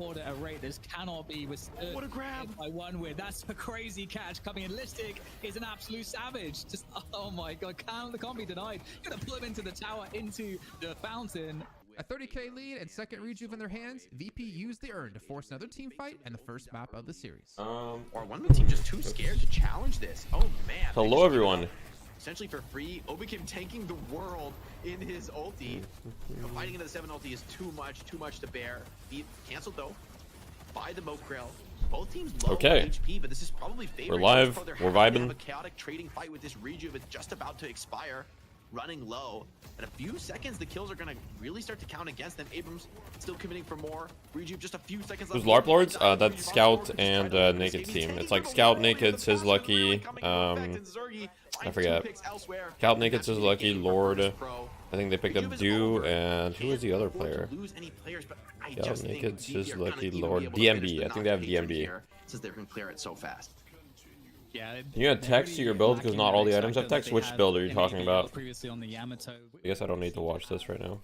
teleport at a rate this cannot be withstood. What a grab by one with. That's a crazy catch coming in. Listic is an absolute savage. Just, oh my god, can't be denied. Gonna pull him into the tower, into the fountain. A 30k lead and second rejuve in their hands, VP used the urn to force another team fight and the first map of the series. Or one of the team just too scared to challenge this. Oh man. Hello everyone. Essentially for free, Obikim tanking the world in his ulti. Fighting into the 7 ulti is too much to bear. Be canceled though by the Mokrill. Both teams low HP, but this is probably favored. We're live. We're vibing. A chaotic trading fight with this rejuve. It's just about to expire. Running low. In a few seconds, the kills are going to really start to count against them. Abrams still committing for more. Rejuve just a few seconds left. Who's LARP Lords? That's Scout and Naked's team. It's like Scout, Naked's his lucky. I forget. Scout, Naked's his lucky, Lord. I think they picked up Dew, and who was the other player? Scout, Naked's his lucky, Lord. DMB. I think they have DMB. Since they can clear it so fast. Yeah, you had text to your build because not all the items have text. Which build are you talking about? Previously on the Yamato. I guess I don't need to watch this right now.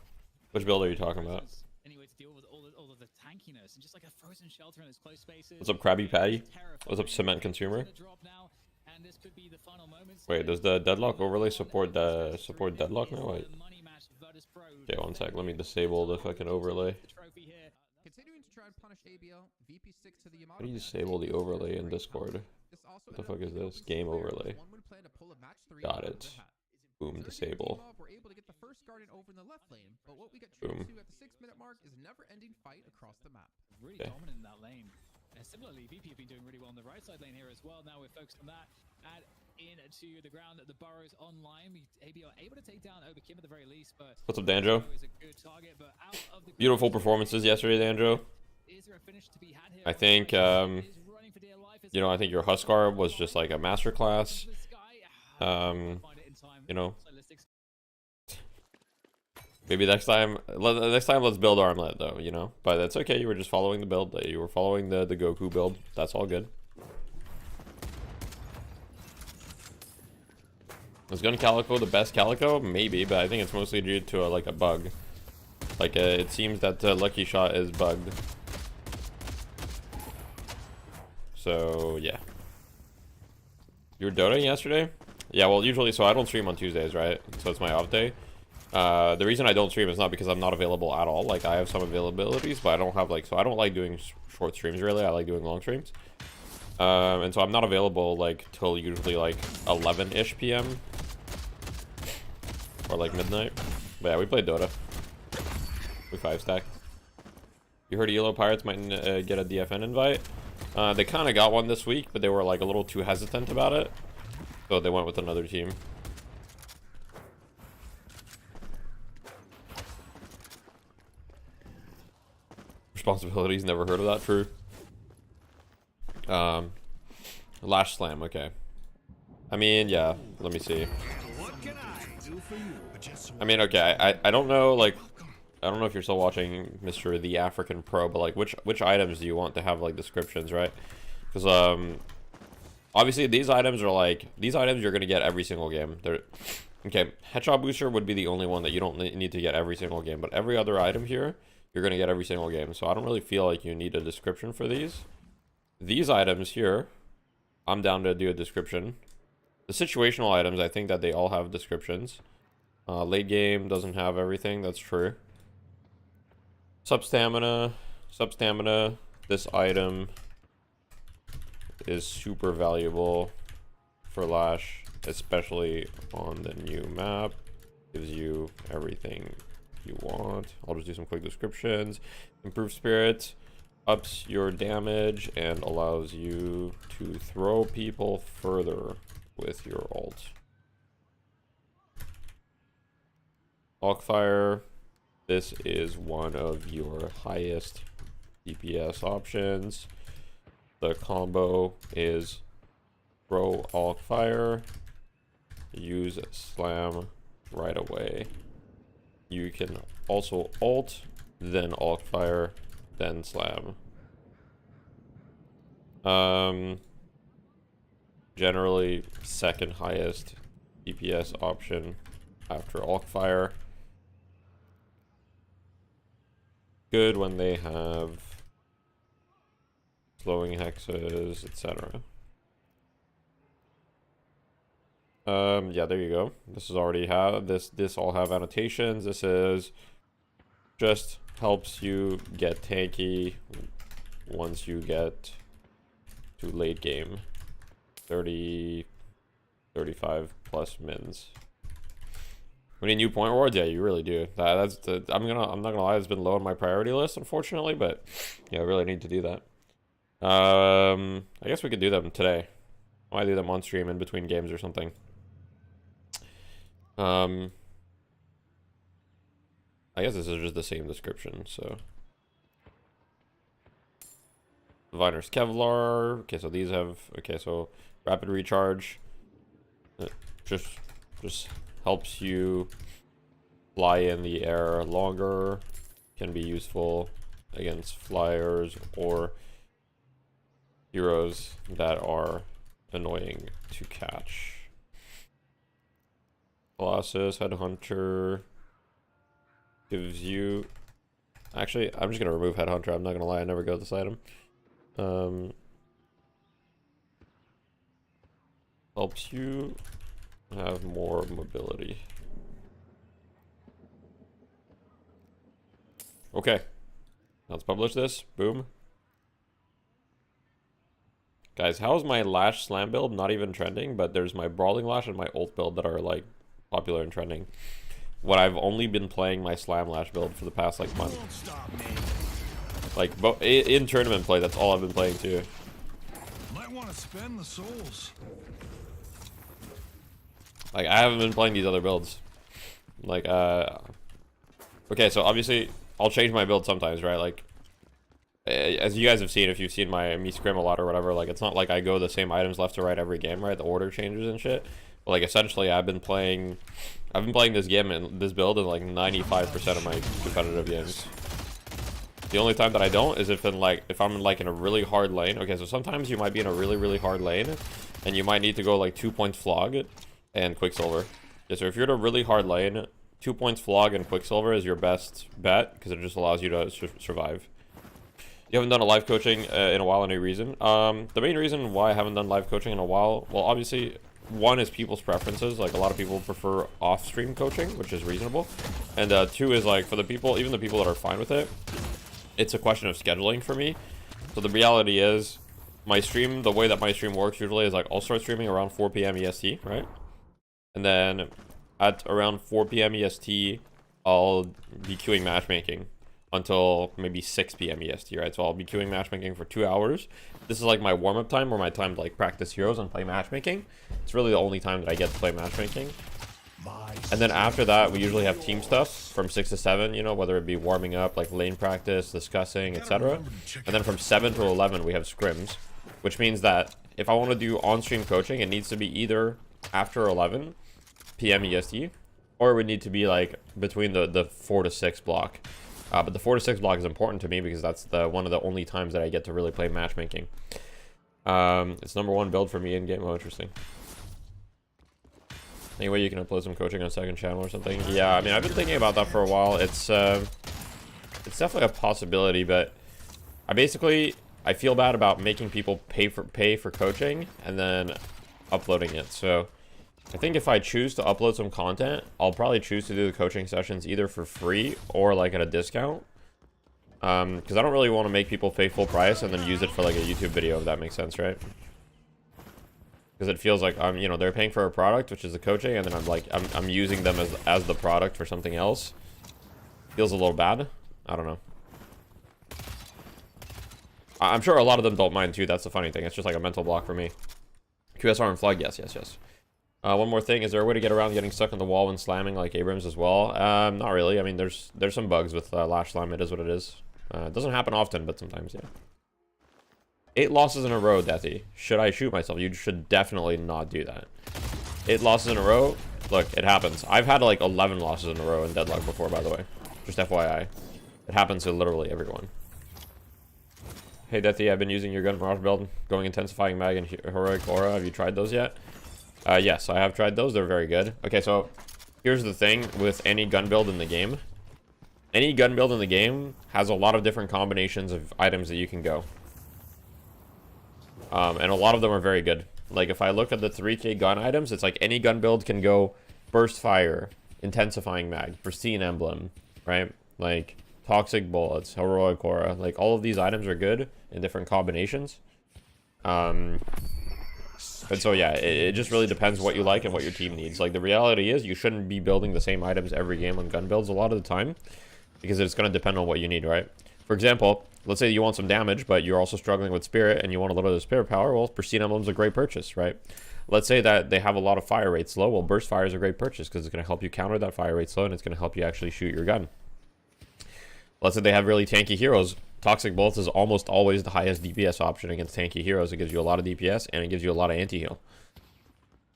Which build are you talking about? Anyway, to deal with all of the tankiness and just like a frozen shelter in those close spaces. What's up, Krabby Patty? What's up, Cement Consumer? Wait, does the deadlock overlay support deadlock now? Wait. Okay, one sec. Let me disable the fucking overlay. Continuing to try and punish ABL, VP sticks to the How do you disable the overlay in Discord? What the fuck is this? Game overlay. Got it. Boom, disable. Boom. Really dominant in that lane. Similarly, VP have been doing really well on the right side lane here as well. Now we're focused on that. Add into the ground, the burrows online. AB are able to take down Obikim at the very least, but what's up, Danjo? Beautiful performances yesterday, Danjo. I think you know, I think your Huskar was just like a masterclass. You know, maybe next time let's build Armlet though, you know. But that's okay. You were just following the build. You were following the Goku build. That's all good. Was Gun Calico the best Calico? Maybe, but I think it's mostly due to like a bug. Like it seems that Lucky Shot is bugged. So yeah. You were Dota yesterday? Yeah, well usually, so I don't stream on Tuesdays, right? So it's my off day. The reason I don't stream is not because I'm not available at all. Like I have some availabilities, but I don't have like, so I don't like doing short streams really. I like doing long streams. And so I'm not available like till usually like 11-ish p.m. or like midnight. But yeah, we played Dota. We 5-stacked. You heard Elo Pirates might get a DFN invite? They kind of got one this week, but they were like a little too hesitant about it. So they went with another team. Responsibilities, never heard of that, true. Lash Slam, okay. I mean, yeah, let me see. I mean, okay, I don't know, like, I don't know if you're still watching Mr. The African Pro, but like, which items do you want to have like descriptions, right? Because obviously these items are like, these items you're gonna get every single game. They're okay. Headshot Booster would be the only one that you don't need to get every single game, but every other item here you're gonna get every single game. So I don't really feel like you need a description for these. These items here, I'm down to do a description. The situational items, I think that they all have descriptions. Late game doesn't have everything. That's true. Sub stamina. This item is super valuable for Lash, especially on the new map. Gives you everything you want. I'll just do some quick descriptions. Improved Spirit ups your damage and allows you to throw people further with your ult. Hawkfire. This is one of your highest DPS options. The combo is throw Hawkfire, use Slam right away. You can also ult, then Hawkfire, then Slam. Generally second highest DPS option after Hawkfire. Good when they have slowing hexes, etc. Yeah, there you go. This is already this all have annotations. This is just helps you get tanky once you get to late game. 30 35 plus mins. We need new point rewards. Yeah, you really do. I'm not gonna lie, it's been low on my priority list, unfortunately, but yeah, I really need to do that. I guess we could do them today. I might do them on stream in between games or something. I guess this is just the same description, so. Diviner's Kevlar. Okay, so these have, okay, so rapid recharge. It just helps you fly in the air longer. Can be useful against flyers or heroes that are annoying to catch. Colossus, Headhunter gives you... Actually, I'm just going to remove Headhunter. I'm not going to lie, I never go with this item. Helps you have more mobility. Okay. Let's publish this. Boom. Guys, how's my Lash Slam build not even trending? But there's my Brawling Lash and my ult build that are like popular and trending. What I've only been playing my Slam Lash build for the past like month. Like in tournament play, that's all I've been playing too. Might want to spend the souls. Like I haven't been playing these other builds. Like okay, so obviously I'll change my build sometimes, right? Like as you guys have seen, if you've seen me scrim a lot or whatever, like it's not like I go the same items left to right every game, right? The order changes and shit. But like essentially I've been playing this game and this build in like 95% of my competitive games. The only time that I don't is if I'm in a really hard lane. Okay, so sometimes you might be in a really hard lane and you might need to go like 2 points flog and Quicksilver. Yeah, so if you're in a really hard lane, 2 points flog and Quicksilver is your best bet because it just allows you to survive. You haven't done a live coaching in a while. Any reason? The main reason why I haven't done live coaching in a while, well, obviously, one is people's preferences. Like a lot of people prefer off-stream coaching, which is reasonable. And two is like for the people, even the people that are fine with it, it's a question of scheduling for me. So the reality is, my stream, the way that my stream works usually is like I'll start streaming around 4 p.m. EST, right? And then at around 4 p.m. EST, I'll be queuing matchmaking until maybe 6 p.m. EST, right? So I'll be queuing matchmaking for 2 hours. This is like my warm-up time or my time to like practice heroes and play matchmaking. It's really the only time that I get to play matchmaking. And then after that, we usually have team stuff from 6 to 7, you know, whether it be warming up, like lane practice, discussing, etc. And then from 7 to 11, we have scrims, which means that if I want to do on-stream coaching, it needs to be either after 11 p.m. EST, or it would need to be like between the 4 to 6 block. But the 4 to 6 block is important to me because that's one of the only times that I get to really play matchmaking. It's #1 build for me in game. Oh, interesting. Anyway, you can upload some coaching on second channel or something. Yeah, I mean, I've been thinking about that for a while. It's definitely a possibility, but I feel bad about making people pay for coaching and then uploading it. So I think if I choose to upload some content, I'll probably choose to do the coaching sessions either for free or like at a discount. Because I don't really want to make people pay full price and then use it for like a YouTube video, if that makes sense, right? Because it feels like you know, they're paying for a product, which is the coaching, and then I'm using them as the product for something else. Feels a little bad. I don't know. I'm sure a lot of them don't mind too. That's the funny thing. It's just like a mental block for me. QSR and Flood, yes. One more thing, is there a way to get around getting stuck on the wall when slamming like Abrams as well? Not really. I mean, there's some bugs with Lash Slam. It is what it is. It doesn't happen often, but sometimes, yeah. 8 losses in a row, Deathy. Should I shoot myself? You should definitely not do that. 8 losses in a row? Look, it happens. I've had like 11 losses in a row in Deadlock before, by the way. Just FYI. It happens to literally everyone. Hey, Deathy, I've been using your gun barrage build, going intensifying mag and heroic aura. Have you tried those yet? Yes, I have tried those. They're very good. Okay, so here's the thing with any gun build in the game. Any gun build in the game has a lot of different combinations of items that you can go. And a lot of them are very good. Like, if I look at the 3K gun items, it's like any gun build can go burst fire, intensifying mag, pristine emblem, right? Like, toxic bullets, heroic aura. Like, all of these items are good in different combinations. And so, yeah, it just really depends what you like and what your team needs. Like, the reality is you shouldn't be building the same items every game on gun builds a lot of the time, because it's going to depend on what you need, right? For example, let's say you want some damage, but you're also struggling with spirit and you want a little bit of spirit power. Well, pristine emblem's a great purchase, right? Let's say that they have a lot of fire rate slow. Well, burst fire is a great purchase because it's going to help you counter that fire rate slow, and it's going to help you actually shoot your gun. Let's say they have really tanky heroes. Toxic bullets is almost always the highest DPS option against tanky heroes. It gives you a lot of DPS and it gives you a lot of anti-heal.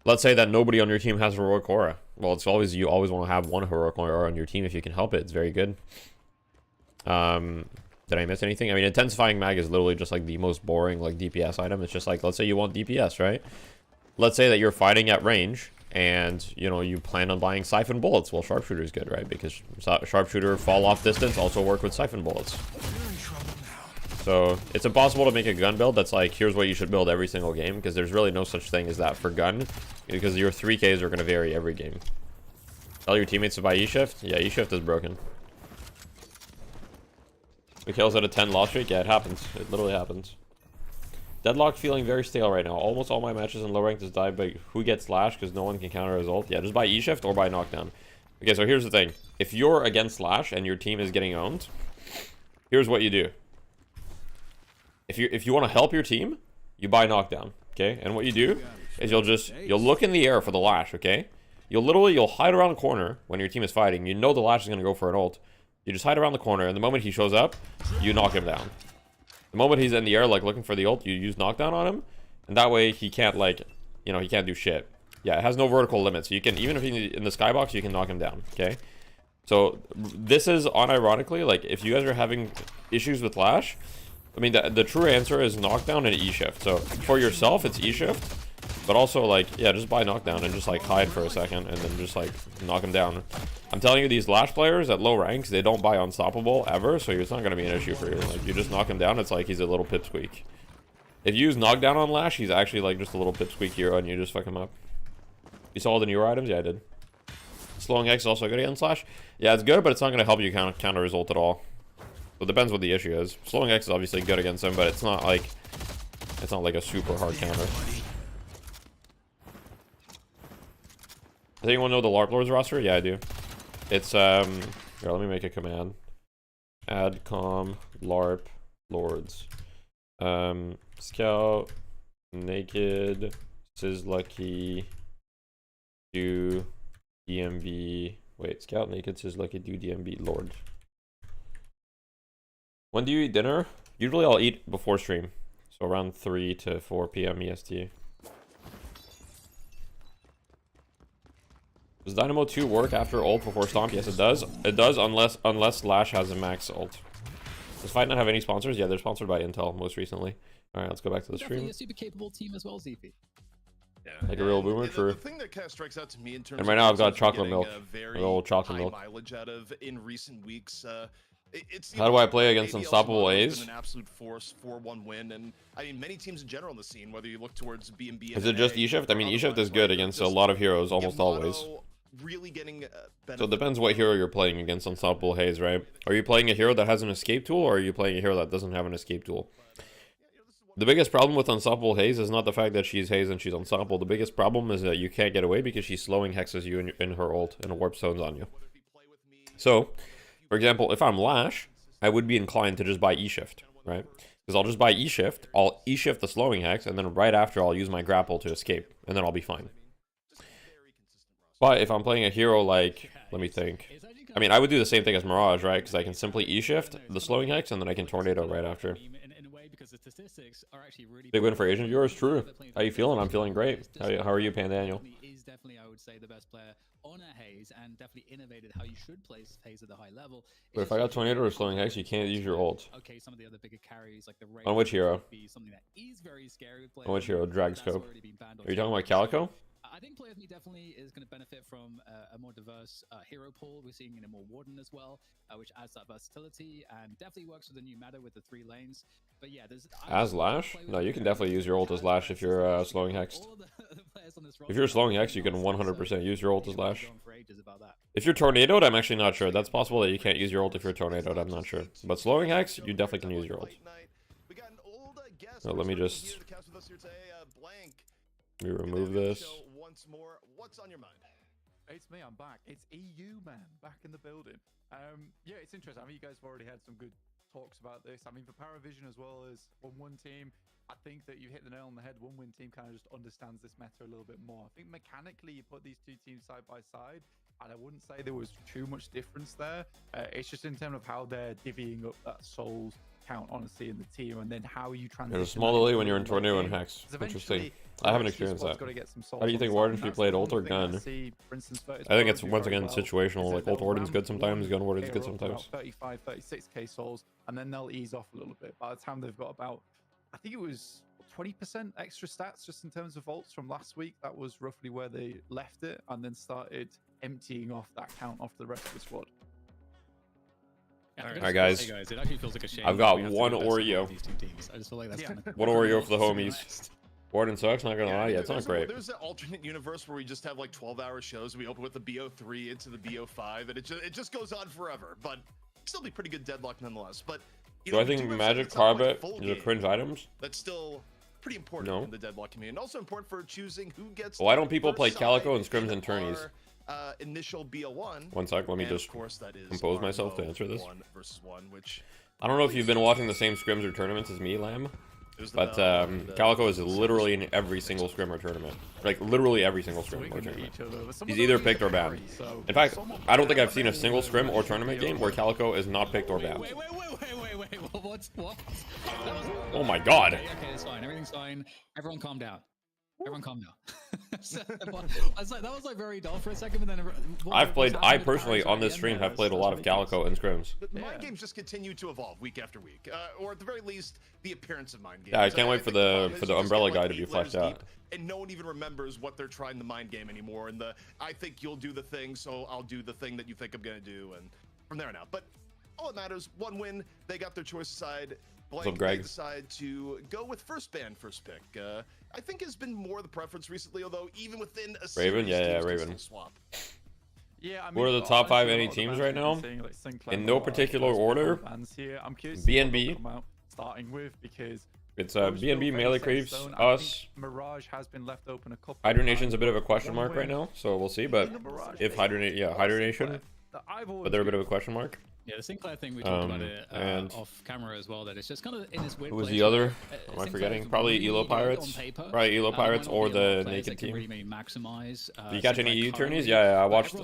Let's say that nobody on your team has heroic aura. Well, it's always, you always want to have one heroic aura on your team if you can help it. It's very good. Did I miss anything? I mean, intensifying mag is literally just like the most boring like DPS item. It's just like, let's say you want DPS, right? Let's say that you're fighting at range and, you know, you plan on buying siphon bullets. Well, sharpshooter is good, right? Because sharpshooter fall off distance also work with siphon bullets. So it's impossible to make a gun build that's like, here's what you should build every single game, because there's really no such thing as that for gun, because your 3Ks are going to vary every game. Tell your teammates to buy E-Shift. Yeah, E-Shift is broken. Mikhail's at a 10 loss streak. Yeah, it happens. It literally happens. Deadlock feeling very stale right now. Almost all my matches in low rank just die, but who gets Slash because no one can counter his ult? Yeah, just buy E-Shift or buy Knockdown. Okay, so here's the thing. If you're against Slash and your team is getting owned, here's what you do. If you want to help your team, you buy Knockdown, okay? And what you do is you'll look in the air for the Lash, okay? You'll hide around the corner when your team is fighting. You know the Lash is going to go for an ult. You just hide around the corner, and the moment he shows up, you knock him down. The moment he's in the air, like, looking for the ult, you use Knockdown on him, and that way he can't, like, you know, he can't do shit. Yeah, it has no vertical limit, so you can, even if he's in the skybox, you can knock him down, okay? So, this is, unironically, like, if you guys are having issues with Lash, I mean, the true answer is Knockdown and E-Shift. So, for yourself, it's E-Shift. But also, like, yeah, just buy Knockdown and just, like, hide for a second and then just, like, knock him down. I'm telling you, these Lash players at low ranks, they don't buy Unstoppable ever, so it's not going to be an issue for you. Like, you just knock him down, it's like he's a little pipsqueak. If you use Knockdown on Lash, he's actually, like, just a little pipsqueak hero and you just fuck him up. You saw all the newer items? Yeah, I did. Slowing X is also good against Slash. Yeah, it's good, but it's not going to help you counter his ult at all. So it depends what the issue is. Slowing X is obviously good against him, but it's not like a super hard counter. Does anyone know the LARP Lords roster? Yeah, I do. It's, here, let me make a command. Add com LARP Lords. Scout, Naked, Sizlucky, do DMB. Wait, Scout, Naked, Sizlucky, do DMB, Lord. When do you eat dinner? Usually I'll eat before stream. So around 3 to 4 p.m. EST. Does Dynamo 2 work after ult before Stomp? Yes, it does. It does unless Lash has a max ult. Does Fight not have any sponsors? Yeah, they're sponsored by Intel most recently. Alright, let's go back to the stream. Definitely a super capable team as well, ZP. Yeah, like a real boomer, true. The thing that kind of strikes out to me in terms and right now I've got of chocolate milk. Very a little chocolate high milk. mileage out of in recent weeks. How do I play against Unstoppable A's? An absolute force 4-1 win, and I mean many teams in general in the scene. Whether you look towards B&B, is it just E-Shift? I mean, E-Shift is good against a lot of heroes, almost always. Really getting so it depends what hero you're playing against Unstoppable Haze, right? Are you playing a hero that has an escape tool, or are you playing a hero that doesn't have an escape tool? The biggest problem with Unstoppable Haze is not the fact that she's Haze and she's unstoppable. The biggest problem is that you can't get away because she's slowing hexes you in her ult and warp zones on you. So, for example, if I'm Lash, I would be inclined to just buy E-Shift, right? Because I'll just buy E-Shift, I'll E-Shift the slowing hex, and then right after I'll use my grapple to escape, and then I'll be fine. But if I'm playing a hero like, let me think. I mean, I would do the same thing as Mirage, right? Because I can simply E-Shift the slowing hex, and then I can Tornado right after. Big win for Asian viewers, true. How you feeling? I'm feeling great. How are you, Pandaniel? Is definitely, I would say, the best player on a Haze, and definitely innovated how you should play Haze at the high level. But if I got Tornado or slowing hex, you can't use your ult. Okay, some of the other bigger carries like the on which hero? Something that is very scary with on which hero? Drag scope. Are you talking about Calico? I think Player of Me definitely is going to benefit from a more diverse hero pool. We're seeing in a more Warden as well, which adds that versatility and definitely works with the new meta with the 3 lanes. But yeah, there's as Lash? No, you can definitely use your ult as Lash if you're slowing Hexed. If you're slowing Hex, you can 100% use your ult as Lash. If you're Tornadoed, I'm actually not sure. That's possible that you can't use your ult if you're Tornadoed, I'm not sure. But slowing Hex, you definitely can use your ult. So let me just remove this. Once more, what's on your mind? It's me, I'm back. It's EU, man, back in the building. Yeah, it's interesting. I mean, you guys have already had some good talks about this. I mean, for Paravision as well as one team, I think that you hit the nail on the head. One win team kind of just understands this meta a little bit more. I think mechanically you put these two teams side by side, and I wouldn't say there was too much difference there. It's just in terms of how they're divvying up that souls count, honestly, in the team, and then how you transition. There's a small delay when you're in Tornado and Hex. Interesting. I haven't experienced that. How do you think Warden should be played, ult or gun? I think it's, once again, situational. Like, ult Warden's good sometimes, gun Warden's good sometimes. 35, 36k souls, and then they'll ease off a little bit. By the time they've got about, I think it was 20% extra stats just in terms of ults from last week. That was roughly where they left it, and then started emptying off that count off the rest of the squad. Alright guys, it actually feels like a shame I've got one Oreo. I just feel like that's kind of One Oreo for the homies. Warden sucks, not gonna lie. Yeah, it's not great. There's an alternate universe where we just have like 12-hour shows. We open with the BO3 into the BO5, and it just goes on forever. But still be pretty good deadlock nonetheless. But do I think Magic Carpet is a cringe items? That's still pretty important in the deadlock community, and also important for choosing who gets. Why don't people play Calico and scrims and tourneys? Initial BO1. One sec, let me just compose myself to answer this. 1 versus 1, which I don't know if you've been watching the same scrims or tournaments as me, Lamb. But Calico is literally in every single scrim or tournament. Like, literally every single scrim or tournament. He's either picked or banned. In fact, I don't think I've seen a single scrim or tournament game where Calico is not picked or banned. Wait, what? Oh my god. Okay, it's fine. Everything's fine. Everyone calm down. Everyone calm down. That was like very dull for a second, but then I personally on this stream have played a lot of Calico and scrims. The mind games just continue to evolve week after week, or at the very least, the appearance of mind games. Yeah, I can't wait for the umbrella guy to be fleshed out. And no one even remembers what they're trying to mind game anymore. And I think you'll do the thing, so I'll do the thing that you think I'm gonna do, and from there on out. But all that matters, one win, they got their choice aside. What's up, Greg? They decide to go with first pick. I think has been more the preference recently, although even within a Raven, yeah, Raven. Swap. Yeah, I mean, what are the top 5 NA teams right now? In no particular order. I'm curious BNB. Starting with because it's BNB, Melee Creeps, us. Mirage has been left open a couple. Hydra Nation's a bit of a question mark right now, so we'll see. But if Hydra Nation, but they're a bit of a question mark. Yeah, the Sinclair thing, we talked about it off camera as well, that it's just kind of in this weird Who was place the other? where, Am I forgetting? Probably Elo Pirates. Probably Elo Pirates or the Naked Team. Really maximize, Did you catch any EU tourneys? Yeah, I watched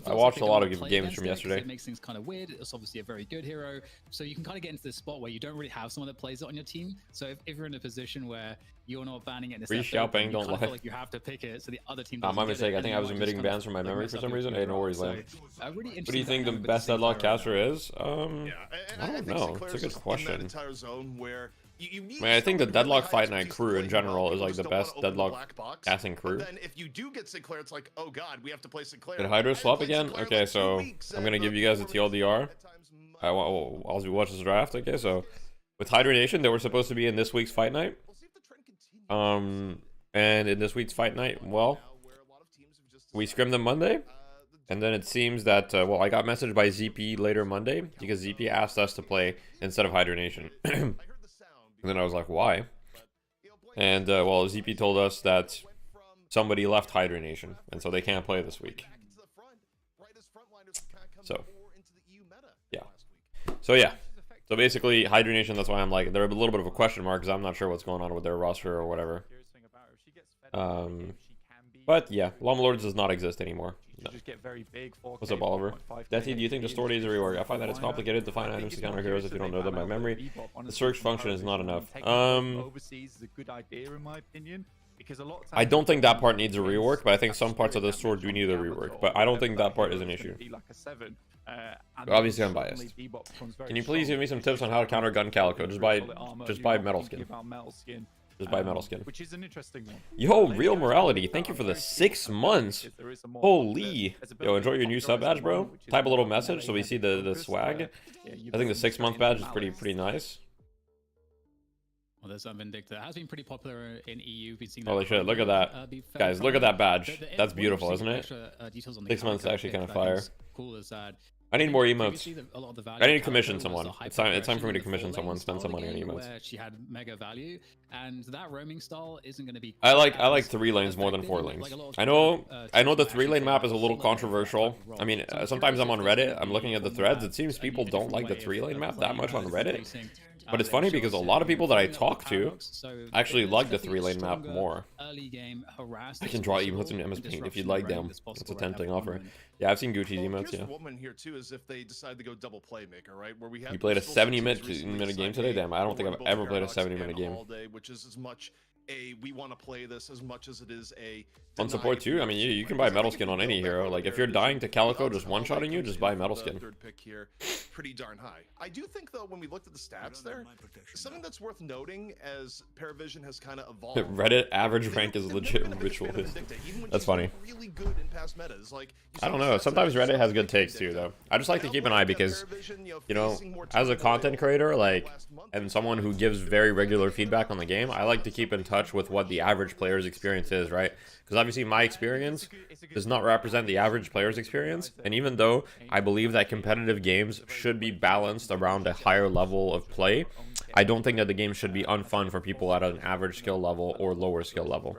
a lot of games from yesterday. It makes things kind of weird. It's obviously a very good hero, so you can kind of get into this spot where you don't really have someone that plays it on your team. So if you're in a position where you're not banning it, Free Xiaopeng, don't lie. Feel like you have to pick it, so the other team. My mistake. I think I was omitting bans from my memory for some reason. Hey, no worries, Lamb. What do you think the best deadlock caster is? I don't know. It's a good question. I think the deadlock fight night crew in general is like the best deadlock casting crew. Then if you do get Sinclair, it's like, oh god, we have to play Sinclair. Did Hydra swap again? Okay, so I'm gonna give you guys a TLDR. I'll watch this draft. Okay, so with Hydra Nation, they were supposed to be in this week's fight night. And in this week's fight night, well, we scrimmed them Monday. And then it seems that, well, I got messaged by ZP later Monday because ZP asked us to play instead of Hydra Nation. And then I was like, why? And, well, ZP told us that somebody left Hydra Nation, and so they can't play this week. So, yeah. So basically, Hydra Nation, that's why I'm like, they're a little bit of a question mark because I'm not sure what's going on with their roster or whatever. But yeah, Llama Lords does not exist anymore. No. What's up, Oliver? Deathy, do you think the store days are rework? I find that it's complicated to find items to counter heroes if you don't know them by memory. The search function is not enough. I don't think that part needs a rework, but I think some parts of the store do need a rework. But I don't think that part is an issue. Obviously, I'm biased. Can you please give me some tips on how to counter gun Calico? Just buy metal skin. Just buy metal skin. Which is an interesting one. Yo, Real Morality, thank you for the 6 months. Holy. Yo, enjoy your new sub badge, bro. Type a little message so we see the swag. I think the 6-month badge is pretty nice. Well, there's some Vindicta. It has been pretty popular in EU. We've been seeing Holy shit, look at that. Guys, look at that badge. That's beautiful, isn't it? 6 months is actually kind of fire. Cool as that. I need more emotes. I need to commission someone. It's time for me to commission someone, spend some money on emotes. Where she had mega value, and that roaming style isn't going to be. I like 3 lanes more than 4 lanes. I know the 3-lane map is a little controversial. I mean, sometimes I'm on Reddit, I'm looking at the threads. It seems people don't like the 3-lane map that much on Reddit. But it's funny because a lot of people that I talk to actually like the 3-lane map more. I can draw emotes in MS Paint if you'd like them. It's a tempting offer. Yeah, I've seen Gucci's emotes, yeah. Woman here too is if they decide to go double playmaker, right? Where we have You played a 70-minute game today? Damn, I don't think I've ever played a 70-minute game. Which is as much a we want to play this as much as it is a on support too. I mean, you can buy metal skin on any hero. Like if you're dying to Calico just one-shotting you, just buy metal skin. Third pick here, pretty darn high. I do think though, when we looked at the stats there, something that's worth noting as Paravision has kind of evolved. Reddit average rank is legit ritualist. That's funny. Really good in past metas. Like I don't know. Sometimes Reddit has good takes too, though. I just like to keep an eye because, you know, as a content creator, like, and someone who gives very regular feedback on the game, I like to keep in touch with what the average player's experience is, right? Because obviously my experience does not represent the average player's experience. And even though I believe that competitive games should be balanced around a higher level of play, I don't think that the game should be unfun for people at an average skill level or lower skill level,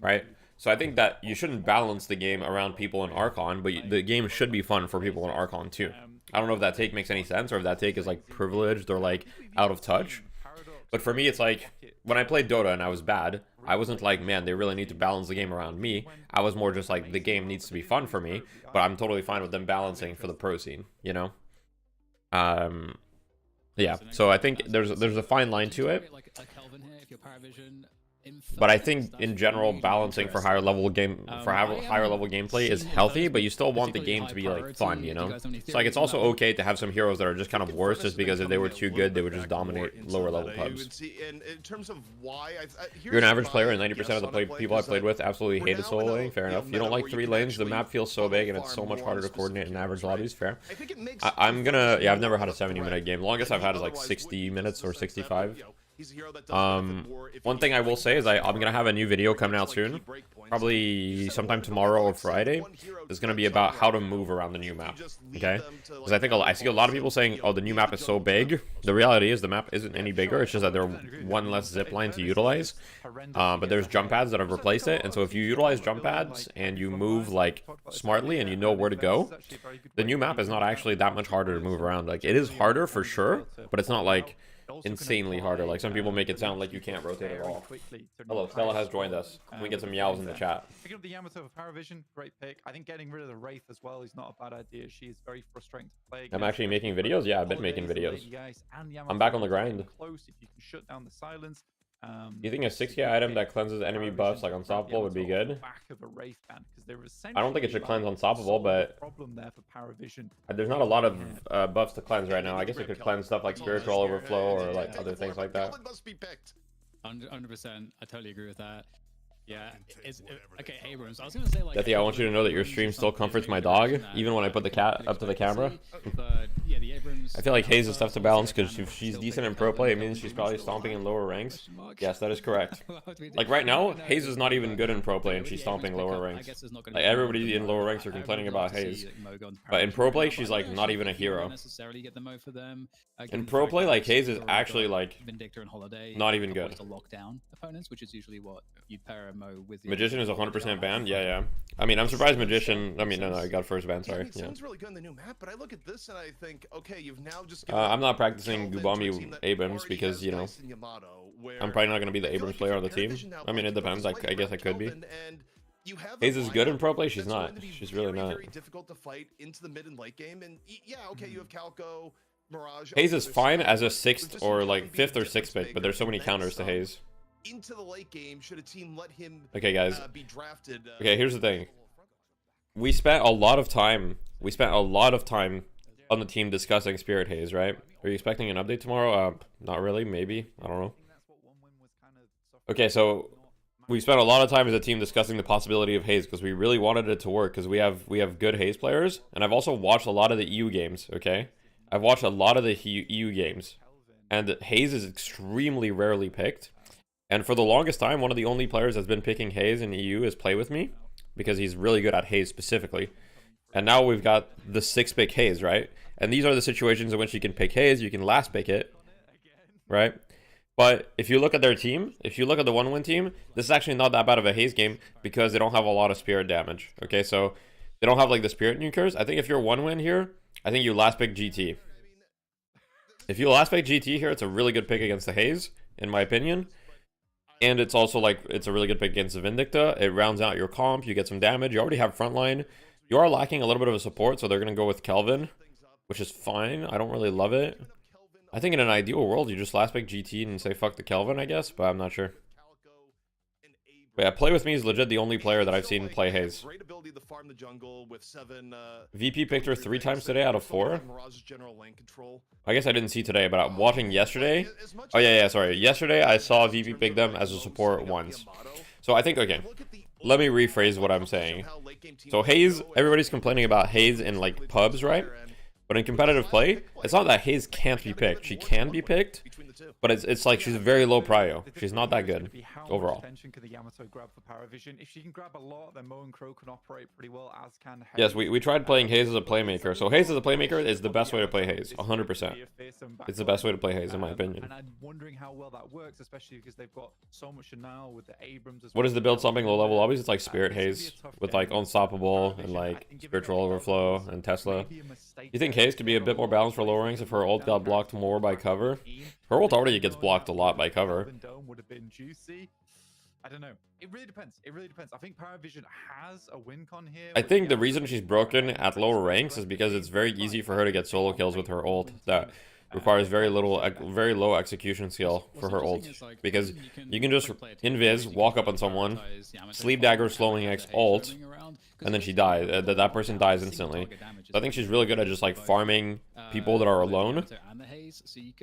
right? So I think that you shouldn't balance the game around people in Archon, but the game should be fun for people in Archon too. I don't know if that take makes any sense or if that take is like privileged or like out of touch. But for me, it's like when I played Dota and I was bad, I wasn't like, man, they really need to balance the game around me. I was more just like, the game needs to be fun for me, but I'm totally fine with them balancing for the pro scene, you know? Yeah, so I think there's a fine line to it. But I think in general, balancing for higher level gameplay is healthy, but you still want the game to be like fun, you know? So like it's also okay to have some heroes that are just kind of worse, just because if they were too good, they would just dominate lower level pubs. You're an average player, and 90% of the people I played with absolutely hated solo laning. Fair enough. You don't like 3 lanes. The map feels so big, and it's so much harder to coordinate in average lobbies. Fair. I'm gonna. Yeah, I've never had a 70-minute game. The longest I've had is like 60 minutes or 65. One thing I will say is I'm gonna have a new video coming out soon, probably sometime tomorrow or Friday. It's gonna be about how to move around the new map, okay? Because I see a lot of people saying, oh, the new map is so big. The reality is the map isn't any bigger. It's just that there are one less zip line to utilize, but there's jump pads that have replaced it. And so if you utilize jump pads and you move like smartly and you know where to go, the new map is not actually that much harder to move around. Like it is harder for sure, but it's not like insanely harder. Like some people make it sound like you can't rotate at all. Hello, Stella has joined us. Can we get some yells in the chat? Picking up the Yamato for Paravision, great pick. I think getting rid of the Wraith as well is not a bad idea. She is very frustrating to play. I'm actually making videos. Yeah, I've been making videos. I'm back on the grind. Close if you can shut down the silence. Do you think a 6K item that cleanses enemy buffs like Unstoppable would be good? I don't think it should cleanse Unstoppable, but there's not a lot of buffs to cleanse right now. I guess it could cleanse stuff like Spiritual Overflow or like other things like that. 100%. I totally agree with that. Yeah, okay, Abrams. I was gonna say like. Deathy, I want you to know that your stream still comforts my dog, even when I put the cat up to the camera. But yeah, the Abrams. I feel like Hayes is tough to balance because if she's decent in pro play, it means she's probably stomping in lower ranks. Yes, that is correct. Like right now, Hayes is not even good in pro play, and she's stomping lower ranks. Like everybody in lower ranks are complaining about Hayes, but in pro play, she's like not even a hero. In pro play, like Hayes is actually like not even good. Magician is 100% banned. Yeah. I mean, I'm surprised Magician. I mean, no, I got first ban. Sorry. Yeah. Really good in the new map, but I look at this and I think, okay, you've now just. I'm not practicing Gubami Abrams because you know I'm probably not going to be the Abrams player on the team. I mean, it depends. I guess I could be. Hayes is good in pro play. She's not. She's really not. Very difficult to fight into the mid and late game, and yeah, okay, you have Calco, Mirage. Hayes is fine as a 6th or like 5th or 6th pick, but there's so many counters to Hayes. Into the late game, should a team let him okay, guys. Be drafted? Okay, here's the thing. We spent a lot of time on the team discussing Spirit Haze, right? Are you expecting an update tomorrow? Not really, maybe. I don't know. Okay, so we spent a lot of time as a team discussing the possibility of Haze because we really wanted it to work because we have good Haze players, and I've also watched a lot of the EU games. Okay, I've watched a lot of the EU games, and Haze is extremely rarely picked. And for the longest time, one of the only players that's been picking Haze in EU is Play With Me, because he's really good at Haze specifically. And now we've got the 6-pick Haze, right? And these are the situations in which you can pick Haze, you can last pick it, right? But if you look at their team, if you look at the 1-win team, this is actually not that bad of a Haze game because they don't have a lot of spirit damage. Okay, so they don't have like the spirit nukers. I think if you're 1-win here, I think you last pick GT. If you last pick GT here, it's a really good pick against the Haze, in my opinion. And it's also like, it's a really good pick against the Vindicta. It rounds out your comp, you get some damage, you already have frontline. You are lacking a little bit of a support, so they're going to go with Kelvin, which is fine. I don't really love it. I think in an ideal world, you just last pick GT and say fuck the Kelvin, I guess, but I'm not sure. But yeah, Play With Me is legit the only player that I've seen play Haze. VP picked her 3 times today out of 4. I guess I didn't see today, but watching yesterday... Oh yeah, sorry. Yesterday, I saw VP pick them as a support once. So I think, okay, let me rephrase what I'm saying. So Haze, everybody's complaining about Haze in like pubs, right? But in competitive play, it's not that Haze can't be picked. She can be picked, but it's like she's very low prio. She's not that good overall. Yes, we tried playing Haze as a playmaker. So Haze as a playmaker is the best way to play Haze, 100%. It's the best way to play Haze, in my opinion. And I'm wondering how well that works, especially because they've got so much now with the Abrams as What is the build stomping low level lobbies? It's like Spirit Haze with like Unstoppable and like Spiritual Overflow and Tesla. You think Haze could be a bit more balanced for low ranks if her ult got blocked more by cover? Her ult already gets blocked a lot by cover. I don't know. It really depends. It really depends. I think Paravision has a win con here. I think the reason she's broken at lower ranks is because it's very easy for her to get solo kills with her ult. That requires very low execution skill for her ult, because you can just invis, walk up on someone, sleep dagger, slowing X ult, and then she dies. That person dies instantly. So I think she's really good at just like farming people that are alone.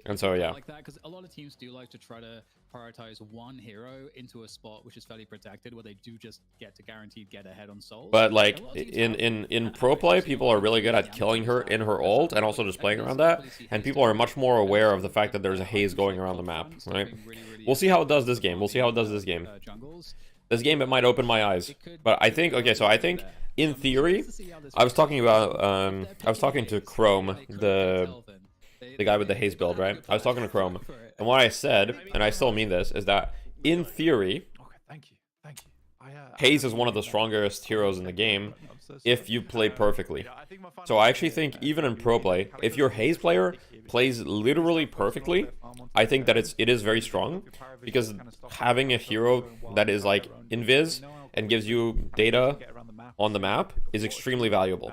And so yeah. Because a lot of teams do like to try to prioritize one hero into a spot which is fairly protected, where they do just get to guaranteed get ahead on souls. But like in pro play, people are really good at killing her in her ult and also just playing around that. And people are much more aware of the fact that there's a Haze going around the map, right? We'll see how it does this game. We'll see how it does this game. This game, it might open my eyes. But I think, okay, so I think in theory, I was talking to Chrome, the guy with the Haze build, right? I was talking to Chrome, and what I said, and I still mean this, is that in theory, Haze is one of the strongest heroes in the game if you play perfectly. So I actually think even in pro play, if your Haze player plays literally perfectly, I think that it is very strong, because having a hero that is like invis and gives you data on the map is extremely valuable.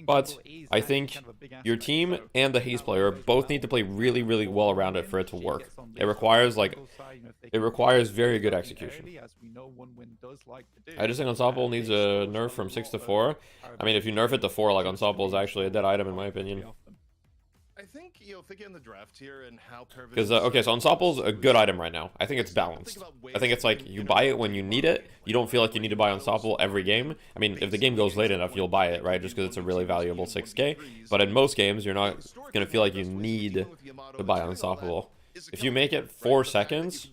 But I think your team and the Haze player both need to play really, really well around it for it to work. It requires very good execution. I just think Unstoppable needs a nerf from 6 to 4. I mean, if you nerf it to 4, like Unstoppable is actually a dead item in my opinion. I think, thinking on the draft here and how because okay, so Unstoppable's a good item right now. I think it's balanced. I think it's like you buy it when you need it. You don't feel like you need to buy Unstoppable every game. I mean, if the game goes late enough, you'll buy it, right? Just because it's a really valuable 6K. But in most games, you're not gonna feel like you need to buy Unstoppable. If you make it 4 seconds,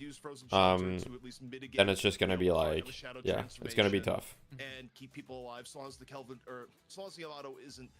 then it's just gonna be like, yeah, it's gonna be tough. And keep people alive, so long as the Kelvin or so long as the Yamato isn't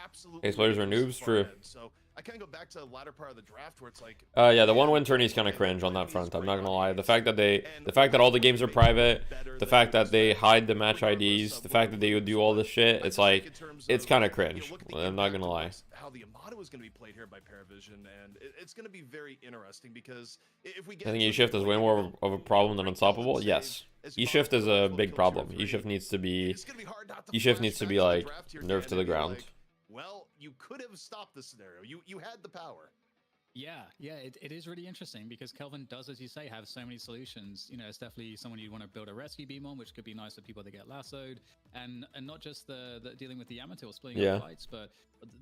absolutely. Haze players are noobs, true. So I kind of go back to the latter part of the draft where it's like, yeah, the 1-win tourney's kind of cringe on that front. I'm not gonna lie. The fact that all the games are private, the fact that they hide the match IDs, the fact that they would do all this shit, it's like, it's kind of cringe. I'm not gonna lie. How the Yamato is going to be played here by Paravision, and it's going to be very interesting because if we get, I think E-Shift is way more of a problem than Unstoppable. Yes, E-Shift is a big problem. E-Shift needs to be like nerfed to the ground. Well, you could have stopped the scenario. You had the power. Yeah, it is really interesting because Kelvin does, as you say, have so many solutions. You know, it's definitely someone you'd want to build a rescue beam on, which could be nice for people that get lassoed, and not just the dealing with the Yamato or splitting up fights, but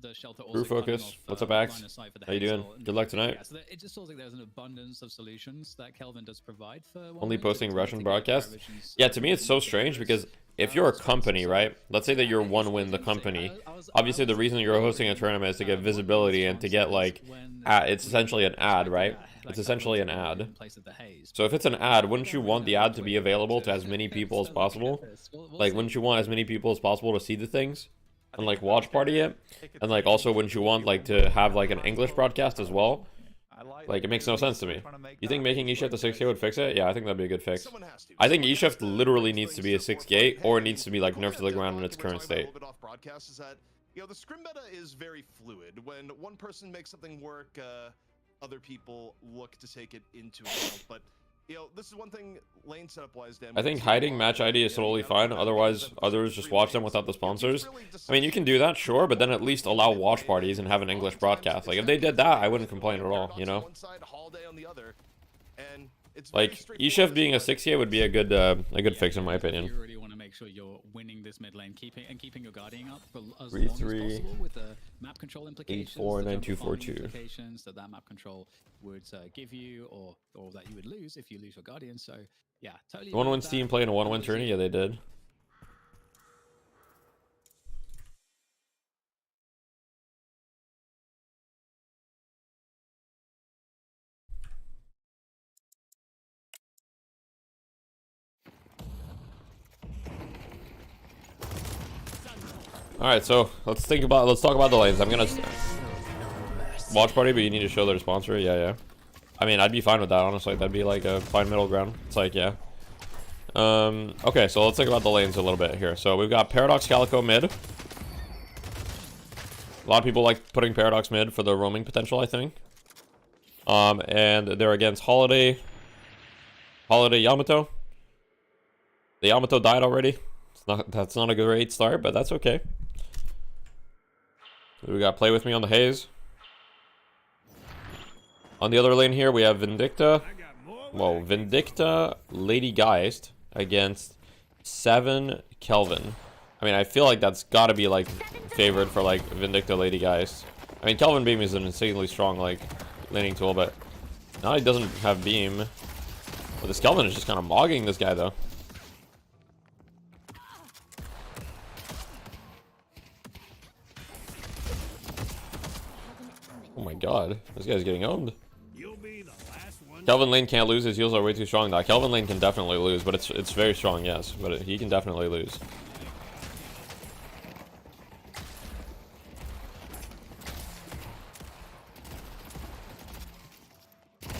the shelter True also cutting focus. off, What's up, line Axe? of sight for the How you doing? Hazel and Good luck yeah, tonight. so it just feels like there's an abundance of solutions that Kelvin does provide for Only Warmup posting to Russian get broadcasts. Paravision's, Yeah, to me it's so strange because if you're a company, right? Let's say that you're one win the company. Obviously, the reason you're hosting a tournament is to get visibility and to get like, it's essentially an ad, right? It's essentially an ad. So if it's an ad, wouldn't you want the ad to be available to as many people as possible? Like, wouldn't you want as many people as possible to see the things and like watch party it? And like also, wouldn't you want like to have like an English broadcast as well? Like, it makes no sense to me. You think making eShift a 6K would fix it? Yeah, I think that'd be a good fix. I think eShift literally needs to be a 6K, or it needs to be like nerfed to the ground in its current state. You know, the scrim meta is very fluid. When one person makes something work, other people look to take it into account. But you know, this is one thing lane setup wise, Dan. I think hiding match ID is totally fine. Otherwise, others just watch them without the sponsors. I mean, you can do that, sure, but then at least allow watch parties and have an English broadcast. Like, if they did that, I wouldn't complain at all, you know? Like, eShift being a 6K would be a good fix in my opinion. You really want to make sure you're winning this mid lane, keeping your guardian up for as 3, long as 3, possible with the map control implications, 8, 4, the 9, 2, jungle 4, farming 2. implications that map control would give you, or that you would lose if you lose your guardian. So yeah, totally. One win Steam playing a 1-win tourney? Yeah, they did. All right, so let's talk about the lanes. I'm gonna watch party, but you need to show their sponsor. Yeah. I mean, I'd be fine with that, honestly. That'd be like a fine middle ground. It's like, yeah. Okay, so let's think about the lanes a little bit here. So we've got Paradox Calico mid. A lot of people like putting Paradox mid for the roaming potential, I think. And they're against Holiday Yamato. The Yamato died already. That's not a great start, but that's okay. We got Play With Me on the Haze. On the other lane here, we have Vindicta. Well, Vindicta, Lady Geist against 7 Kelvin. I mean, I feel like that's got to be like favored for like Vindicta, Lady Geist. I mean, Kelvin Beam is an insanely strong like laning tool, but now he doesn't have Beam. But this Kelvin is just kind of mogging this guy though. Oh my god, this guy's getting owned. Kelvin lane can't lose, his heals are way too strong. Now Kelvin lane can definitely lose, but it's very strong, yes, but he can definitely lose.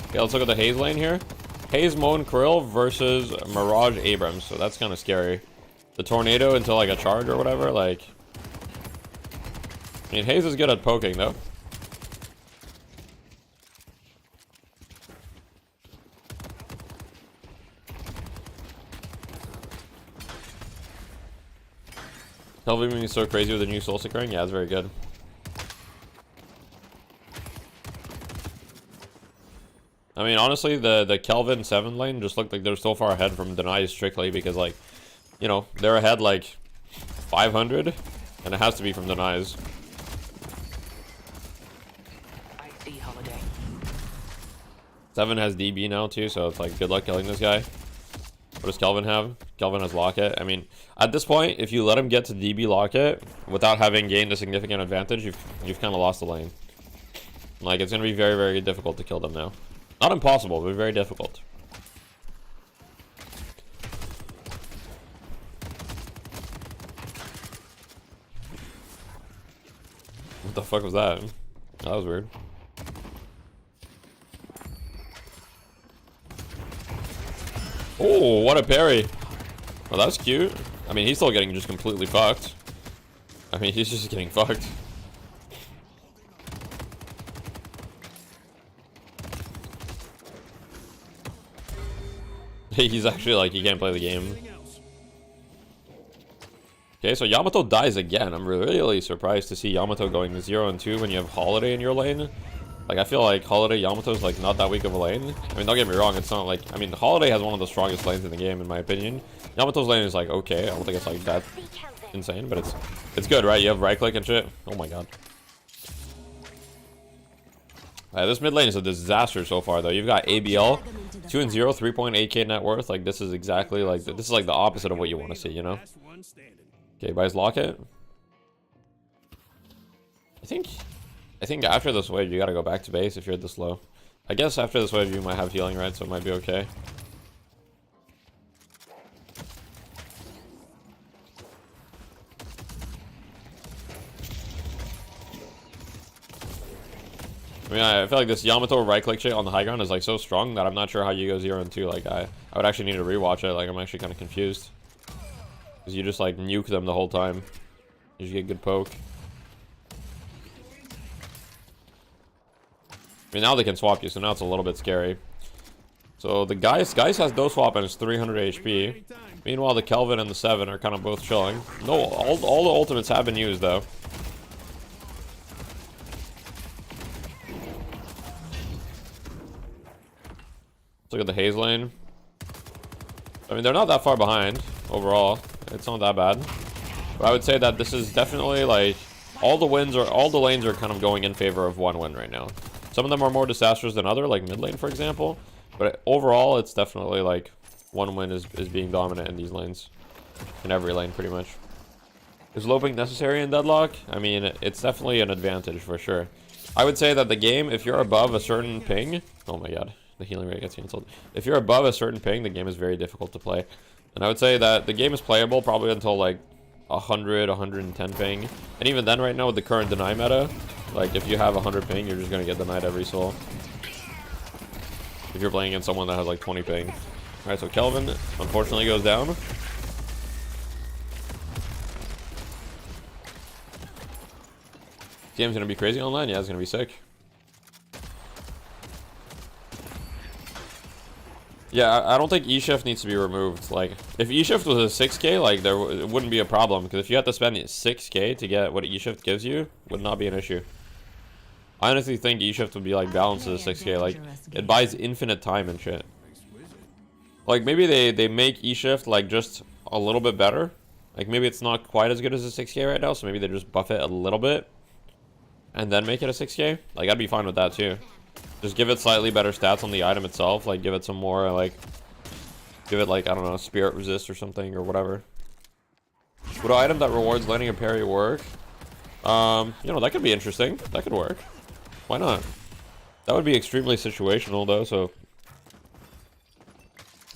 Okay, let's look at the Haze lane here. Haze Moan Krill versus Mirage Abrams, so that's kind of scary. The tornado into like a charge or whatever, like. I mean, Haze is good at poking though. Kelvin is so crazy with the new Soul Securing. Yeah, it's very good. I mean, honestly, the Kelvin 7 lane just looked like they're so far ahead from Denies strictly because, like, you know, they're ahead like 500, and it has to be from Denies. I see Holiday. 7 has DB now too, so it's like good luck killing this guy. What does Kelvin have? Kelvin has Locket. I mean, at this point, if you let him get to DB Locket without having gained a significant advantage, you've kind of lost the lane. Like, it's going to be very, very difficult to kill them now. Not impossible, but very difficult. What the fuck was that? That was weird. Oh, what a parry. Well, that's cute. I mean, he's still getting just completely fucked. I mean, he's just getting fucked. He's actually like, he can't play the game. Okay, so Yamato dies again. I'm really surprised to see Yamato going 0 and 2 when you have Holiday in your lane. Like, I feel like Holiday Yamato's like not that weak of a lane. I mean, don't get me wrong, it's not like, I mean, Holiday has one of the strongest lanes in the game in my opinion. Yamato's lane is like okay. I don't think it's like that insane, but it's good, right? You have right click and shit. Oh my god. This mid lane is a disaster so far, though. You've got ABL, 2-0, 3.8k net worth. Like, this is exactly like this is like the opposite of what you want to see, you know? Okay, buys Locket. I think after this wave, you gotta go back to base if you're this low. I guess after this wave, you might have healing, right? So it might be okay. I mean, I feel like this Yamato right-click shit on the high ground is like so strong that I'm not sure how you go 0-2. Like, I would actually need to rewatch it. Like, I'm actually kind of confused. Because you just like nuke them the whole time. You just get good poke. I mean, now they can swap you, so now it's a little bit scary. So the Geist has dose swap and it's 300 HP. Meanwhile, the Kelvin and the 7 are kind of both chilling. No, all the ultimates have been used though. Let's look at the Haze lane. I mean, they're not that far behind overall. It's not that bad. But I would say that this is definitely like all the lanes are kind of going in favor of one win right now. Some of them are more disastrous than other, like mid lane, for example. But overall, it's definitely like one win is being dominant in these lanes. In every lane, pretty much. Is loping necessary in Deadlock? I mean, it's definitely an advantage for sure. I would say that the game, if you're above a certain ping... Oh my god, the healing rate gets cancelled. If you're above a certain ping, the game is very difficult to play. And I would say that the game is playable probably until like 100, 110 ping. And even then, right now, with the current deny meta, like if you have 100 ping, you're just going to get denied every soul. If you're playing against someone that has like 20 ping. Alright, so Kelvin unfortunately goes down. Game's gonna be crazy online? Yeah, it's gonna be sick. Yeah, I don't think E-Shift needs to be removed. Like, if E-Shift was a 6k, like, it wouldn't be a problem. Because if you had to spend 6k to get what E-Shift gives you, would not be an issue. I honestly think E-Shift would be, like, balanced to the 6k. Like, it buys infinite time and shit. Like, maybe they make E-Shift, like, just a little bit better. Like, maybe it's not quite as good as a 6k right now, so maybe they just buff it a little bit. And then make it a 6k. Like, I'd be fine with that, too. Just give it slightly better stats on the item itself. Like, give it some more, like... Give it, like, I don't know, spirit resist or something, or whatever. Would an item that rewards landing a parry work? You know, that could be interesting. That could work. Why not? That would be extremely situational, though, so...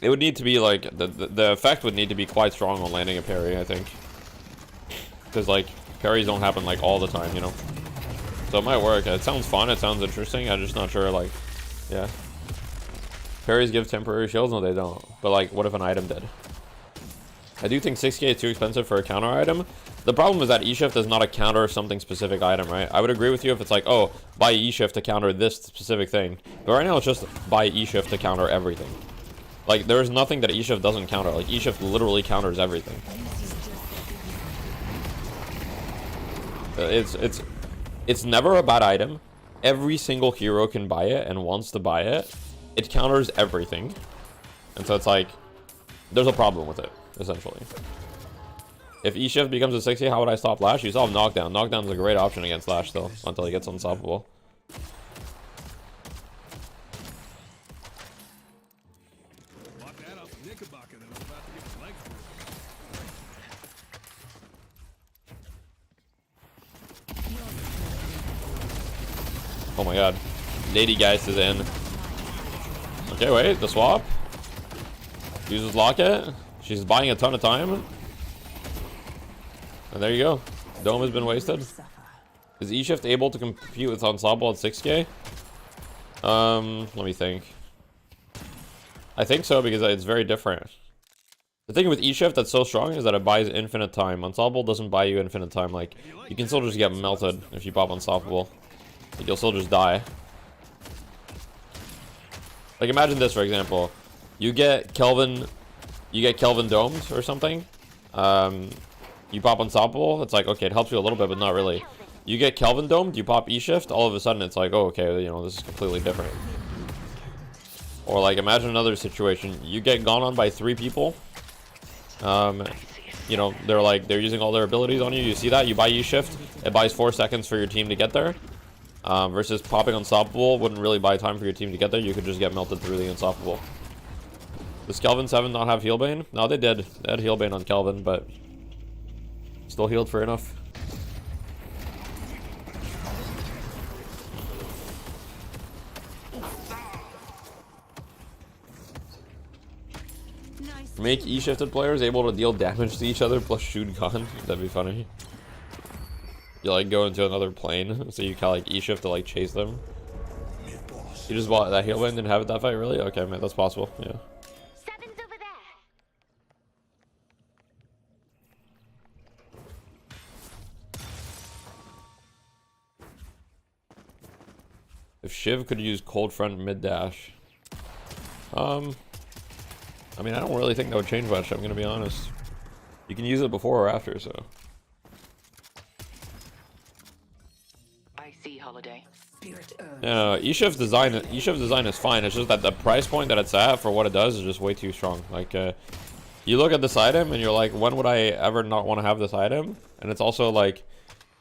It would need to be, like... The effect would need to be quite strong on landing a parry, I think. Because, like, parries don't happen, like, all the time, you know? So it might work. It sounds fun. It sounds interesting. I'm just not sure, like... Yeah. Parries give temporary shields? No, they don't. But, like, what if an item did? I do think 6k is too expensive for a counter item. The problem is that E-Shift is not a counter something specific item, right? I would agree with you if it's like, oh, buy E-Shift to counter this specific thing. But right now, it's just buy E-Shift to counter everything. Like, there is nothing that E-Shift doesn't counter. Like, E-Shift literally counters everything. It's never a bad item. Every single hero can buy it and wants to buy it. It counters everything. And so it's like, there's a problem with it, essentially. If E-Shift becomes a 6k, how would I stop Lash? You still have Knockdown. Knockdown is a great option against Lash, though, until he gets unstoppable. Oh my god. Lady Geist is in. Okay, wait, the swap. Uses Locket. She's buying a ton of time. And there you go. Dome has been wasted. Is E-Shift able to compete with Unstoppable at 6k? Let me think. I think so, because it's very different. The thing with E-Shift that's so strong is that it buys infinite time. Unstoppable doesn't buy you infinite time. Like, you can still just get melted if you pop Unstoppable. You'll still just die. Like, imagine this, for example. You get Kelvin domed or something. You pop Unstoppable. It's like, okay, it helps you a little bit, but not really. You get Kelvin domed, you pop E-Shift, all of a sudden it's like, oh, okay, you know, this is completely different. Or, like, imagine another situation. You get gone on by 3 people. You know, they're using all their abilities on you. You see that? You buy E-Shift. It buys 4 seconds for your team to get there. Versus popping Unstoppable wouldn't really buy time for your team to get there. You could just get melted through the Unstoppable. Does Kelvin 7 not have Healbane? No, they did. They had Healbane on Kelvin, but still healed for enough. Make E-shifted players able to deal damage to each other plus shoot gun. That'd be funny. You like go into another plane, so you can like E-shift to like chase them. You just bought that Healbane, didn't have it that fight, really? Okay, man, that's possible. Yeah. Seven's over there. If Shiv could use cold front mid dash, I mean, I don't really think that would change much. I'm gonna be honest. You can use it before or after, so. I see, Holiday. Yeah, E-shift design is fine. It's just that the price point that it's at for what it does is just way too strong. Like, you look at this item and you're like, when would I ever not want to have this item? And it's also like,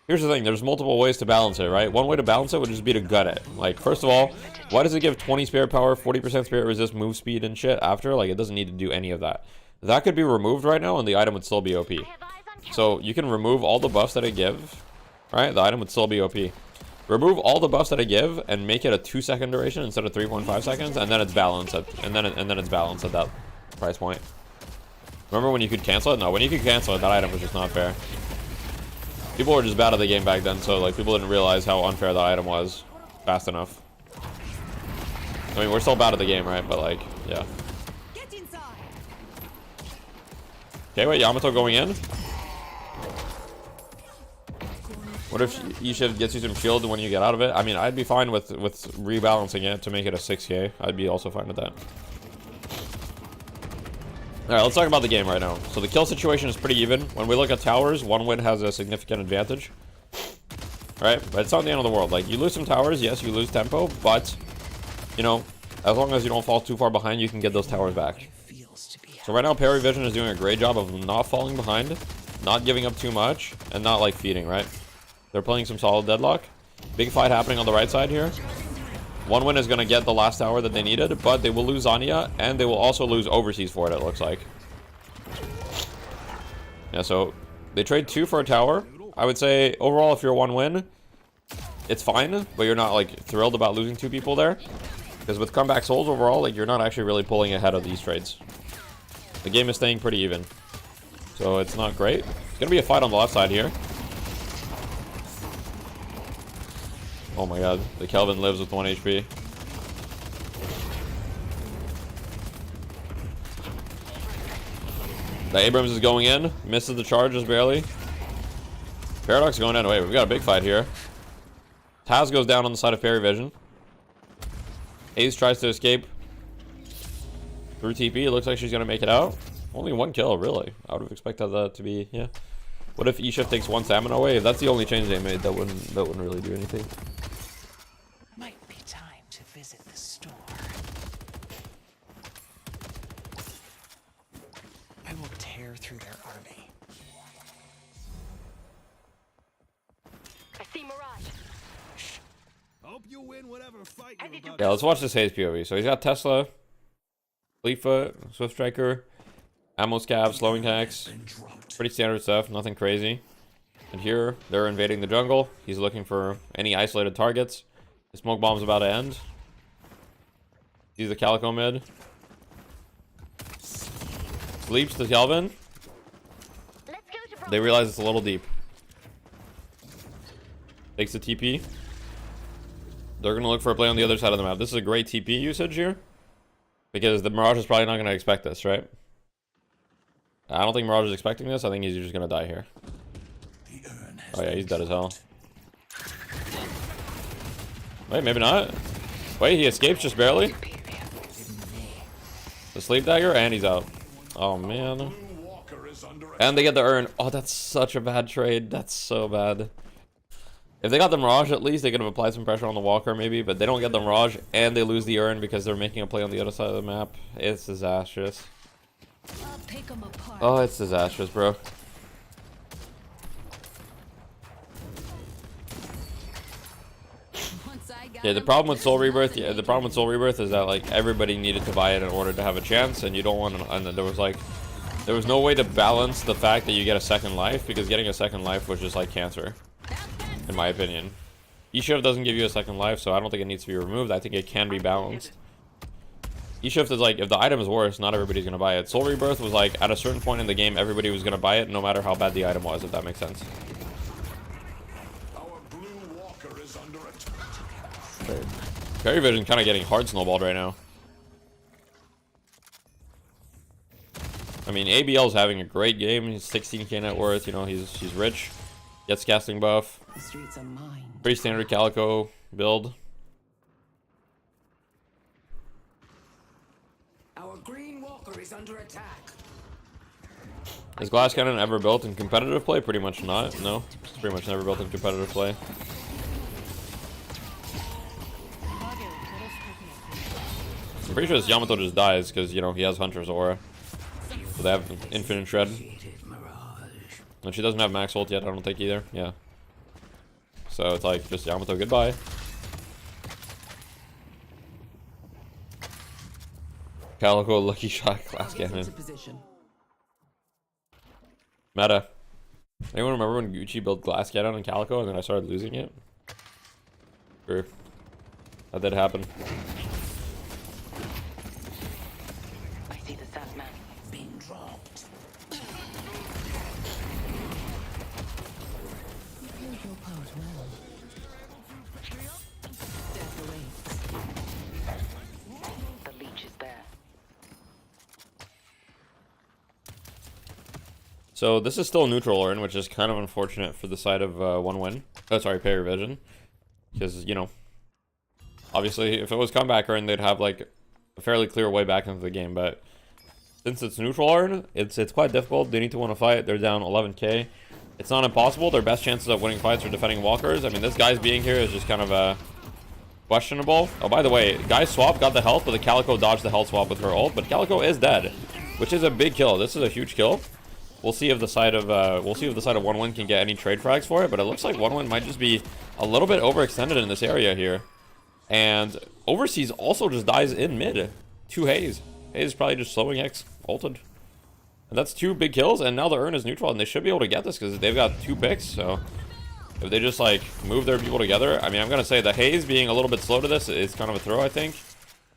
here's the thing, there's multiple ways to balance it, right? One way to balance it would just be to gut it. Like, first of all, why does it give 20 spirit power, 40% spirit resist, move speed and shit after? Like, it doesn't need to do any of that. That could be removed right now and the item would still be OP. So you can remove all the buffs that it gives, right? The item would still be OP. Remove all the buffs that I give and make it a 2-second duration instead of 3.5 seconds, and then it's balanced at it's balanced at that price point. Remember when you could cancel it? No, when you could cancel it, that item was just not fair. People were just bad at the game back then, so like people didn't realize how unfair that item was fast enough. I mean, we're still bad at the game, right? But like, yeah. Okay, wait, Yamato going in. What if E-shift gets you some shield when you get out of it? I mean, I'd be fine with rebalancing it to make it a 6k. I'd be also fine with that. Alright, let's talk about the game right now. So the kill situation is pretty even. When we look at towers, one win has a significant advantage. Right? But it's not the end of the world. Like, you lose some towers, yes, you lose tempo, but, you know, as long as you don't fall too far behind, you can get those towers back. So right now, Parry Vision is doing a great job of not falling behind, not giving up too much, and not, like, feeding, right? They're playing some solid deadlock. Big fight happening on the right side here. One win is going to get the last tower that they needed, but they will lose Zanya, and they will also lose Overseas for it, it looks like. Yeah, so they trade 2 for a tower. I would say, overall, if you're 1 win, it's fine, but you're not, like, thrilled about losing 2 people there. Because with comeback souls overall, like, you're not actually really pulling ahead of these trades. The game is staying pretty even. So it's not great. It's going to be a fight on the left side here. Oh my god, the Kelvin lives with 1 HP. The Abrams is going in, misses the charge just barely. Paradox going down. Wait, we've got a big fight here. Taz goes down on the side of Parry Vision. Ace tries to escape through TP. It looks like she's going to make it out. Only 1 kill, really. I would have expected that to be, yeah. What if E-shift takes 1 stamina away? If that's the only change they made, that wouldn't really do anything. Might be time to visit the store. I will tear through their army. I see Mirage. Hope you win whatever fight you're about. Yeah, let's watch this Haze POV. So he's got Tesla, Fleetfoot, Swift Striker, Ammo Scab, Slowing Tax. Pretty standard stuff, nothing crazy. And here, they're invading the jungle. He's looking for any isolated targets. The smoke bomb's about to end. Sees the Calico mid. Sleeps to Kelvin. They realize it's a little deep. Takes the TP. They're going to look for a play on the other side of the map. This is a great TP usage here. Because the Mirage is probably not going to expect this, right? I don't think Mirage is expecting this. I think he's just going to die here. Oh yeah, he's dead as hell. Wait, maybe not. Wait, he escapes just barely. The sleep dagger, and he's out. Oh man. And they get the urn. Oh, that's such a bad trade. That's so bad. If they got the Mirage, at least they could have applied some pressure on the Walker maybe, but they don't get the Mirage and they lose the urn because they're making a play on the other side of the map. It's disastrous. Oh, it's disastrous, bro. Yeah, the problem with Soul Rebirth, is that like everybody needed to buy it in order to have a chance, and you don't want to. And there was no way to balance the fact that you get a second life, because getting a second life was just like cancer, in my opinion. E-Shift doesn't give you a second life, so I don't think it needs to be removed. I think it can be balanced. E-Shift is like, if the item is worse, not everybody's gonna buy it. Soul Rebirth was like, at a certain point in the game, everybody was gonna buy it, no matter how bad the item was, if that makes sense. Parry Vision kind of getting hard snowballed right now. I mean, ABL's having a great game. He's 16k net worth. You know, he's rich. Gets casting buff. The streets are mine. Pretty standard Calico build. Our green walker is under attack. Is Glass Cannon ever built in competitive play? Pretty much not. No, it's pretty much never built in competitive play. I'm pretty sure this Yamato just dies because, you know, he has Hunter's Aura. So they have Infinite Shred. And she doesn't have max ult yet, I don't think either. Yeah. So it's like, just Yamato, goodbye. Calico, Lucky Shot, Glass Cannon. Meta. Anyone remember when Gucci built Glass Cannon on Calico and then I started losing it? Sure. That did happen. So this is still neutral urn, which is kind of unfortunate for the side of one win. Oh, sorry, Parry Vision. Because, you know, obviously if it was comeback urn, they'd have like a fairly clear way back into the game. But since it's neutral urn, it's quite difficult. They need to win a fight. They're down 11k. It's not impossible. Their best chances of winning fights are defending walkers. I mean, this guy's being here is just kind of questionable. Oh, by the way, guy's swap got the health, but the Calico dodged the health swap with her ult. But Calico is dead, which is a big kill. This is a huge kill. We'll see if the side of one win can get any trade frags for it, but it looks like one win might just be a little bit overextended in this area here. And Overseas also just dies in mid. 2 Haze. Haze is probably just slowing X ulted. And that's 2 big kills, and now the urn is neutral, and they should be able to get this because they've got 2 picks. So if they just like move their people together, I mean, I'm gonna say the Haze being a little bit slow to this is kind of a throw. I think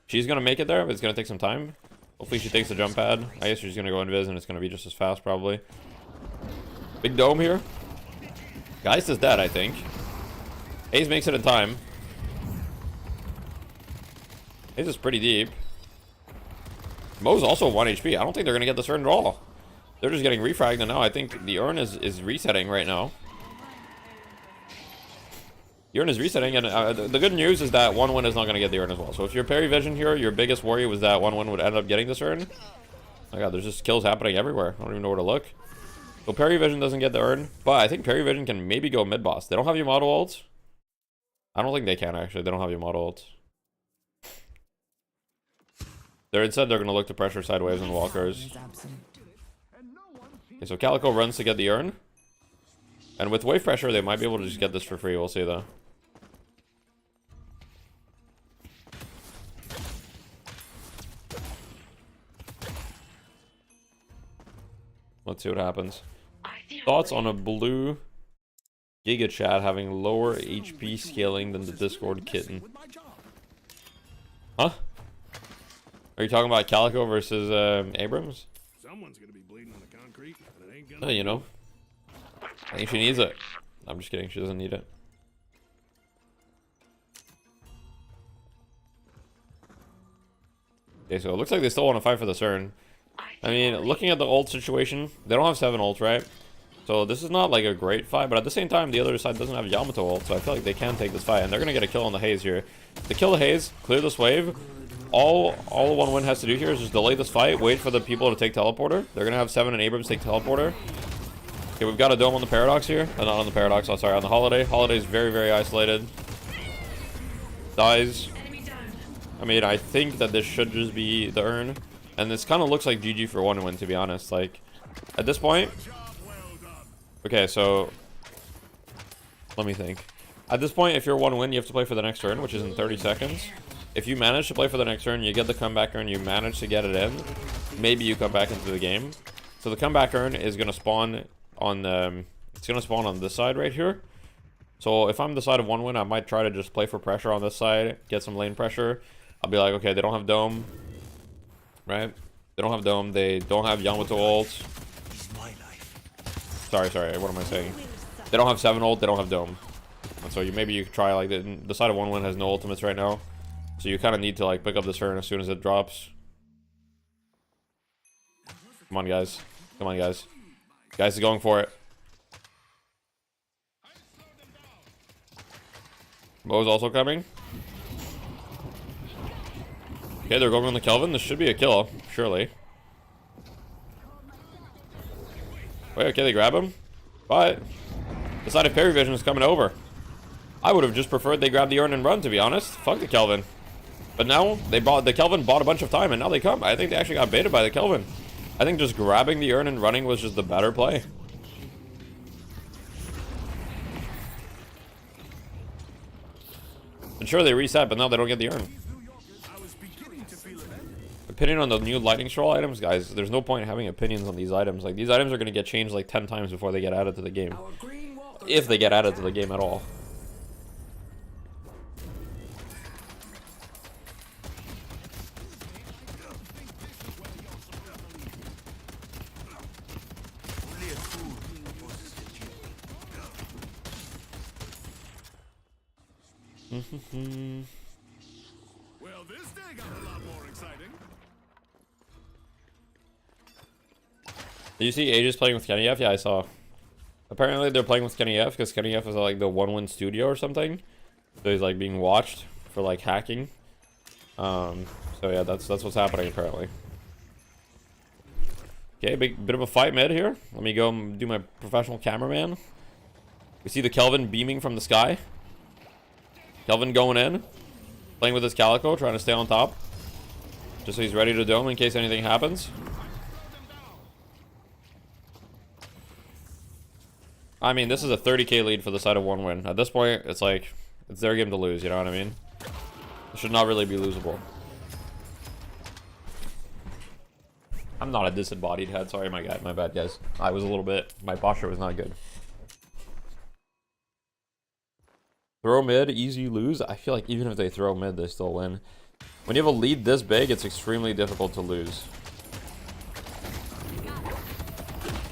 she's gonna make it there, but it's gonna take some time. Hopefully she takes the jump pad. I guess she's gonna go invis and it's gonna be just as fast probably. Big dome here. Geist is dead, I think. Haze makes it in time. Haze is pretty deep. Mo's also 1 HP. I don't think they're gonna get this urn at all. They're just getting refragged, and now I think the urn is resetting right now. The urn is resetting, and the good news is that one win is not going to get the urn as well. So if you're Parry Vision here, your biggest worry was that one win would end up getting this urn. Oh my god, there's just kills happening everywhere. I don't even know where to look. So Parry Vision doesn't get the urn, but I think Parry Vision can maybe go mid boss. They don't have Yamato ult. I don't think they can actually. They don't have Yamato ult. Instead they're going to look to pressure sideways and walkers. Okay, so Calico runs to get the urn. And with wave pressure, they might be able to just get this for free. We'll see though. Let's see what happens. Thoughts on a blue Giga Chat having lower HP scaling than the Discord kitten? Huh? Are you talking about Calico versus Abrams? Someone's gonna be bleeding on the concrete, and it ain't gonna. Oh, you know. I think she needs it. I'm just kidding. She doesn't need it. Okay, so it looks like they still want to fight for the urn. I mean, looking at the ult situation, they don't have 7 ult, right? So this is not like a great fight, but at the same time, the other side doesn't have Yamato ult, so I feel like they can take this fight, and they're gonna get a kill on the Haze here. To kill the Haze, clear this wave. All one win has to do here is just delay this fight, wait for the people to take teleporter. They're gonna have 7 and Abrams take teleporter. Okay, we've got a dome on the Paradox here. Not on the Paradox, oh, sorry, on the Holiday. Holiday is very, very isolated. Dies. I mean, I think that this should just be the urn. And this kind of looks like GG for one win, to be honest. Like, at this point... Okay, so... Let me think. At this point, if you're 1-win, you have to play for the next turn, which is in 30 seconds. If you manage to play for the next turn, you get the comeback turn, you manage to get it in, maybe you come back into the game. So the comeback turn is going to spawn on it's going to spawn on this side right here. So if I'm the side of 1-win, I might try to just play for pressure on this side, get some lane pressure. I'll be like, okay, they don't have dome, right? They don't have dome, they don't have Yamato ult. Sorry, what am I saying? They don't have 7 ult, they don't have dome. And so maybe you could try, like, the side of 1-win has no ultimates right now. So you kind of need to, like, pick up this turn as soon as it drops. Come on, guys. Come on, guys. Guys are going for it. Mo's also coming. Okay, they're going on the Kelvin. This should be a kill, surely. Wait, okay, they grab him. But the side of Parry Vision is coming over. I would have just preferred they grab the urn and run, to be honest. Fuck the Kelvin. But now the Kelvin bought a bunch of time, and now they come. I think they actually got baited by the Kelvin. I think just grabbing the urn and running was just the better play. And sure, they reset, but now they don't get the urn. Opinion on the new lightning stroll items, guys. There's no point in having opinions on these items. Like, these items are going to get changed like 10 times before they get added to the game. If they get added to the game at all. Well, this day got a lot more exciting. Did you see Aegis playing with Kenny F? Yeah, I saw. Apparently they're playing with Kenny F because Kenny F is like the 1-win studio or something. So he's like being watched for like hacking. So yeah, that's what's happening apparently. Okay, bit of a fight mid here. Let me go and do my professional cameraman. We see the Kelvin beaming from the sky. Kelvin going in, playing with his Calico, trying to stay on top. Just so he's ready to dome in case anything happens. I mean, this is a 30k lead for the side of 1-win. At this point, it's like, it's their game to lose, you know what I mean? It should not really be losable. I'm not a disembodied head, sorry my bad guys. I was a little bit, my posture was not good. Throw mid, easy lose. I feel like even if they throw mid, they still win. When you have a lead this big, it's extremely difficult to lose.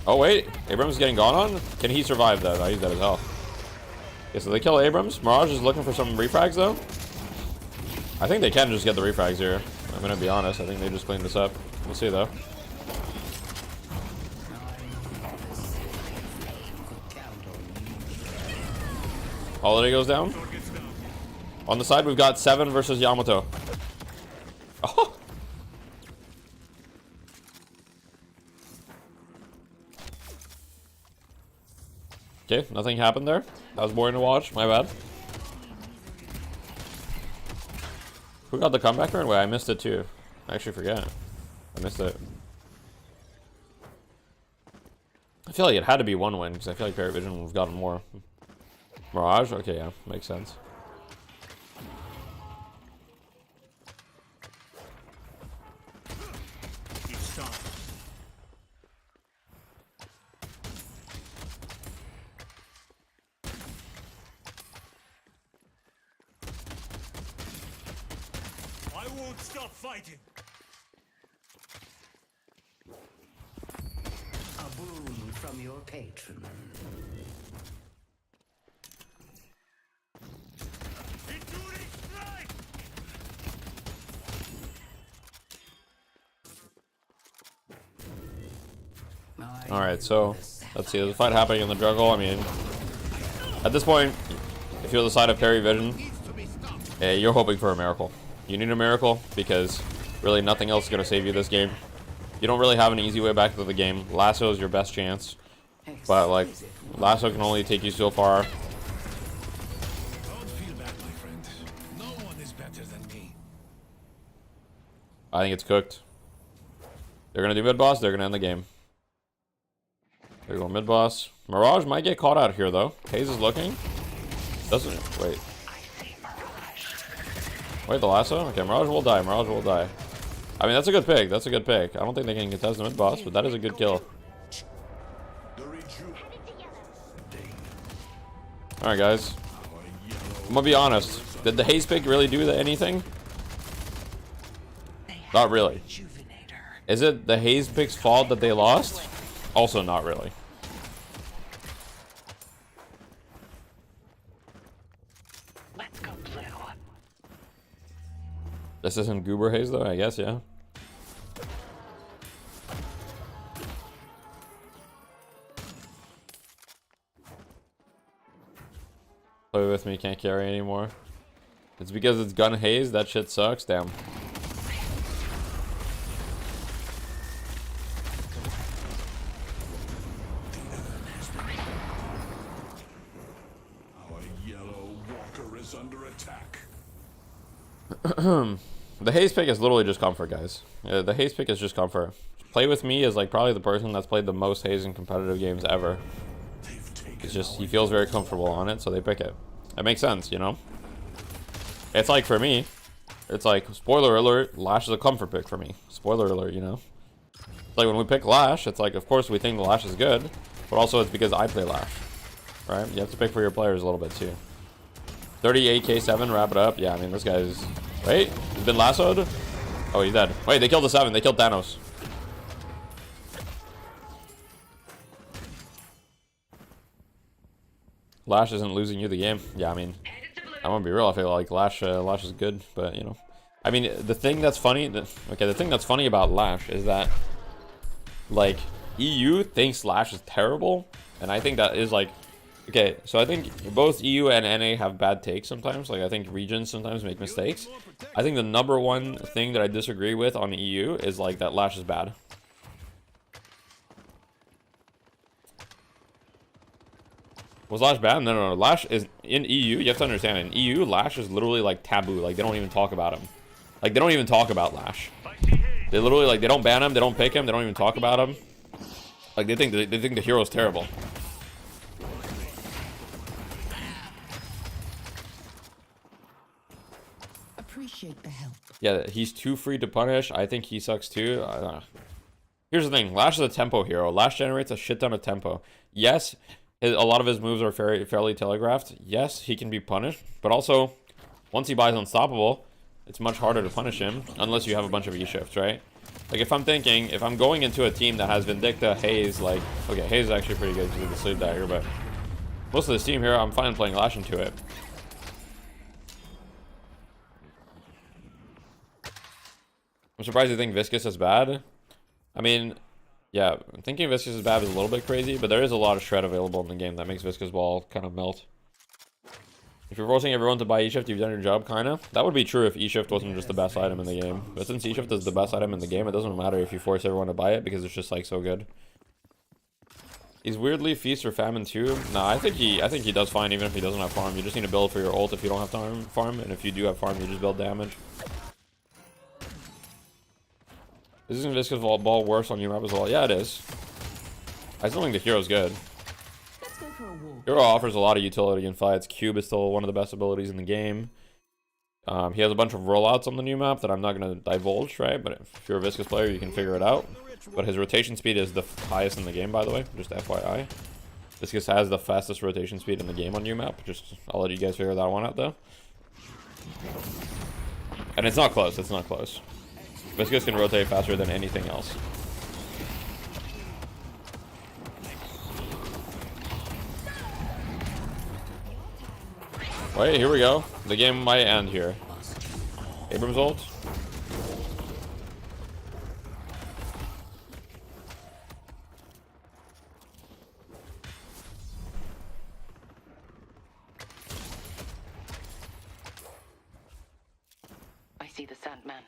Oh wait, Abrams is getting gone on? Can he survive that? No, he's dead as hell. Okay, so they kill Abrams. Mirage is looking for some refrags though. I think they can just get the refrags here. I'm gonna be honest, I think they just cleaned this up. We'll see though. Holiday goes down. On the side, we've got 7 versus Yamato. Oh! Okay, nothing happened there. That was boring to watch. My bad. Who got the comeback turn? Wait, I missed it too. I actually forget. I missed it. I feel like it had to be 1-win because I feel like Parry Vision would have gotten more. Mirage? Okay, yeah, makes sense. I won't stop fighting. A boon from your patron. Alright, so let's see. There's a fight happening in the jungle. I mean, at this point, if you're the side of Parry Vision, hey, you're hoping for a miracle. You need a miracle because really nothing else is going to save you this game. You don't really have an easy way back to the game. Lasso is your best chance, but like Lasso can only take you so far. Don't feel bad, my friend. No one is better than me. I think it's cooked. They're going to do mid boss. They're going to end the game. There you go, mid boss. Mirage might get caught out here though. Haze is looking. Doesn't wait. Wait, the lasso? Okay, Mirage will die. Mirage will die. I mean, that's a good pick. That's a good pick. I don't think they can contest the mid boss, but that is a good kill. Alright, guys. I'm gonna be honest. Did the haze pick really do anything? Not really. Is it the haze pick's fault that they lost? Also not really. Let's go blue. This isn't Goober Haze though, I guess, yeah. Play with me, can't carry anymore. It's because it's gun haze, that shit sucks, damn. Our yellow walker is under attack. The haze pick is literally just comfort, guys. The haze pick is just comfort. Play with me is like probably the person that's played the most haze in competitive games ever. It's just, he feels very comfortable on it, so they pick it. It makes sense, you know? It's like, for me, it's like, spoiler alert, Lash is a comfort pick for me. Spoiler alert, you know? It's like when we pick Lash, it's like, of course we think the Lash is good, but also it's because I play Lash, right? You have to pick for your players a little bit, too. 38k7, wrap it up. Yeah, I mean, this guy's... Wait, he's been lassoed? Oh, he's dead. Wait, they killed the 7. They killed Thanos. Lash isn't losing you the game. Yeah, I mean, I'm gonna be real. I feel like Lash is good, but you know, I mean, the thing that's funny, the thing that's funny about Lash is that, like, EU thinks Lash is terrible, and I think that is like, okay, so I think both EU and NA have bad takes sometimes. Like, I think regions sometimes make mistakes. I think the number one thing that I disagree with on EU is like that Lash is bad. Was Lash bad? No. Lash is in EU. You have to understand, in EU, Lash is literally like taboo. Like, they don't even talk about him. Like, they don't even talk about Lash. They literally, like, they don't ban him. They don't pick him. They don't even talk about him. Like, they think the hero's terrible. Appreciate the help. Yeah, he's too free to punish. I think he sucks too. Here's the thing. Lash is a tempo hero. Lash generates a shit ton of tempo. Yes, a lot of his moves are fairly telegraphed. Yes, he can be punished. But also, once he buys Unstoppable, it's much harder to punish him. Unless you have a bunch of E-shifts, right? Like, if I'm thinking, if I'm going into a team that has Vindicta, Haze, like... Okay, Haze is actually pretty good with the Sleep Dagger, but... Most of this team here, I'm fine playing Lash into it. I'm surprised you think Viscous is bad. I mean, yeah, thinking Viscous is bad is a little bit crazy, but there is a lot of shred available in the game that makes Viscous Ball kind of melt. If you're forcing everyone to buy E-Shift, you've done your job, kind of. That would be true if E-Shift wasn't just the best item in the game. But since E-Shift is the best item in the game, it doesn't matter if you force everyone to buy it because it's just, like, so good. He's weirdly Feast or Famine too. Nah, I think he does fine even if he doesn't have farm. You just need to build for your ult if you don't have farm, and if you do have farm, you just build damage. Isn't Viscous Ball worse on your map as well? Yeah, it is. I still think the hero's good. Let's go for a walk. Hero offers a lot of utility in fights. Cube is still one of the best abilities in the game. He has a bunch of rollouts on the new map that I'm not going to divulge, right? But if you're a Viscous player, you can figure it out. But his rotation speed is the highest in the game, by the way. Just FYI. Viscous has the fastest rotation speed in the game on new map. Just, I'll let you guys figure that one out, though. And it's not close. It's not close. Viscous can rotate faster than anything else. Wait, here we go. The game might end here. Abrams ult. I see the Sandman.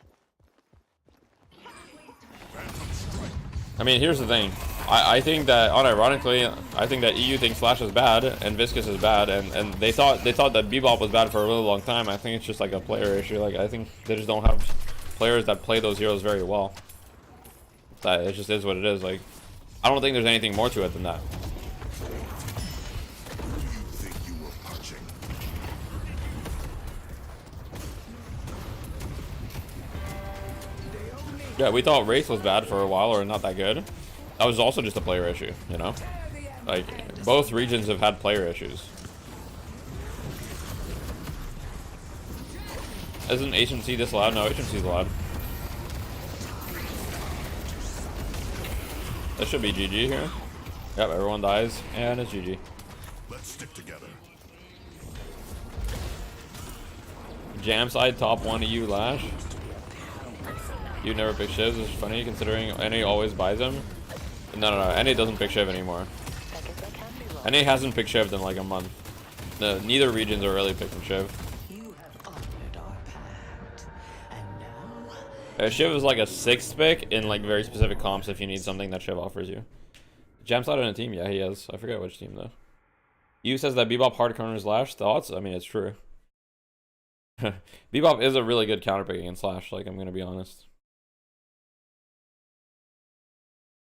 I mean, here's the thing. I think that, unironically, I think that EU thinks Flash is bad and Viscous is bad, and they thought that Bebop was bad for a really long time. I think it's just like a player issue. Like, I think they just don't have players that play those heroes very well. That it just is what it is. Like, I don't think there's anything more to it than that. Yeah, we thought Wraith was bad for a while, or not that good. That was also just a player issue, you know? Like, both regions have had player issues. Isn't HMC this loud? No, HMC's loud. That should be GG here. Yep, everyone dies, and it's GG. Let's stick together. Jam side top 1 EU Lash. You never pick Shivs, which is funny considering NA always buys them. No, NA doesn't pick Shiv anymore. NA hasn't picked Shiv in like a month. Neither regions are really picking Shiv. Shiv is like a 6th pick in like very specific comps if you need something that Shiv offers you. Jam's not on a team, yeah, he is. I forget which team though. You says that Bebop hard corners Lash. Thoughts? I mean, it's true. Bebop is a really good counterpick against Slash, like I'm gonna be honest.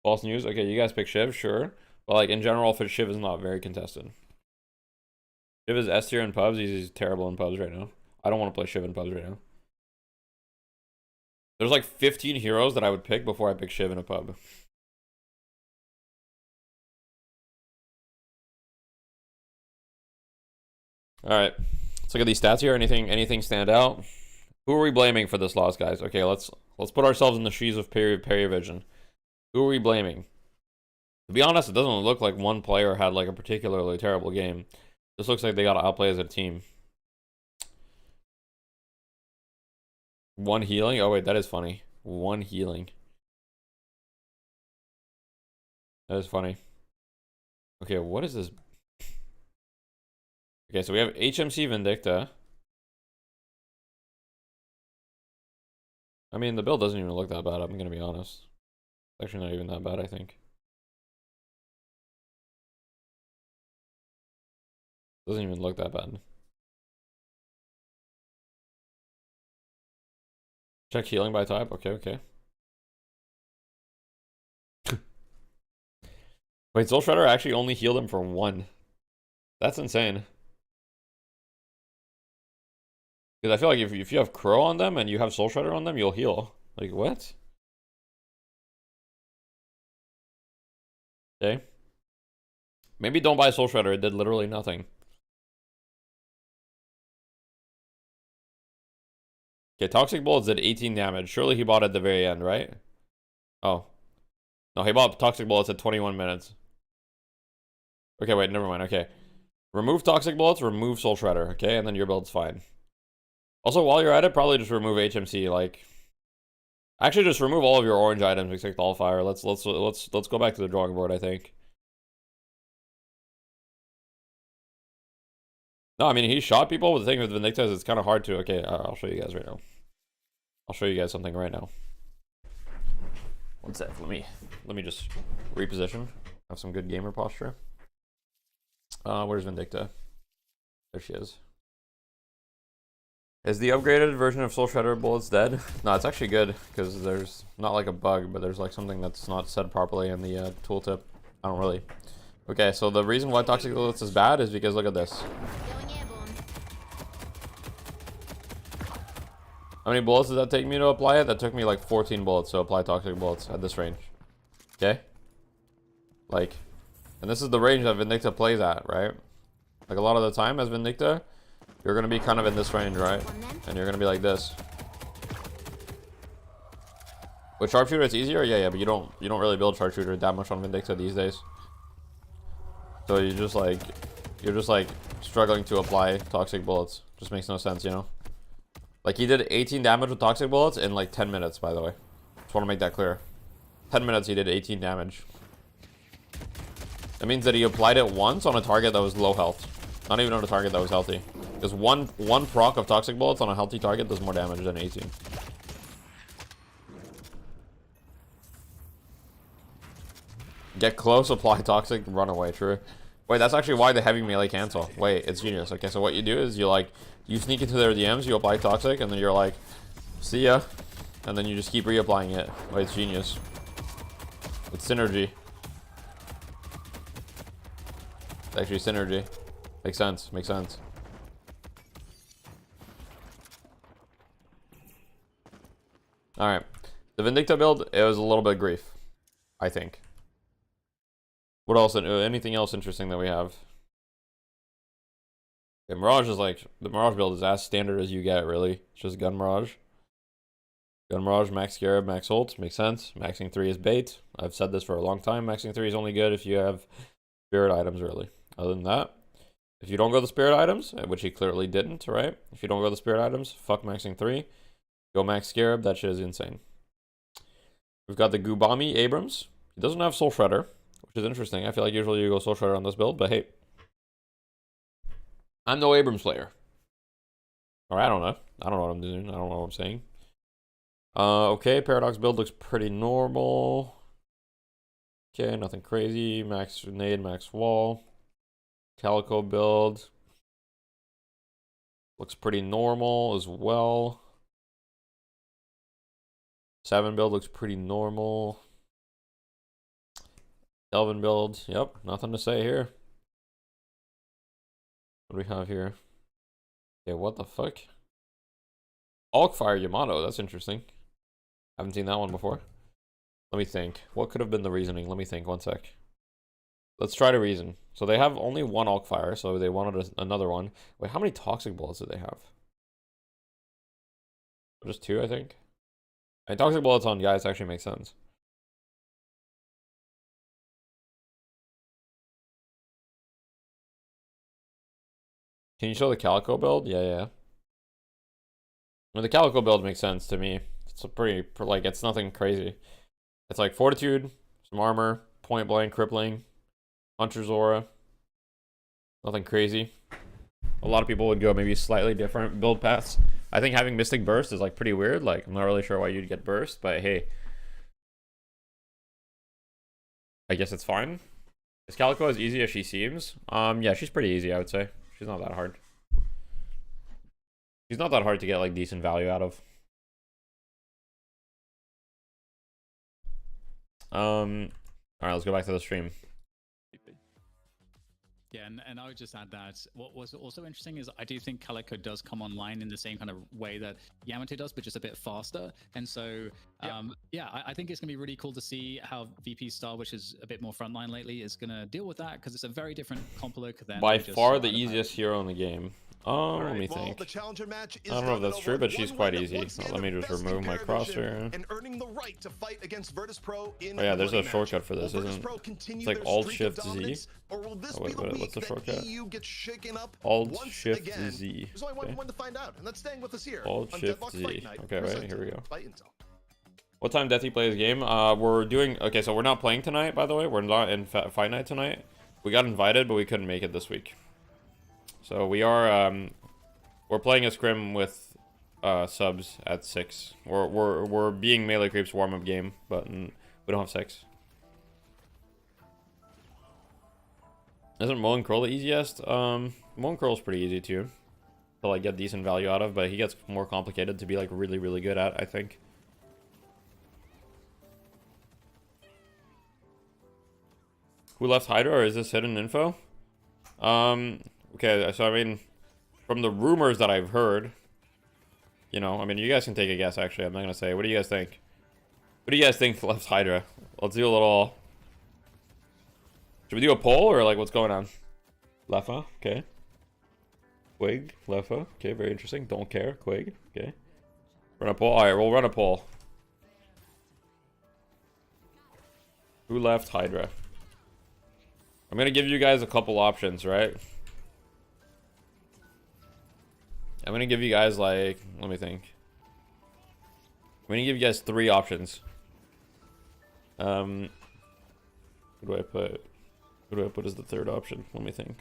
False news? Okay, you guys pick Shiv, sure. But like in general, Shiv is not very contested. Shiv is S tier in pubs, he's terrible in pubs right now. I don't want to play Shiv in pubs right now. There's like 15 heroes that I would pick before I pick Shiv in a pub. Alright. Let's look at these stats here. Anything stand out? Who are we blaming for this loss, guys? Okay, let's put ourselves in the shoes of Perry Vision. Who are we blaming? To be honest, it doesn't look like one player had like a particularly terrible game. This looks like they got to outplay as a team. 1 healing? Oh wait, that is funny. 1 healing. That is funny. Okay, what is this? Okay, so we have HMC Vindicta. I mean, the build doesn't even look that bad, I'm gonna be honest. It's actually not even that bad, I think. Doesn't even look that bad. Check healing by type. Okay. Wait, Soul Shredder actually only healed him for 1. That's insane. Because I feel like if you have Crow on them and you have Soul Shredder on them, you'll heal. Like, what? Okay. Maybe don't buy Soul Shredder. It did literally nothing. Okay, Toxic Bullets did 18 damage. Surely he bought at the very end, right? Oh. No, he bought Toxic Bullets at 21 minutes. Okay, wait, never mind. Okay. Remove Toxic Bullets, remove Soul Shredder, okay? And then your build's fine. Also, while you're at it, probably just remove HMC, like... Actually, just remove all of your orange items except All Fire. Let's go back to the drawing board, I think. No, I mean, he shot people, but the thing with Vindicta is it's kind of hard to... Okay, I'll show you guys right now. I'll show you guys something right now. One sec, let me just reposition. Have some good gamer posture. Where's Vindicta? There she is. Is the upgraded version of Soul Shredder Bullets dead? No, it's actually good, because there's not like a bug, but there's like something that's not said properly in the tooltip. I don't really... Okay, so the reason why Toxic Bullets is bad is because look at this. How many bullets did that take me to apply it? That took me like 14 bullets to apply Toxic Bullets at this range. Okay? Like, and this is the range that Vindicta plays at, right? Like a lot of the time as Vindicta, you're gonna be kind of in this range, right? And you're gonna be like this. With Sharpshooter it's easier? Yeah, but you don't really build Sharpshooter that much on Vindicta these days. So you're just like struggling to apply Toxic Bullets. Just makes no sense, you know? Like he did 18 damage with Toxic Bullets in like 10 minutes, by the way. Just want to make that clear. 10 minutes he did 18 damage. That means that he applied it once on a target that was low health. Not even on a target that was healthy. Because one proc of Toxic Bullets on a healthy target does more damage than 18. Get close, apply Toxic, run away, true. Wait, that's actually why the heavy melee cancel. Wait, it's genius. Okay, so what you do is you sneak into their DMs, you apply Toxic, and then you're like, see ya. And then you just keep reapplying it. Wait, it's genius. It's synergy. It's actually synergy. Makes sense, makes sense. Alright. The Vindicta build, it was a little bit of grief, I think. What else? Anything else interesting that we have? Okay, Mirage is like, the Mirage build is as standard as you get, really. It's just Gun Mirage. Gun Mirage, Max Scarab, Max Ult, makes sense. Maxing 3 is bait. I've said this for a long time. Maxing 3 is only good if you have spirit items, really. Other than that, if you don't go the spirit items, which he clearly didn't, right? If you don't go the spirit items, fuck Maxing 3. Go Max Scarab, that shit is insane. We've got the Gubami Abrams. He doesn't have Soul Shredder, which is interesting. I feel like usually you go Soul Shredder on this build, but hey. I'm no Abrams player. Or I don't know. I don't know what I'm doing. I don't know what I'm saying. Okay, Paradox build looks pretty normal. Okay, nothing crazy. Max Nade, Max Wall. Calico build looks pretty normal as well. 7 build looks pretty normal. Delvin build, yep, nothing to say here. What do we have here? Okay, what the fuck? Alkfire Yamato, that's interesting. Haven't seen that one before. Let me think. What could have been the reasoning? Let me think, one sec. Let's try to reason. So they have only one Alkfire, so they wanted another one. Wait, how many Toxic Bullets do they have? Just 2, I think. And Toxic Bullets on guys actually makes sense. Can you show the Calico build? Yeah. I mean, the Calico build makes sense to me. It's a pretty, like, it's nothing crazy. It's like Fortitude, some armor, point blank, crippling, Hunter's Aura. Nothing crazy. A lot of people would go maybe slightly different build paths. I think having Mystic Burst is like pretty weird. Like, I'm not really sure why you'd get Burst, but hey. I guess it's fine. Is Calico as easy as she seems? Yeah, she's pretty easy, I would say. She's not that hard. She's not that hard to get like decent value out of. Alright, let's go back to the stream. Yeah, and I would just add that what was also interesting is I do think Calico does come online in the same kind of way that Yamato does, but just a bit faster. And so, yeah, I think it's going to be really cool to see how VP Star, which is a bit more frontline lately, is going to deal with that, because it's a very different comp look than by far the easiest hero in the game. Let me think. The challenger match is I don't know if that's true, but she's quite easy. Let me just remove my crosshair. And earning the right to fight against Virtus Pro in oh yeah, there's a shortcut for this, isn't it? It's like Alt Shift Z. Or will this wait, what's the shortcut? EU gets shaken up Alt Shift Z. There's only one to find out, and that's staying with us here. Alt Shift Z. Okay, right, here we go. By Intel. What time Deathy plays game? We're doing, okay, so we're not playing tonight, by the way. We're not in Fight Night tonight. We got invited, but we couldn't make it this week. So we are, we're playing a scrim with subs at 6. We're being melee creeps warm-up game, but we don't have 6. Isn't Mullen Curl the easiest? Mullen Curl's pretty easy too, to like get decent value out of, but he gets more complicated to be like really, really good at, I think. Who left Hydra, or is this hidden info? Okay, so I mean, from the rumors that I've heard, you know, I mean, you guys can take a guess, actually. I'm not gonna say. What do you guys think? What do you guys think left Hydra? Let's do a little... Should we do a poll, or like what's going on? Lefa, okay. Quig, Lefa, okay, very interesting. Don't care, Quig, okay. Run a poll. Alright, we'll run a poll. Who left Hydra? I'm gonna give you guys a couple options, right? I'm gonna give you guys like, let me think. I'm gonna give you guys 3 options. Who do I put? Who do I put as the 3rd option? Let me think.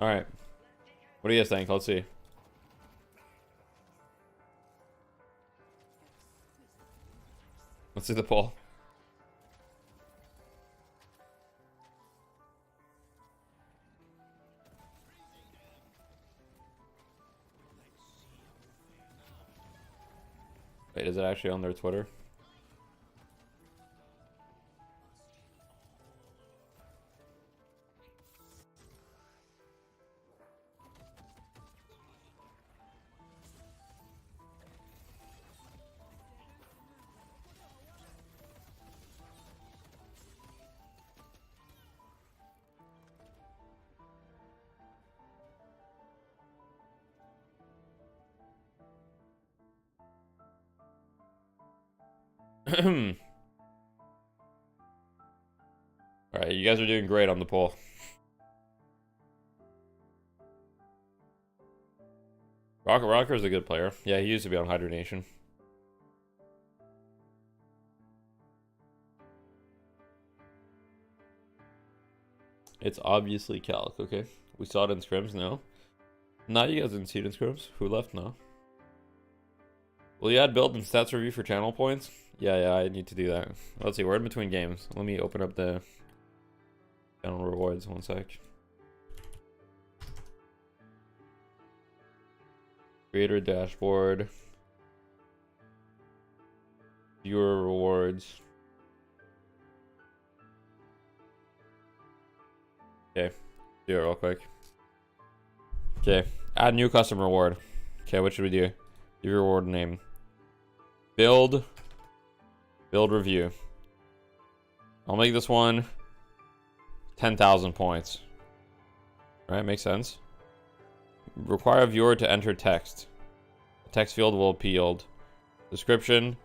Alright. What do you guys think? Let's see. Let's see the poll. Wait, is it actually on their Twitter? Alright, you guys are doing great on the poll. Rocker's a good player. Yeah, he used to be on Hydronation. It's obviously Calc, okay? We saw it in scrims, no? Nah, you guys didn't see it in scrims. Who left? No. Will you add build and stats review for channel points? Yeah, I need to do that. Let's see, we're in between games. Let me open up the channel rewards, 1 sec. Creator dashboard. Viewer rewards. Okay, do it real quick. Okay, add new custom reward. Okay, what should we do? Give your reward name. Build review. I'll make this one 10,000 points. Right, makes sense. Require a viewer to enter text. The text field will appeal. Description.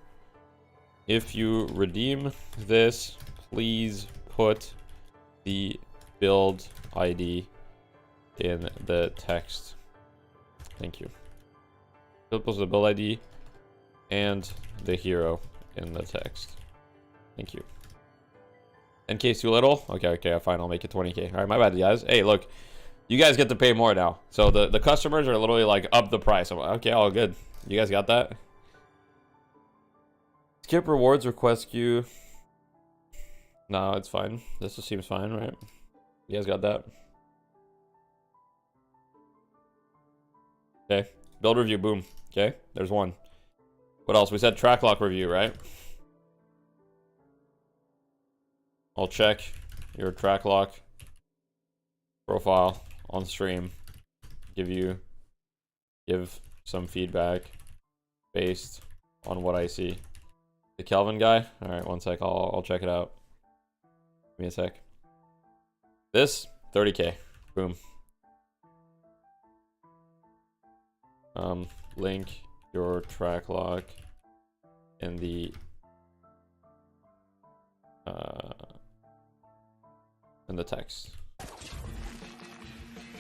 If you redeem this, please put the build ID in the text. Thank you. Post the build ID and the hero in the text. Thank you. NK's too little? Okay, fine. I'll make it 20k. All right, my bad, guys. Hey, look, you guys get to pay more now. So the customers are literally like up the price. I'm like, okay, all good. You guys got that? Skip rewards request queue. No, it's fine. This just seems fine, right? You guys got that? Okay. Build review, boom. Okay, there's one. What else? We said track lock review, right? I'll check your track lock profile on stream. Give some feedback based on what I see. The Kelvin guy? Alright, 1 sec. I'll check it out. Give me a sec. This 30k. Boom. Link your track lock in the text.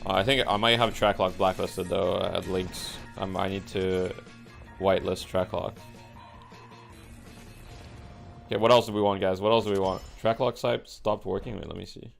I think I might have track lock blacklisted though at links. I need to whitelist track lock. Okay, what else do we want, guys? What else do we want? Track lock site stopped working. Wait, let me see.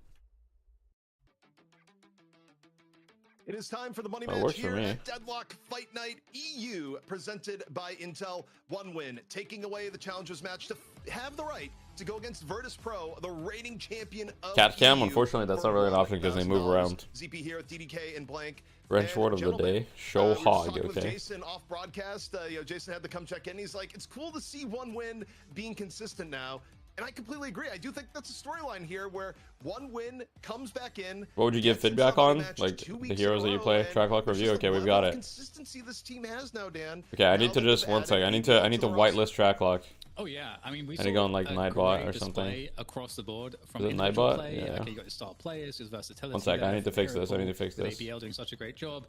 It is time for the money match here at Deadlock Fight Night EU, presented by Intel. One win, taking away the challengers match to have the right to go against Virtus Pro, the reigning champion of Cat cam. EU, Unfortunately, that's not really an option because they move around. ZP here with DDK and Blank. Wrench word of the day. Show hog. With Okay. Jason off broadcast. Jason had to come check in. He's like, it's cool to see one win being consistent now. And I completely agree. I do think that's a storyline here where one win comes back in. What would you give feedback on? Like the heroes that you play? Track lock review. Okay, we've got it. Consistency this team has now, Dan. Okay, I need to just 1 sec. I need to whitelist track lock. Oh yeah, I mean we need to go on like Nightbot or display something. across the board from Is it individual Nightbot? play. Yeah. Okay, you got your star players, there's versatility. 1 sec. I need to fix this. I need to fix With this. ABL doing such a great job.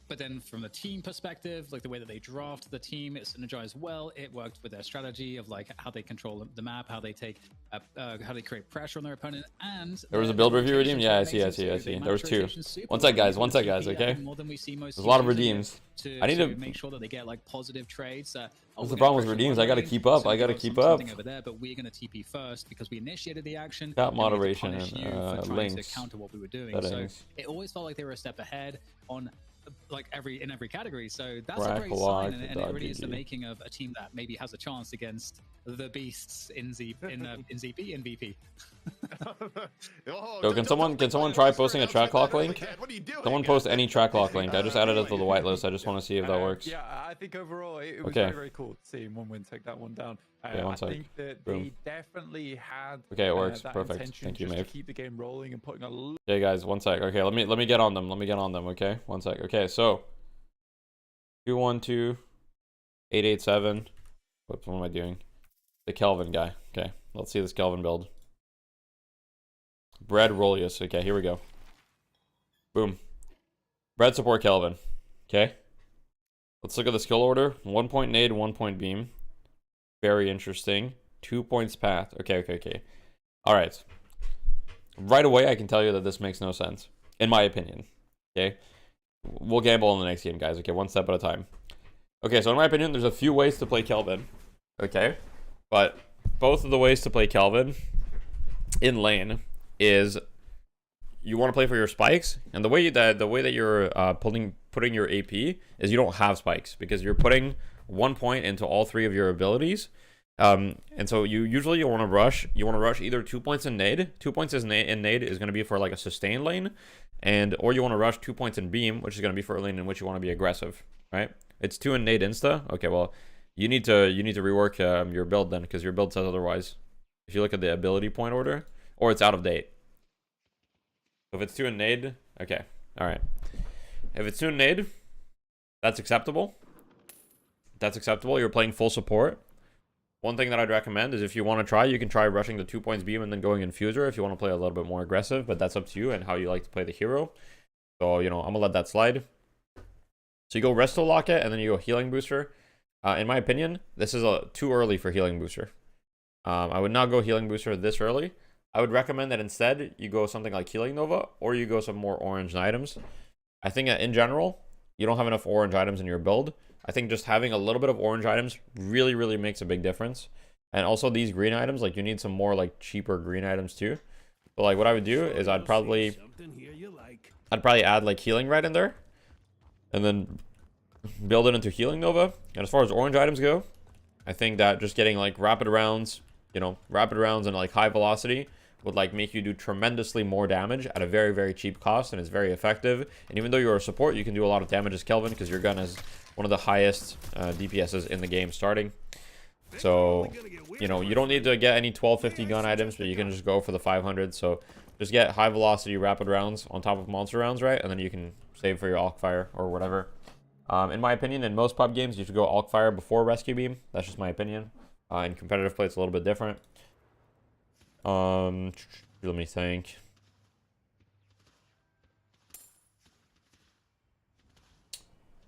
But then from the team perspective, like the way that they draft the team, it synergized well. It worked with their strategy of like how they control the map, how they take, how they create pressure on their opponent. And There was a build review redeem. Yeah, I see. There was 2. 1 sec, guys. 1 sec, guys. Okay. There's a lot of redeems. I need to make sure that they get like positive trades. What's the problem with redeems? I gotta keep up. I gotta keep up. Over there, but we're gonna TP first because we initiated the action. Got moderation and links. to counter what we were doing. So it always felt like they were a step ahead on like in every category. So that's a great sign, and it really is the making of a team that maybe has a chance against the beasts in ZP and VP. So can someone try posting a track lock link? Someone post any track lock link. I just added it to the whitelist. I just want to see if that works. Yeah, I think overall it was very, very cool seeing one win take that one down. Okay, 1 sec. I think that they definitely had okay, it works. that Perfect. Thank you, just Maeve. to keep the game rolling and putting a Okay, guys, 1 sec. Okay, let me get on them. Okay, 1 sec. Okay, so 212-887. What am I doing? The Kelvin guy. Okay, let's see this Kelvin build. Bread Rolius. Okay, here we go. Boom. Bread support Kelvin. Okay. Let's look at the skill order. 1 point nade, 1 point beam. Very interesting. 2 points path. Okay. All right. Right away, I can tell you that this makes no sense, in my opinion. Okay? We'll gamble on the next game, guys. Okay, one step at a time. Okay, so in my opinion, there's a few ways to play Kelvin. Okay? But both of the ways to play Kelvin in lane is you want to play for your spikes, and the way that you're putting your AP is you don't have spikes because you're putting 1 point into all 3 of your abilities. And so you want to rush. You want to rush either 2 points in nade. 2 points in nade is going to be for like a sustain lane, or you want to rush 2 points in beam, which is going to be for a lane in which you want to be aggressive. Right? It's 2 in nade insta. Okay, well you need to rework your build then, because your build says otherwise. If you look at the ability point order, or it's out of date. So if it's 2 in nade, okay, all right. If it's 2 in nade, that's acceptable. That's acceptable. You're playing full support. One thing that I'd recommend is if you want to try, you can try rushing the 2 points beam and then going Infuser if you want to play a little bit more aggressive, but that's up to you and how you like to play the hero. So, you know, I'm going to let that slide. So you go Resto Locket and then you go Healing Booster. In my opinion, this is too early for Healing Booster. I would not go Healing Booster this early. I would recommend that instead you go something like Healing Nova, or you go some more orange items. I think that in general, you don't have enough orange items in your build. I think just having a little bit of orange items really makes a big difference. And also these green items, like you need some more like cheaper green items too. But like what I would do is I'd probably add like Healing right in there, and then build it into Healing Nova. And as far as orange items go, I think that just getting like rapid rounds, you know, rapid rounds and like high velocity would like make you do tremendously more damage at a very cheap cost, and it's very effective. And even though you're a support, you can do a lot of damage as Kelvin because your gun is one of the highest DPSs in the game starting. So, you know, you don't need to get any 1250 gun items, but you can just go for the 500. So just get high velocity rapid rounds on top of monster rounds, right? And then you can save for your Alk Fire or whatever. In my opinion, in most pub games, you should go Alk Fire before Rescue Beam. That's just my opinion. In competitive play, it's a little bit different. Let me think.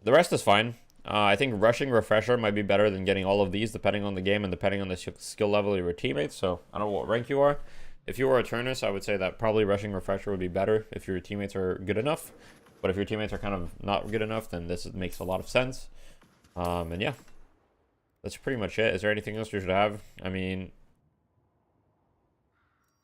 The rest is fine. I think rushing Refresher might be better than getting all of these, depending on the game and depending on the skill level of your teammates. So I don't know what rank you are. If you were a Turnus, I would say that probably rushing Refresher would be better if your teammates are good enough. But if your teammates are kind of not good enough, then this makes a lot of sense. And yeah, that's pretty much it. Is there anything else you should have? I mean,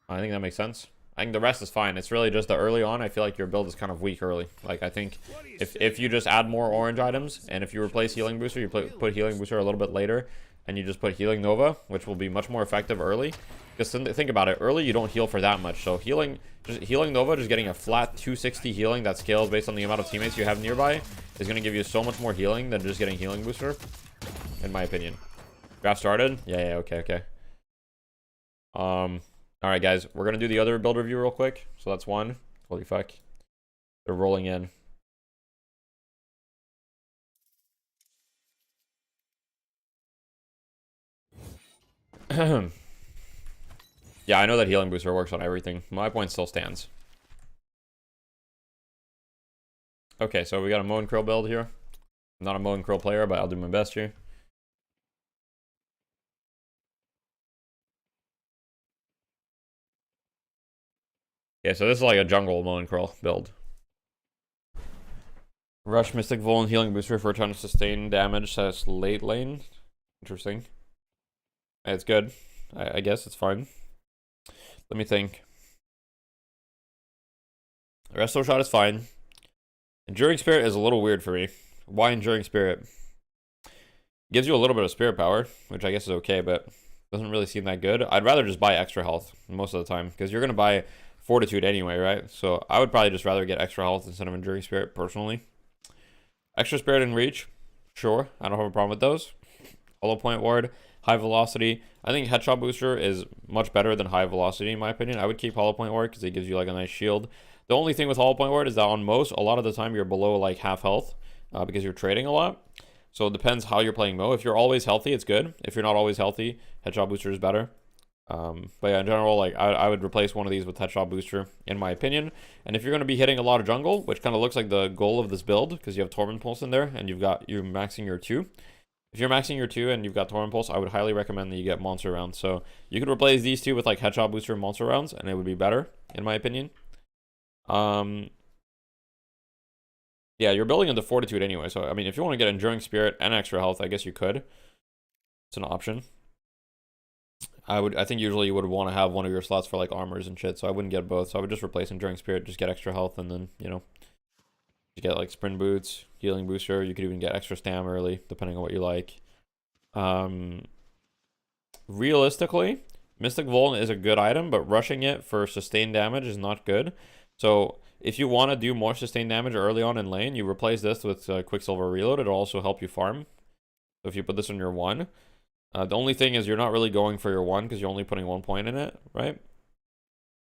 I think that makes sense. I think the rest is fine. It's really just the early on, I feel like your build is kind of weak early. Like, I think if you just add more orange items, and if you replace Healing Booster, you put Healing Booster a little bit later, and you just put Healing Nova, which will be much more effective early. Because think about it, early you don't heal for that much. So Healing Nova, just getting a flat 260 healing that scales based on the amount of teammates you have nearby, is going to give you so much more healing than just getting Healing Booster, in my opinion. Draft started? Yeah, okay. Alright guys, we're going to do the other build review real quick. So that's one. Holy fuck. They're rolling in. Yeah, I know that Healing Booster works on everything. My point still stands. Okay, so we got a Moe and Krill build here. I'm not a Moe and Krill player, but I'll do my best here. Yeah, so this is like a jungle Moe and Krill build. Rush, Mystic Vol, and Healing Booster for a ton of sustained damage. That's late lane. Interesting. It's good. I guess it's fine. Let me think. Resto Shot is fine. Enduring Spirit is a little weird for me. Why Enduring Spirit? Gives you a little bit of spirit power, which I guess is okay, but doesn't really seem that good. I'd rather just buy extra health most of the time, because you're going to buy Fortitude anyway, right? So I would probably just rather get extra health instead of Enduring Spirit, personally. Extra Spirit and Reach, sure. I don't have a problem with those. Hollow Point Ward, High Velocity. I think Headshot Booster is much better than High Velocity, in my opinion. I would keep Hollow Point Ward, because it gives you like a nice shield. The only thing with Hollow Point Ward is that on most, a lot of the time you're below like half health, because you're trading a lot. So it depends how you're playing Moe. If you're always healthy, it's good. If you're not always healthy, Headshot Booster is better. But yeah, in general, like I would replace one of these with Headshot Booster, in my opinion. And if you're going to be hitting a lot of jungle, which kind of looks like the goal of this build, because you have Torment Pulse in there, and you're maxing your 2. if you're maxing your 2 and you've got Torrent Pulse, I would highly recommend that you get Monster Rounds. So you could replace these two with like Headshot Booster and Monster Rounds, and it would be better, in my opinion. Yeah, you're building into Fortitude anyway, so I mean, if you want to get Enduring Spirit and extra health, I guess you could. It's an option. I think usually you would want to have one of your slots for like armors and shit, so I wouldn't get both. So I would just replace Enduring Spirit, just get extra health, and then, you know, you get like Sprint Boots, Healing Booster. You could even get extra stam early, depending on what you like. Realistically, Mystic Vuln is a good item, but rushing it for sustained damage is not good. So if you want to do more sustained damage early on in lane, you replace this with Quicksilver Reload. It'll also help you farm. So if you put this on your 1, the only thing is you're not really going for your 1 because you're only putting 1 point in it, right?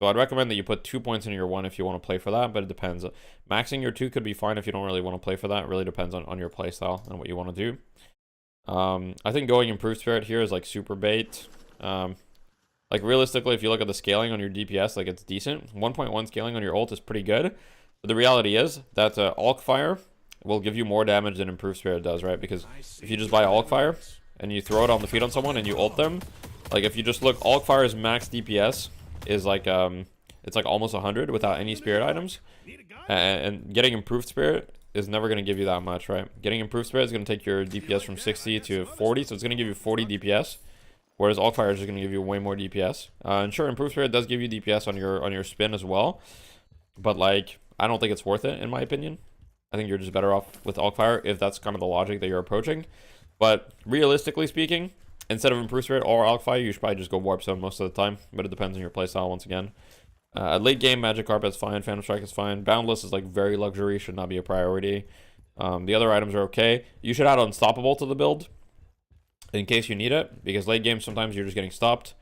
So I'd recommend that you put 2 points in your 1 if you want to play for that, but it depends. Maxing your 2 could be fine if you don't really want to play for that. It really depends on your playstyle and what you want to do. I think going Improved Spirit here is like super bait. Like realistically, if you look at the scaling on your DPS, like it's decent. 1.1 scaling on your ult is pretty good. But the reality is that Alk Fire will give you more damage than Improved Spirit does, right? Because if you just buy Alk Fire and you throw it on the feet on someone and you ult them, like if you just look, Alk Fire's max DPS is like it's like almost 100 without any spirit items, and getting Improved Spirit is never going to give you that much, right? Getting Improved Spirit is going to take your DPS from 60 to 40, so it's going to give you 40 DPS, whereas Alk Fire is just going to give you way more DPS. And sure, Improved Spirit does give you DPS on your spin as well, but like I don't think it's worth it in my opinion. I think you're just better off with Alk Fire if that's kind of the logic that you're approaching. But realistically speaking, instead of Improved Spirit or Alk Fire, you should probably just go Warp Zone most of the time, but it depends on your playstyle once again. Late game, Magic Carpet is fine, Phantom Strike is fine. Boundless is like very luxury, should not be a priority. The other items are okay. You should add Unstoppable to the build in case you need it, because late game sometimes you're just getting stopped.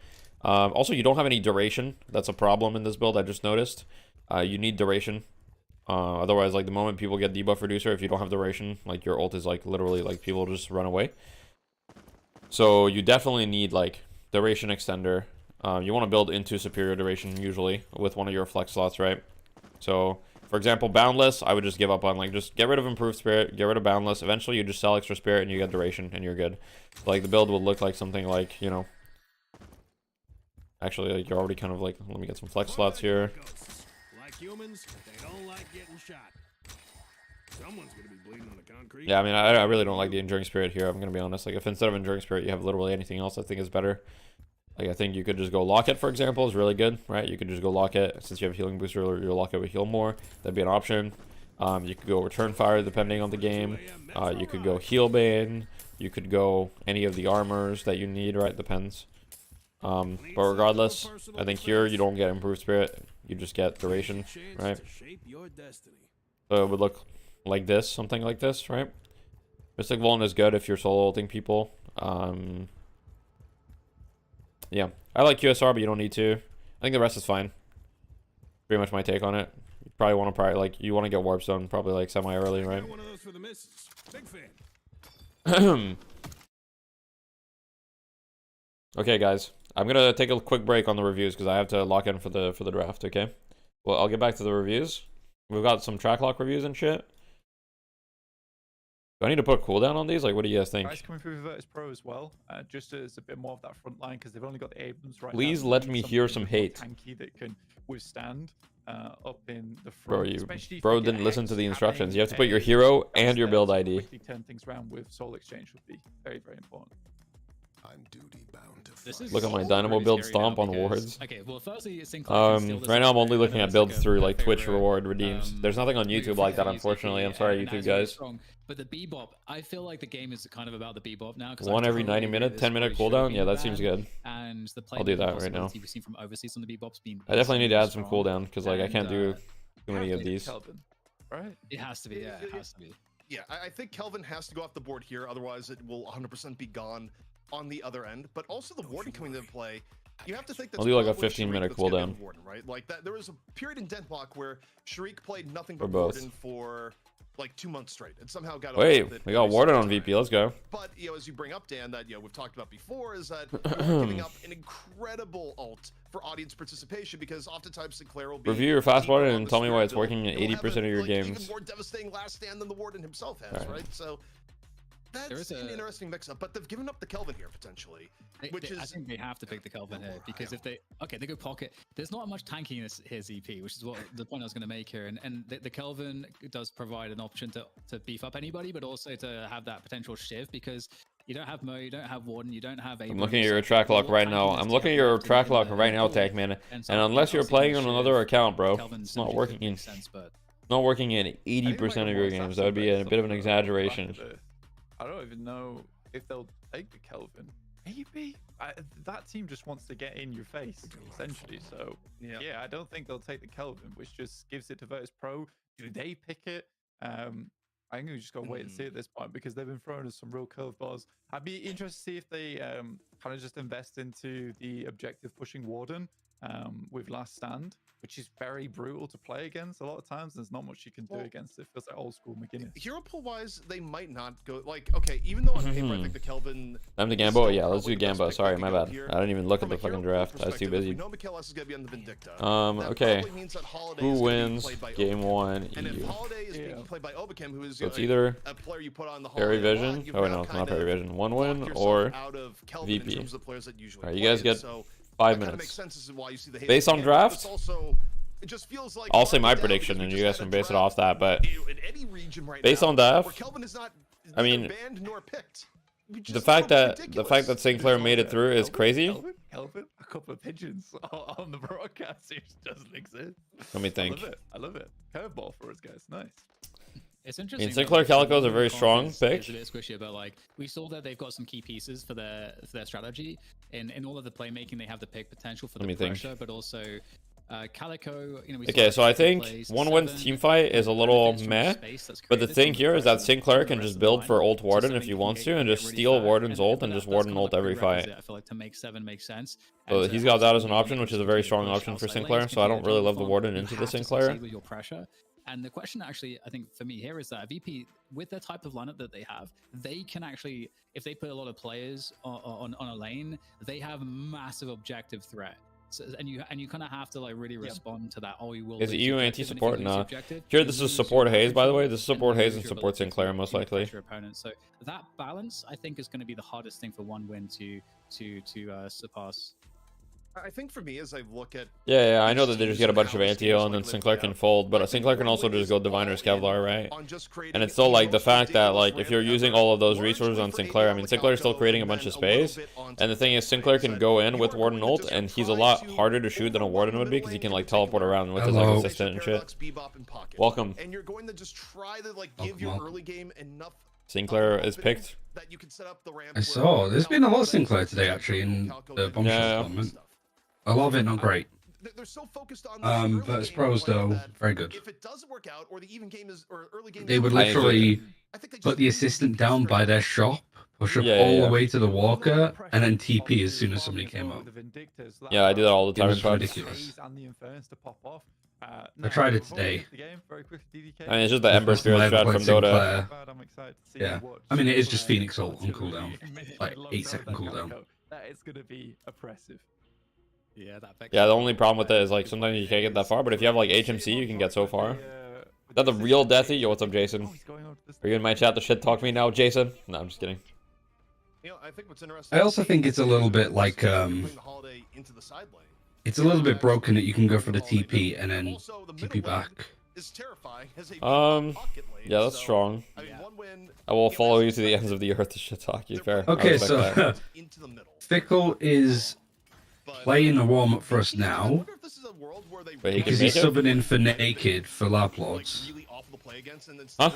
Also, you don't have any duration. That's a problem in this build, I just noticed. You need duration. Otherwise, like the moment people get debuff reducer, if you don't have duration, like your ult is like literally like people just run away. So you definitely need like duration extender. You want to build into superior duration usually with one of your flex slots, right? So for example, Boundless, I would just give up on, like, just get rid of Improved Spirit, get rid of Boundless. Eventually you just sell extra spirit and you get duration and you're good. Like the build would look like something like, you know, actually like you're already kind of like, let me get some flex slots here. Like humans, they don't like getting shot. Someone's gonna be bleeding on the concrete. Yeah, I mean, I really don't like the Enduring Spirit here, I'm gonna be honest. Like if instead of Enduring Spirit you have literally anything else, I think is better. Like I think you could just go Locket, for example, is really good, right? You could just go Locket since you have Healing Booster, or your Locket would heal more. That'd be an option. You could go Return Fire depending on the game. You could go Healbane. You could go any of the armors that you need, right? Depends. But regardless, I think here you don't get Improved Spirit. You just get duration, right? So it would look like this, something like this, right? Mystic Vuln is good if you're solo ulting people. Yeah, I like QSR, but you don't need to. I think the rest is fine. Pretty much my take on it. You probably want to you want to get Warp Zone probably like semi-early, right? One of those for the missus. Big fan. Okay, guys, I'm gonna take a quick break on the reviews because I have to lock in for the draft. Okay, well, I'll get back to the reviews. We've got some track lock reviews and shit. Do I need to put cooldown on these? Like, what do you guys think? Guys coming through Virtus Pro as well, just as a bit more of that front line because they've only got the Abrams right now. Please let me hear some hate. Tanky that can withstand up in the Bro, front. bro didn't listen to the instructions. You have to put your hero and your build ID. Quickly turn things around with Soul Exchange would be very, very important. I'm duty bound to Look at my Dynamo build stomp on wards. Okay, well, firstly, right now I'm only looking at builds through like Twitch reward redeems. There's nothing on YouTube like that, unfortunately. I'm sorry, YouTube guys. But the Bebop, I feel like the game is kind of about the Bebop now. One every 90 minute, 10-minute cooldown. Yeah, that seems good. And the I'll do that right now. we've seen from overseas on the Bebop's been. I definitely need to add some cooldown because like I can't do too many of these. Right? It has to be. Yeah, it has to be. Yeah, I think Kelvin has to go off the board here, otherwise it will 100% be gone on the other end. But also the Warden coming into play, you have to think that I'll do like a 15-minute cooldown. Warden, right? Like that, there was a period in Deathlock where Shriek played nothing For but both. Warden for like 2 months straight, and somehow got Wait, away with it we got every Warden single on time. VP. Let's go. But you know, as you bring up, Dan, that we've talked about before, is that you're giving up an incredible ult for audience participation because oftentimes Sinclair will be Review your fast deep Warden on and the tell me why spirit it's build. working in He'll have 80% of your like, games. even more devastating last stand than the Warden himself has, right? So That's an interesting mix-up, but they've given up the Kelvin here potentially, I think they have to pick the Kelvin here because if they go pocket, there's not much tanking in here ZP, which is what the point I was going to make here, and the Kelvin does provide an option to beef up anybody, but also to have that potential shiv because you don't have Mo, you don't have Warden, you don't have Abrams. I'm looking at your track log right now. I'm looking at your track log right now, Tankman, and unless you're playing on another account, bro, it's not working in. Not working in 80% of your games. That would be a bit of an exaggeration. I don't even know if they'll take the Kelvin. Maybe that team just wants to get in your face, essentially. So yeah, I don't think they'll take the Kelvin, which just gives it to Virtus Pro. Do they pick it? I think we just got to wait and see at this point because they've been throwing us some real curveballs. I'd be interested to see if they kind of just invest into the objective pushing Warden with Last Stand, which is very brutal to play against a lot of times. There's not much you can do against it. It feels like old school McGinnis. Hero pool wise, they might not go like okay, even though on paper I think the Kelvin. Time to Gambo? Yeah, let's do Gambo. Sorry, my bad. I didn't even look at the fucking draft. I was too busy. We know Michaelis is gonna be on the Vindicta. Okay. Who wins game 1 And if EU? Holiday is being played by Obakim, who is So it's either a player you put on the Perry Holiday Vision. line, you've Oh now no, it's not kind Perry of Vision. One locked win yourself or out of Kelvin in VP. terms of the players that usually Alright, you play guys it. get So 5 that kinda makes minutes. sense as to why you see the hate Based on on the game, draft, but also, it just feels like I'll say my down prediction, because and we you just guys had can a base it off that. draft But in any region right based now on that, where Kelvin is not I mean, banned nor picked. the fact that St. Clair made it through is crazy. Kelvin, a couple of pigeons on the broadcast. It just doesn't exist. Let me think. I love it. Curveball for us guys. Nice. It's interesting. St. Clair Calico is a very strong pick. It's a bit squishy, but like we saw that they've got some key pieces for their strategy. In all of the playmaking, they have the pick potential for the pressure, but also Calico. You know, we Okay, saw so I think plays 1-1 seven, team fight is a little benefits from meh. space that's But the created thing from here is that pressure St. Clair from can the rest just of the build line. for ult So Warden something if he can wants get to, and just really steal fat. Warden's ult and that's just Warden kind of ult a every fight. prerequisite, I feel like to make 7 make sense. So And he's to got have that as an somebody option, who which is a can very really strong push option for outside St. Clair. lanes, So I can don't be a really jungle love the farm. Warden You into the have St. to Clair. succeed with your pressure. And the question actually, I think for me here is that VP, with the type of lineup that they have, they can actually, if they put a lot of players on a lane, they have massive objective threat. So, and you kind of have to like really respond to that. Oh, you will. Is lose EU the anti-support? objective, and if you lose the Nah. objective, Here, you this is lose support your Haze, by the way. average This is and support you Haze lose and your support ability St. Clair, to most press likely. your opponent. So that balance, I think, is going to be the hardest thing for one win to surpass. I think for me, as I look at Yeah, I know that they just get a bunch of anti-heal and then St. Clair can fold, but St. Clair can also just go Diviner Kevlar, right? And it's still like the fact that like if you're using all of those resources on St. Clair, I mean St. Clair is still creating a bunch of space, and the thing is St. Clair can go in with Warden ult, and he's a lot harder to shoot than a Warden would be because he can like teleport around with his like assistant and shit. Welcome. And you're going to just try to like give your early game enough. St. Clair is picked. That you can set up the ramp. I saw. There's been a lot of St. Clair today actually in the bombshell tournament. A lot of it not great. They're so focused on Virtus Pros though, very good. If it doesn't work out, or the even game is, or early game, They would literally put the assistant down by their shop, push up all the way to the walker, and then TP as soon as somebody came up. Yeah, I do that all the time. It was ridiculous. I tried it today. I mean, it's just the Ember Spirit strat from Dota. Yeah, I mean it is just Phoenix ult on cooldown, like 8-second cooldown. That is going to be oppressive. Yeah, Yeah, the only problem with it is like sometimes you can't get that far, but if you have like HMC, you can get so far. Is that the real Deathy? Yo, what's up, Jason? Are you in my chat to shit talk me now, Jason? No, I'm just kidding. You know, I think what's interesting. I also think it's a little bit like it's a little bit broken that you can go for the TP and then TP back. Yeah, that's strong. I will follow you to the ends of the earth to shit talk you. Fair. Okay, so Fickle is playing a warm up for us now because he's subbing in for Naked for Laplords. Huh?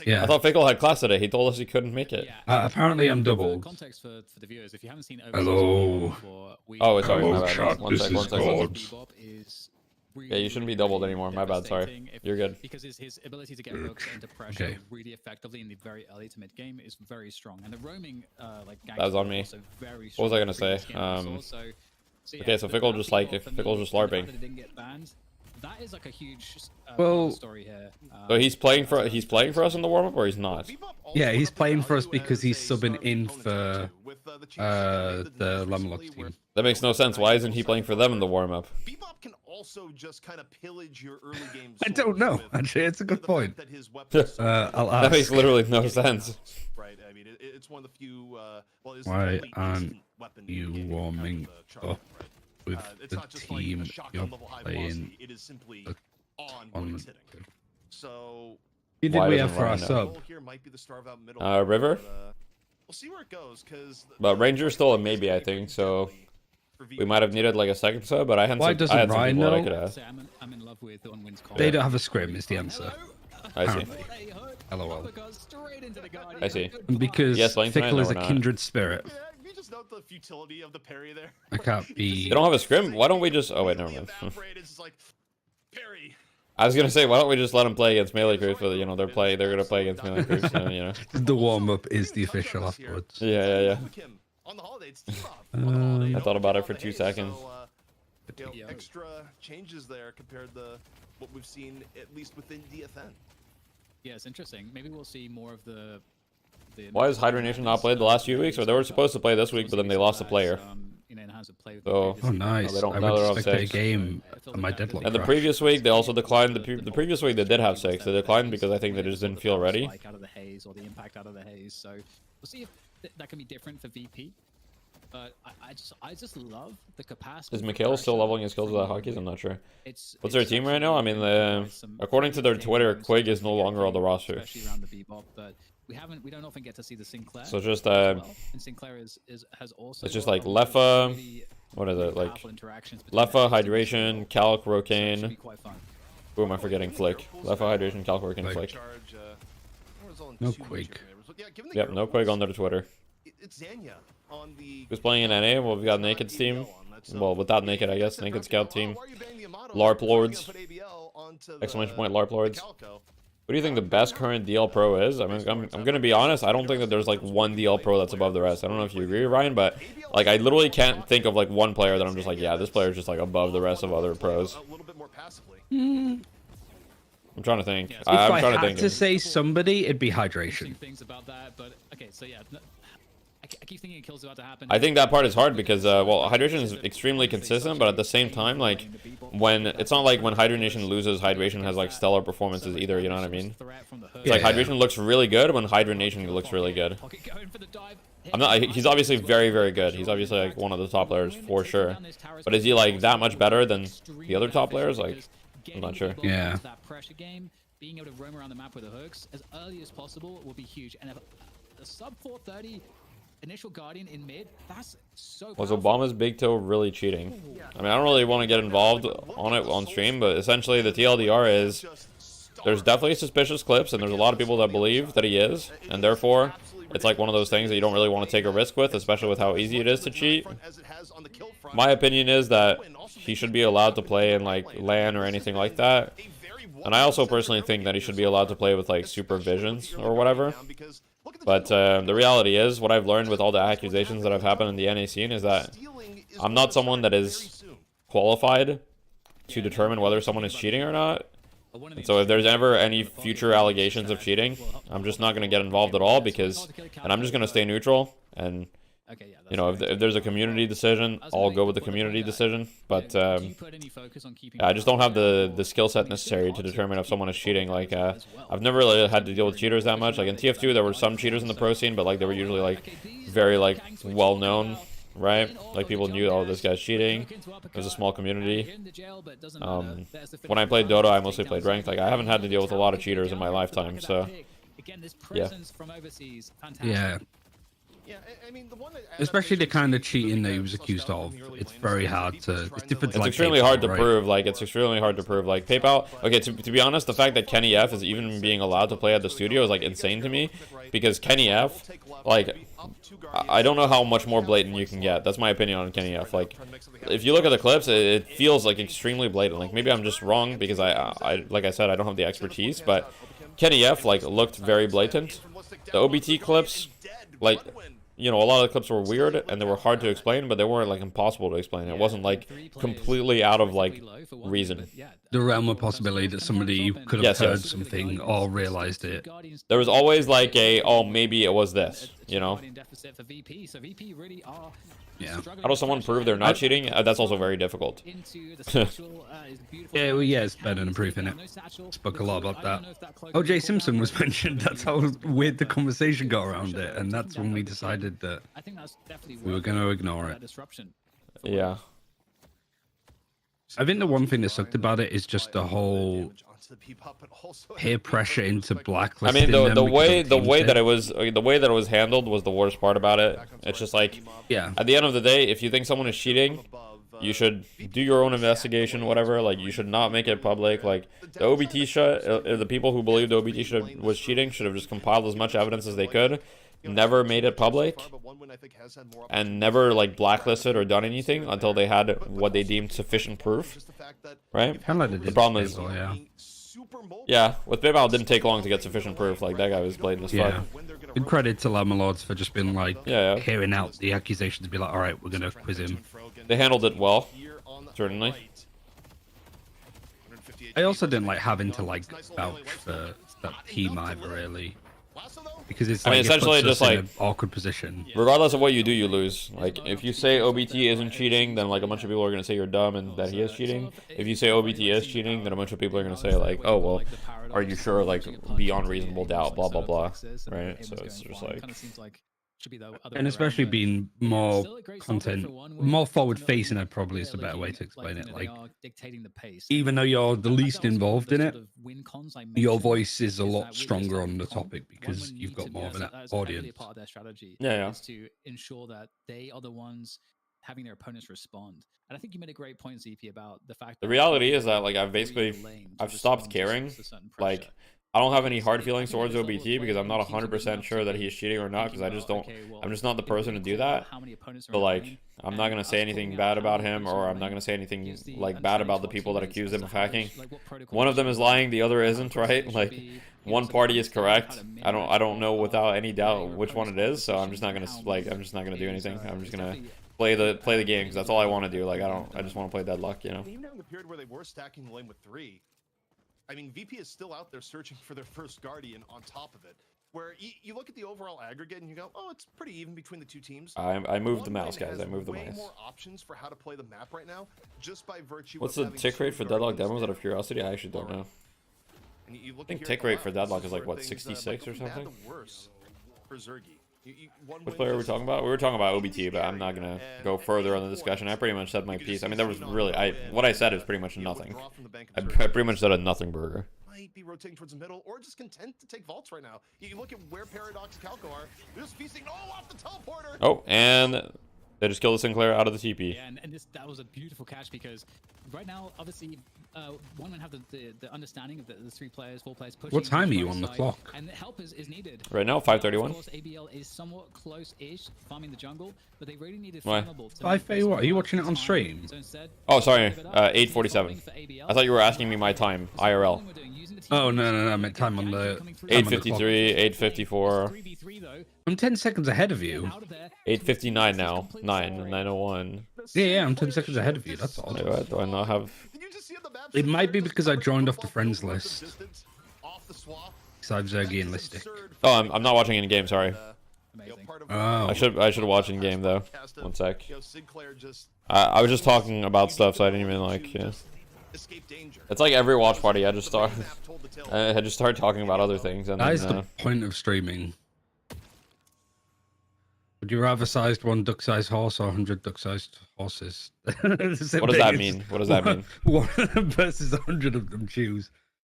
Yeah. I thought Fickle had class today. He told us he couldn't make it. Apparently I'm doubled. Context for the viewers, if you haven't seen Hello. Oh, sorry, my bad. Chat, One sec. God. Yeah, you shouldn't be doubled anymore. My bad, sorry. You're good. Because his ability to get hooks into pressure really effectively in the very early to mid game is very strong, and the roaming like that was on me. Also very what was I gonna say? Okay, so Fickle just like Fickle's just LARPing. That is like a huge story here. So he's playing for us in the warm up, or he's not? Yeah, he's playing for us because he's subbing in for the Lamalox team. That makes no sense. Why isn't he playing for them in the warm up? Can also just kind of pillage your early game. I don't know. Actually, it's a good point. I'll ask. That makes literally no sense. grenade. It's one of the few. Well, it's Why the only aren't instant weapon you in warming Charlie, up with it's the not just team like a you're shotgun level high playing? velocity. It is simply on when it's hitting. So. Who did Why we doesn't have for our Ryan know? sub? Here might be the starve out middle. River. But, we'll see where it goes, because. But Ranger's still a maybe, I think. So we might have needed like a second sub, but I had Why some, doesn't I had some Ryan people that I know? could have. So I'm in love with On Wind's call. They don't have a scrim, is the answer. I see. LOL. I see. Because Yes, playing tonight, Fickle no, is we're a not. kindred spirit. Yeah, you just note the futility of the parry there. I can't be. They don't have a scrim. Why don't we just? Oh wait, never mind. It's just like parry. I was gonna say, why don't we just let them play against melee creeps? But you know, they're gonna play against melee creeps. So, you know. The warm up is the official afterwards. Yeah. On the holiday, it's team up. I thought about it for 2 seconds. So, extra changes there compared to what we've seen, at least within DFN. Yeah, it's interesting. Maybe we'll see more of the Why has Hydra Nation not played the last few weeks? Or they were supposed to play this week, but then they lost a player. So, Oh, nice. they don't, I now would they're off expect a 6. game on my deadlock. And the crash. previous week, they also declined. The previous week, they did have 6. They declined because I think they just didn't feel ready. Out of the haze or the impact out of the haze. So we'll see if that can be different for VP. But I just love the capacity. Is Mikhail still leveling his skills without hockeys? I'm not sure. What's their team right now? I mean, according to their Twitter, Quig is no longer on the roster. Especially around the bebop, but we don't often get to see the Sinclair. So just and Sinclair has also. it's just like Leffa. What is it like? Leffa, Hydration, Calc, Rokane. Who am I forgetting? Flick. Leffa, Hydration, Calc, Rokane, Flick. No Quig. Yep, no Quig on their Twitter. It's Zanya on the. Who's playing in NA? Well, we've got Naked's team. Well, without Naked, I guess. Naked Scout team. LARP Lords. Exclamation point LARP Lords. What do you think the best current DL Pro is? I mean, I'm gonna be honest. I don't think that there's like one DL Pro that's above the rest. I don't know if you agree, Ryan, but like I literally can't think of like one player that I'm just like, yeah, this player is just like above the rest of other pros. I'm trying to think. If I'm I trying to had think. to say somebody, it'd be hydration. Things about that, but okay, so yeah. I keep thinking it kills about to happen. I think that part is hard because, well, Hydration is extremely consistent, but at the same time, like, when it's not like when Hydra Nation loses, Hydration has like stellar performances either. You know what I mean? It's like Hydration looks really good when Hydra Nation looks really good. I'm not. He's obviously very, very good. He's obviously like one of the top players for sure. But is he like that much better than the other top players? Like, I'm not sure. Yeah. Being able to roam around the map with the hooks as early as possible will be huge. And a sub 430 initial Guardian in mid, that's so Was powerful. Obama's big toe really cheating? I mean, I don't really want to get involved on it on stream, but essentially the TLDR is there's definitely suspicious clips, and there's a lot of people that believe that he is, and therefore it's like one of those things that you don't really want to take a risk with, especially with how easy it is to cheat. My opinion is that he should be allowed to play in like LAN or anything like that. And I also personally think that he should be allowed to play with like supervisions or whatever. But the reality is, what I've learned with all the accusations that have happened in the NA scene is that I'm not someone that is qualified to determine whether someone is cheating or not. And so if there's ever any future allegations of cheating, I'm just not going to get involved at all and I'm just going to stay neutral. And, you know, if there's a community decision, I'll go with the community decision. But I just don't have the skill set necessary to determine if someone is cheating. Like, I've never really had to deal with cheaters that much. Like in TF2, there were some cheaters in the pro scene, but like they were usually like very like well known, right? Like people knew, oh, this guy's cheating. It was a small community. When I played Dota, I mostly played ranked. Like I haven't had to deal with a lot of cheaters in my lifetime. So yeah. Yeah. Yeah, I mean, the one that Especially the kind of cheating that he was accused of. It's very hard to. It's different. To, it's like, extremely PayPal, hard to right? prove. Like it's extremely hard to prove. Like PayPal. Okay, to be honest, the fact that Kenny F is even being allowed to play at the studio is like insane to me, because Kenny F, like, I don't know how much more blatant you can get. That's my opinion on Kenny F. Like, if you look at the clips, it feels like extremely blatant. Like maybe I'm just wrong because I like I said, I don't have the expertise, but Kenny F like looked very blatant. The OBT clips, like, you know, a lot of the clips were weird and they were hard to explain, but they weren't like impossible to explain. It wasn't like completely out of like reason. the realm of possibility that somebody could have heard something or realized it. There was always like a, oh, maybe it was this, you know? Yeah. How does someone prove they're not cheating? That's also very difficult. Yeah, well, yeah, it's better than proof, innit? Spoke a lot about that. OJ Simpson was mentioned. That's how weird the conversation got around it, and that's when we decided that we were going to ignore it. Yeah. I think the one thing that sucked about it is just the whole peer pressure into blacklisting. I mean, the way that it was handled was the worst part about it. It's just like, yeah. At the end of the day, if you think someone is cheating, you should do your own investigation, whatever. Like, you should not make it public. Like, the OBT the people who believed the OBT was cheating should have just compiled as much evidence as they could. Never made it public, and never like blacklisted or done anything until they had what they deemed sufficient proof, right? The problem is, yeah, with PayPal it didn't take long to get sufficient proof. Like, that guy was blatant as fuck. Good credit to Llama Lords for just being like, yeah, hearing out the accusations, to be like, all right, we're gonna quiz him. They handled it well, certainly. I also didn't like having to like vouch for that team either, really. Because it's like, I mean, essentially just like an awkward position. Regardless of what you do, you lose. Like, if you say OBT isn't cheating, then like a bunch of people are gonna say you're dumb and that he is cheating. If you say OBT is cheating, then a bunch of people are gonna say like, oh well, are you sure? Like, beyond reasonable doubt, blah blah blah, right? So it's just like. And especially being more content, more forward-facing, probably is a better way to explain it. Like, even though you're the least involved in it, your voice is a lot stronger on the topic because you've got more of an audience. Part of their strategy yeah. is to ensure that they are the ones having their opponents respond. And I think you made a great point, ZP, about the fact that the reality is that like I've stopped caring. Like, I don't have any hard feelings towards OBT because I'm not 100% sure that he's cheating or not, because I just don't. I'm just not the person to do that. But like, I'm not gonna say anything bad about him, or I'm not gonna say anything like bad about the people that accuse him of hacking. One of them is lying, the other isn't, right? Like, one party is correct. I don't know without any doubt which one it is. So I'm just not gonna do anything. I'm just gonna play the game because that's all I want to do. Like, I just want to play Deadlock, you know. Even in the period where they were stacking the lane with 3. I mean, VP is still out there searching for their first Guardian on top of it. Where you look at the overall aggregate and you go, oh, it's pretty even between the two teams. I moved the mouse, guys. I moved the mouse. More options for how to play the map right now, just by virtue. What's the tick rate for Deadlock demos? Out of curiosity, I actually don't know. I think tick rate for Deadlock is like what, 66 or something. Which player are we talking about? We were talking about OBT, but I'm not gonna go further on the discussion. I pretty much said my piece. I mean, there was really, what I said is pretty much nothing. I pretty much said a nothing burger. Might be rotating towards the middle, or just content to take vaults right now. You look at where Paradox and Calco are. They're just feasting off the teleporter. Oh, and they just killed the Sinclair out of the TP. Yeah, and that was a beautiful catch because right now, obviously, one would have the understanding of the 3 players, 4 players pushing. What time are you on the clock? And help is needed. Right now, 5:31. Of course, ABL is somewhat close-ish, farming the jungle, but they really needed Why? flammable. 5:31. Are you watching it on stream? So instead, oh, sorry. 8:47. I thought you were asking me my time, IRL. Oh no! I meant time on the 8:53, 8:54. I'm 10 seconds ahead of you. 8:59 now. 9:01. Yeah, I'm 10 seconds ahead of you. That's all. Wait, do I not have? It might be because I joined off the friends list. Besides Zergy and Listic. Oh, I'm not watching in game. Sorry. Oh. I should watch in game though. One sec. I was just talking about stuff, so I didn't even like. Yeah. It's like every watch party. I just start talking about other things, and that is the point of streaming. Would you rather sized one duck-sized horse or 100 duck-sized horses? What does that mean? What does that mean? One versus 100 of them. Choose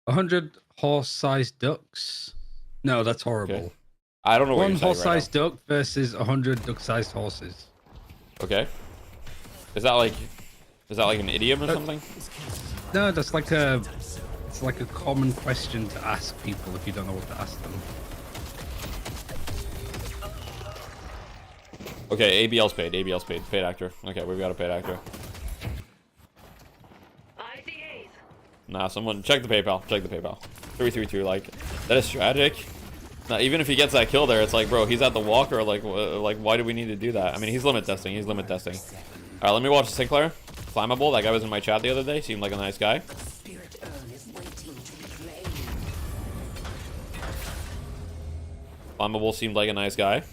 100 horse-sized ducks. No, that's horrible. Okay. I don't know what one you're saying horse-sized duck versus 100 duck-sized horses. Okay. Is that like an idiom or something? No, that's like it's like a common question to ask people if you don't know what to ask them. Okay, ABL's paid. ABL's paid. Paid actor. Okay, we've got a paid actor. Nah, someone check the PayPal. Check the PayPal. 332. Like, that is tragic. Now, even if he gets that kill there, it's like, bro, he's at the walker. Like, why do we need to do that? I mean, he's limit testing. He's limit testing. All right, let me watch Sinclair. Flammable. That guy was in my chat the other day. Seemed like a nice guy. Flammable seemed like a nice guy.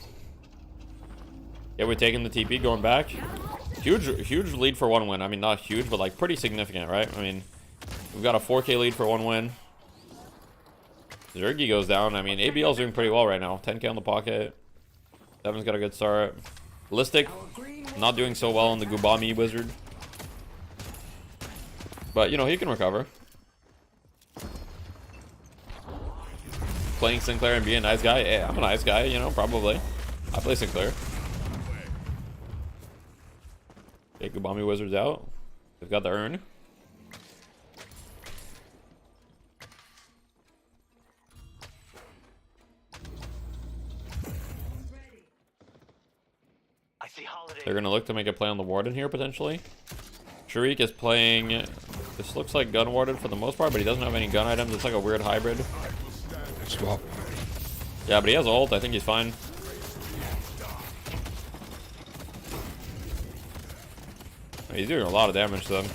Yeah, we're taking the TP, going back. Huge lead for 1 win. I mean, not huge, but like pretty significant, right? I mean, we've got a 4K lead for 1 win. Zergy goes down. I mean, ABL's doing pretty well right now. 10K on the pocket. Devin's got a good start. Ballistic, not doing so well on the Gubami Wizard. But, you know, he can recover. Playing Sinclair and being a nice guy. Yeah, I'm a nice guy, you know, probably. I play Sinclair. Okay, Gubami Wizard's out. They've got the urn. They're going to look to make a play on the Warden here, potentially. Sharik is playing... This looks like gun Warden for the most part, but he doesn't have any gun items. It's like a weird hybrid. Swap. Yeah, but he has ult. I think he's fine. He's doing a lot of damage to them.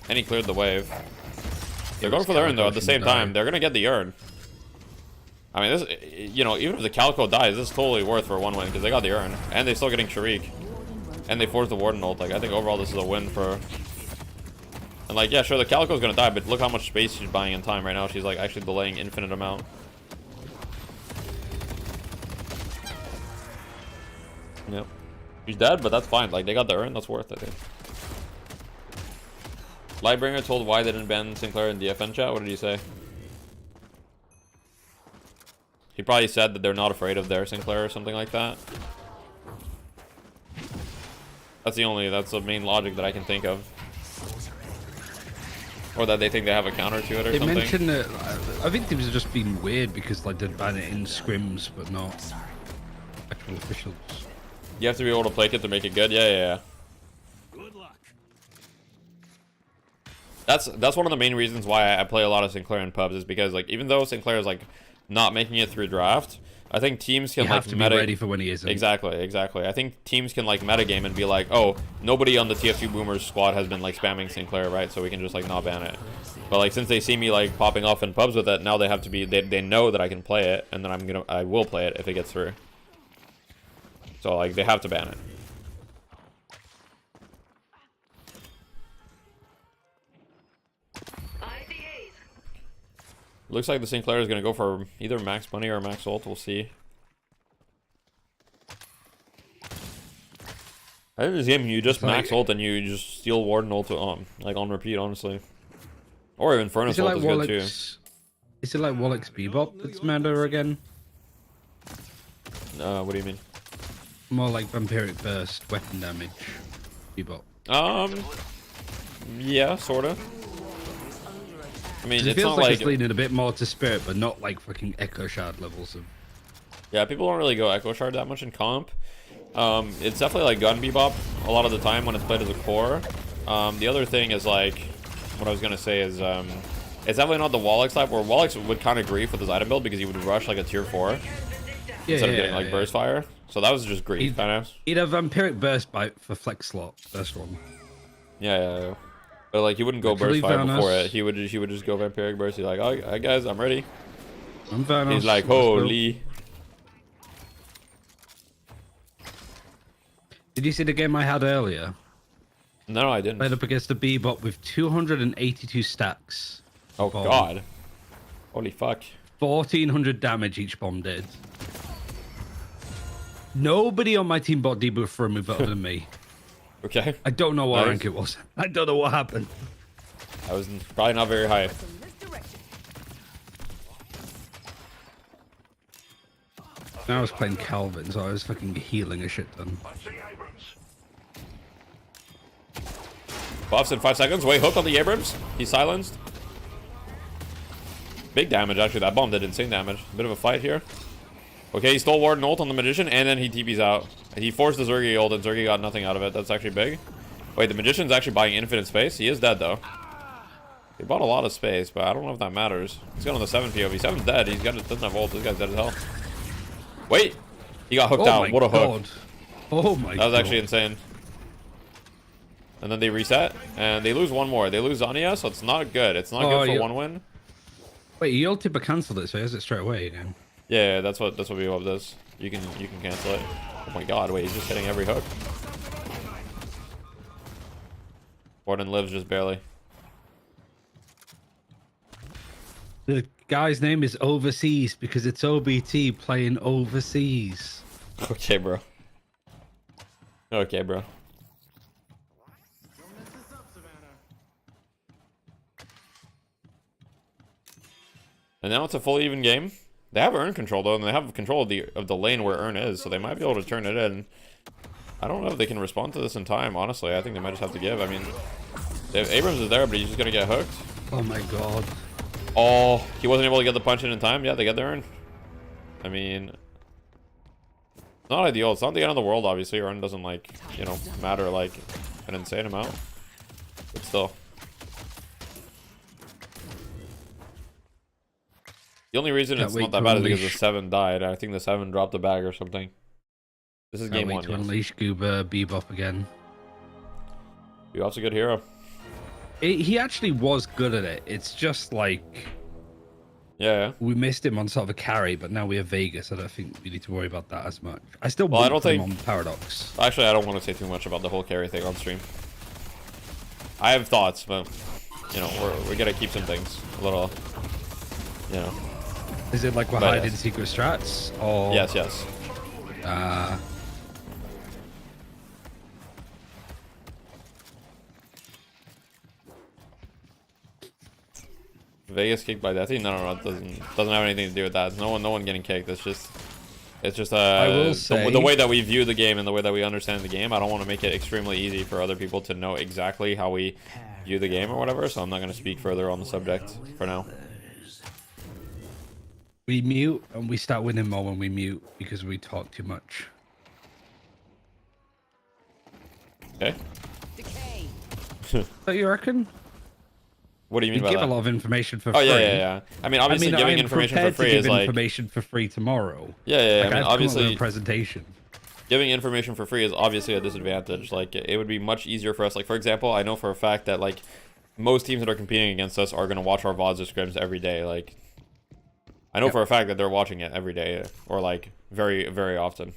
And he cleared the wave. They're going for the urn, though, at the same time. They're going to get the urn. I mean, this, you know, even if the Calico dies, this is totally worth for 1 win, because they got the urn. And they're still getting Sharik. And they forced the Warden ult. Like, I think overall this is a win for... And, like, yeah, sure, the Calico's going to die, but look how much space she's buying in time right now. She's, like, actually delaying infinite amount. Yep. She's dead, but that's fine. Like, they got the urn. That's worth it, I think. Lightbringer told why they didn't ban Sinclair in DFN chat. What did he say? He probably said that they're not afraid of their Sinclair or something like that. That's the main logic that I can think of. Or that they think they have a counter to it or something. They mentioned that, I think it was just being weird because like they'd ban it in scrims, but not actual officials. You have to be able to play it to make it good. Yeah. Good luck. That's one of the main reasons why I play a lot of Sinclair in pubs, is because like even though Sinclair is like not making it through draft, I think teams can like be ready for when he isn't. Exactly. I think teams can like metagame and be like, oh, nobody on the TF2 Boomers squad has been like spamming Sinclair, right? So we can just like not ban it. But like since they see me like popping off in pubs with it, now they have to be they know that I can play it, and then I will play it if it gets through. So like they have to ban it. Looks like the Sinclair is going to go for either max money or max ult. We'll see. I think this game you just max ult and you just steal Warden ult like on repeat, honestly. Or even Furnace ult is good too. Is it like Wallach's Bebop that's meta again? What do you mean? More like Vampiric Burst, weapon damage, Bebop. Yeah, sorta. I mean, it feels like it's leaning a bit more to Spirit, but not like fucking Echo Shard levels of... Yeah, people don't really go Echo Shard that much in comp. It's definitely like Gun Bebop a lot of the time when it's played as a core. The other thing is like, what I was gonna say is, it's definitely not the Wallach type, where Wallach would kind of grief with his item build because he would rush like a tier 4 instead of getting like burst fire. So that was just grief, kind of. He'd have Vampiric Burst for flex slot, first one. Yeah. But like he wouldn't go burst fire before it. He would just go Vampiric Burst. He's like, oh, hi guys, I'm ready. I'm Vanos. He's like, holy. Did you see the game I had earlier? No, I didn't. Played up against the Bebop with 282 stacks. Oh god. Holy fuck. 1400 damage each bomb did. Nobody on my team bought debuff for a move other than me. Okay. I don't know what rank it was. I don't know what happened. I was probably not very high. I was playing Calvin, so I was fucking healing a shit ton. Buffs in 5 seconds. Wait, hook on the Abrams. He's silenced. Big damage, actually. That bomb did insane damage. A bit of a fight here. Okay, he stole Warden ult on the Magician, and then he TP's out. He forced the Zergy ult, and Zergy got nothing out of it. That's actually big. Wait, the Magician's actually buying infinite space? He is dead, though. He bought a lot of space, but I don't know if that matters. He's got on the 7 POV. 7's dead. He's got doesn't have ult. This guy's dead as hell. Wait! He got hooked out. What a hook. Oh my god. That was actually insane. And then they reset, and they lose one more. They lose Zania, so it's not good. It's not good for 1 win. Wait, he ulti but cancelled it, so he has it straight away again. Yeah, that's what VWAP does. You can cancel it. Oh my god, wait, he's just hitting every hook. Warden lives just barely. The guy's name is Overseas because it's OBT playing overseas. Okay, bro. Okay, bro. And now it's a full even game. They have urn control though, and they have control of the lane where urn is, so they might be able to turn it in. I don't know if they can respond to this in time, honestly. I think they might just have to give. I mean, Abrams is there, but he's just gonna get hooked. Oh my god. Oh, he wasn't able to get the punch in time. Yeah, they get the urn. I mean, it's not ideal. It's not the end of the world, obviously. Urn doesn't, like, you know, matter, like, an insane amount. But still. The only reason it's not that bad is because the 7 died. I think the 7 dropped the bag or something. This is game 1. To unleash Goober Bebop again. Bebop's a good hero. He actually was good at it. It's just like... Yeah. We missed him on sort of a carry, but now we have Vegas. I don't think we need to worry about that as much. I still I don't think him on Paradox. Actually, I don't want to say too much about the whole carry thing on stream. I have thoughts, but you know, we're gonna keep some things a little, you know. Is it like we're hiding secret strats? Or yes. Vegas kicked by Deathy? No, it doesn't have anything to do with that. No one getting kicked. It's just the way that we view the game and the way that we understand the game. I don't want to make it extremely easy for other people to know exactly how we view the game or whatever, so I'm not going to speak further on the subject for now. We mute and we start winning more when we mute because we talk too much. Okay. What you reckon? What do you mean by that? We give a lot of information for free. Oh yeah. I mean, obviously, giving information for free is like information for free tomorrow. Yeah. Like, I mean, obviously, a presentation. Giving information for free is obviously a disadvantage. Like, it would be much easier for us. Like, for example, I know for a fact that like most teams that are competing against us are gonna watch our VODs or scrims every day. Like, I know for a fact that they're watching it every day or like very, very often.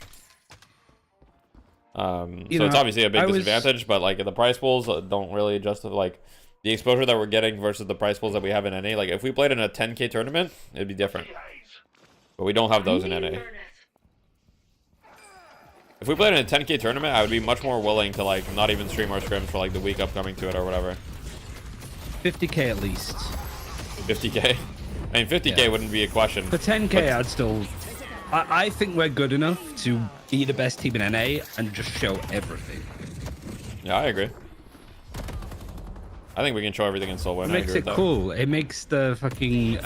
So it's obviously a big disadvantage, but like the prize pools don't really justify like the exposure that we're getting versus the prize pools that we have in NA. Like, if we played in a 10K tournament, it'd be different. But we don't have those in NA. If we played in a 10K tournament, I would be much more willing to, like, not even stream our scrims for, like, the week upcoming to it or whatever. 50K at least. 50K? I mean, 50K wouldn't be a question. For 10K, I'd still... I think we're good enough to be the best team in NA and just show everything. Yeah, I agree. I think we can show everything and still win. It makes it cool. It makes the fucking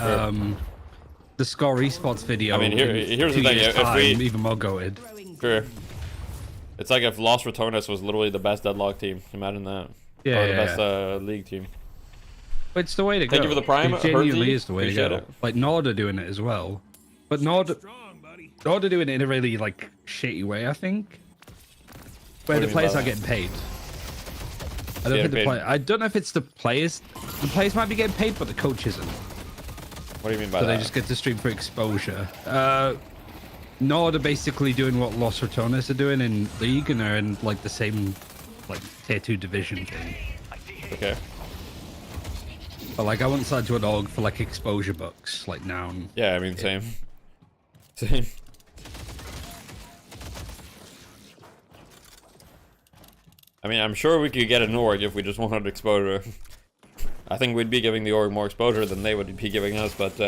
the score esports video. I mean, here's the thing: if we even more goated. Sure. It's like if Lost Rotonis was literally the best deadlock team. Imagine that. Yeah. Or the best league team. But it's the way to go. Thank you for the prime. It genuinely is the way to go. It. Like Norda doing it as well, but Norda doing it in a really like shitty way, I think, where the players are getting paid. I don't know if it's the players. The players might be getting paid, but the coach isn't. What do you mean by that? So they just get to stream for exposure. Nord are basically doing what Los Rotones are doing in League, and they're in like the same like tier 2 division thing. Okay. But like I wouldn't sign to an org for like exposure bucks, like now. Yeah, I mean same. Same. I mean, I'm sure we could get an org if we just wanted exposure. I think we'd be giving the org more exposure than they would be giving us, but,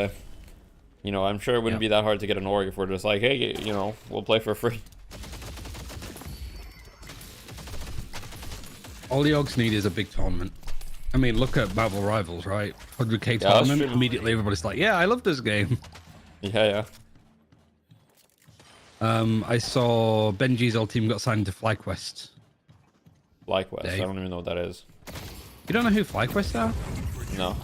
you know, I'm sure it wouldn't be that hard to get an org if we're just like, hey, you know, we'll play for free. All the orgs need is a big tournament. I mean, look at Marvel Rivals, right? 100K tournament, immediately everybody's like, yeah, I love this game. Yeah. I saw Benji's old team got signed to FlyQuest. FlyQuest, I don't even know what that is. You don't know who FlyQuest are? No.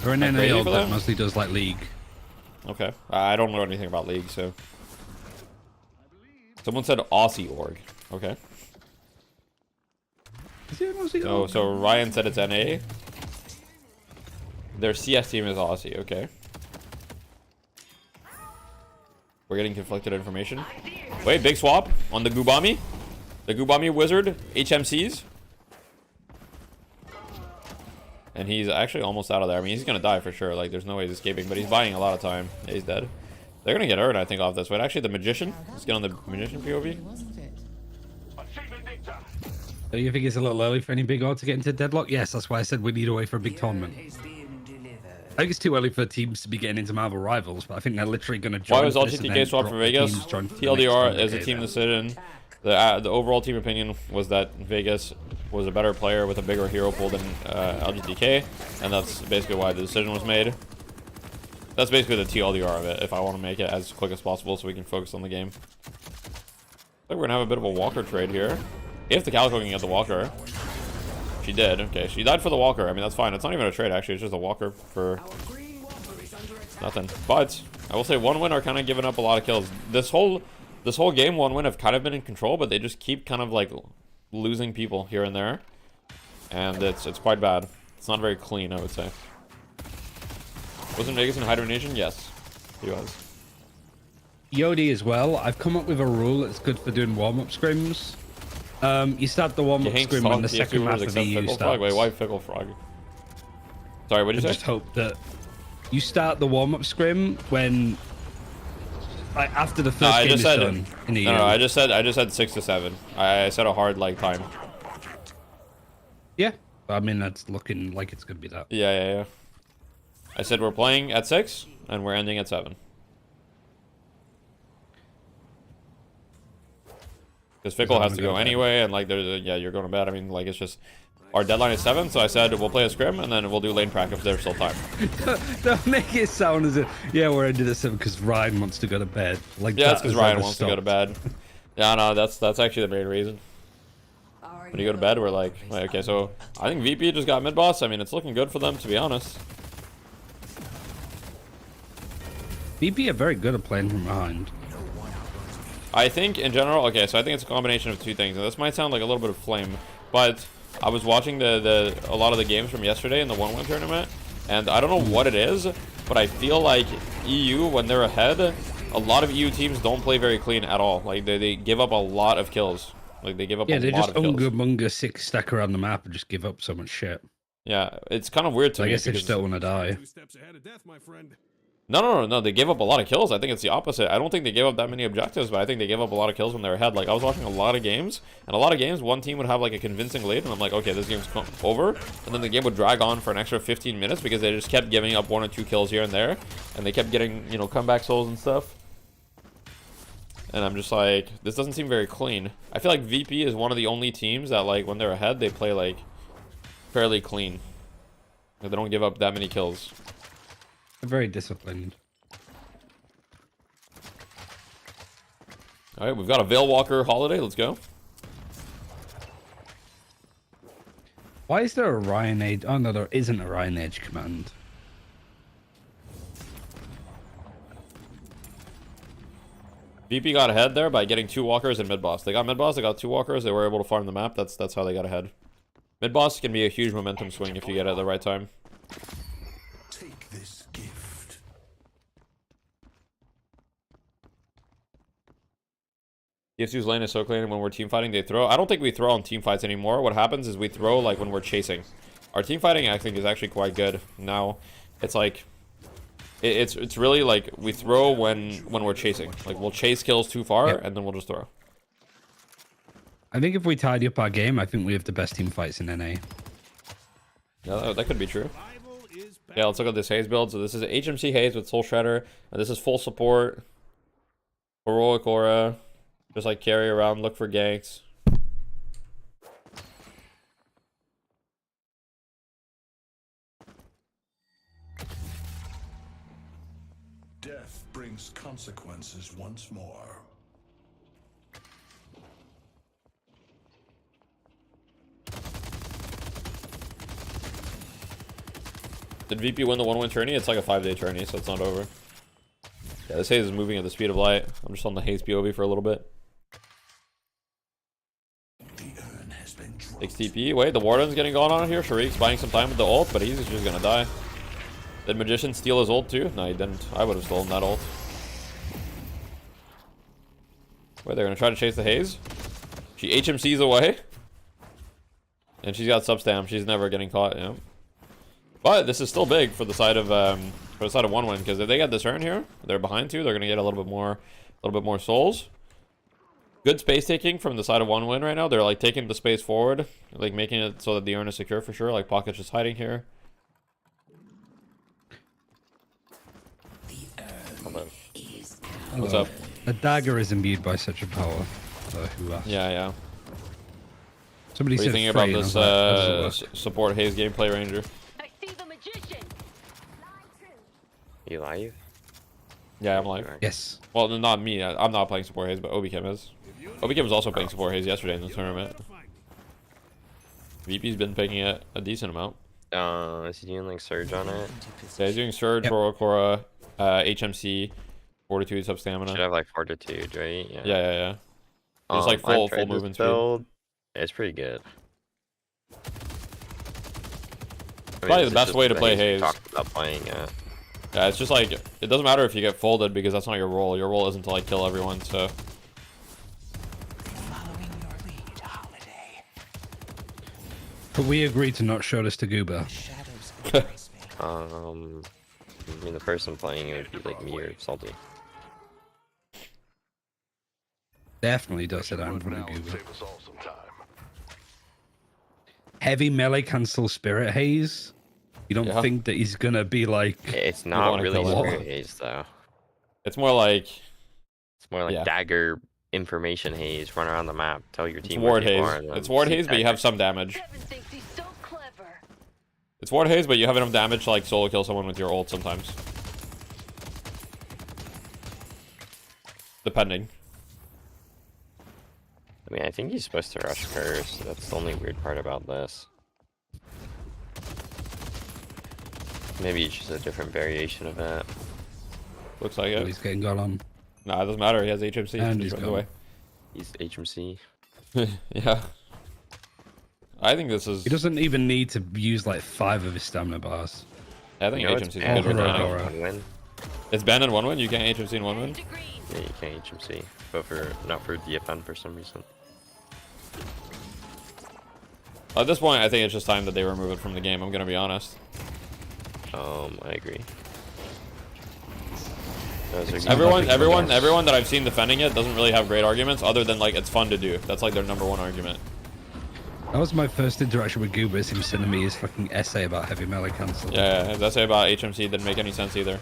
They're an NA org that mostly does like League. Okay. I don't know anything about League, so. Someone said Aussie org. Okay. Is it an Aussie org? So Ryan said it's NA. Their CS team is Aussie, okay. We're getting conflicted information. Wait, big swap on the Gubami. The Gubami wizard, HMCs. And he's actually almost out of there. I mean, he's going to die for sure. Like, there's no way he's escaping, but he's buying a lot of time. Yeah, he's dead. They're going to get hurt, I think, off this. Wait, actually, the Magician. Let's get on the Magician POV. Do you think it's a little early for any big odds to get into deadlock? Yes, that's why I said we need to wait for a big tournament. I think it's too early for teams to be getting into Marvel Rivals, but I think they're literally going to join. Why was LGTK swapped for Vegas? TLDR is a team decision. The overall team opinion was that Vegas was a better player with a bigger hero pool than LGTK, and that's basically why the decision was made. That's basically the TLDR of it, if I want to make it as quick as possible so we can focus on the game. I think we're going to have a bit of a Walker trade here. If the Calico can get the Walker. She did. Okay, she died for the Walker. I mean, that's fine. It's not even a trade, actually. It's just a Walker for nothing. But I will say 1 win are kind of giving up a lot of kills. This whole game, 1 win have kind of been in control, but they just keep kind of like losing people here and there. And it's quite bad. It's not very clean, I would say. Wasn't Vegas in hibernation? Yes, he was. Yodi as well. I've come up with a rule that's good for doing warm-up scrims. You start the warm-up scrim when the second map of the EU starts. Wait, why Fickle Frog? Sorry, what did you say? Just hope that you start the warm-up scrim when, like, after the first game is done in the EU. No, I just said 6 to 7. I said a hard like time. Yeah, I mean that's looking like it's gonna be that. Yeah. I said we're playing at 6 and we're ending at 7. Because Fickle has to go anyway, and like there's yeah, you're going to bed. I mean, like it's just our deadline is 7, so I said we'll play a scrim and then we'll do lane prac if there's still time. Don't make it sound as if we're ending at 7 because Ryan wants to go to bed. Like yeah, it's because Ryan wants to go to bed. Yeah, no, that's actually the main reason. When you go to bed, we're like okay, so I think VP just got mid boss. I mean, it's looking good for them, to be honest. VP are very good at playing from behind. I think in general, okay, so I think it's a combination of 2 things, and this might sound like a little bit of flame, but I was watching a lot of the games from yesterday in the 1-1 tournament, and I don't know what it is, but I feel like EU, when they're ahead, a lot of EU teams don't play very clean at all. Like they give up a lot of kills. Like they give up a lot of kills. Yeah, they just unga 6 stack around the map and just give up so much shit. Yeah, it's kind of weird to me. I guess they just don't want to die. 2 steps ahead of death, my friend. No, they gave up a lot of kills. I think it's the opposite. I don't think they gave up that many objectives, but I think they gave up a lot of kills when they were ahead. Like, I was watching a lot of games, and a lot of games, one team would have, like, a convincing lead, and I'm like, okay, this game's over, and then the game would drag on for an extra 15 minutes because they just kept giving up 1 or 2 kills here and there, and they kept getting, you know, comeback souls and stuff. And I'm just like, this doesn't seem very clean. I feel like VP is one of the only teams that, like, when they're ahead, they play, like, fairly clean. Like, they don't give up that many kills. They're very disciplined. All right, we've got a Veil Walker holiday. Let's go. Why is there a Ryan Age? Oh no, there isn't a Ryan Age command. VP got ahead there by getting 2 walkers and mid boss. They got mid boss. They got 2 walkers. They were able to farm the map. That's how they got ahead. Mid boss can be a huge momentum swing if you get it at the right time. Take this gift. EST's lane is so clean when we're team fighting, they throw. I don't think we throw on team fights anymore. What happens is we throw like when we're chasing. Our team fighting, I think, is actually quite good now. It's like it's really like we throw when we're chasing. Like we'll chase kills too far and then we'll just throw. I think if we tidy up our game, I think we have the best team fights in NA. Yeah, that could be true. Yeah, let's look at this Haze build. So this is HMC Haze with Soul Shredder. And this is full support. Heroic Aura. Just like carry around, look for ganks. Death brings consequences once more. Did VP win the 1-win tourney? It's like a 5-day tourney, so it's not over. Yeah, this Haze is moving at the speed of light. I'm just on the Haze POV for a little bit. XTP. Wait, the Warden's getting gone on here. Shariq's buying some time with the ult, but he's just gonna die. Did Magician steal his ult too? No, he didn't. I would have stolen that ult. Wait, they're gonna try to chase the haze. She HMCs away, and she's got substam. She's never getting caught. Yeah. But this is still big for the side of 1-win, because if they get this turn here, they're behind 2. They're gonna get a little bit more souls. Good space taking from the side of 1-win right now. They're like taking the space forward, like making it so that the urn is secure for sure. Like Pocket's just hiding here. What's up? A dagger is imbued by such a power. Yeah, yeah. Somebody what are you said thinking about this support haze gameplay, Ranger? I see the magician. You live? Yeah, I'm live. Yes. Well, not me. I'm not playing support haze, but OBKim is. OBKim was also playing support haze yesterday in the tournament. VP's been picking it a decent amount. Is he doing like surge on it? Yeah, he's doing surge, Korokora, HMC, Fortitude, sub stamina. Should have like Fortitude, right? Yeah. Just like full movement speed. It's pretty good. Probably the best way to play haze. Talked about playing it. Yeah, it's just like it doesn't matter if you get folded because that's not your role. Your role isn't to like kill everyone. So. Following your lead, Holiday. But we agreed to not show this to Goober. I mean, the person playing it would be like me or Salty. Definitely does it in front of Goober. Heavy melee cancel spirit haze. You don't think that he's gonna be like? It's not really spirit haze though. It's more like dagger information haze. Run around the map, tell your team. It's ward haze. It's ward haze, but you have some damage. It's ward haze, but you have enough damage to like solo kill someone with your ult sometimes. Depending. I mean, I think he's supposed to rush curse. That's the only weird part about this. Maybe it's just a different variation of that. Looks like it. He's getting got on. Nah, it doesn't matter. He has HMC. And he's away. He's HMC. Yeah. I think this is. He doesn't even need to use like 5 of his stamina bars. I think HMC is good right now. It's banned in 1-win. You can't HMC in 1-win. Yeah, you can't HMC, but not for DFN for some reason. At this point, I think it's just time that they remove it from the game. I'm gonna be honest. I agree. Everyone that I've seen defending it doesn't really have great arguments, other than like it's fun to do. That's like their #1 argument. That was my first interaction with Goober. Him sending me his fucking essay about heavy melee cancel. Yeah, his essay about HMC didn't make any sense either.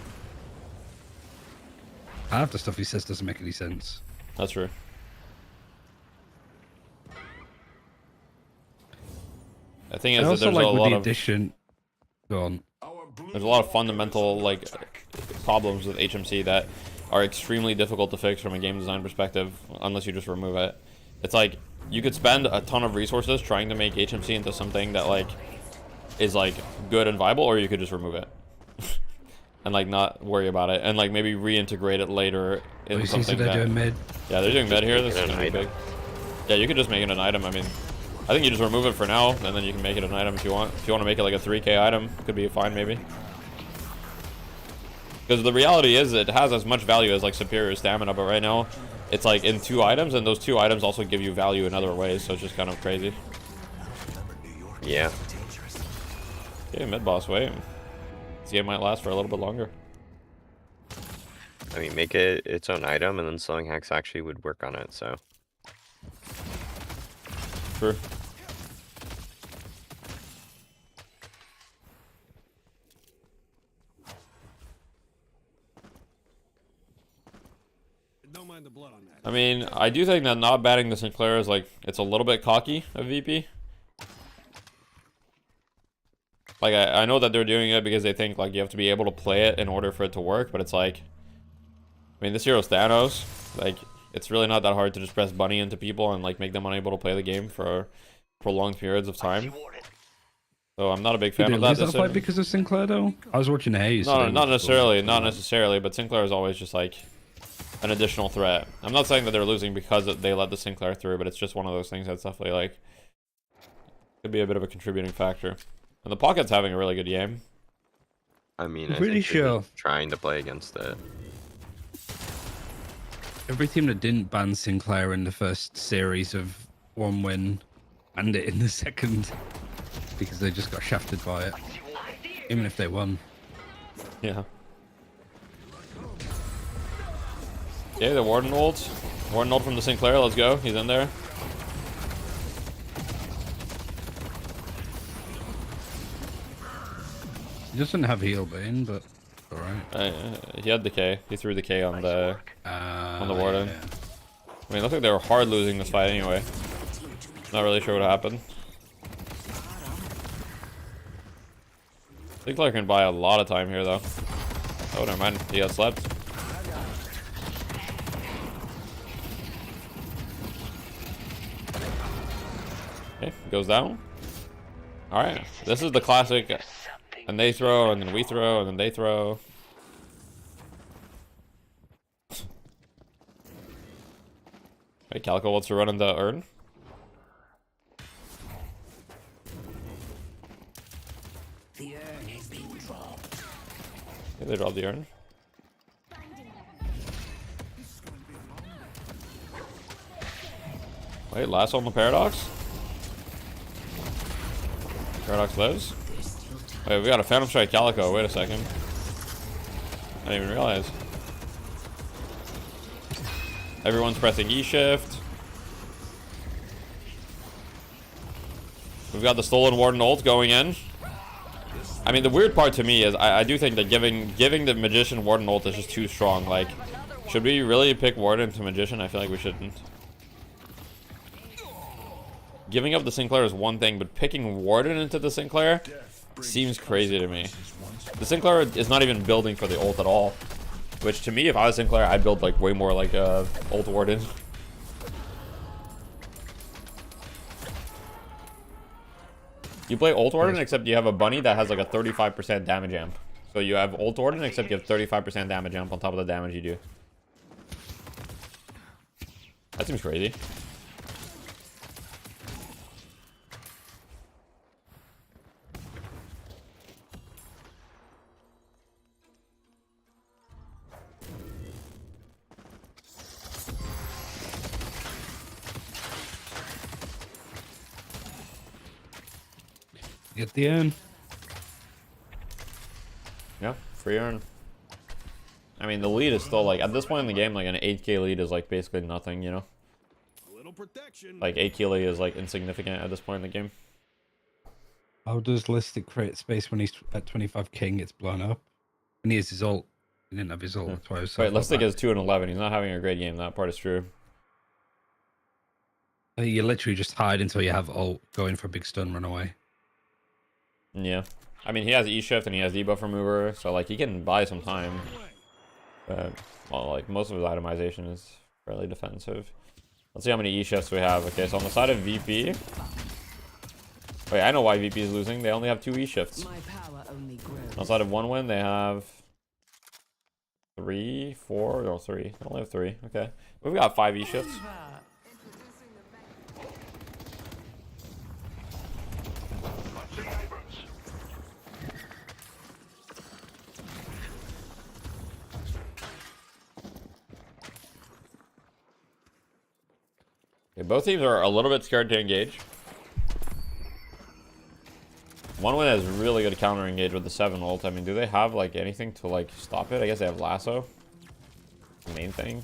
Half the stuff he says doesn't make any sense. That's true. I think is that there's like a with lot the of addition. Go on. There's a lot of fundamental like problems with HMC that are extremely difficult to fix from a game design perspective unless you just remove it. It's like you could spend a ton of resources trying to make HMC into something that like is like good and viable, or you could just remove it and like not worry about it and like maybe reintegrate it later in something that. Doing mid. Yeah, they're doing mid here. This is gonna be big. Yeah, you could just make it an item. I mean, I think you just remove it for now, and then you can make it an item if you want. If you want to make it like a 3K item, could be fine maybe. Because the reality is it has as much value as like superior stamina, but right now it's like in 2 items, and those 2 items also give you value in other ways, so it's just kind of crazy. Yeah. Okay, mid boss, wait. This game might last for a little bit longer. I mean, make it its own item, and then selling hacks actually would work on it, so. True. Don't mind the blood on that. I mean, I do think that not banning the Sinclair is like, it's a little bit cocky of VP. Like, I know that they're doing it because they think like you have to be able to play it in order for it to work, but it's like, I mean, this hero's Thanos. Like, it's really not that hard to just press bunny into people and like make them unable to play the game for prolonged periods of time. So I'm not a big fan of that. Is that fight because of Sinclair though? I was watching Haze. No, not necessarily, but Sinclair is always just like an additional threat. I'm not saying that they're losing because they let the Sinclair through, but it's just one of those things that's definitely like could be a bit of a contributing factor. And the Pocket's having a really good game. I mean, I pretty think sure trying to play against it. Every team that didn't ban Sinclair in the first series of one win banned it in the second because they just got shafted by it, even if they won. Yeah. Okay, the Warden ult. Warden ult from the Sinclair. Let's go. He's in there. He doesn't have heal bane, but all right. He had the K. He threw the K on the Warden. Yeah. I mean, it looked like they were hard losing this fight anyway. Not really sure what happened. Sinclair can buy a lot of time here, though. Oh, never mind. He got slept. Okay, goes down. Alright, this is the classic. And they throw, and then we throw, and then they throw. Hey, Calico wants to run in the urn. The urn has been dropped. Yeah, they dropped the urn. Wait, last on the Paradox? Paradox lives? Wait, we got a Phantom Strike Calico. Wait a second. I didn't even realize. Everyone's pressing E shift. We've got the stolen Warden ult going in. I mean, the weird part to me is I do think that giving the Magician Warden ult is just too strong. Like, should we really pick Warden to Magician? I feel like we shouldn't. Giving up the Sinclair is one thing, but picking Warden into the Sinclair seems crazy to me. The Sinclair is not even building for the ult at all. Which to me, if I was Sinclair, I'd build like way more like ult Warden. You play ult Warden except you have a bunny that has like a 35% damage amp. So you have ult Warden except you have 35% damage amp on top of the damage you do. That seems crazy. Get the urn. Yeah, free urn. I mean, the lead is still like, at this point in the game, like an 8k lead is like basically nothing, you know? Like 8k lead is like insignificant at this point in the game. How does Listic create space when he's at 25k and gets blown up? When he has his ult. He didn't have his ult, that's why I was so Wait, Listic is 2 and 11. He's not having a great game. That part is true. You literally just hide until you have ult, go in for a big stun, run away. Yeah. I mean, he has E-Shift and he has debuff remover, so like he can buy some time. But, well, like most of his itemization is fairly defensive. Let's see how many E-Shifts we have. Okay, so on the side of VP... Wait, I know why VP is losing. They only have 2 E-Shifts. On the side of 1 win, they have... 3, 4, no 3. They only have 3. Okay. We've got 5 E-Shifts. Okay, both teams are a little bit scared to engage. 1 has really good counter engage with the 7 ult. I mean, do they have like anything to like stop it? I guess they have lasso. The main thing.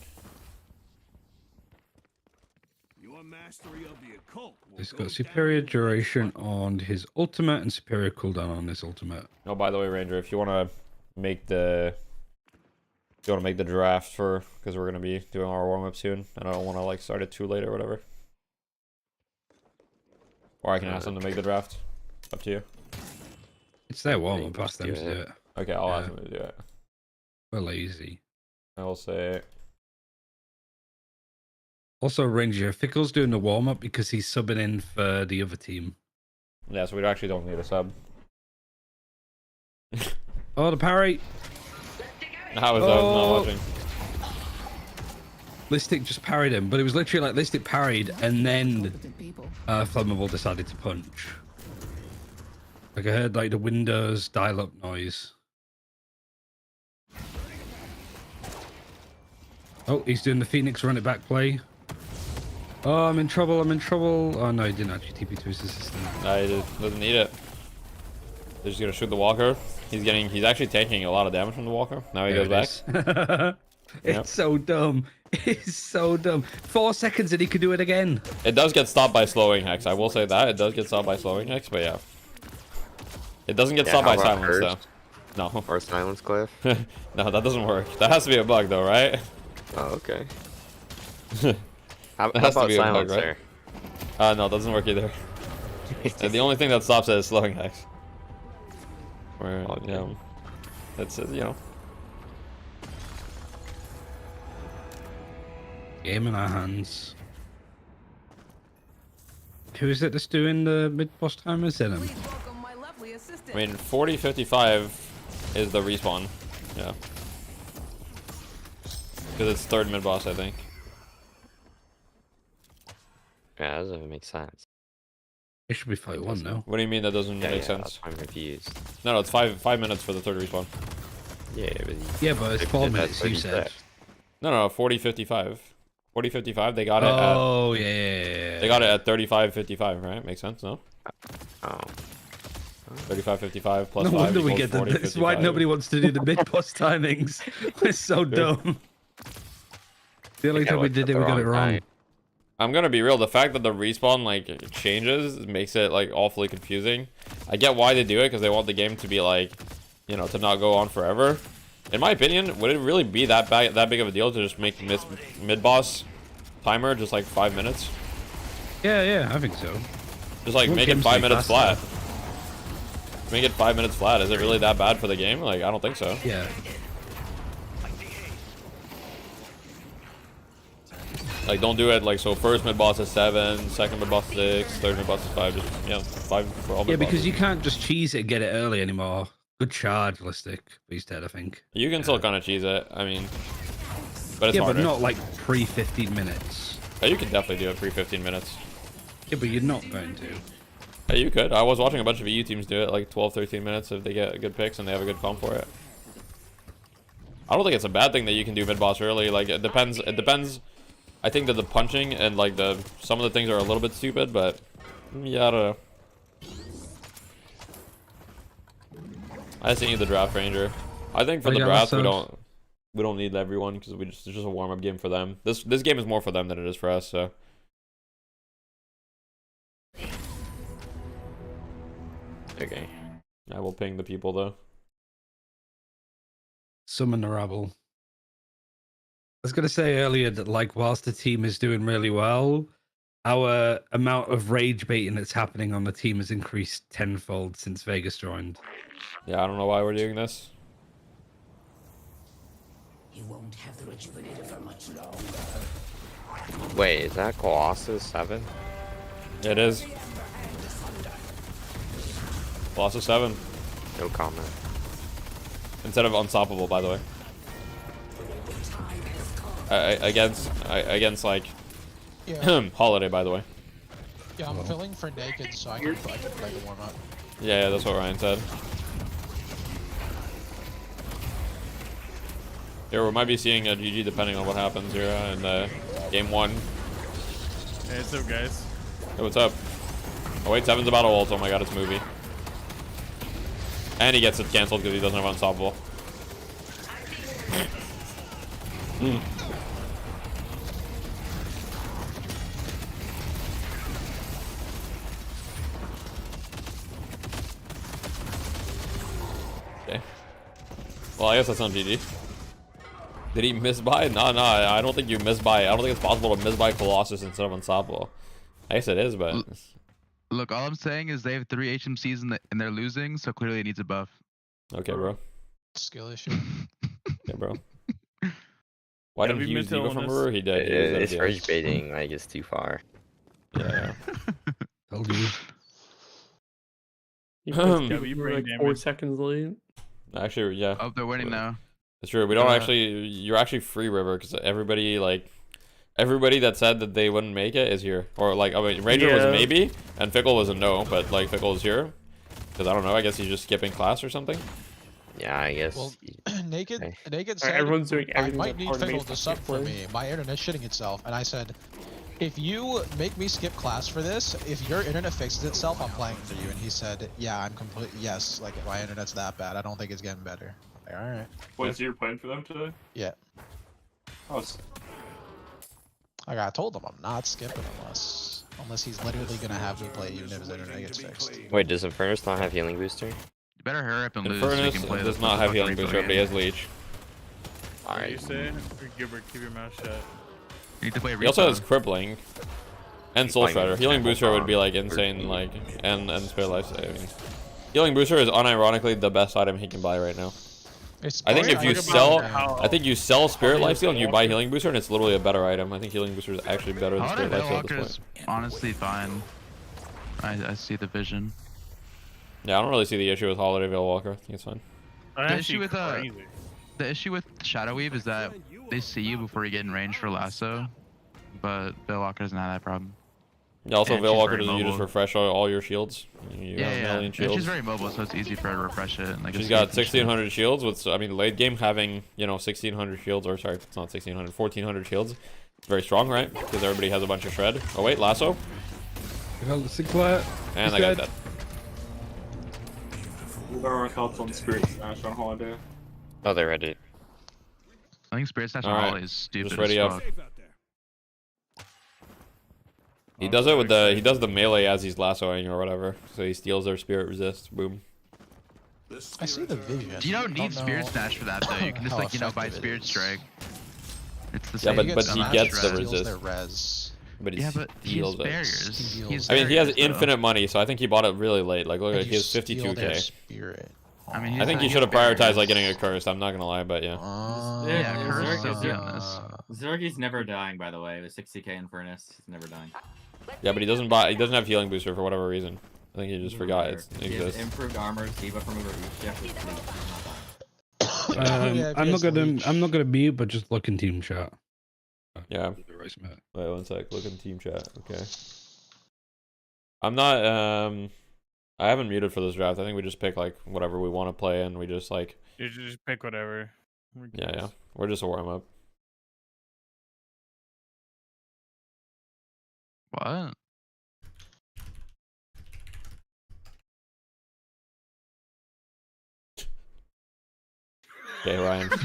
Your mastery of the occult. He's got superior duration on his ultimate and superior cooldown on his ultimate. Oh, by the way, Ranger, if you want to make the draft for, because we're gonna be doing our warm up soon, and I don't want to like start it too late or whatever. Or I can ask them to make the draft. Up to you. It's their warm up. Ask them to do it. Okay, I'll ask them to do it. We're lazy. I will say. Also, Ranger, Fickle's doing the warm up because he's subbing in for the other team. Yeah, so we actually don't need a sub. Oh, the parry. How is that? I'm not watching. Listic just parried him, but it was literally like Listic parried and then Flammable decided to punch. Like I heard like the Windows dial-up noise. Oh, Oh, he's doing the Phoenix run it back play. Oh, I'm in trouble. I'm in trouble. Oh no, he didn't actually TP to his assistant. No, he doesn't need it. They're just gonna shoot the walker. He's actually taking a lot of damage from the walker. Now he goes back. It's so dumb. It's so dumb. 4 seconds and he could do it again. It does get stopped by slowing Hex. I will say that. It does get stopped by slowing Hex, but yeah. It doesn't get stopped by silence, though. No. Or silence cliff? No, that doesn't work. That has to be a bug, though, right? Oh, okay. How about silence there? No, it doesn't work either. The only thing that stops it is slowing Hex. Where, you know, that's it, you know. Game in our hands. Who is it that's doing the mid-boss timers? Him. I mean, 40-55 is the respawn. Yeah. Because it's third mid-boss, I think. Yeah, that doesn't make sense. It should be fight 1 now. What do you mean that doesn't make sense? I'm confused. No, it's 5 minutes for the third respawn. Yeah, but it's 4 minutes, you said. No, 40-55. 40-55, they got it at... Oh, yeah. They got it at 35-55, right? Makes sense, no? Oh. 35-55 plus 5 No wonder we equals get 40, this. Why nobody wants to do the mid-boss timings. It's so dumb. The only time we did it, we got it wrong. I'm gonna be real, the fact that the respawn like changes makes it like awfully confusing. I get why they do it, because they want the game to be like, you know, to not go on forever. In my opinion, would it really be that big of a deal to just make mid-boss timer just like 5 minutes? Yeah, I think so. Just like make it 5 minutes flat. Make it 5 minutes flat. Is it really that bad for the game? Like, I don't think so. Yeah. Like, don't do it like so. First mid boss is 7, second mid boss is 6, third mid boss is 5. Just, you know, 5 for all mid bosses. Because you can't just cheese it and get it early anymore. Good charge, Listic. He's dead, I think. You can still kind of cheese it. I mean, but it's harder. But not like pre 15 minutes. Yeah, you can definitely do it pre 15 minutes. Yeah, but you're not going to. Yeah, you could. I was watching a bunch of EU teams do it like 12-13 minutes if they get good picks and they have a good comp for it. I don't think it's a bad thing that you can do mid boss early. Like, it depends. I think that the punching and like some of the things are a little bit stupid, but yeah, I don't know. I just need the draft ranger. I think for the draft we don't need everyone because it's just a warm up game for them. This game is more for them than it is for us. So. Okay. I will ping the people though. Summon the rabble. I was going to say earlier that, like, whilst the team is doing really well, our amount of rage baiting that's happening on the team has increased tenfold since Vegas joined. Yeah, I don't know why we're doing this. You won't have the rejuvenator for much longer. Wait, is that Colossus 7? It is. Colossus 7. No comment. Instead of unstoppable, by the way. Against like Holiday, by the way. Yeah, I'm filling for naked so I can play the warm-up. Yeah, that's what Ryan said. Here, we might be seeing a GG depending on what happens here in game 1. Hey, what's up, guys? Hey, what's up? Oh wait, Seven's about to ult. Oh my god, it's movie. And he gets it cancelled because he doesn't have unstoppable. Okay. Well, I guess that's not GG. Did he miss by? No, I don't think you miss by. I don't think it's possible to miss by Colossus instead of unstoppable. I guess it is, but... Look, all I'm saying is they have 3 HMCs and they're losing, so clearly it needs a buff. Okay, bro. Skill issue. Okay, bro. Why didn't he use Diva from her? He did. It's rage baiting, like, it's too far. Yeah. Told you. You like 4 seconds late. Actually, yeah. Oh, they're winning now. It's true. We don't actually. You're actually free, River, because everybody that said that they wouldn't make it is here. Or like, I mean, Ranger was a maybe, and Fickle was a no, but like Fickle is here. Because I don't know. I guess he's just skipping class or something. Yeah, I guess. Well, Okay. Naked said, everyone's doing I everything might but need hard Fickle made to sub for play. me. My internet's shitting itself. And I said, if you make me skip class for this, if your internet fixes itself, I'm playing for you. And he said, yeah, I'm yes, like my internet's that bad. I don't think it's getting better. Like, all right. Wait, so you're playing for them today? Yeah. Oh, Like I told him, I'm not skipping unless he's literally gonna have to play even if his internet gets fixed. Wait, does Infernus not have healing booster? You better hurry up and lose. So you Infernus can play does the not have fucking healing replay booster, but he game. has leech. What do you Alright. say? Or Gilbert, keep your mouth shut. You need to play He also has replay. crippling and soul Playing shredder. Healing booster would be like insane, like and spare life saving. Healing booster is unironically the best item he can buy right now. I think if you sell Spirit Lifesteal and you buy Healing Booster, and it's literally a better item. I think Healing Booster is actually better than Holiday Spirit Lifesteal at Veilwalker this is point. honestly fine. I see the vision. Yeah, I don't really see the issue with Holiday Veilwalker. I think it's fine. The issue with Shadow Weave is that they see you before you get in range for lasso, but Veilwalker doesn't have that problem. Yeah, also And she's Veilwalker very does you just mobile. refresh all your shields. You have a million And shields. she's very mobile, so it's easy for her to refresh it. And, like, She's escape got and shit. 1600 shields. With I mean, late game having 1600 shields, or sorry, it's not 1600, 1400 shields. It's very strong, right? Because everybody has a bunch of shred. Oh wait, lasso. And I got that. What are our thoughts on Spirit Smash on Holiday? Oh, they're ready. I think Spirit Snatch All on right, Holly is stupid just ready as up. fuck. He does it with the the melee as he's lassoing or whatever. So he steals their spirit resist. Boom. I see the vision. You don't need Spirit know Snatch for that though. You can just how like buy effective it Spirit is. Strike. It's the Yeah, same. but he gets the steals resist. their res. But he Yeah, but he has steals it. barriers. I mean, he has barriers, though. infinite money, so I think he bought it really late. Like, look And at you he has steal their 52k. spirit. I mean, I think he should have prioritized like getting a cursed. I'm not gonna lie, but yeah. Yeah, Curse is still doing this. Zergie's never dying, by the way. With 60k in Furnace, he's never dying. Yeah, but he doesn't buy. He doesn't have healing booster for whatever reason. I think he just forgot it He has exists. improved armor, debuff remover, each chef with fleet. He's not dying. Yeah, if I'm he not has gonna leech. I'm not gonna mute, but just look in team chat. Yeah. The right smack. Wait one sec. Look in team chat. Okay. I'm not. I haven't muted for this draft. I think we just pick like whatever we want to play, and we just like. You should just pick whatever. Yeah. We're just a warm up. What? Okay, Ryan. It's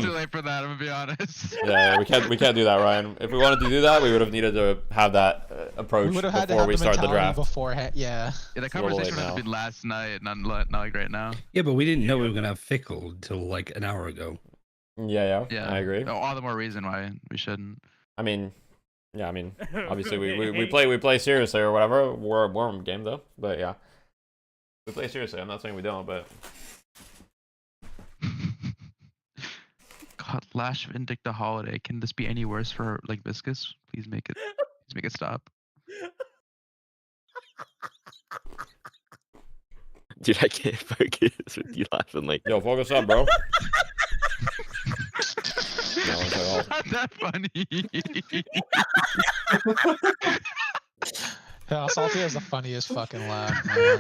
too late for that. I'm gonna be honest. Yeah, we can't do that, Ryan. If we wanted to do that, we would have needed to have that approach We would have had to before have we the start the mentality draft. beforehand. Yeah. Yeah, the It's a little conversation late would have now. been last night, not like right now. Yeah, but we didn't know we were gonna have Fickle until like an hour ago. Yeah, Yeah, I agree. All the more reason why we shouldn't. I mean, yeah, I mean, obviously we play seriously or whatever. We're a warm game though, but yeah, we play seriously. I'm not saying we don't, but God, Lash Vindicta Holiday. Can this be any worse for like Viscous? Please make it stop. Dude, I can't focus with you laughing like. yo, focus up, bro. No, it's like, oh. Not that funny. Yeah, Salty has the funniest fucking laugh, man.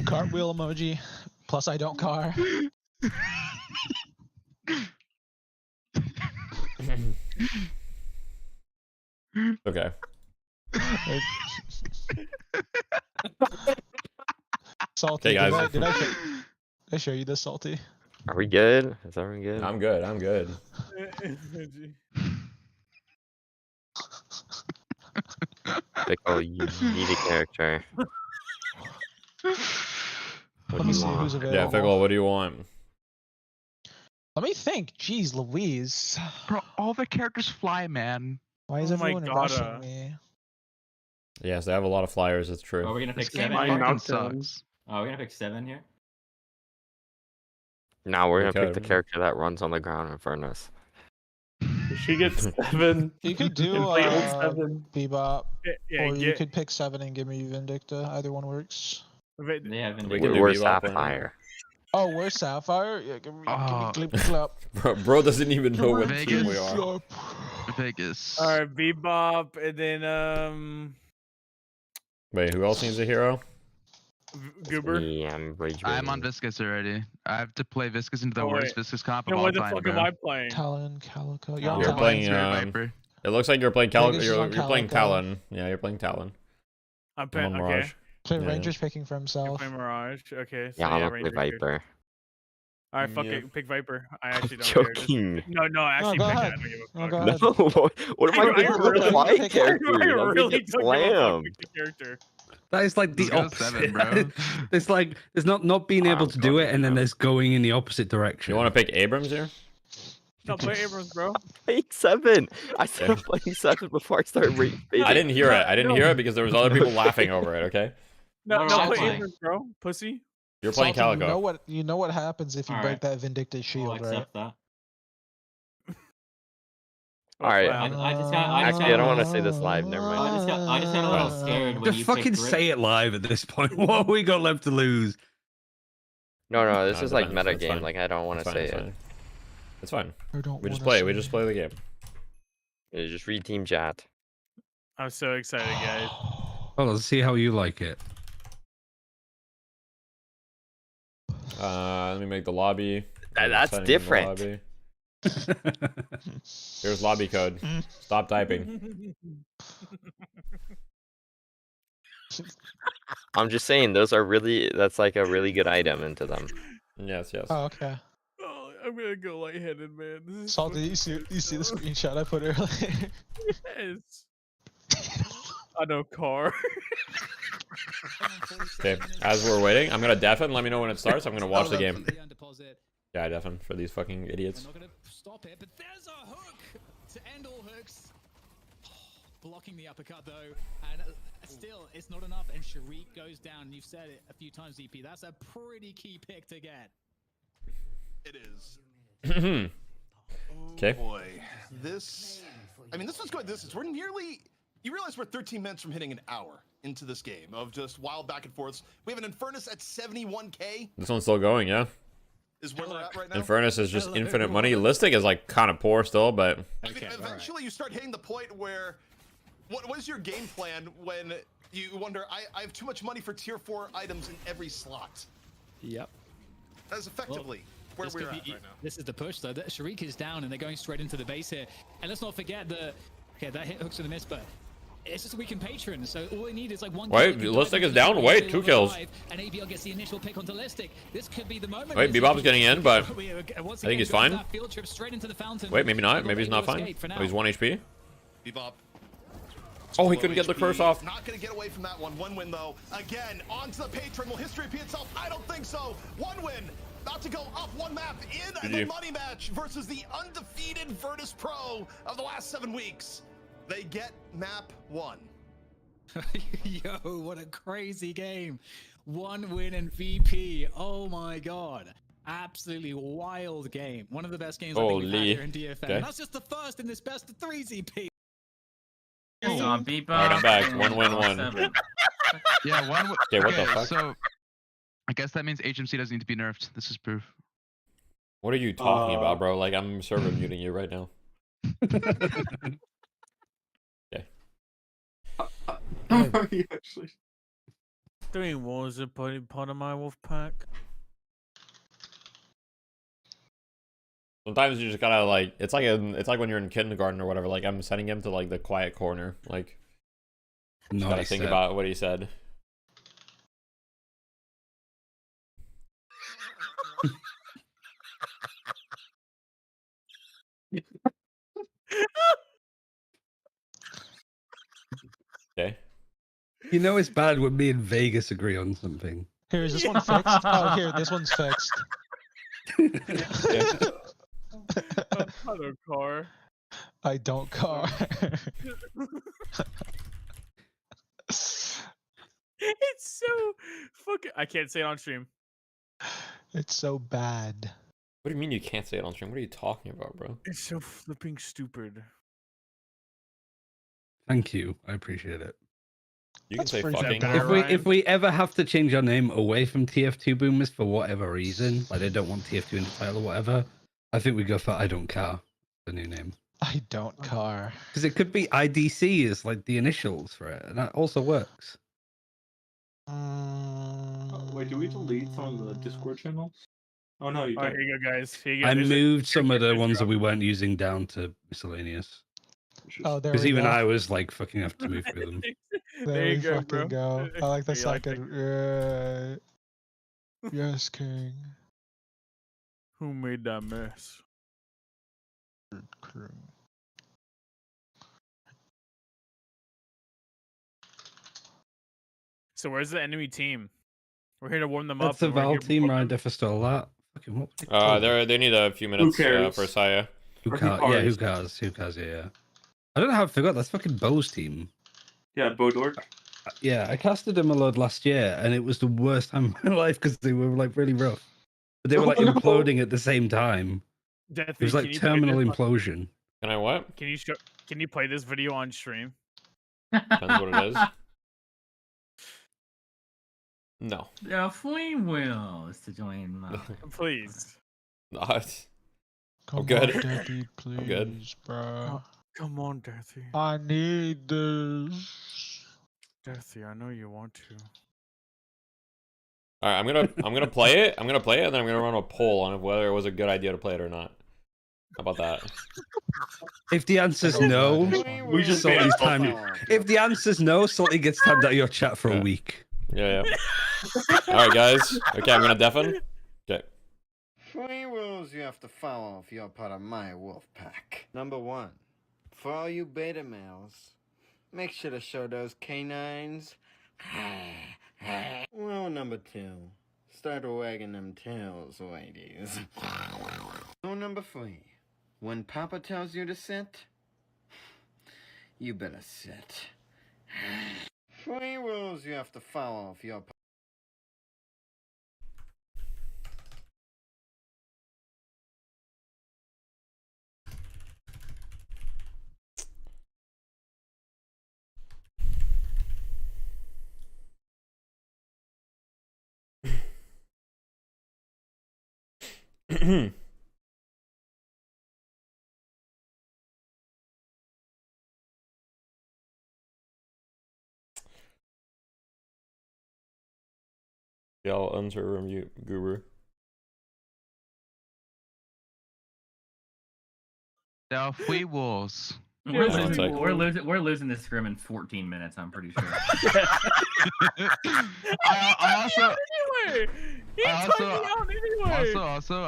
Cartwheel emoji. Plus, I don't car. Okay. Salty, Okay, guys. did I show you this, Salty? Are we good? Is everyone good? I'm good. I'm good. Pickle, you need a character. What Let do me you see want? who's available. Yeah, Fickle, what do you want? Let me think. Jeez Louise. Bro, all the characters fly, man. Why is Oh my everyone God, rushing me? Yes, they have a lot of flyers. It's true. Are we gonna pick This game 7? fucking sucks. Oh, we're gonna pick 7 here? No, we're We gonna pick could. the character that runs on the ground in Furnace. She gets 7. You could do and play old 7. Bebop, Yeah, or you could pick 7 and give me Vindicta. Either one works. Yeah, We Vindicta. can do Where's Bebop and- Sapphire? Oh, we're Sapphire? Yeah, give me clip clap. Bro doesn't even know what team we are. Vegas. Alright, Bebop, and then Wait, who else needs a hero? Goober. Yeah, I'm on Viscous already. I have to play Viscous into the worst Viscous comp of Then all what the time, fuck bro. am I playing? Talon, Calico. You're playing Viper. It looks like you're playing Calico. Vegas is on You're playing Calico. Talon. Yeah, you're playing Talon. I'm I'm on playing. Mirage. Okay. So Yeah, Ranger's picking for himself. Playing Mirage. Okay. So Yeah, I'm gonna Ranger play good. Viper. All right, fuck Yeah. it. Pick Viper. I actually don't Joking. care. No, actually, go pick it. ahead. I don't give a No, fuck. go No, ahead. what am I I going to really- apply I character? I I'm really gonna get don't give a fuck. slammed. Pick the character. That is like the Let's go opposite. 7, bro. It's like there's not being able to do it, and then there's going in the opposite direction. You want to pick Abrams here? Stop playing Abrams, bro. Playing 7. I said I'm playing 7 before I started rating. I didn't hear it. I didn't hear it because there was other people laughing over it. Okay. No, I'll play play. Abrams, bro. Pussy. You're playing Salty, Calico. You know what happens if you break Alright. that Vindictive I'll shield, right? accept that. All right. I just got. Actually, I don't want to say this live. Never mind. I just got a little scared when Just you fucking picked say it live at this point. What have we got left to lose? No, this No, is like it's meta fine. game. Like I don't want It's to fine, say it's it. fine. It's fine. Or don't We just wanna play. say We it. just play the game. Yeah, just read team chat. I'm so excited, guys. Well, let's see how you like it. Let me make the lobby. That's Setting in the different. lobby. Here's lobby code. Stop typing. I'm just saying those are really. That's like a really good item into them. Yes, yes. Oh, okay. Oh, I'm gonna go lightheaded, man. This is Salty, you see the screenshot I put earlier? Yes. I know, car. Okay. As we're waiting, I'm gonna deafen. Let me know when it starts. I'm gonna watch the game. Yeah, I deafen for these fucking idiots. We're not gonna stop it, but there's a hook to end all hooks. Blocking the uppercut though, and still it's not enough. And Sharik goes down. You've said it a few times, EP. That's a pretty key pick to get. It is. Okay. Oh boy, this. I mean, this was good. We're nearly. You realize we're 13 minutes from hitting an hour into this game of just wild back and forths. We have an Infernus at 71k. This one's still going, yeah. Is where we're at right now. Infernus is just infinite money. Listing is like kind of poor still, but I mean, eventually you start hitting the point where, what is your game plan when you wonder, I have too much money for tier 4 items in every slot? Yep. That is effectively where we're at right now. This is the push though. Sharik is down and they're going straight into the base here. And let's not forget that, okay, that hit hooks and a miss, but it's just a weakened patron, so all they need is like one. Wait, Listic is down. Wait, 2 kills. And ABL gets the initial pick onto Listic. This could be the moment. Wait, Bebop's getting in, but I think he's fine. Wait, maybe not. Maybe he's not fine. Oh, he's 1 HP. Bebop. Oh, he couldn't get the curse off. Not gonna get away from that one. One win though. Again, onto the patron. Will history repeat itself? I don't think so. One win. About to go up one map in the money match versus the undefeated Virtus Pro of the last 7 weeks. They get map 1. Yo, what a crazy game. 1 win in VP. Oh my god. Absolutely wild game. One of the best games I think we've had here in DFM. Okay. And that's just the first in this best of 3 ZP. Alright, I'm back. 1 win, 1. Yeah, 1 win. Okay, what the fuck? So, I guess that means HMC doesn't need to be nerfed. This is proof. What are you talking about, bro? Like, I'm server muting you right now. Okay. How are you actually doing? Was a part of my wolf pack? Sometimes you just gotta like, it's like when you're in kindergarten or whatever. Like, I'm sending him to like the quiet corner. Like, just gotta think about what he said. Okay. You know it's bad when me and Vegas agree on something. Here, is this one fixed? Oh, here, this one's fixed. I don't car. I don't car. It's so fucking. I can't say it on stream. It's so bad. What do you mean you can't say it on stream? What are you talking about, bro? It's so flipping stupid. Thank you. I appreciate it. You can say fucking. If we ever have to change our name away from TF2 Boomers for whatever reason, like they don't want TF2 in the title or whatever, I think we go for I Don't Care, the new name. I don't care. Because it could be IDC as like the initials for it, and that also works. Wait, do we delete some of the Discord channels? Oh no, you don't. Here you go, guys. Here you go. I There's moved some of the ones that we weren't using down to miscellaneous. Oh, there Because we even go. I was like fucking have to move through them. There you we go, fucking bro. go. I like the You like second. Yes, King. Who made that mess? Crew. So where's the enemy team? We're here to warm them That's up. the and we're Val here team, before right? them. If I stole that. Fucking what? They need a few minutes cares? for Saya. Who cares? Who cares? Yeah. I don't know how I forgot. That's fucking Bo's team. Yeah, Bodork. Yeah, I casted him a load last year, and it was the worst time of my life because they were like really rough. But they were like imploding at the same time. Deathy, It was can like you play terminal this- implosion. Can I what? Can you play this video on stream? Depends what it is. No. Yeah, Flame Wheels to join my... Please. Not. Come I'm good. on, Deathy, please, I'm good. bro. Come on, Deathy. I need this. Deathy, I know you want to. All right, I'm gonna play it. I'm gonna play it, and then I'm gonna run a poll on whether it was a good idea to play it or not. How about that? If the answer's no, We just Salty's banned timed. If the answer's no, Salty gets timed out of your chat for a week. Yeah. All right, guys. Okay, I'm gonna deafen. Okay. 3 rules you have to follow if you're part of my wolf pack. Number 1, for all you beta males, make sure to show those canines. Rule number 2, start wagging them tails, ladies. Rule number 3, when Papa tells you to sit, you better sit. 3 rules you have to follow if you're Yeah, I'll enter you, Guru. The Free Wolves. We're Yeah, we're losing this scrim in 14 minutes, I'm pretty sure.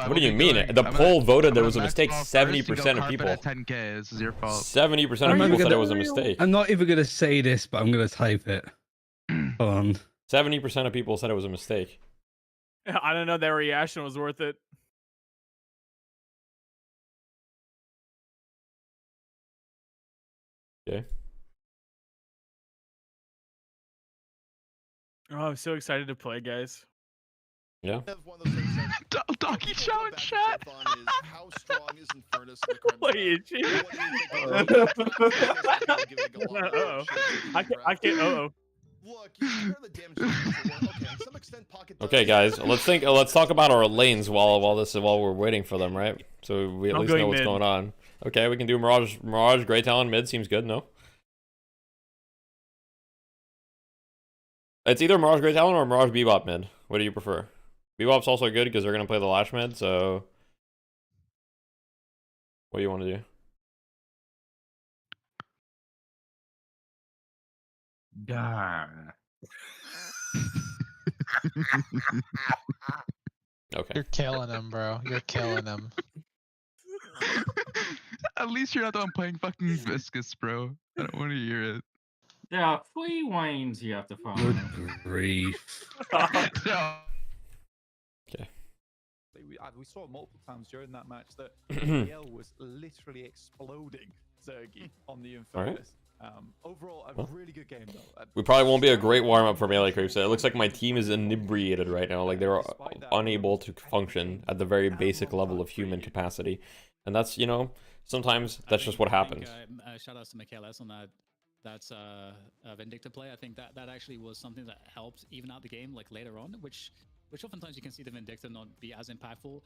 What do you mean? The poll voted there was a mistake. 70% of people. 10K. This is your fault. 70% of people said it was a mistake. I'm not even gonna say this, but I'm gonna type it. Hold on. 70% of people said it was a mistake. I don't know. Their reaction was worth it. Okay. Oh, I'm so excited to play, guys. Yeah. Doggy show in chat. How strong is Infernus in the What is she? I can't. Uh-oh. Look, you compare the damage. Okay, to some extent, Pocket. Okay, guys. Let's talk about our lanes while we're waiting for them, right? So we at least know what's going on. Okay, we can do Mirage, Grey Talon mid. Seems good. No. It's either Mirage Grey Talon or Mirage Bebop mid. What do you prefer? Bebop's also good because they're gonna play the Lash mid. So, what do you want to do? Okay. You're killing him, bro. You're killing him. At least you're not the one playing fucking Viscous, bro. I don't want to hear it. There are 3 wanes you have to follow. Good grief. Okay. We saw multiple times during that match that EL was literally exploding Zergy on the Infernus. Overall, a really good game though. We probably won't be a great warm-up for melee creeps. It looks like my team is inebriated right now. Like they're unable to function at the very basic level of human capacity. And that's, you know, sometimes that's just what happens. Shout outs to Michaelis on that that's Vindicta play. I think that actually was something that helped even out the game like later on, which oftentimes you can see the Vindicta not be as impactful.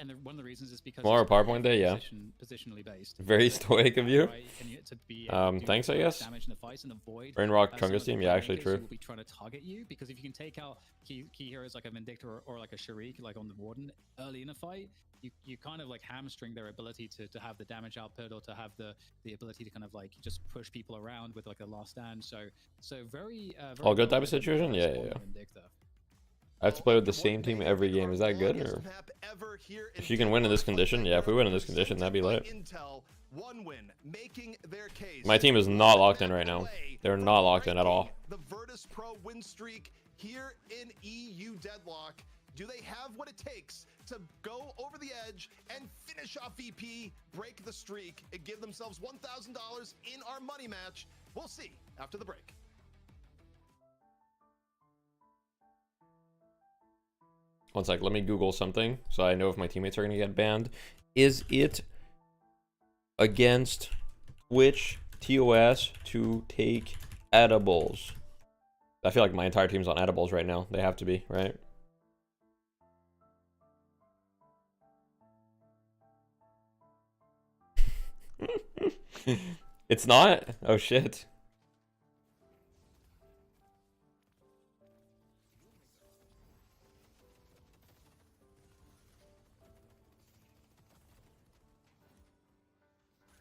And one of the reasons is because Tomorrow PowerPoint day, yeah. Positionally based. Very stoic of you. Right? And you to be, thanks, I guess. Damage in the fights and avoid Rainrock Chungus team, yeah, actually true. Will be trying to target you because if you can take out key heroes like a Vindicta or like a Sharik, like on the Warden early in a fight, you kind of like hamstring their ability to have the damage output or to have the ability to kind of like just push people around with like a last stand. So very all good type of situation. Yeah. I have to play with the same team every game. Is that good? Or if you can win in this condition, yeah. If we win in this condition, that'd be lit. My team is not locked in right now. They're not locked in at all. The Virtus Pro win streak here in EU Deadlock. Do they have what it takes to go over the edge and finish off VP, break the streak, and give themselves $1,000 in our money match? We'll see after the break. One sec, let me Google something so I know if my teammates are going to get banned. Is it against Twitch TOS to take edibles? I feel like my entire team's on edibles right now. They have to be, right? It's not? Oh shit.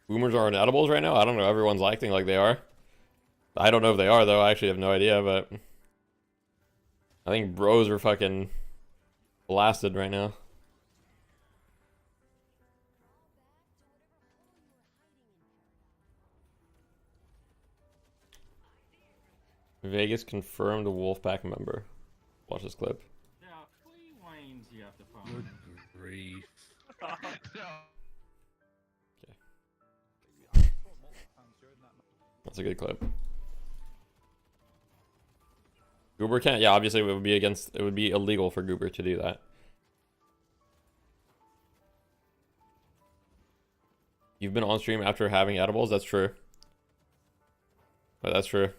Boomers are on edibles right now? I don't know. Everyone's acting like they are. I don't know if they are, though. I actually have no idea, but I think bros are fucking blasted right now. Vegas confirmed a Wolfpack member. Watch this clip. Yeah, three wines you have to find. Good grief. That's a good clip. Goober can't. Yeah, obviously it would be illegal for Goober to do that. You've been on stream after having edibles? That's true. But that's true.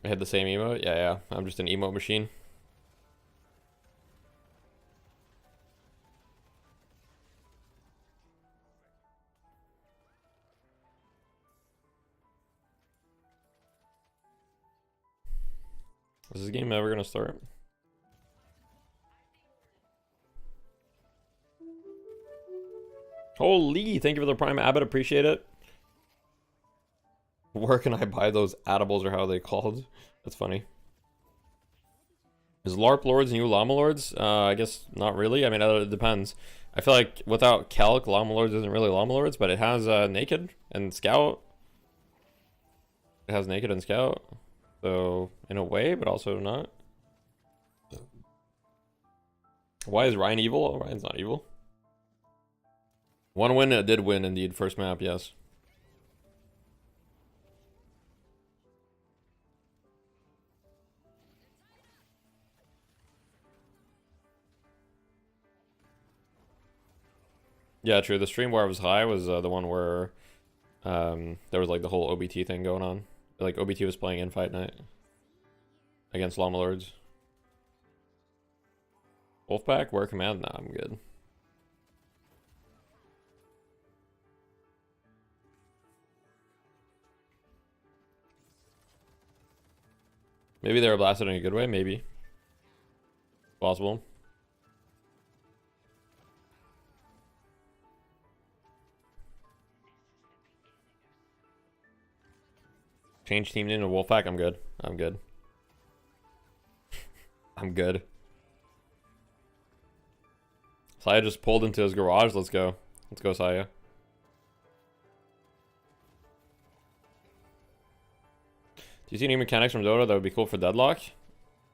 I had the same emote? Yeah. I'm just an emote machine. Is this game ever gonna start? Holy, thank you for the Prime Abbott, appreciate it. Where can I buy those edibles, or how are they called? That's funny. Is LARP Lords new Llama Lords? I guess not really. I mean, it depends. I feel like without Calc, Llama Lords isn't really Llama Lords, but it has Naked and Scout. It has Naked and Scout. So, in a way, but also not. Why is Ryan evil? Oh, Ryan's not evil. One win, it did win indeed. First map, yes. Yeah, true. The stream where I was high was the one where there was like the whole OBT thing going on. Like OBT was playing in Fight Night against Llama Lords. Wolfpack, wear command? Nah, I'm good. Maybe they were blasted in a good way, maybe. Possible. Change team into Wolfpack. I'm good. I'm good. I'm good. Saya just pulled into his garage. Let's go. Let's go, Saya. Do you see any mechanics from Dota that would be cool for Deadlock?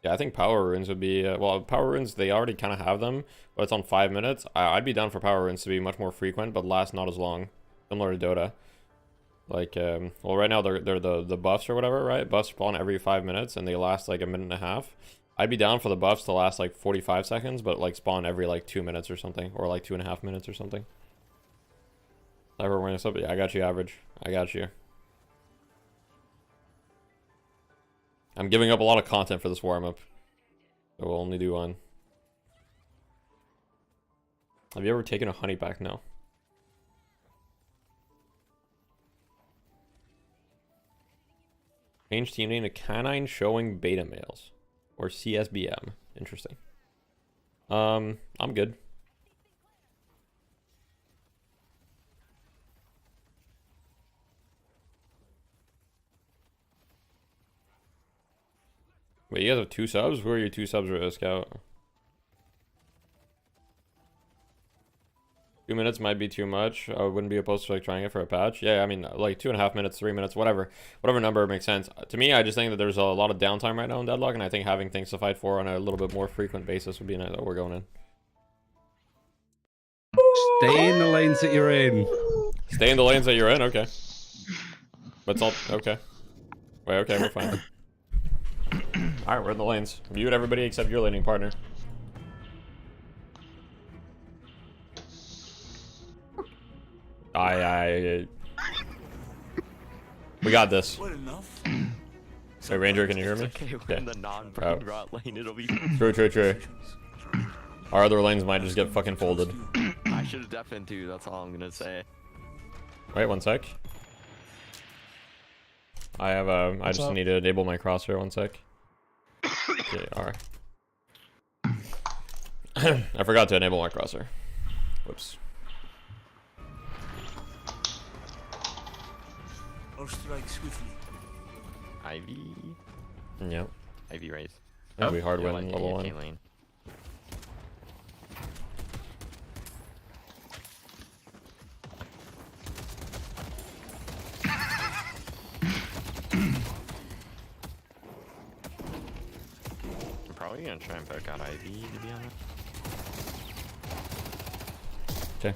Yeah, I think Power Runes would be... well, Power Runes, they already kind of have them, but it's on 5 minutes. I'd be down for Power Runes to be much more frequent, but last not as long. Similar to Dota. Like, well, right now they're the buffs or whatever, right? Buffs spawn every 5 minutes, and they last like a minute and a half. I'd be down for the buffs to last like 45 seconds, but like spawn every like 2 minutes or something, or like 2.5 minutes or something. Cyber awareness up. Yeah, I got you, average. I got you. I'm giving up a lot of content for this warm-up. So we'll only do one. Have you ever taken a honey pack? No. Change team name to Canine Showing Beta Males. Or CSBM. Interesting. I'm good. Wait, you guys have 2 subs? Who are your 2 subs, Rio Scout? 2 minutes might be too much. I wouldn't be opposed to like trying it for a patch. Yeah, I mean, like 2.5 minutes, 3 minutes, whatever number makes sense. To me, I just think that there's a lot of downtime right now in Deadlock, and I think having things to fight for on a little bit more frequent basis would be nice. Oh, we're going in. Stay in the lanes that you're in. Stay in the lanes that you're in. Okay. But all okay. Wait, okay, we're fine. All right, we're in the lanes. Mute everybody except your laning partner. We got this. Hey, Ranger, can you hear me? Okay, we're in the non-brain rot lane. It'll be True. Our other lanes might just get fucking folded. I should have deaf in too. That's all I'm gonna say. Wait 1 sec. I have I just need to enable my crosshair 1 sec. Okay, alright. I forgot to enable my crosshair. Whoops. Or strike swiftly. Ivy. Yep. Ivy raise. That'll be hard winning level 1. Lane. I'm probably gonna try and poke out Ivy, to be honest. Okay.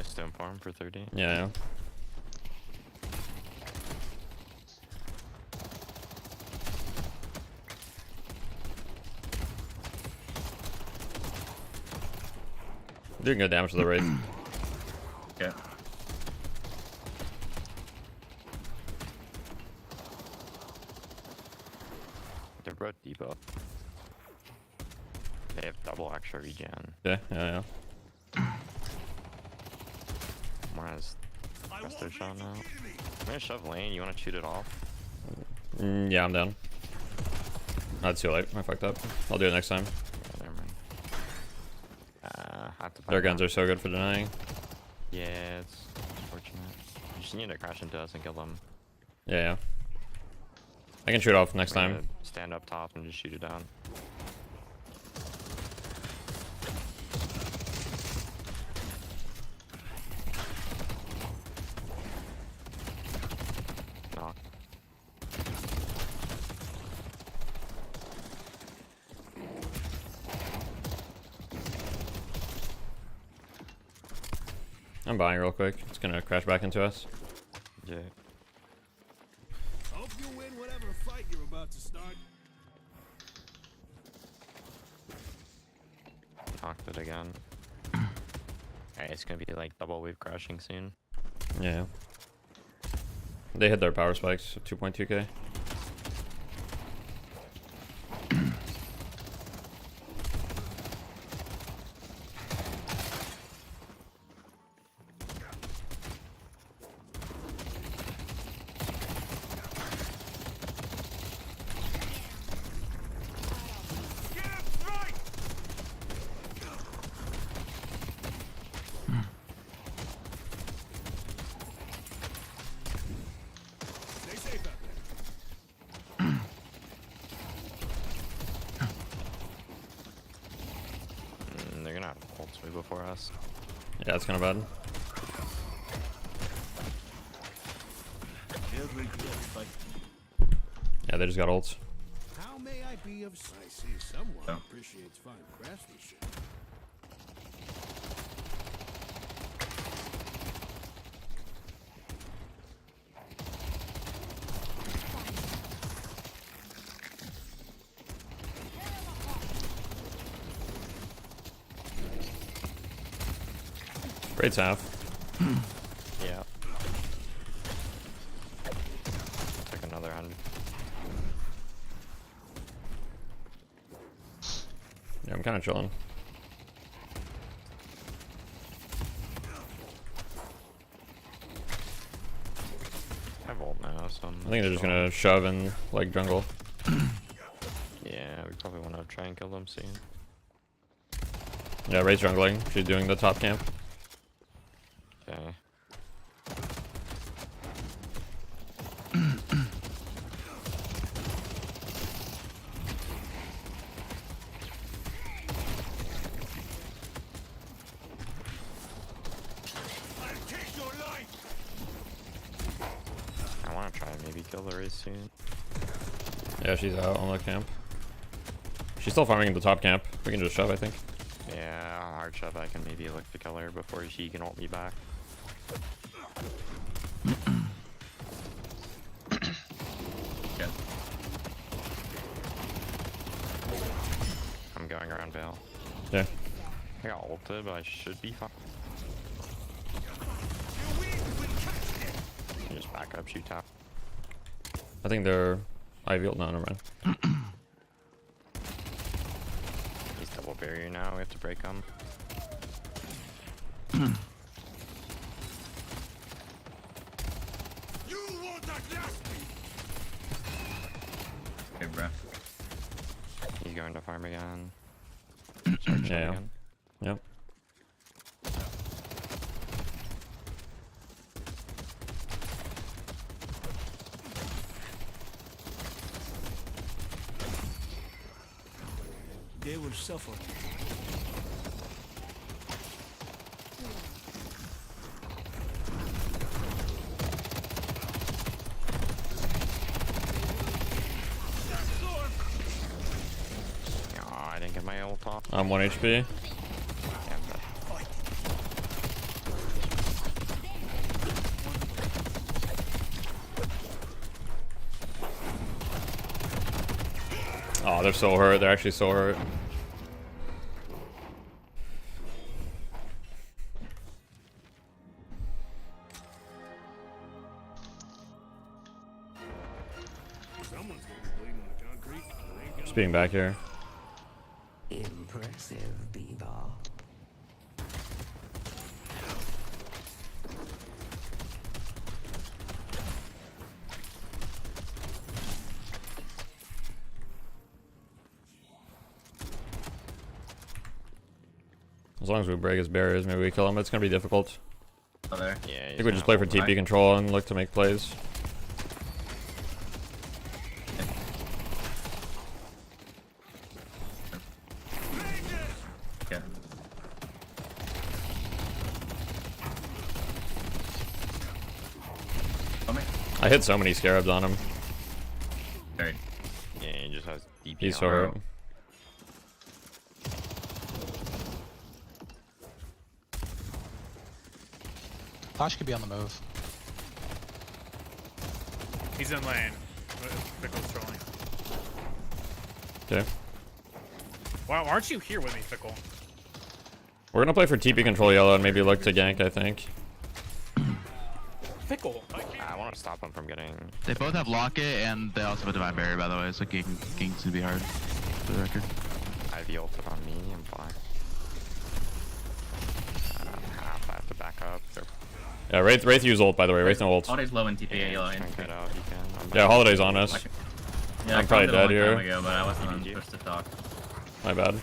Stone farm for 30. Yeah. Doing good damage to the wraith. Yeah. They're both debuff. They have double extra regen. Yeah. Whereas Resto shot now. I'm gonna shove lane. You wanna shoot it off? Yeah, I'm down. That's too late. I fucked up. I'll do it next time. Yeah, never mind. Have to Their guns are so good for denying. Yeah, it's unfortunate. You just need to crash into us and kill them. Yeah. I can shoot off next time. Stand up top and just shoot it down. Knock. I'm buying real quick. It's gonna crash back into us. Yeah. Hope you win whatever fight you're about to start. Knocked it again. Alright, it's gonna be like double wave crashing soon. Yeah. They hit their power spikes, 2.2k. gonna have ults way before us. Yeah, it's kind of bad. Yeah, they just got ults. How may I be of... I see someone appreciates fine craftsmanship. Great half. Yeah. Took another 100. Yeah, I'm kind of chilling. I have ult now, so I think they're just gonna shove in like jungle. Yeah, we probably want to try and kill them soon. Yeah, Ray's jungling. She's doing the top camp. Okay. I want to try and maybe kill the race soon. Yeah, she's out on the camp. She's still farming in the top camp. We can just shove, I think. Yeah, hard shove. I can maybe look to kill her before she can ult me back. Yeah. I'm going around Vale. Yeah. I got ulted, but I should be fine. Just back up, shoot top. I think they're Ivy ult. No, never mind. He's double barrier now. We have to break him. Okay, bro. He's going to farm again. Yeah. Yep. They will suffer. Oh, I didn't get my ult off. I'm 1 HP. Oh, they're so hurt. They're actually so hurt. Someone's gonna be bleeding on the concrete. Just being back here. Impressive, Beaver. As long as we break his barriers, maybe we kill him. It's gonna be difficult. Oh, there. Yeah, I think we just play for TP control and look to make plays. Yeah. I hit so many scarabs on him. Right. Yeah, he just has DP. He's so hurt. Flash could be on the move. He's in lane. Fickle's trolling. Okay. Wow, aren't you here with me, Fickle? We're gonna play for TP control yellow and maybe look to gank, I think. Fickle. I want to stop him from getting. They both have locket and they also have a divine barrier, by the way. So gank's gonna be hard, for the record. Ivy ulted on me. I'm fine. I have to back up. Yeah, Wraith used ult, by the way. Wraith no ult. Holiday's low in TP, yellow in Get out, you can. Yeah, Holiday's on us. Yeah, I'm probably dead here. Ago, but I wasn't on first to talk. My bad.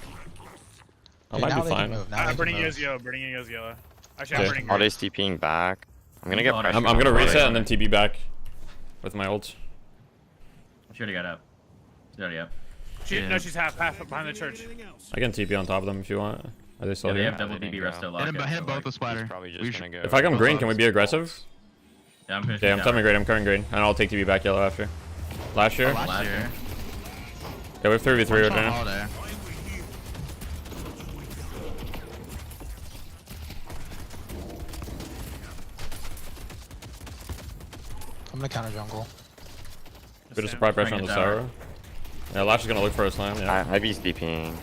I Okay, might be fine. I'm burning you as yellow. Burning you as yellow. Actually, I'm burning Holiday's TPing back. I'm gonna get pressure. I'm gonna reset and then TP back with my ult. She already got up. She's already up. No, she's half behind the church. I can TP on top of them if you want. Are they still Yeah, they here? have double DB resto lock. Hit him both with splatter. If I come green, can we be aggressive? Yeah, I'm Okay, I'm coming green. I'm coming green, and I'll take TB back yellow after. Last year. Last year. Yeah, we have 3v3 right now. Holiday. I'm gonna counter jungle. Good supply pressure on the tower. Yeah, Lash is gonna look for a slam. Yeah. Ivy's DPing.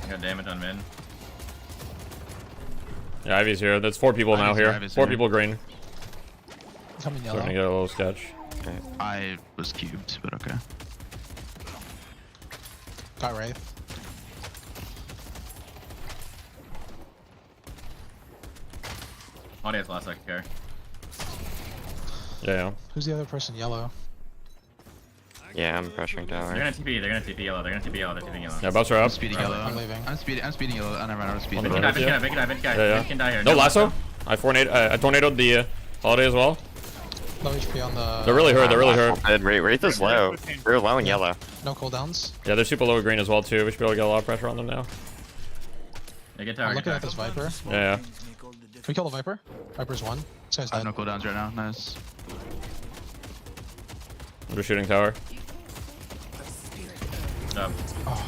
I got damage on mid. Yeah, Ivy's here. There's 4 people now here. 4 people green. Coming yellow. Starting to get a little sketch. Okay. I was cubed, but okay. Got Wraith. Audience last second care. Yeah. Who's the other person? Yellow. Yeah, I'm pressuring tower. They're gonna TP. They're gonna TP yellow. They're gonna TP yellow. They're TPing yellow. Yeah, bounce her up. I'm speeding yellow. I'm leaving. I'm speeding yellow. I never know how to speed. Vin can die. Vin can die. Yeah. Vin can die here. No lasso. I tornadoed the holiday as well. Low HP on the. They're really hurt. They're really hurt. Wraith is low. We're low and yellow. No cooldowns. Yeah, they're super low green as well too. We should be able to get a lot of pressure on them now. Yeah, get tower. I'm looking at this Viper. Yeah. Can we kill the Viper? Viper's one. This guy's I have dead. no cooldowns right now. Nice. I'm just shooting tower.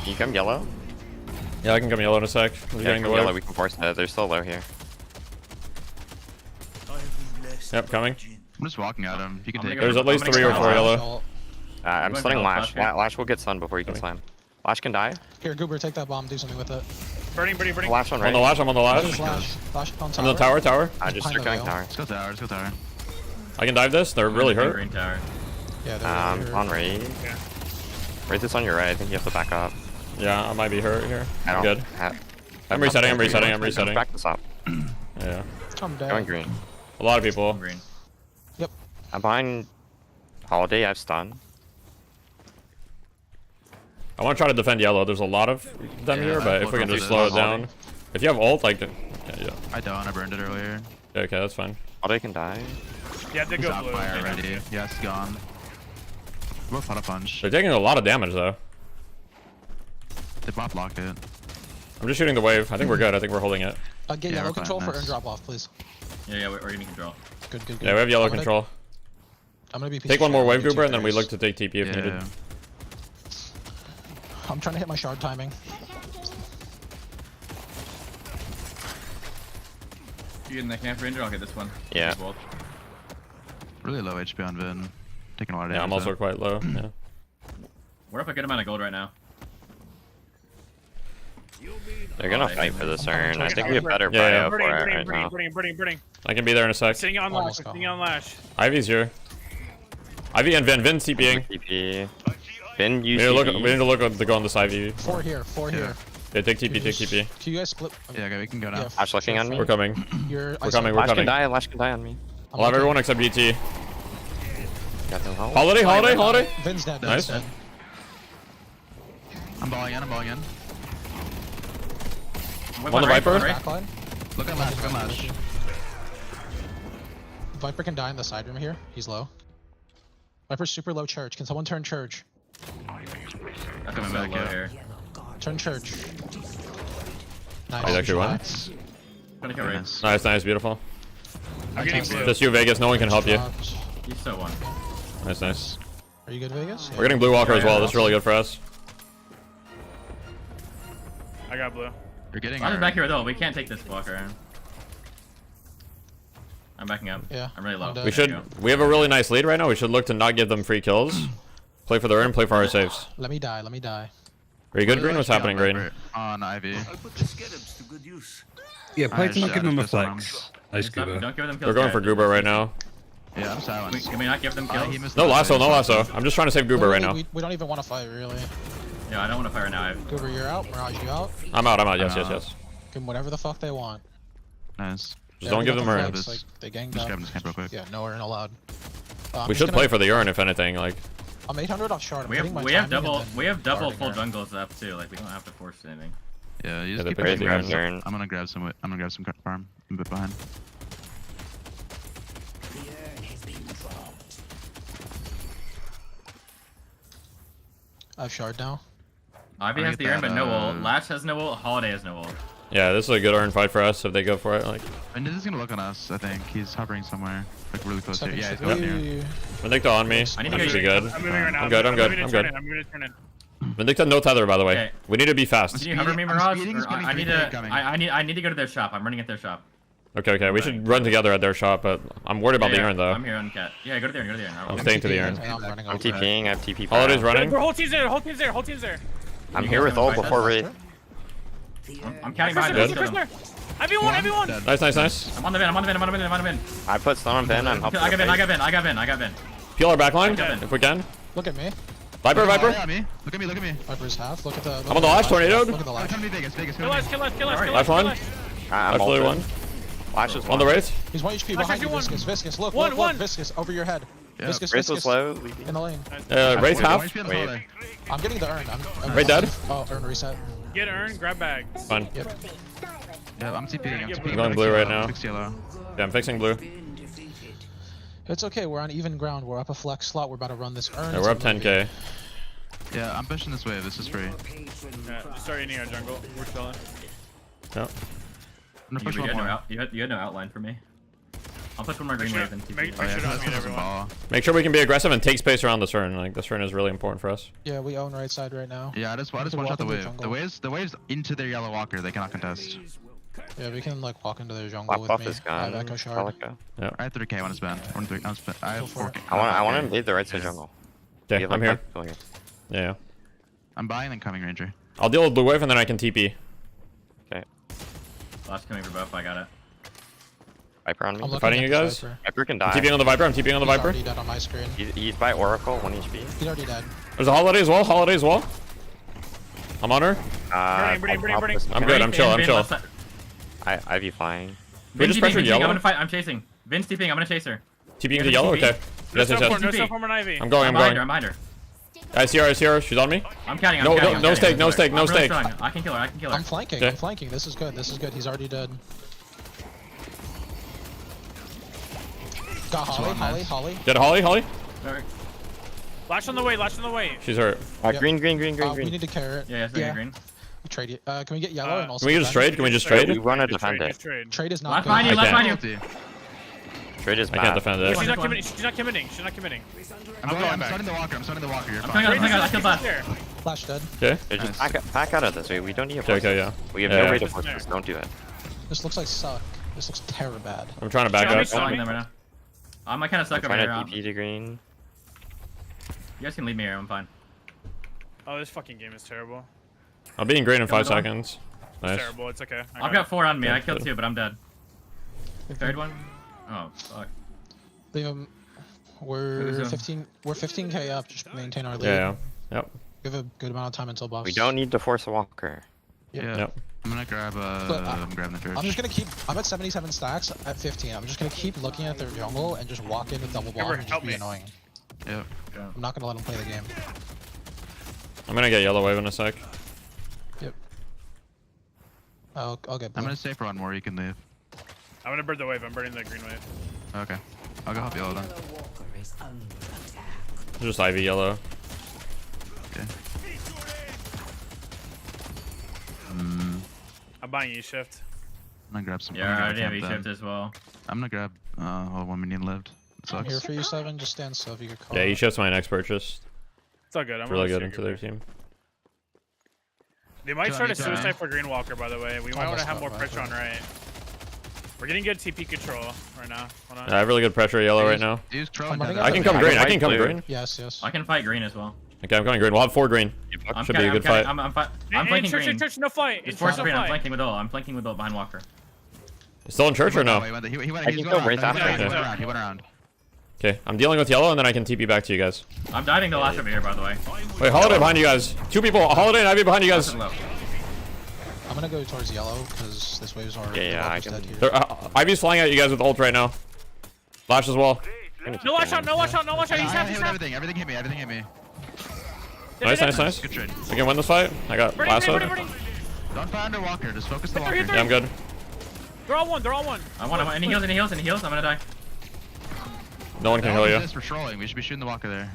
You come yellow? Yeah, I can come yellow in a sec. We're getting the yellow. wave. We can force that. They're still low here. Yep, coming. I'm just walking at him. You can take There's it. at least 3 or 4 yellow. I'm stunning Lash. Lash will get stunned before you can slam. Lash can die. Here, Goober, take that bomb. Do something with it. Burning. Lash on right. On the lash. I'm on the lash. Lash on I'm on the tower. I just start going tower. Let's go tower. Let's go tower. I can dive this. They're really hurt. Green tower. Yeah, they're really hurt. On Wraith. Wraith is on your right. I think you have to back up. Yeah, I might be hurt here. I don't Good. I'm resetting. I'm resetting. Back this up. Yeah. I'm dead. Going green. A lot of people. Green. Yep. I'm behind Holiday. I've stunned. I want to try to defend yellow. There's a lot of them here, but if we can just slow it down. If you have ult, like, yeah. I don't. I burned it earlier. Yeah, okay, that's fine. Holiday can die. Yeah, they He's go on blue. fire already. Yeah, it's gone. We're both on a punch. They're taking a lot of damage though. They bot blocked it. I'm just shooting the wave. I think we're good. I think we're holding it. Get Yeah, yellow we're fine, control for nice. urn drop off, please. Yeah, we're getting control. Good. Yeah, we have yellow I'm gonna- control. I'm gonna be. Take one more wave, Goober, and then we look to take TP if needed. I'm trying to hit my shard timing. You getting that camp ranger? I'll get this one. Yeah. Really low HP on Vin. Taking a lot of damage. Yeah, I'm also quite low. Yeah. We're up a good amount of gold right now. They're gonna fight for this urn. I think we have better bio for it right now. Burning. I can be there in a sec. Sitting on Lash. Ivy's here. Ivy and Vin. Vin's TPing. TP. Vin, We you need to look at the go on this Ivy. Four here. Yeah, take TP, take TP. Can you guys split? Yeah, okay, we can go now. Yeah, Lash looking on me. We're coming. We're coming. Lash can die. Lash can die on me. I'll have everyone except BT. Got no help. Holiday. Vin's dead. Nice. Vin's dead. I'm balling in. I'm on the Viper. Backline. Look at Lash. Viper can die in the side room here. He's low. Viper's super low church. Can someone turn church? I'm coming back here. Turn church. Nice. He's actually one. Trying to kill Wraith. Nice, beautiful. I'm getting blue. Just you, Vegas. No one can help you. He's so one. Nice. Are you good, Vegas? We're getting blue walker as well. That's really good for us. I got blue. You're getting. I'm back here though. We can't take this walker. I'm backing up. Yeah. I'm really low. We have a really nice lead right now. We should look to not give them free kills. Play for the urn, play for our saves. Let me die. Are you good, Green? What's happening, Green? On Ivy. Yeah, play to not give them a just this flex. Nice, Goober. Don't give them kills. We're going for Goober right now. Yeah, I'm silent. Can we not give them kills? No lasso. I'm just trying to save Goober right now. We don't even want to fight, really. Yeah, I don't want to fire now. Goober, you're out. Mirage, you out. I'm out. Yes. Give them whatever the fuck they want. Nice. Just don't give them urn. Like, they ganged Just up. grab this camp real quick. Yeah, no urn allowed. We should play for the urn, if anything. Like, I'm 800 off shard. We have double full jungles up too. Like we don't have to force anything. Yeah, you just Yeah, keep they're grab crazy. urn. I'm gonna grab some farm. I'm a bit behind. I have shard now. Ivy has the urn, but no ult. Latch has no ult. Holiday has no ult. Yeah, this is a good urn fight for us if they go for it. Like, And this is gonna look on us. I think he's hovering somewhere, like really close here. Yeah, he's Yep. going here. Vindicta on me. I need to I'm go pretty here. good. I'm moving right now. I'm good. I'm good. I'm good. I'm moving to turn in. Vindicta no tether, by the way. Okay. We need to be fast. Can you hover me, Mirage? Or I need to. I need to go to their shop. I'm running at their shop. Okay. We should run together at their shop, but I'm worried about the urn though. I'm here on cat. Yeah, go to the urn. Go to the urn. I'm staying to the urn. I'm TPing. I have TP. Holiday's running. Their whole team's there. Whole team's there. Whole team's there. I'm here with ult before raid. I'm counting behind them. Prisoner. Everyone. Nice. I'm on the bin. I'm on the bin. I put stun on Ben. I'm helping. I got bin. Peel our backline if we can. Look at me. Viper. Look at me. Look at me. Viper's half. Look at the. I'm on the lash, tornadoed. Look at the lash. Come to me, Vegas. Kill us. Lash one. Absolutely one. Lash is On the race. He's 1 HP behind you, Viscous. Look, Viscous, over your head. Viscous, Race was low. in the lane. Race half. I'm getting the urn. I'm Raid dead. Oh, urn reset. Get urn. Grab bag. Fine. Yep. Yeah, I'm TPing. I'm going blue right now. Fix yellow. Yeah, I'm fixing blue. It's okay. We're on even ground. We're up a flex slot. We're about to run this urn. Yeah, we're up 10k. Yeah, I'm pushing this wave. This is free. Yeah, just start eating our jungle. We're chilling. Yeah. I'm gonna push one more. You had no outline for me. I'll push one more green wave and TP. Make sure to unmute everyone. Make sure we can be aggressive and take space around this urn. Like this urn is really important for us. Yeah, we own right side right now. Yeah, I just one shot the wave. The wave's into their yellow walker. They cannot contest. Yeah, we can like walk into their jungle with off me. this I have guy. Echo Shard. Yeah. I have 3k on his band. I have 4k. I want to invade the right side jungle. Okay, I'm here. Yeah. I'm buying and coming, Ranger. I'll deal with blue wave and then I can TP. Okay. Last coming for buff. I got it. Viper on me. I'm Fighting you guys. Viper can die. I'm TPing on the Viper. I'm TPing on the He's Viper. already dead on my screen. He's by Oracle, 1 HP. He's already dead. There's a Holiday as well. I'm on her. Burning. I'm good. I'm chill. Ivy flying. We just pressured yellow. I'm gonna fight. I'm chasing. Vince TPing. I'm gonna chase her. TPing to yellow. Okay. No stuff from an Ivy. I'm going. I'm behind her. I see her. She's on me. I'm counting. No stake. I can kill her. I'm flanking. Okay. This is good. He's already dead. Got Holly. Get Holly. Alright. Lash on the way. She's hurt. Green. We need to carry it. Yeah, green. We trade it. Can we get yellow and also? Can we just trade? We want to defend it. Trade is not Left good. behind you. Trade is I bad. can't defend it. She's not committing. I'm starting the walker. You're I'm fine. coming out. I killed last. Flash dead. Okay. Hey, just back out of this way. We don't need a Okay, yeah. We have no way to force this. Don't do it. This looks like suck. This looks terrible bad. I'm trying to back Yeah, up. I'm them right now. I'm kind of stuck over Trying here. to TP to green. You guys can leave me here. I'm fine. Oh, this fucking game is terrible. I'm being green in 5 seconds. It's Nice. terrible. It's okay. I've got 4 on me. I killed 2, but I'm dead. Third one. Oh fuck. Leave him. We're 15k up. Just maintain our lead. Yeah. Yep. We have a good amount of time until buffs. We don't need to force a walker. Yeah. Yep. I'm gonna grab I'm grabbing the church. I'm just gonna keep. I'm at 77 stacks at 15. I'm just gonna keep looking at their jungle and just walk in with double block and just be annoying. Yep. I'm not gonna let them play the game. I'm gonna get yellow wave in a sec. Yep. I'll get blue. I'm gonna stay for one more. You can leave. I'm gonna burn the wave. I'm burning the green wave. Okay. I'll go help yellow then. Just Ivy yellow. Okay. I'm buying E-shift. I'm gonna grab some. Yeah, I already have E-shift as well. I'm gonna grab all 1 minion lived. I'm here for you, 7. Just stand still if you could call. Yeah, E-shift's my next purchase. It's all good. I'm really good into their team. They might start a suicide for Green Walker, by the way. We might want to have more pressure on right. We're getting good TP control right now. Yeah, I have really good pressure yellow right now. I can come green. Yes. I can fight green as well. Okay, I'm going green. We'll have 4 green. Should be a good fight. I'm flanking green. Church, no fight. It's force green. I'm flanking with ult. I'm flanking with ult behind Walker. Still in church or no? He went around. Okay, I'm dealing with yellow and then I can TP back to you guys. I'm diving the last over here, by the way. Wait, Holiday behind you guys. 2 people. Holiday and Ivy behind you guys. I'm gonna go towards yellow because this wave's already I dead here. Ivy's flying at you guys with ult right now. Flash as well. No watch out. He's half. Everything hit me. Nice. Good trade. We can win this fight. I got lassoed. Don't fire under walker. Just focus the walker. Yeah, I'm good. They're all one. I want him. And he heals. I'm gonna die. No one can heal you. For trolling. We should be shooting the walker there.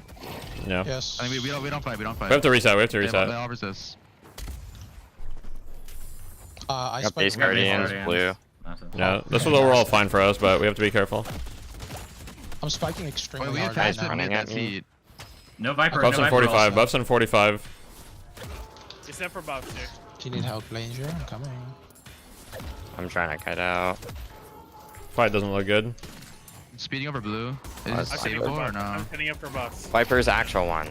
Yeah. Yes. I mean, we don't fight. We have to reset. They all resist. I got base spiked guardians, blue. Yeah, this was overall fine for us, but we have to be careful. I'm spiking extremely we have hard fast right now. running at seat. No Viper. Buffs no on Viper 45. also. Buffs on 45. Except for buffs here. Do you need help, Ranger? I'm coming. I'm trying to kite out. Fight doesn't look good. Speeding over blue. Is it I'm setting savable up or no? I'm setting up for buffs. Viper's actual one.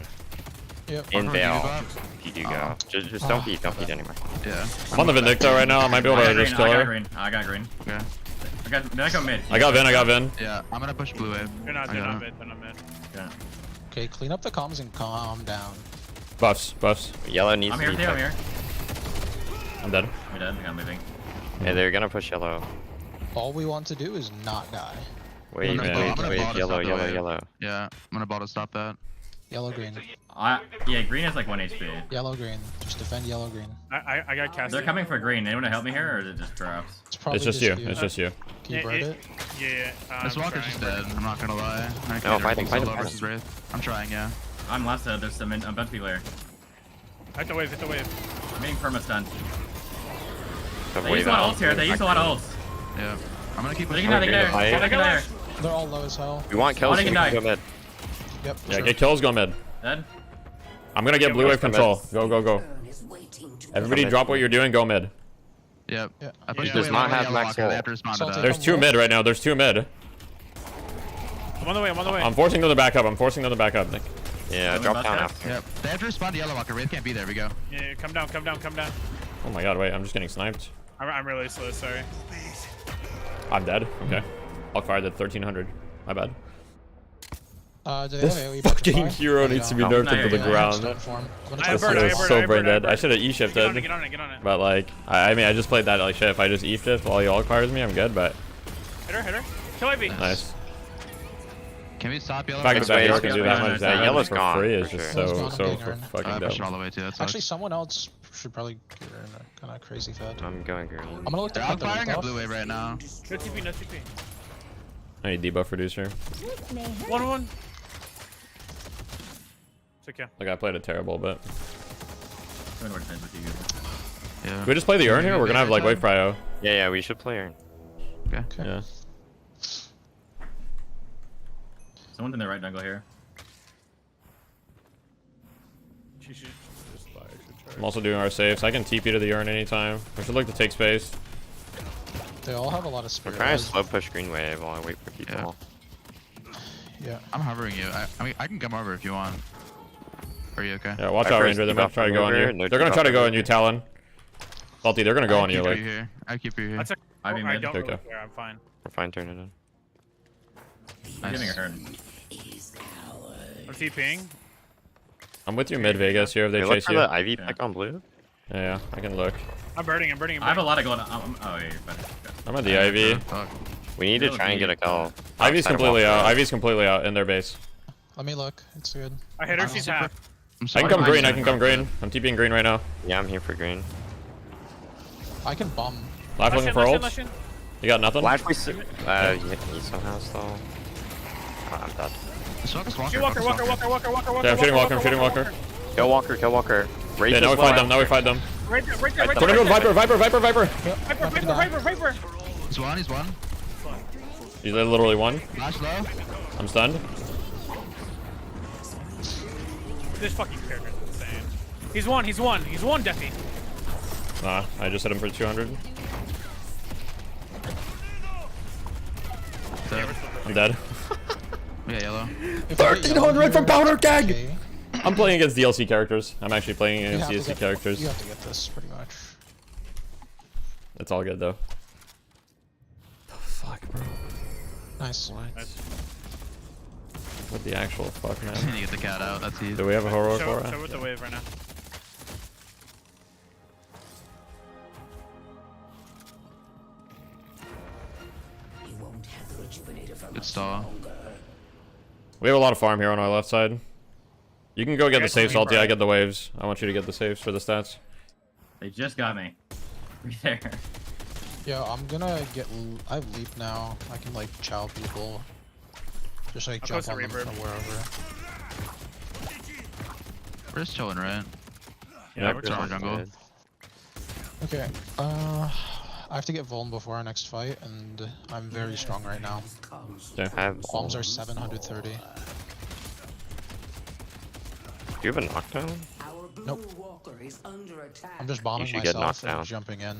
Yep. In Viper, Veil. you buff? If you do go. Just don't peek anymore. Yeah. I'm on the Vindicta right now. I might be able to just kill I got her. green. I got green. Okay. Then I go mid. I got Vin. Yeah, I'm gonna push blue wave. They're not mid. They're not mid. Yeah. Okay, clean up the comms and calm down. Buffs. Yellow needs I'm to here, be too. I'm here. I'm dead. We're dead. I'm moving. Yeah, they're gonna push yellow. All we want to do is not die. Wait, I'm gonna ball to yellow, stop the wave. yellow. Yeah, I'm gonna ball to stop that. Yellow, green. Yeah, green is like 1 HP. Yellow, green. Just defend yellow, green. I got cast. They're coming for green. Anyone to help me here, or is it just drops? It's probably It's just you. It's just you. Can you bird it? Yeah. This Walker's just dead. I'm not gonna lie. No, fight him. Versus Wraith. I'm trying, yeah. I'm last dead. There's a bunch of people here. Hit the wave. Hit the wave. I'm getting perma stunned. The They wave use a lot of out. ults here. They use a lot of ults. Yeah. I'm gonna keep They pushing. can die. They can die. They can die. They're all low as hell. We want kills. They So can we can die. go mid. Yep. Yeah, sure. get kills, go mid. Dead. I'm gonna get blue wave control. Go. Everybody drop what you're doing, go mid. Yep. Yeah. I pushed Does blue not wave have yellow max Walker. ult. They have to respond to Salty. that. There's two mid right now. There's two mid. I'm on the way. I'm on the way. I'm forcing them to back up. Nick. Yeah, drop down after. Yep. They have to respond to yellow Walker. Wraith can't be there. We go. Yeah, come down. Come down. Come down. Oh my god, wait, I'm just getting sniped. I'm really slow. Sorry. I'm dead. Okay. I'll fire at 1300. My bad. Do they This have AoE fucking butterfly? hero needs to be nerfed into the ground. This hero is so brain dead. I should have E-shifted. Get on it. But like, I mean, I just played that like shit. If I just E-shift while he all fires me, I'm good. But Hit her. Kill Ivy. nice. Can we stop yellow? Fact This that way, hero this can do way. that much damage Yellow's for gone, free is for just sure. so Yellow's gone, fucking Push it all dumb. the way too. That's Actually, someone else should probably get her in a kind of crazy fed. I'm going green. I'm gonna look to They're cut the firing wave our off. blue wave right now. No TP. No TP. I need debuff reducer. 1-1. It's okay. Like I played it terrible, but Yeah. can we just play the urn here? We're gonna have like wave prio. Yeah, we should play her. Okay. Yeah. Someone's in the right jungle here. She should just fly. I'm also doing our saves. I can TP to the urn anytime. We should look to take space. They all have a lot of I'm spirit. trying to res. slow push green wave while I wait for people. Yeah. I'm hovering you. I mean, I can come over if you want. Are you okay? Yeah, watch out, Viper's Ranger. They might debuff try to go on you. remover, no They're gonna debuff try to go on you, remover. Talon. Salty, they're gonna go on you. keep Like, you here. I keep you here. That's a. Ivy I mid. don't Okay. really care. I'm fine. We're fine, turn it in. I'm giving a herd. I'm TPing. I'm with you, mid Vegas here. If they Hey, look chase for you. the Ivy pick on blue. Yeah, I can look. I'm birding. I have a lot of gold. Oh yeah, you're better. I'm at the Ivy. We need to try and get a kill. Ivy's outside of completely Walker. out. Ivy's completely out in their base. Let me look. It's good. I hit her. She's half. I can come green. I can come green. I'm TPing green right now. Yeah, I'm here for green. I can bomb. Live looking for ult. You got nothing? Flash, we yeah, he somehow still. Oh, I'm dead. Shoot Walker. Yeah, I'm shooting Walker. I'm shooting Walker. Kill Walker, kill Walker. Yeah, now we fight them. Now we fight them. Right there. Turn into a Viper. Viper. He's one. He's literally one. Flash low. I'm stunned. This fucking character is insane. He's one, Deafy. Nah, I just hit him for 200. I'm dead. Yeah, yellow. 1300 from Powder Keg! I'm playing against DLC characters. I'm actually playing against DLC characters. You have to get this, pretty much. It's all good, though. The fuck, bro? Nice. What the actual fuck, man? I need to get the cat out. That's easy. Do we have a heroic aura? Show with the wave right now. Good stall. We have a lot of farm here on our left side. You can go get the safe, Salty. I get the waves. I want you to get the saves for the stats. They just got me. Right there. Yeah, I'm gonna get. I have leap now. I can like chow people. Just like jump on them from wherever. We're just chilling, right? Yeah, we're chilling jungle. Okay. I have to get Vuln before our next fight, and I'm very strong right now. Yeah. Bombs are 730. Do you have a knockdown? Nope. I'm just bombing You should get myself knocked and down. jumping in.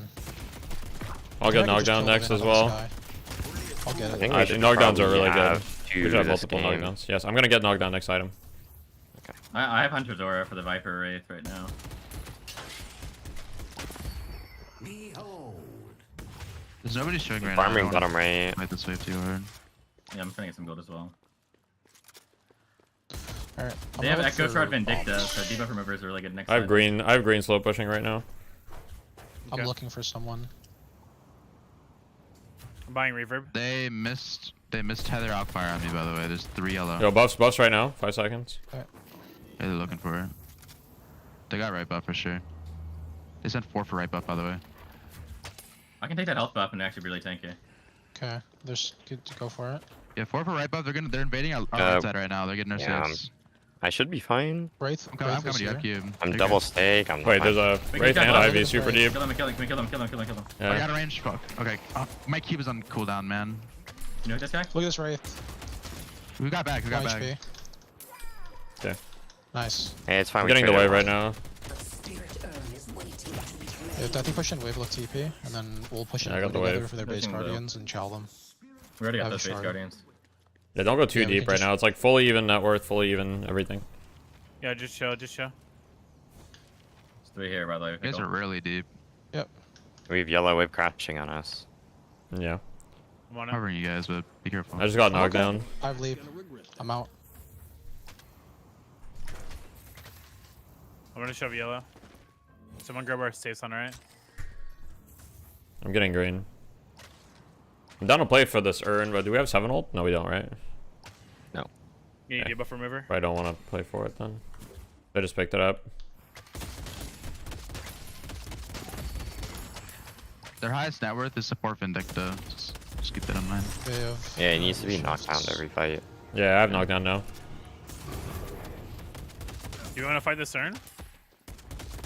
I'll get knocked down next as well. I'll get it. I think I think knockdowns are really good. two We should have this multiple game. knockdowns. Yes, I'm gonna get knockdown next item. I have Hunter's Aura for the Viper Wraith right now. There's nobody showing right Farming now. bottom right. Fight this wave too hard. Yeah, I'm trying to get some gold as well. Alright. They have Echo Shard Vindicta, so debuff remover is a really good next. I have green slow pushing right now. I'm looking for someone. I'm buying reverb. They missed Tether Alkfire on me, by the way. There's 3 yellow. Yo, buffs right now. 5 seconds. Okay. Yeah, they're looking for it. They got right buff for sure. They sent 4 for right buff, by the way. I can take that health buff and actually really tank it. Okay, there's good to go for it. Yeah, 4 for right buff. They're invading our right side right now. They're getting our Yeah, saves. I should be fine. Wraith, I'm coming to you, Cube. I'm double stake. I'm Wait, there's a Wraith and Ivy super deep. Kill him. Can we kill him? Yeah. I got a range. Fuck. Okay. My cube is on cooldown, man. You know this guy? Look at this Wraith. We got back. We got 1 back. HP. Okay. Nice. Hey, it's fine. I'm we getting the traded wave one. right now. Yeah, I think push in wave look TP, and then we'll push in I got the together wave. for their base guardians and chow them. We already got Have those a base shard. guardians. Yeah, don't go too Yeah, we deep can right just- now. It's like fully even net worth, fully even everything. Yeah, just show. There's 3 here, by the way. You guys are really deep. Yep. We have yellow wave crashing on us. Yeah. I'm on it. Covering you guys, but be careful. I just got knocked down. I have leap. I'm out. I'm gonna shove yellow. Someone grab our safe on right. I'm getting green. I'm down to play for this urn, but do we have 7 ult? No, we don't, right? No. You need Okay. debuff remover. I don't want to play for it then. I just picked it up. Their highest net worth is support Vindicta. Just keep that in mind. They have Yeah, it needs to be knocked down every fight. Yeah, I have knockdown now. Do you want to fight this turn?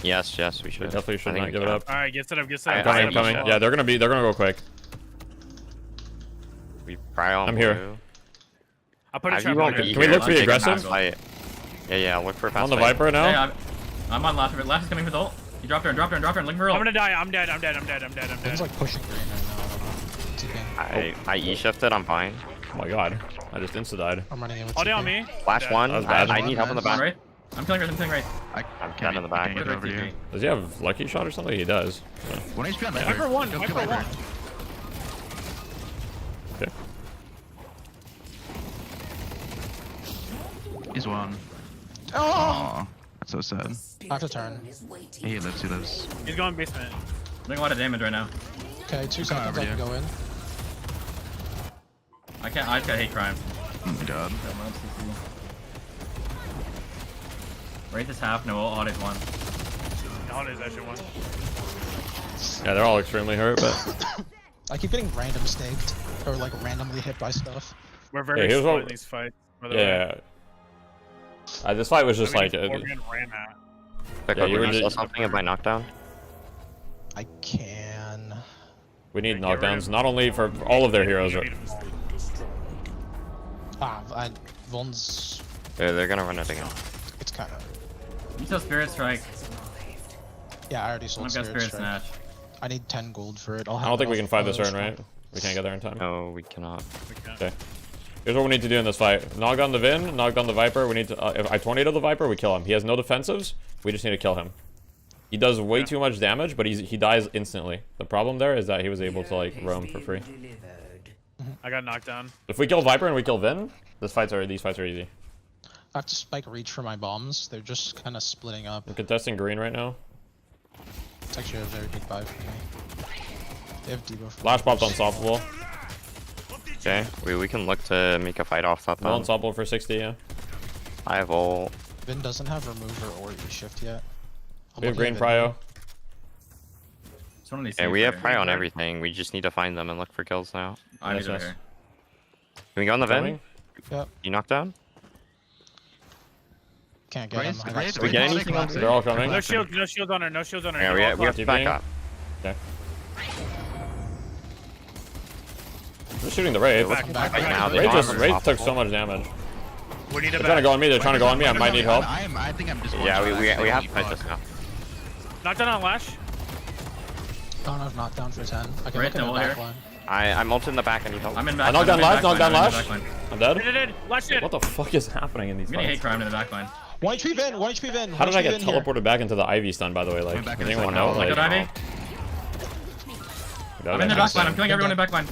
Yes, we should. We definitely should I think not we give it can. up. All right, get set up. I- Coming, coming. Yeah, they're gonna go quick. We pry on I'm here. blue. I'll put a Have trap you on won't it. be Can we here. look for the Take a aggressive? fast fight. Yeah, look for a fast On the fight. Viper now? Hey, I'm on last. Last is coming with ult. You dropped her. Looking for I'm ult. gonna die. I'm dead. Vin's like pushing green right now. I don't know. I E-shifted, I'm fine. Oh my god. I just insta-died. I'm running in with All day TP. on me. Flash Dead. one. That was bad. I need help in the back. Right? I'm killing right. I'm dead in the back. Get over here. Does he have lucky shot or something? He does. Yeah. 1 HP on Viper. Viper one. Go Viper kill one. Okay. He's 1. Oh! That's so sad. I have to turn. He lives. He's going basement. Doing a lot of damage right now. Okay, 2 Come seconds. over I can here. go in. I just got hate crime. Oh my god. Wraith is half. No ult. Audit 1. Holidays actually one. Yeah, they're all extremely hurt, but I keep getting random staked or like randomly hit by stuff. We're very here's slow what- in these fights. By the way. yeah. This fight was just I mean, like it's Morgan ran at. Yeah, you were you just- something about knockdown? I can. we need Get rid knockdowns, of- not only for all of their heroes. Vuln's. They're gonna run it again. It's kind of. You still Spirit Strike. Yeah, I already sold I've got Spirit Spirit Strike. Snatch. I need 10 gold for it. I don't think we can fight this turn, right? We can't get there in time. No, we cannot. Okay. Here's what we need to do in this fight. Knock down the Vin, knock down the Viper. We need to, if I tornado the Viper, we kill him. He has no defensives. We just need to kill him. He does way too much damage, but he dies instantly. The problem there is that he was able to like roam for free. I got knocked down. If we kill Viper and we kill Vin, these fights are easy. I have to spike reach for my bombs. They're just kind of splitting up. I'm contesting green right now. It's actually a very big buy for me. They have debuff. Flash pop's unstoppable. Okay, we can look to make a fight off that Well, then. unstoppable for 60, yeah. I have ult. Vin doesn't have remover or E-shift yet. I'm We have looking green at Vin. prio. It's one of these Yeah, things we have where- pry on everything. We just need to find them and look for kills now. I need Nice, to nice. here. Can we go on the vent? Coming? Yep. You knocked down? Can't get him. I got we get anything on They're all coming. No shield on her. No shields on her. Yeah, we have to back TPing. up. Okay. I'm just shooting the Wraith. Wraith took so much damage. We need They're trying to go on me. They're trying to go on me. I might need help. I think I'm just. Yeah, we have to fight this now. Knock down on Lash. Donna's knocked down for 10. I can Right, look at the no, back here. line. I'm ulted in the back. I need help. I'm in back. I knocked down Lash. Knocked down Lash. I'm dead. Did. Lash did. What the fuck is happening in these I'm gonna hate fights? crime in the back line. 1 HP Vin, 1 HP Vin. How did I get teleported back into the Ivy stun, by the way? Like, does anyone know? Like, Good Ivy. I'm in the back line. I'm killing everyone in the back line.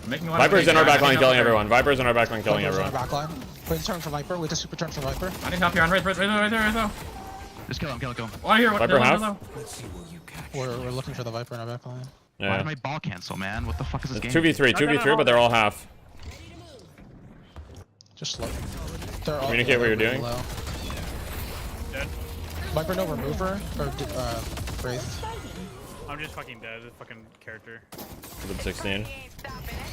Viper's in our back line killing everyone. Viper's in our back line killing everyone. Back line. Wait, turn for Viper. Wait, a super turn for Viper. I need help here on right there. Just kill him. Oh, I hear what Viper half. We're looking for the Viper in our back line. Yeah. Why did my ball cancel, man? What the fuck is this game? 2v3, but they're all half. Just slow. They're all Communicate what you're doing. low. Dead. Viper no remover or Wraith. I'm just fucking dead. This fucking character. Good 16.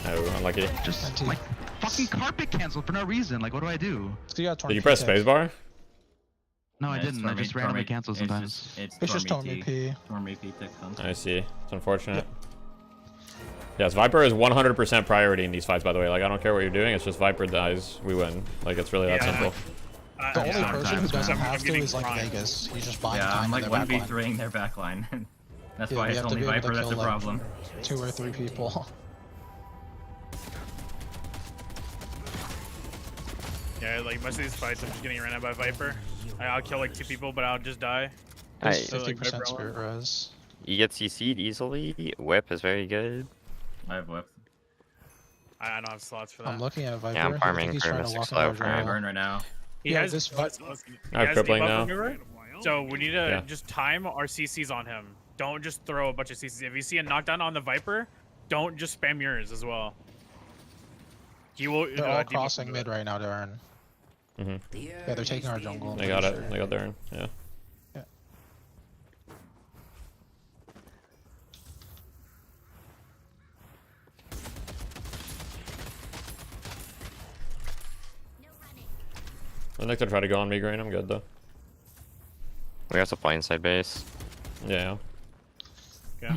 Oh, unlucky. Just like fucking carpet canceled for no reason. Like, what do I do? Did you press spacebar? No, I didn't. I just randomly cancel sometimes. It's just Tormy P. I see. It's unfortunate. Yes, Viper is 100% priority in these fights, by the way. Like, I don't care what you're doing. It's just Viper dies, we win. Like, it's really that simple. The only person who doesn't have to is like Vegas. He's just buying time. I'm like in their 1v3ing their back line. That's Yeah, why we it's have to only be able to Viper that's kill, a like, problem. 2 or 3 people. Yeah, like most of these fights, I'm just getting ran out by Viper. I'll kill like 2 people, but I'll just die. Hey, 50% spirit res. You get CC'd easily. Whip is very good. I have whip. I don't have slots for that. I'm looking at Viper. Yeah, I'm farming he's for trying to Mystic walk Slow in for our him. Burn right now. He Yeah, has this I have crippling debuff now. maneuver, so we need to just time our CCs on him. Don't just throw a bunch of CCs. If you see a knockdown on the Viper, don't just spam yours as well. He will. They're all crossing mid right now, Darren. Yeah, they're taking our jungle. They got it. They got Darren. Yeah. I think they'll try to go on me, Green. I'm good though. We have to play inside base. Yeah. Okay.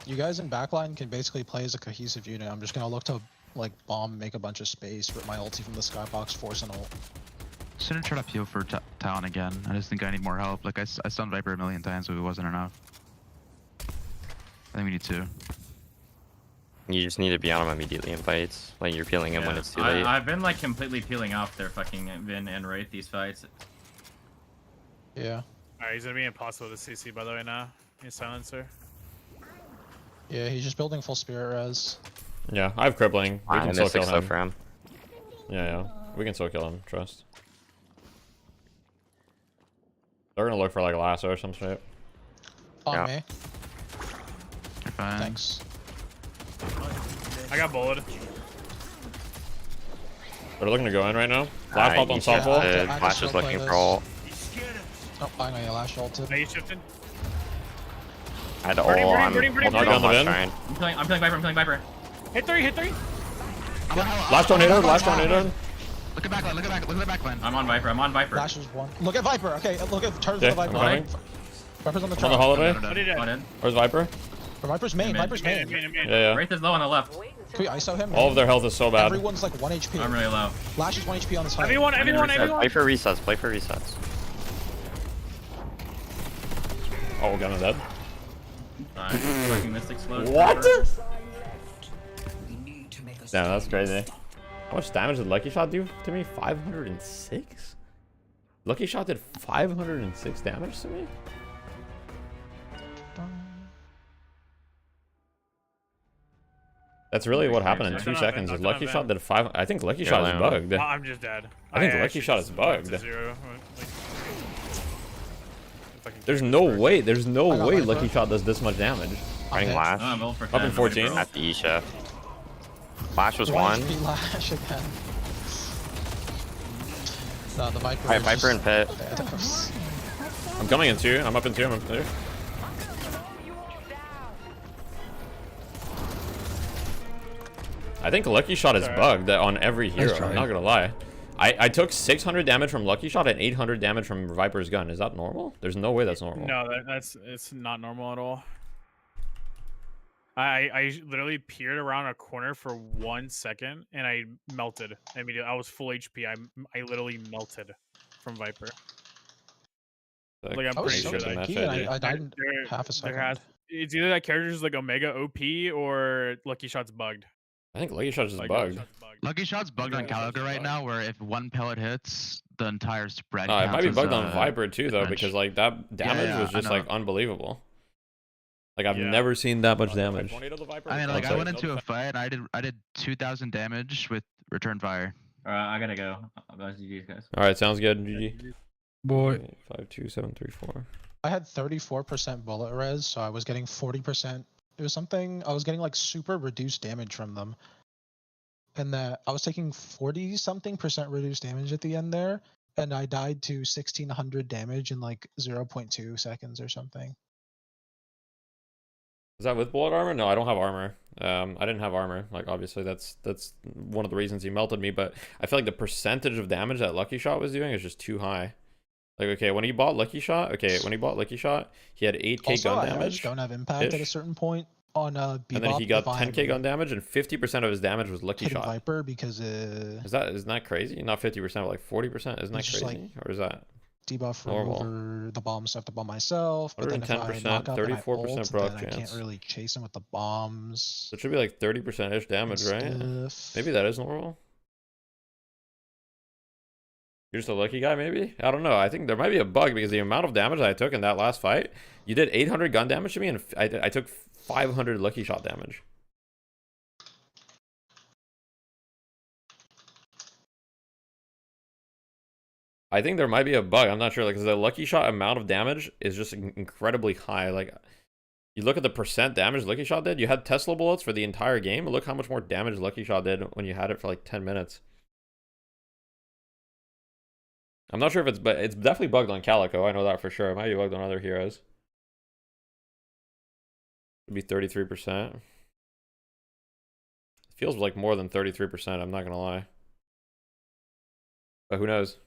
You guys in backline can basically play as a cohesive unit. I'm just gonna look to like bomb, make a bunch of space, rip my ulti from the skybox, force an ult. Shouldn't try to peel for Talon again. I just think I need more help. Like I stunned Viper a million times, but it wasn't enough. I think we need 2. You just need to be on him immediately in fights. Like you're peeling him when it's too late. I've been like completely peeling off their fucking Vin and Wraith these fights. Yeah. Alright, he's gonna be impossible to CC by the way now. He's silencer. Yeah, he's just building full spirit res. Yeah, I have crippling. We can still kill him. For him. Yeah, we can still kill him. Trust. They're gonna look for like lasso or some shit. On me. Fine. Thanks. I got bullet. They're looking to go in right now. Last pop on softball. Flash is looking for ult. Oh, I got your last ulted. Are you shifting? I had ult. I'm holding on my shrine. I'm killing Viper. Hit 3. Last tornado. Look at backline. Look at back line. I'm on Viper. Flash is 1. Look at Viper. Okay, look at turn Okay, to the Viper. I'm coming. Viper's on the On truck. the holiday. What Where's Viper? Viper's main. Viper's main. Yeah. Wraith is low on the left. Can we ISO him? All of their health is so bad. Everyone's like 1 HP. I'm really low. Flash is 1 HP on this side. Everyone. Play for resets. Play for resets. Oh, gun is dead. Fucking Mystic Slow. What? Damn, that's crazy. How much damage did Lucky Shot do to me? 506? Lucky Shot did 506 damage to me? That's really what happened in 2 seconds. Is Lucky Shot did 5. I think Lucky Shot is bugged. I'm just dead. I think Lucky Shot is bugged. There's no way. There's no way Lucky Shot does this much damage. Running Lash. Up in 14. At the E shift. Flash was 1. Lash again. No, the Viper. Alright, Viper and Pit. I'm coming in 2. I'm up in 2. I'm up in 2. I think Lucky Shot is bugged on every hero. I'm not gonna lie. I took 600 damage from Lucky Shot and 800 damage from Viper's gun. Is that normal? There's no way that's normal. No, it's not normal at all. I literally peered around a corner for 1 second and I melted. I mean, I was full HP. I literally melted from Viper. Like I'm pretty sure that I died in half a second. It's either that character's like Omega OP or Lucky Shot's bugged. I think Lucky Shot's just bugged. Lucky Shot's bugged on Calico right now, where if one pellet hits, the entire spread. It might be bugged on Viper too, though, because like that damage was just like unbelievable. Like I've never seen that much damage. I mean, like I went into a fight and I did 2,000 damage with return fire. I gotta go. GG, guys. All right, sounds good. GG. Boy. 52734. I had 34% bullet res, so I was getting 40%. It was something I was getting like super reduced damage from them, and that I was taking 40-something% reduced damage at the end there, and I died to 1,600 damage in like 0.2 seconds or something. Is that with bullet armor? No, I don't have armor. I didn't have armor. Like obviously that's one of the reasons he melted me, but I feel like the percentage of damage that Lucky Shot was doing is just too high. Like okay, when he bought Lucky Shot, he had 8k also, gun damage. Don't have impact at a certain point on and then he got 10k gun damage, and 50% of his damage was Lucky Shot. Viper because isn't that crazy? Not 50%, but like 40%. Isn't that crazy? Like, or is that debuff normal? Remover the bomb stuff to bomb myself, but then if I 34% proc chance, I can't really chase him with the bombs. So it should be like 30%ish damage, right? Maybe that is normal. You're just a lucky guy, maybe? I don't know. I think there might be a bug because the amount of damage I took in that last fight, you did 800 gun damage to me, and I took 500 Lucky Shot damage. I think there might be a bug. I'm not sure, like, because the Lucky Shot amount of damage is just incredibly high. Like, you look at the percent damage Lucky Shot did. You had Tesla bullets for the entire game. Look how much more damage Lucky Shot did when you had it for like 10 minutes. I'm not sure if but it's definitely bugged on Calico. I know that for sure. It might be bugged on other heroes. It'd be 33%. It feels like more than 33%. I'm not gonna lie. But who knows?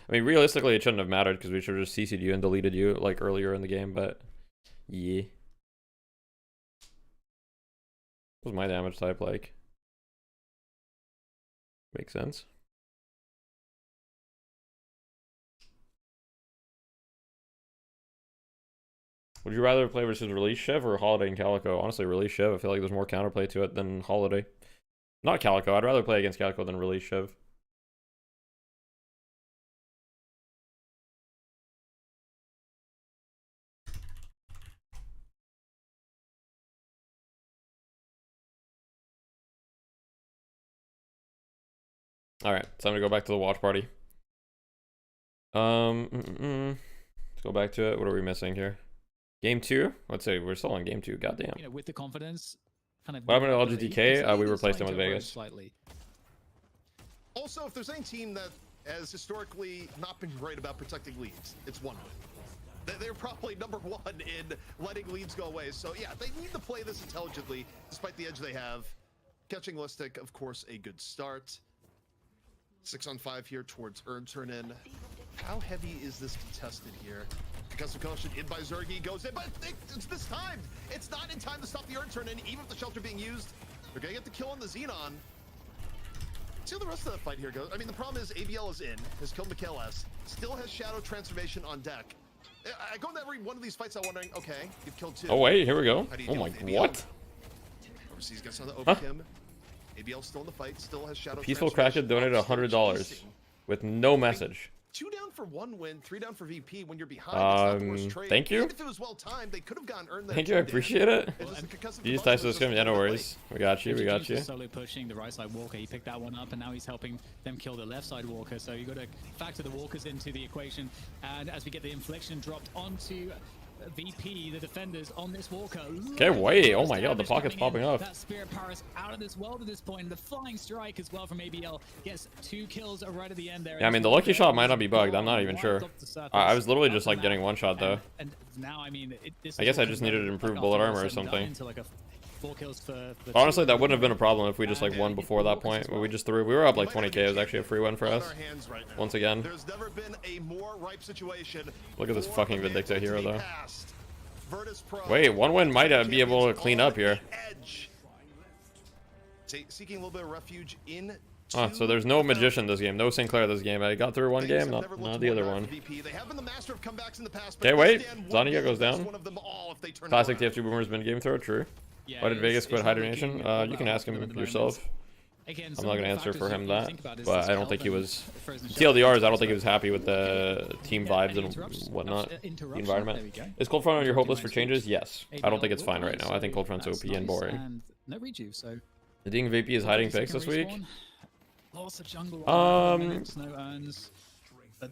I mean, realistically, it shouldn't have mattered because we should have just CC'd you and deleted you like earlier in the game. But yeah, what was my damage type like? Makes sense. Would you rather play versus Release Shiv or Holiday and Calico? Honestly, Release Shiv. I feel like there's more counterplay to it than Holiday. Not Calico. I'd rather play against Calico than Release Shiv. Alright, time to go back to the watch party. Let's go back to it. What are we missing here? Game 2? Let's say we're still on game 2. Goddamn. You know, with the confidence, kind of. What happened to LGDK? We replaced him with Vegas. Slightly. Also, if there's any team that has historically not been great about protecting leads, it's OneWin. They're probably #1 in letting leads go away. So yeah, they need to play this intelligently, despite the edge they have. Catching Listic, of course, a good start. 6-on-5 here towards Urn turn in. How heavy is this contested here? Concussive Caution in by Zergy, goes in, but it's this time. It's not in time to stop the Urn turn in, even if the shelter being used. They're gonna get the kill on the Xenon. See how the rest of the fight here goes. I mean, the problem is ABL is in, has killed Mikhail S, still has Shadow Transformation on deck. I go into every one of these fights, I'm wondering, okay, you've killed 2. Oh wait, here we go. Oh my, what? Overseas gets on the Overkim. ABL still in the fight, still has Shadow. Peaceful Cracker donated $100 with no message. 2 down for 1 win, 3 down for VP when you're behind. It's not the worst trade. Thank you. Even if it was well timed, they could have gotten earned. Thank you, I appreciate it. You just typed this scrim, yeah, no worries. We got you, we got you. Solo pushing the right side Walker, he picked that one up, and now he's helping them kill the left side Walker. So you got to factor the Walkers into the equation. And as we get the infliction dropped onto VP, the defenders on this Walker. Okay, wait. Oh my god, the pocket's popping off. That Spirit Paris out of this world at this point. The flying strike as well from ABL gets 2 kills right at the end there. Yeah, I mean, the lucky shot might not be bugged. I'm not even sure. I was literally just like getting one shot though. And now, I mean, I guess I just needed to improve bullet armor or something. Like 4 kills for Honestly, that wouldn't have been a problem if we just like won before that point. Where we just threw. We were up like 20k. It was actually a free win for us. Once again. There's never been a more ripe situation. Look at this fucking Vindicta hero though. Wait, 1 win might be able to clean up here. Seeking a little bit of refuge in. So there's no Magician this game, no Sinclair this game. I got through one game, not the other one. Okay, wait. Zania goes down. Classic TF2 Boomers been game throw, true. Why did Vegas quit hibernation? You can ask him yourself. I'm not going to answer for him that, but I don't think he was... TLDRs, I don't think he was happy with the team vibes and whatnot, the environment. Is Cold Front on your hope list for changes? Yes. I don't think it's fine right now. I think Cold Front's OP and boring. No rejuve, so... The Ding VP is hiding picks this week?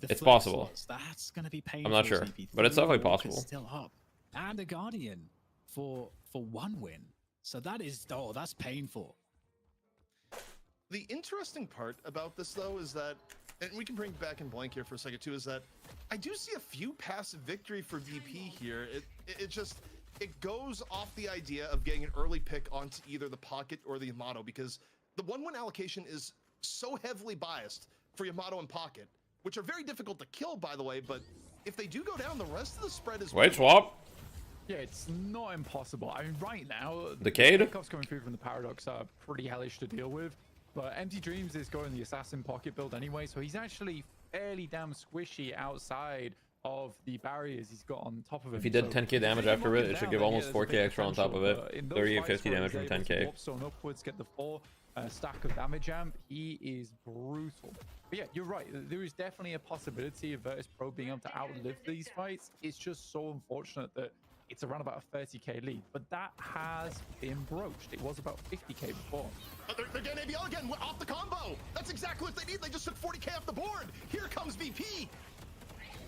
It's possible. That's gonna be I'm not sure, but it's definitely possible. Still up. And a Guardian for 1 win. So that is... Oh, that's painful. The interesting part about this, though, is that, and we can bring back in blank here for a second too, is that I do see a few passive victory for VP here. It goes off the idea of getting an early pick onto either the pocket or the Yamato, because the 1-win allocation is so heavily biased for Yamato and pocket, which are very difficult to kill, by the way. But if they do go down, the rest of the spread is... Wait, swap. Yeah, it's not impossible. I mean, right now, Decade? the pickups coming through from the Paradox are pretty hellish to deal with. But Empty Dreams is going the Assassin pocket build anyway, so he's actually fairly damn squishy outside of the barriers he's got on top of him. If he did 10k damage after it, it should give almost 4k extra on top of it. 30 and 50 damage from 10k. So upwards, get the 4 stack of damage amp. He is brutal. But yeah, you're right. There is definitely a possibility of Virtus Pro being able to outlive these fights. It's just so unfortunate that it's around about a 30k lead, but that has been broached. It was about 50k before. They're getting ABL again off the combo. That's exactly what they need. They just took 40k off the board. Here comes VP.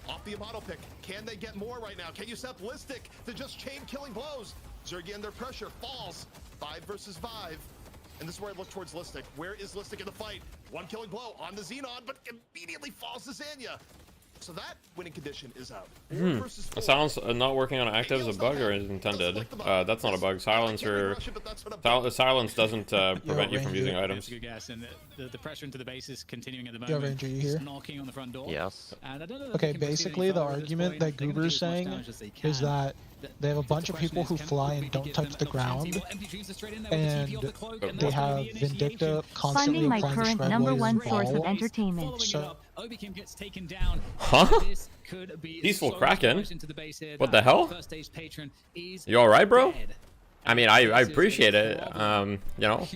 Off the Yamato pick. Can they get more right now? Can you set Listic to just chain killing blows? Zergy under pressure falls. 5 versus 5. And this is where I look towards Listic. Where is Listic in the fight? 1 killing blow on the Xenon, but immediately falls to Zanya. So that winning condition is out. It sounds not working on active is a bug or is intended. That's not a bug. Silence doesn't prevent you from using items. Good guess. And the pressure into the base is continuing at the moment. Ranger, you here? Knocking on the front door. Yes. And I don't know okay, basically the argument that Goober's saying is that they have a bunch of people who fly and don't touch the ground, and they have Vindicta constantly Finding my applying current the #1 source of ball. entertainment. So, gets taken down. Huh? Peaceful Kraken? What the hell? You alright, bro? I mean, I appreciate it. You know,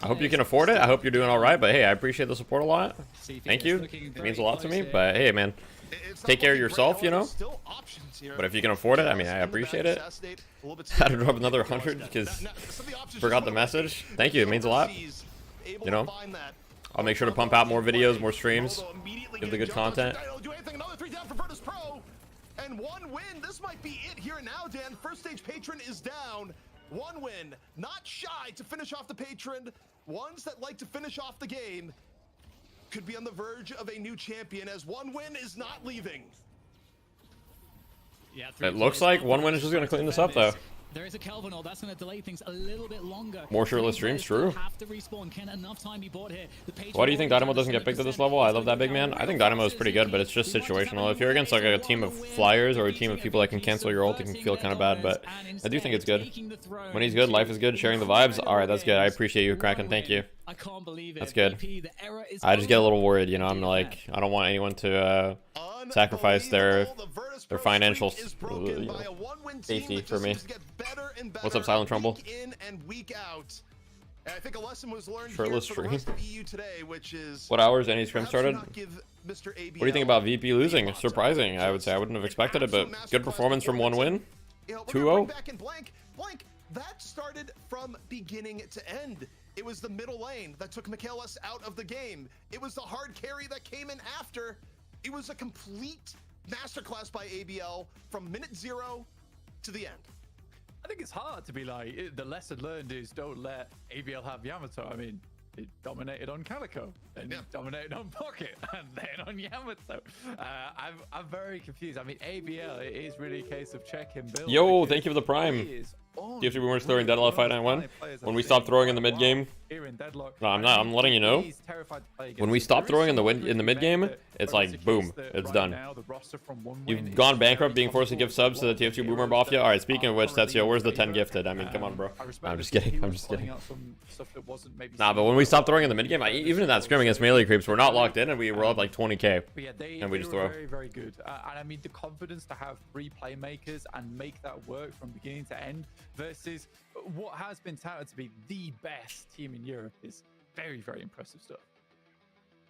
I hope you can afford it. I hope you're doing alright, but hey, I appreciate the support a lot. Thank you. It means a lot to me, but hey, man, take care of yourself, you know? But if you can afford it, I mean, I appreciate it. Had to drop another 100 because forgot the message. Thank you, it means a lot. You know? I'll make sure to pump out more videos, more streams, give the good content. And 1 win, this might be it here now, Dan. First stage patron is down. 1 win, not shy to finish off the patron. Ones that like to finish off the game could be on the verge of a new champion, as 1 win is not leaving. Yeah, it looks like 1 win is just going to clean this up, though. There is a Kelvin, that's going to delay things a little bit longer. More shirtless streams, true. Have to respawn. Can enough time be bought here? Why do you think Dynamo doesn't get picked at this level? I love that big man. I think Dynamo is pretty good, but it's just situational. If you're against like a team of flyers or a team of people that can cancel your ult, it can feel kind of bad, but I do think it's good. When he's good, life is good, sharing the vibes. Alright, that's good. I appreciate you, Kraken. Thank you. I can't believe it. That's good. I just get a little worried, you know. I'm like, I don't want anyone to sacrifice their financial safety for me. What's up, Silent Trumbull? I think a lesson was learned Shirtless here for the rest stream. of EU today, which is What hours any scrim started? What do you think about VP losing? Surprising, I would say. I wouldn't have expected it, but good performance from 1 win. 2-0. Blank. That started from beginning to end. It was the middle lane that took Michaelis out of the game. It was the hard carry that came in after. It was a complete masterclass by ABL from minute 0 to the end. I think it's hard to be like, the lesson learned is don't let ABL have Yamato. I mean, it dominated on Calico, and dominated on Pocket, and then on Yamato. I'm very confused. I mean, ABL, it is really a case of check and build. Yo, thank you for the prime. TFT Boomers throwing Deadlock 591. When we stop throwing in the mid game, no, I'm not. I'm letting you know. When we stop throwing in the mid game, it's like boom, it's done. You've gone bankrupt being forced to give subs to the TF2 Boomer Mafia. All right, speaking of which, Tetsuo, where's the 10 gifted? I mean, come on, bro. I'm just kidding. I'm just kidding. Nah, but when we stop throwing in the mid game, even in that scrim against melee creeps, we're not locked in, and we're up like 20k, and we just throw. Very, very good. And I mean, the confidence to have 3 playmakers and make that work from beginning to end versus what has been touted to be the best team in Europe is very, very impressive stuff.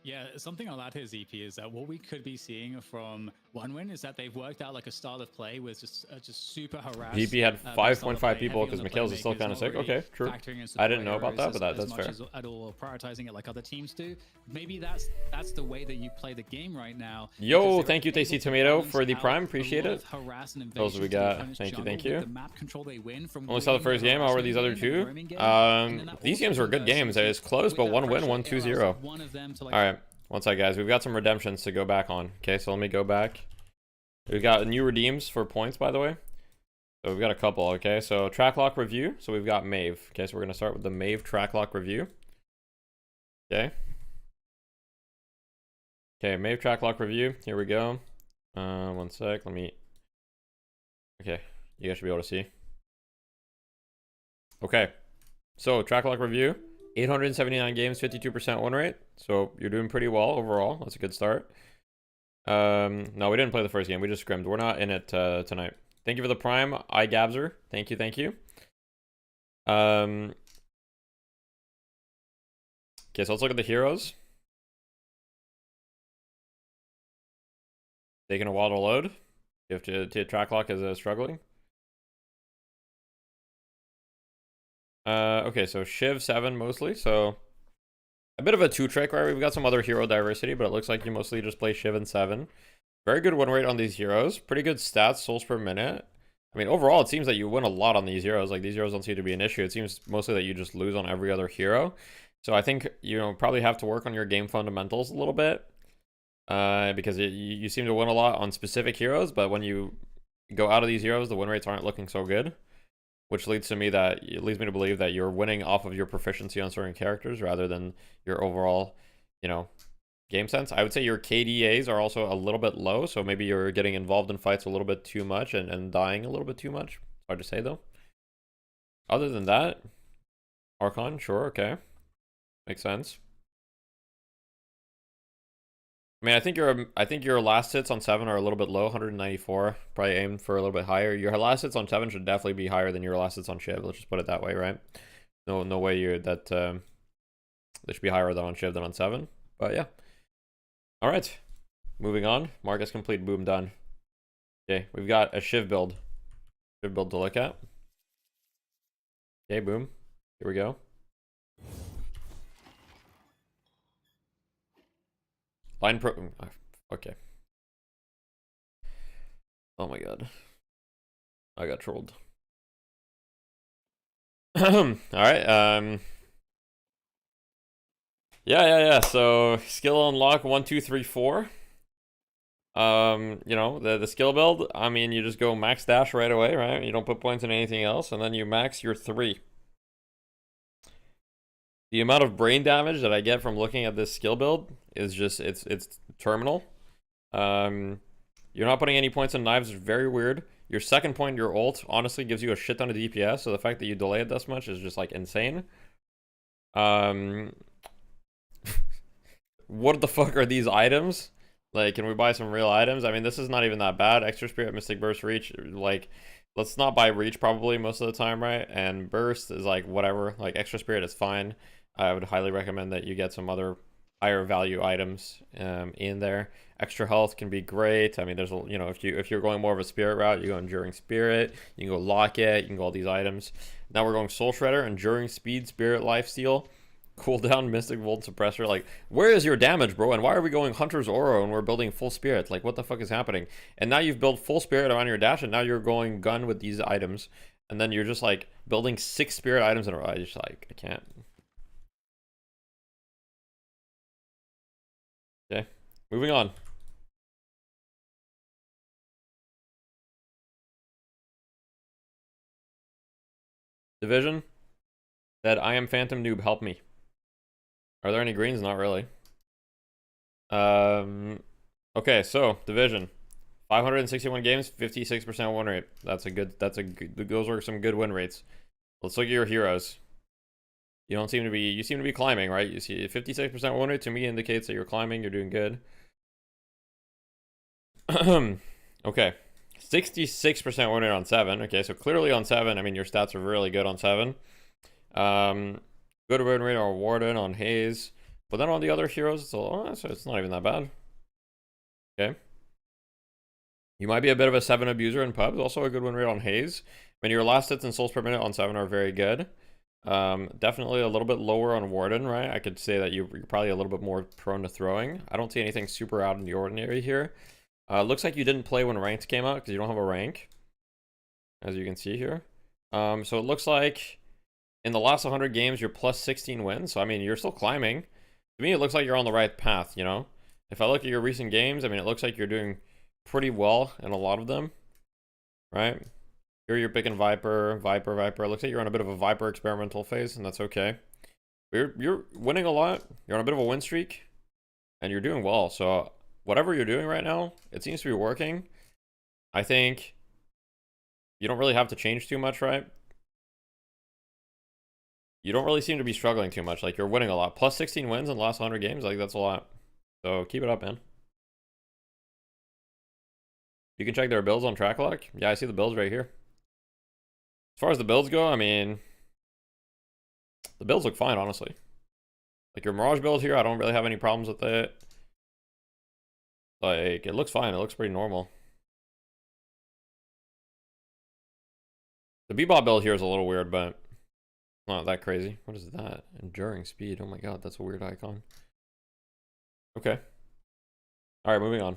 Yeah, something I'll add here, ZP, is that what we could be seeing from OneWin is that they've worked out like a style of play with just super harassed. VP had 5.5 people because Mikhail's is still kind of sick. Okay, true. I didn't know about that, but that's fair. At all prioritizing it like other teams do. Maybe that's the way that you play the game right now. Yo, thank you, Tasty Tomato, for the prime. Appreciate it. Those we got. Thank you, thank you. The map control they win from only saw the first game. How were these other two? These games were good games. It's close, but 1 win, 1 2-0. All right. One sec, guys. We've got some redemptions to go back on. Okay, so let me go back. We've got new redeems for points, by the way. So we've got a couple, okay? So track lock review. So we've got Mave. Okay, so we're going to start with the Mave track lock review. Okay. Okay, Mave track lock review. Here we go. One sec. Let me... Okay, you guys should be able to see. Okay. So track lock review. 879 games, 52% win rate. So you're doing pretty well overall. That's a good start. No, we didn't play the first game. We just scrimmed. We're not in it tonight. Thank you for the prime, iGabzer. Thank you, thank you. Okay, so let's look at the heroes. Taking a while to load. You have to track lock is struggling. Okay, so Shiv 7 mostly, so a bit of a 2-trick, right? We've got some other hero diversity, but it looks like you mostly just play Shiv and 7. Very good win rate on these heroes. Pretty good stats, souls per minute. I mean, overall, it seems that you win a lot on these heroes. Like, these heroes don't seem to be an issue. It seems mostly that you just lose on every other hero. So I think, you know, probably have to work on your game fundamentals a little bit. Because you seem to win a lot on specific heroes, but when you go out of these heroes, the win rates aren't looking so good. Which leads me to believe that you're winning off of your proficiency on certain characters rather than your overall, you know, game sense. I would say your KDAs are also a little bit low, so maybe you're getting involved in fights a little bit too much and dying a little bit too much. Hard to say though. Other than that, Archon, sure, okay, makes sense. I mean, I think your last hits on 7 are a little bit low, 194. Probably aim for a little bit higher. Your last hits on 7 should definitely be higher than your last hits on Shiv. Let's just put it that way, right? No way they should be higher than on Shiv than on 7. But yeah. All right, moving on. Marcus complete, boom, done. Okay, we've got a Shiv build to look at. Okay, boom. Here we go. Line pro. Okay. Oh my god. I got trolled. All right. Yeah. So skill unlock 1, 2, 3, 4. You know, the skill build. I mean, you just go max dash right away, right? You don't put points in anything else, and then you max your 3. The amount of brain damage that I get from looking at this skill build is just, it's terminal. You're not putting any points in knives, is very weird. Your second point, your ult, honestly gives you a shit ton of DPS, so the fact that you delay it this much is just like insane. What the fuck are these items? Like, can we buy some real items? I mean, this is not even that bad. Extra Spirit, Mystic Burst, Reach, like, let's not buy Reach probably most of the time, right? And Burst is like whatever, like Extra Spirit is fine. I would highly recommend that you get some other higher value items in there. Extra health can be great. I mean, there's a, you know, if you're going more of a spirit route, you go Enduring Spirit, you can go Locket, you can go all these items. Now we're going Soul Shredder, Enduring Speed, Spirit Lifesteal. Cooldown Mystic Volt Suppressor. Like, where is your damage, bro? And why are we going Hunter's Aura and we're building full Spirit? Like, what the fuck is happening? And now you've built full Spirit on your dash, and now you're going gun with these items. And then you're just, like, building 6 Spirit items in a row. I just, like, I can't. Okay, moving on. Division said, I am Phantom Noob, help me. Are there any greens? Not really. Okay, so Division, 561 games, 56% win rate. That's a good. Those are some good win rates. Let's look at your heroes. You don't seem to be. You seem to be climbing, right? You see, 56% win rate to me indicates that you're climbing. You're doing good. Okay, 66% win rate on 7. Okay, so clearly on 7, I mean your stats are really good on 7. Good win rate on Warden, on Haze, but then on the other heroes, so it's not even that bad. Okay. You might be a bit of a 7 abuser in pubs. Also a good win rate on Haze. I mean, your last hits and souls per minute on 7 are very good. Definitely a little bit lower on Warden, right? I could say that you're probably a little bit more prone to throwing. I don't see anything super out in the ordinary here. Looks like you didn't play when ranked came out because you don't have a rank, as you can see here. So it looks like in the last 100 games, you're plus 16 wins. So, I mean, you're still climbing. To me, it looks like you're on the right path, you know? If I look at your recent games, I mean, it looks like you're doing pretty well in a lot of them, right? Here you're picking Viper. It looks like you're on a bit of a Viper experimental phase, and that's okay. You're winning a lot. You're on a bit of a win streak, and you're doing well. So, whatever you're doing right now, it seems to be working. I think you don't really have to change too much, right? You don't really seem to be struggling too much. Like, you're winning a lot. Plus 16 wins in the last 100 games. Like, that's a lot. So, keep it up, man. You can check their builds on TrackLock. Yeah, I see the builds right here. As far as the builds go, I mean, the builds look fine, honestly. Like, your Mirage build here, I don't really have any problems with it. Like, it looks fine. It looks pretty normal. The Bebop build here is a little weird, but not that crazy. What is that? Enduring speed. Oh my god, that's a weird icon. Okay. Alright, moving on.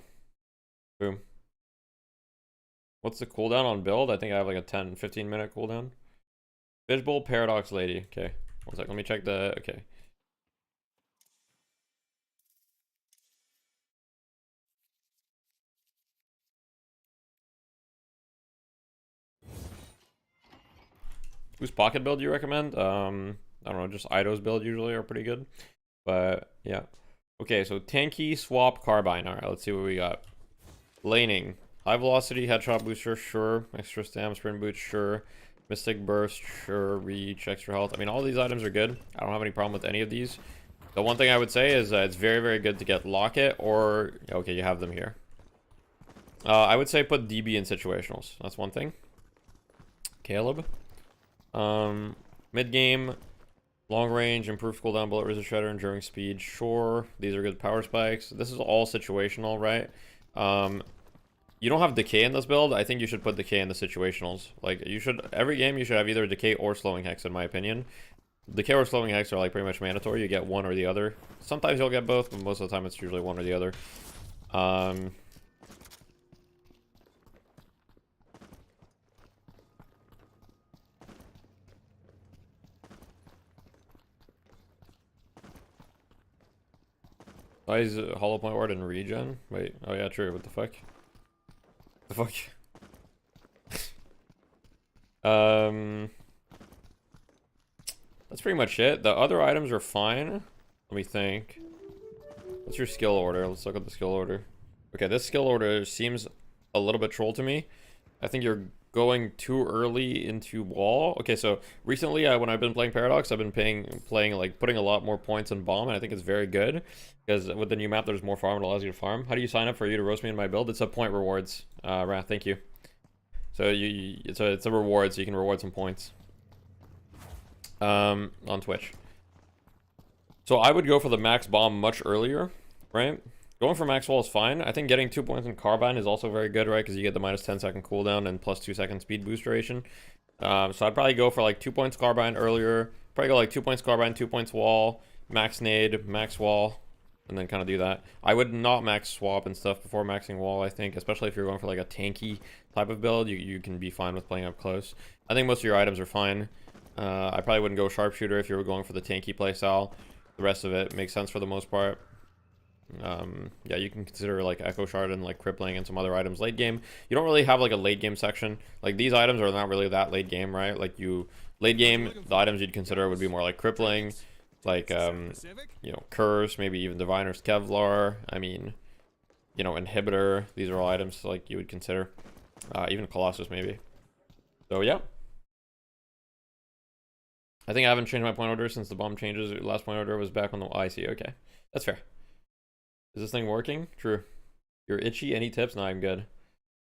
Boom. What's the cooldown on build? I think I have like a 10-15 minute cooldown. Fishbowl, Paradox Lady. Okay. One sec. Let me check the... Okay. Whose pocket build do you recommend? I don't know, just Ido's build usually are pretty good. But, yeah. Okay, so tanky, swap, carbine. Alright, let's see what we got. Laning. High velocity, headshot booster, sure. Extra stam, sprint boots, sure. Mystic burst, sure. Reach, extra health. I mean, all these items are good. I don't have any problem with any of these. The one thing I would say is it's very, very good to get Locket or... Okay, you have them here. I would say put DB in situationals. That's one thing. Caleb. Mid-game, long range, improved cooldown, bullet resist shredder, enduring speed, sure. These are good power spikes. This is all situational, right? You don't have decay in this build. I think you should put decay in the situationals. Like, you should, every game you should have either decay or slowing hex, in my opinion. Decay or slowing hex are like pretty much mandatory. You get one or the other. Sometimes you'll get both, but most of the time it's usually one or the other. Why is Hollow Point Ward and regen? Wait, oh yeah, true. What the fuck? The fuck? That's pretty much it. The other items are fine. Let me think. What's your skill order? Let's look at the skill order. Okay, this skill order seems a little bit troll to me. I think you're going too early into wall. Okay, so recently when I've been playing Paradox, I've been playing like putting a lot more points in bomb, and I think it's very good because with the new map there's more farm. It allows you to farm. How do you sign up for you to roast me in my build? It's a point rewards. Wrath, thank you. So it's a reward, so you can reward some points on Twitch. So I would go for the max bomb much earlier, right? Going for max wall is fine. I think getting 2 points in carbine is also very good, right? Because you get the minus 10-second cooldown and plus 2-second speed boost duration. So I'd probably go for like 2 points carbine earlier, Probably go like 2 points carbine, 2 points wall, max nade, max wall, and then kind of do that. I would not max swap and stuff before maxing wall, I think, especially if you're going for like a tanky type of build. You can be fine with playing up close. I think most of your items are fine. I probably wouldn't go sharpshooter if you were going for the tanky playstyle. The rest of it makes sense for the most part. Yeah, you can consider like Echo Shard and like crippling and some other items late game. You don't really have like a late game section. Like these items are not really that late game, right? Like late game, the items you'd consider would be more like crippling, like you know, curse, maybe even diviner's Kevlar. I mean, you know, inhibitor. These are all items like you would consider. Even Colossus maybe. So yeah, I think I haven't changed my point order since the bomb changes. Last point order was back on the IC. Okay, that's fair. Is this thing working? True. You're itchy. Any tips? No, I'm good.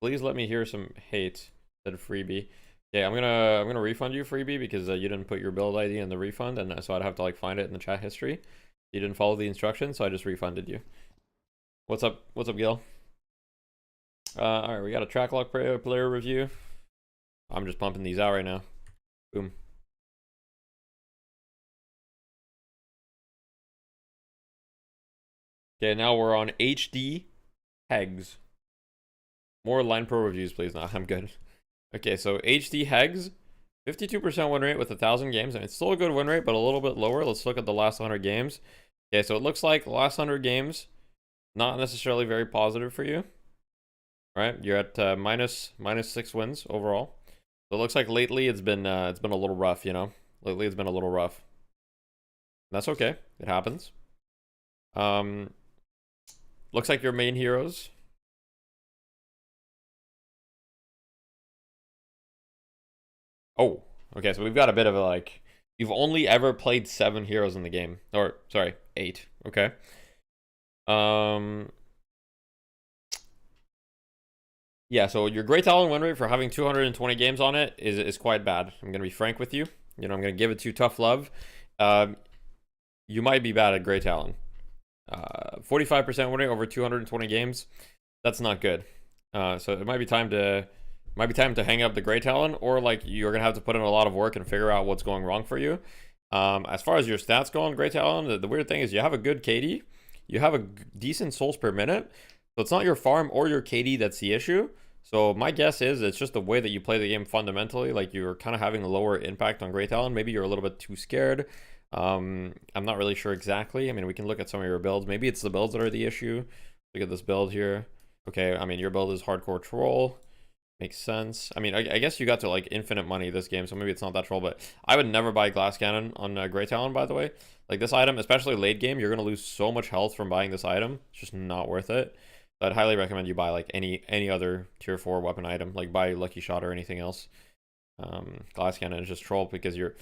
Please let me hear some hate. Said freebie. Yeah, I'm gonna refund you, freebie, because you didn't put your build ID in the refund, and so I'd have to like find it in the chat history. You didn't follow the instructions, so I just refunded you. What's up? What's up, Gil? All right, we got a track lock player review. I'm just pumping these out right now. Boom. Okay, now we're on HD Hegs. More line pro reviews, please. No, I'm good. Okay, so HD Hegs, 52% win rate with 1,000 games. I mean, it's still a good win rate, but a little bit lower. Let's look at the last 100 games. Okay, so it looks like the last 100 games, not necessarily very positive for you. Right? You're at minus 6 wins overall. So it looks like lately it's been a little rough, you know. Lately it's been a little rough. That's okay. It happens. Looks like your main heroes. Oh, okay, so we've got a bit of a like, you've only ever played 7 heroes in the game. Or, sorry, 8. Okay. Yeah, so your Great Talon win rate for having 220 games on it is quite bad. I'm gonna be frank with you. You know, I'm gonna give it to you tough love. You might be bad at Great Talon. 45% win rate over 220 games. That's not good. So it might be time to hang up the Great Talon, or like you're gonna have to put in a lot of work and figure out what's going wrong for you. As far as your stats go on Great Talon, the weird thing is you have a good KD, you have a decent souls per minute, so it's not your farm or your KD that's the issue. So my guess is it's just the way that you play the game fundamentally. Like you're kind of having a lower impact on Great Talon. Maybe you're a little bit too scared. I'm not really sure exactly. I mean, we can look at some of your builds. Maybe it's the builds that are the issue. Look at this build here. Okay, I mean, your build is hardcore troll. Makes sense. I mean, I guess you got to like infinite money this game, so maybe it's not that troll, but I would never buy Glass Cannon on Great Talon, by the way. Like this item, especially late game, you're going to lose so much health from buying this item. It's just not worth it. So I'd highly recommend you buy like any other tier 4 weapon item, like buy Lucky Shot or anything else. Glass Cannon is just troll because you're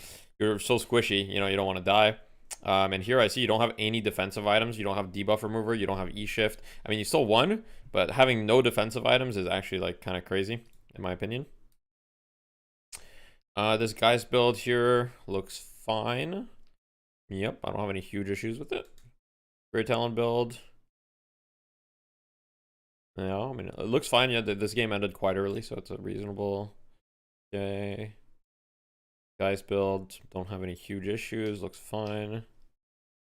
so squishy, you know, you don't want to die. And here I see you don't have any defensive items. You don't have debuff remover. You don't have E-shift. I mean, you still won, but having no defensive items is actually like kind of crazy, in my opinion. This guy's build here looks fine. Yep, I don't have any huge issues with it. Great Talon build. Yeah, I mean, it looks fine. Yeah, this game ended quite early, so it's a reasonable. Okay. Guy's build, don't have any huge issues, looks fine.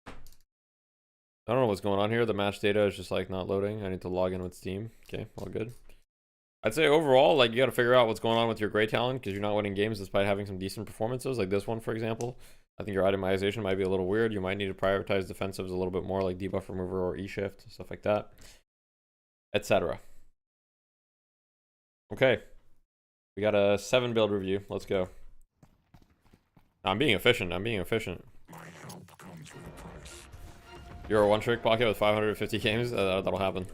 I don't know what's going on here. The match data is just like not loading. I need to log in with Steam. Okay, all good. I'd say overall, like you got to figure out what's going on with your Great Talon because you're not winning games despite having some decent performances. Like this one, for example. I think your itemization might be a little weird. You might need to prioritize defensives a little bit more, like debuff remover or E-shift, stuff like that, etc. Okay, we got a 7 build review. Let's go. I'm being efficient. I'm being efficient. You're a one-trick pocket with 550 games? That'll happen.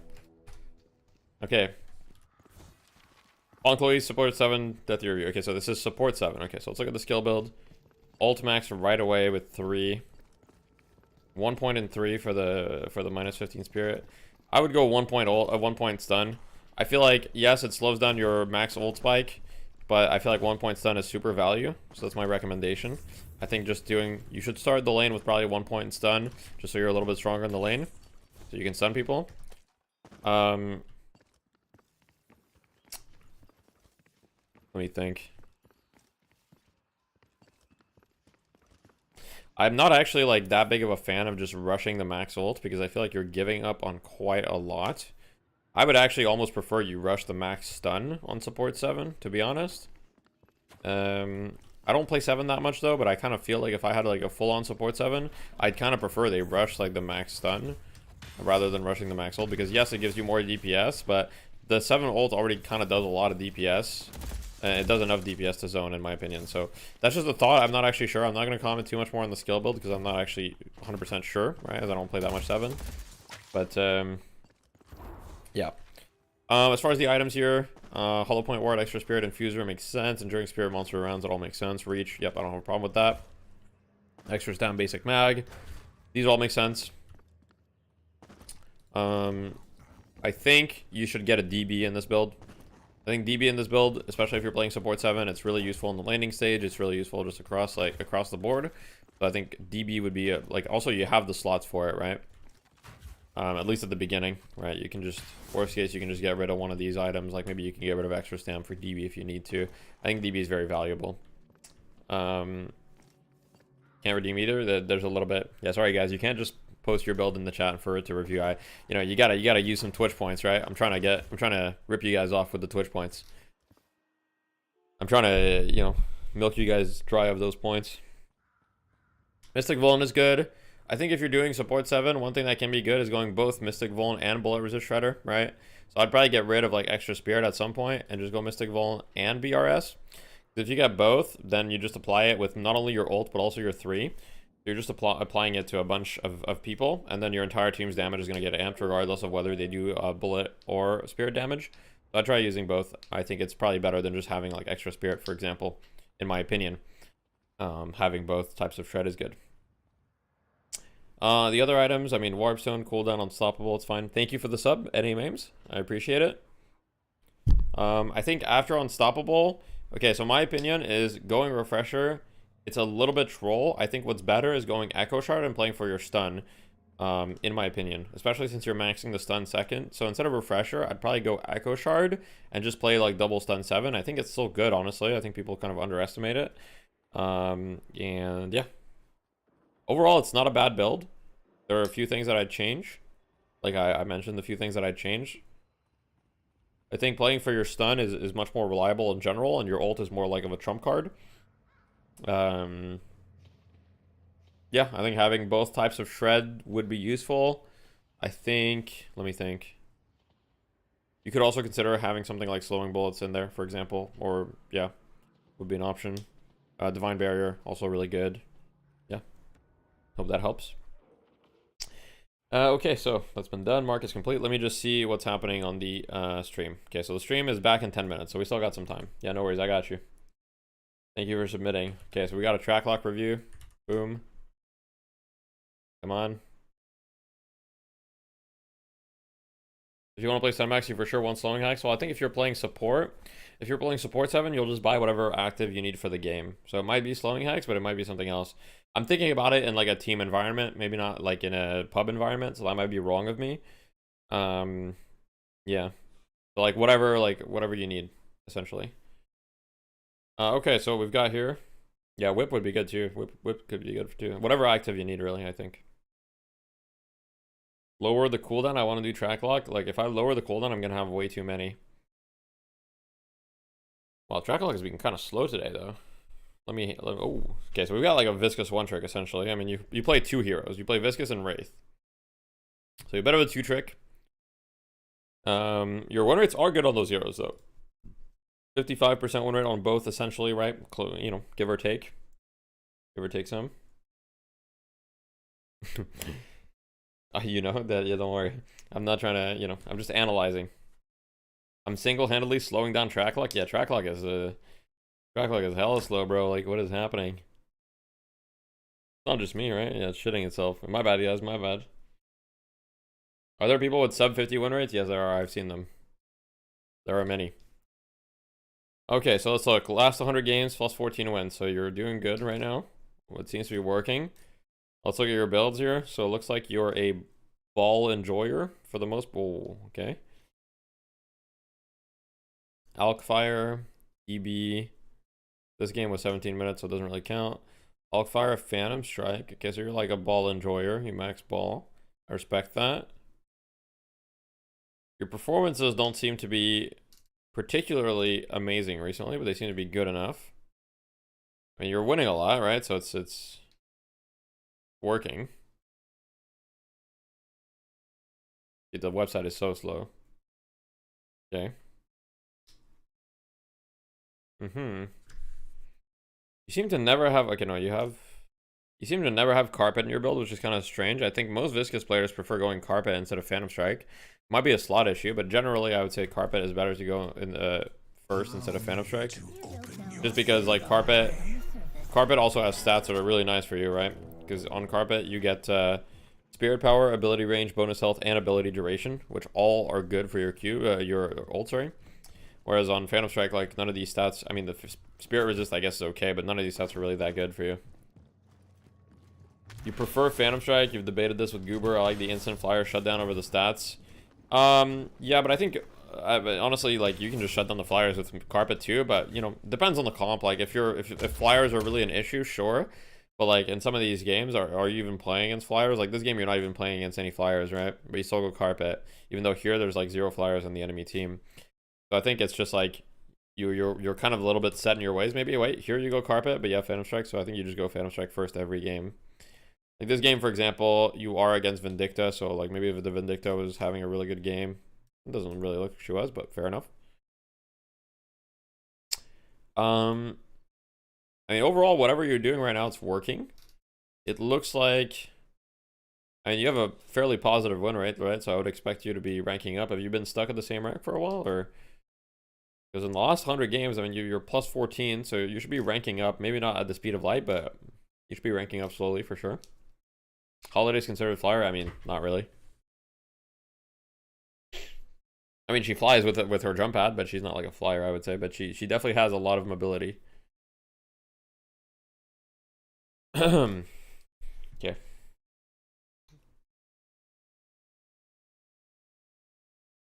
Okay. All employees, support 7, death review. Okay, so this is support 7. Okay, so let's look at the skill build. Ult max right away with 3. 1 point and 3 for the minus 15 spirit. I would go 1 point ult, 1 point stun. I feel like, yes, it slows down your max ult spike, but I feel like 1 point stun is super value, so that's my recommendation. I think you should start the lane with probably 1 point stun, just so you're a little bit stronger in the lane, so you can stun people. Let me think. I'm not actually like that big of a fan of just rushing the max ult because I feel like you're giving up on quite a lot. I would actually almost prefer you rush the max stun on support 7, to be honest. I don't play 7 that much though, but I kind of feel like if I had like a full-on support 7, I'd kind of prefer they rush like the max stun rather than rushing the max ult, because yes, it gives you more DPS, but the 7 ult already kind of does a lot of DPS. And it does enough DPS to zone, in my opinion. So that's just a thought. I'm not actually sure. I'm not going to comment too much more on the skill build because I'm not actually 100% sure, right? As I don't play that much 7. But yeah. As far as the items here, Hollow Point Ward, Extra Spirit, Infuser makes sense. Enduring Spirit, Monster Rounds, it all makes sense. Reach, yep, I don't have a problem with that. Extra Stam, Basic Mag. These all make sense. I think you should get a DB in this build. I think DB in this build, especially if you're playing support 7, it's really useful in the landing stage. It's really useful just across the board. So I think DB would be like, also you have the slots for it, right? At least at the beginning, right? You can just, worst case, you can just get rid of one of these items. Like maybe you can get rid of Extra Stam for DB if you need to. I think DB is very valuable. Can't redeem either. There's a little bit. Yeah, sorry guys, you can't just post your build in the chat for it to review. You gotta use some Twitch points, right? I'm trying to rip you guys off with the Twitch points. I'm trying to, milk you guys dry of those points. Mystic Vuln is good. I think if you're doing support 7, one thing that can be good is going both Mystic Vuln and Bullet Resist Shredder, right? So I'd probably get rid of like Extra Spirit at some point and just go Mystic Vuln and BRS. If you get both, then you just apply it with not only your ult but also your 3. You're just applying it to a bunch of people, and then your entire team's damage is going to get amped regardless of whether they do bullet or spirit damage. So I try using both. I think it's probably better than just having like Extra Spirit, for example, in my opinion. Having both types of shred is good. The other items, I mean, Warpstone, cooldown, Unstoppable, it's fine. Thank you for the sub, NAMames. I appreciate it. I think after Unstoppable, okay, so my opinion is going Refresher. It's a little bit troll. I think what's better is going Echo Shard and playing for your stun, in my opinion. Especially since you're maxing the stun second. So instead of Refresher, I'd probably go Echo Shard and just play like double stun 7. I think it's still good, honestly. I think people kind of underestimate it. And yeah. Overall, it's not a bad build. There are a few things that I'd change. Like I mentioned, the few things that I'd change. I think playing for your stun is much more reliable in general, and your ult is more like of a trump card. Yeah, I think having both types of shred would be useful. I think, let me think. You could also consider having something like slowing bullets in there, for example, or yeah, would be an option. Divine Barrier, also really good. Yeah, hope that helps. Okay, so that's been done. Mark is complete. Let me just see what's happening on the stream. Okay, so the stream is back in 10 minutes, so we still got some time. Yeah, no worries, I got you. Thank you for submitting. Okay, so we got a track lock review. Boom. Come on. If you want to play Sunmax, you for sure want slowing hacks. Well, I think if you're playing support 7, you'll just buy whatever active you need for the game. So it might be slowing hacks, but it might be something else. I'm thinking about it in like a team environment, maybe not like in a pub environment, so that might be wrong of me. Yeah. So like whatever you need, essentially. Okay, so what we've got here. Yeah, whip would be good too. Whip could be good too. Whatever active you need, really, I think. Lower the cooldown. I want to do track lock. Like, if I lower the cooldown, I'm going to have way too many. Well, track lock has been kind of slow today, though. Oh, okay, so we've got like a Viscous one trick, essentially. I mean, you play 2 heroes. You play Viscous and Wraith. So you better have a 2 trick. Your win rates are good on those heroes, though. 55% win rate on both, essentially, right? Give or take. Give or take some. Yeah, don't worry. I'm not trying to, I'm just analyzing. I'm single-handedly slowing down track lock. Yeah, track lock is hella slow, bro. Like, what is happening? It's not just me, right? Yeah, it's shitting itself. My bad, guys. My bad. Are there people with sub 50 win rates? Yes, there are. I've seen them. There are many. Okay, so let's look. Last 100 games plus 14 wins. So you're doing good right now. What seems to be working. Let's look at your builds here. So it looks like you're a ball enjoyer for the most. Oh, okay. Alkfire, EB. This game was 17 minutes, so it doesn't really count. Hulkfire, Phantom Strike. Okay, so you're like a ball enjoyer. You max ball. I respect that. Your performances don't seem to be particularly amazing recently, but they seem to be good enough. I mean, you're winning a lot, right? So it's working. The website is so slow. Okay. You seem to never have, okay, no, you seem to never have carpet in your build, which is kind of strange. I think most Viscous players prefer going carpet instead of Phantom Strike. Might be a slot issue, but generally I would say carpet is better to go in first instead of Phantom Strike. Just because like carpet also has stats that are really nice for you, right? Because on carpet you get spirit power, ability range, bonus health, and ability duration, which all are good for your your ult, sorry. Whereas on Phantom Strike, like none of these stats, I mean the spirit resist I guess is okay, but none of these stats are really that good for you. You prefer Phantom Strike, you've debated this with Goober. I like the instant flyer shutdown over the stats. Yeah, but I think honestly, like you can just shut down the flyers with carpet too, but you know, depends on the comp. Like if flyers are really an issue, sure. But like in some of these games, are you even playing against flyers? Like this game, you're not even playing against any flyers, right? But you still go carpet, even though here there's like 0 flyers on the enemy team. So I think it's just like you're kind of a little bit set in your ways. Maybe wait, here you go carpet, but you have Phantom Strike, so I think you just go Phantom Strike first every game. Like this game, for example, you are against Vindicta, so like maybe if the Vindicta was having a really good game, it doesn't really look like she was, but fair enough. I mean, overall, whatever you're doing right now, it's working. It looks like, I mean, you have a fairly positive win rate, right? So I would expect you to be ranking up. Have you been stuck at the same rank for a while, or? Because in the last 100 games, I mean, you're plus 14, so you should be ranking up. Maybe not at the speed of light, but you should be ranking up slowly for sure. Holiday's considered flyer? I mean, not really. I mean, she flies with her jump pad, but she's not like a flyer, I would say. But she definitely has a lot of mobility. Okay.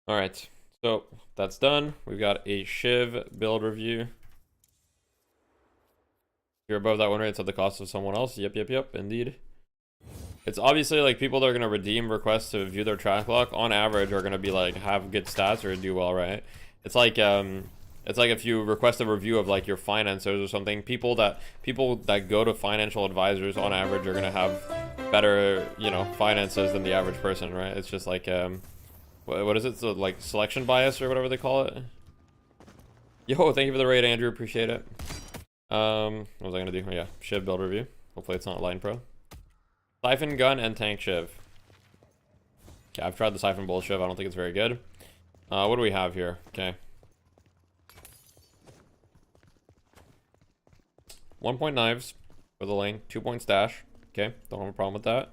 All right, so that's done. We've got a Shiv build review. If you're above that win rate, it's at the cost of someone else. Yep, indeed. It's obviously like people that are gonna redeem requests to view their track log on average are gonna be like have good stats or do well, right? It's like if you request a review of like your finances or something, people that go to financial advisors on average are gonna have better, you know, finances than the average person, right? It's just like what is it? So like selection bias or whatever they call it. Yo, thank you for the raid, Andrew. Appreciate it. What was I gonna do? Oh, yeah, Shiv build review. Hopefully it's not Line Pro. Siphon gun and tank Shiv. Okay, I've tried the Siphon Bolt Shiv. I don't think it's very good. What do we have here? Okay. 1 point knives for the lane. 2 point stash. Okay, don't have a problem with that.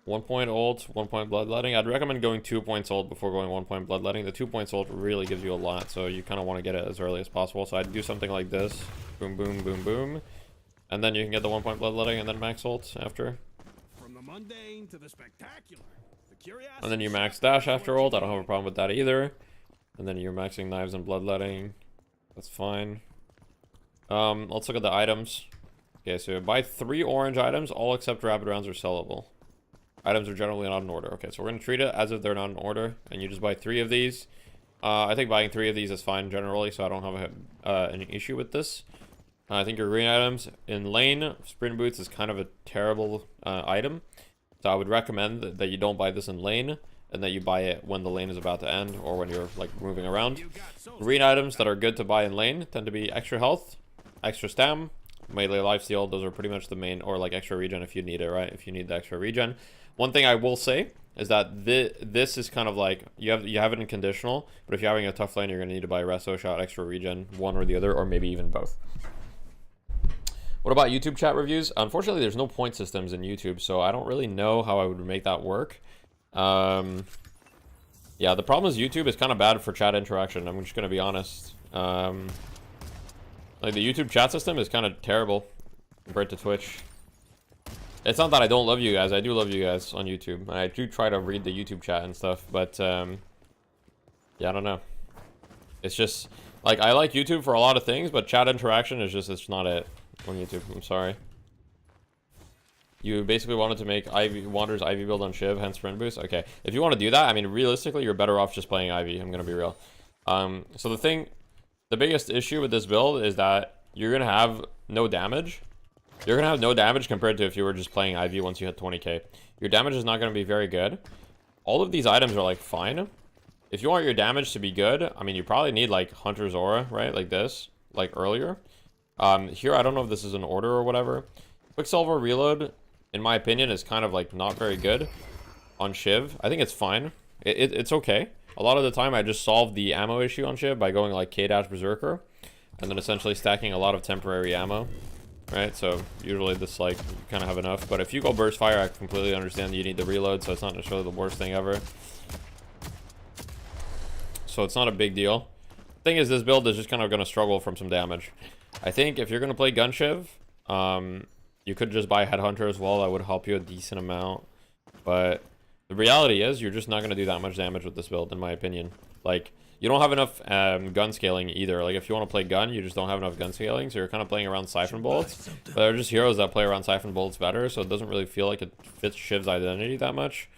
1 point ult, 1 point bloodletting. I'd recommend going 2 points ult before going 1 point bloodletting. The 2 points ult really gives you a lot, so you kind of want to get it as early as possible. So I'd do something like this. Boom, boom, boom, boom. And then you can get the 1 point bloodletting and then max ult after. From the mundane to the spectacular. And then you max dash after ult. I don't have a problem with that either. And then you're maxing knives and bloodletting. That's fine. Let's look at the items. Okay, so buy 3 orange items. All except rapid rounds are sellable. Items are generally not in order. Okay, so we're going to treat it as if they're not in order. And you just buy 3 of these. I think buying 3 of these is fine generally, so I don't have any issue with this. I think your green items in lane, sprint boots is kind of a terrible item. So I would recommend that you don't buy this in lane and that you buy it when the lane is about to end or when you're like moving around. Green items that are good to buy in lane tend to be extra health, extra stam, melee lifesteal. Those are pretty much the main, or like extra regen if you need it, right? If you need the extra regen. One thing I will say is that this is kind of like you have it in conditional, but if you're having a tough lane, you're gonna need to buy resto shot, extra regen, one or the other, or maybe even both. What about YouTube chat reviews? Unfortunately, there's no point systems in YouTube, so I don't really know how I would make that work. Yeah, the problem is YouTube is kind of bad for chat interaction. I'm just gonna be honest. Like the YouTube chat system is kind of terrible compared to Twitch. It's not that I don't love you guys. I do love you guys on YouTube. I do try to read the YouTube chat and stuff, but yeah, I don't know. It's just like I like YouTube for a lot of things, but chat interaction is just it's not it on YouTube. I'm sorry. You basically wanted to make Wander's Ivy build on Shiv, hence sprint boost. Okay, if you want to do that, I mean, realistically, you're better off just playing Ivy. I'm gonna be real. So the biggest issue with this build is that you're gonna have no damage. You're gonna have no damage compared to if you were just playing Ivy once you hit 20k. Your damage is not gonna be very good. All of these items are like fine. If you want your damage to be good, I mean, you probably need like Hunter's Aura, right? Like this, like earlier. Here, I don't know if this is an order or whatever. Quicksilver reload, in my opinion, is kind of like not very good on Shiv. I think it's fine. It's okay. A lot of the time, I just solve the ammo issue on Shiv by going like K-Dash Berserker, and then essentially stacking a lot of temporary ammo, right? So usually this like you kind of have enough. But if you go Burst Fire, I completely understand you need the reload, so it's not necessarily the worst thing ever. So it's not a big deal. Thing is, this build is just kind of going to struggle from some damage. I think if you're going to play Gun Shiv, you could just buy Headhunter as well. That would help you a decent amount. But the reality is, you're just not going to do that much damage with this build, in my opinion. Like, you don't have enough gun scaling either. Like, if you want to play gun, you just don't have enough gun scaling. So you're kind of playing around Siphon Bullets. But there are just heroes that play around Siphon Bullets better. So it doesn't really feel like it fits Shiv's identity that much.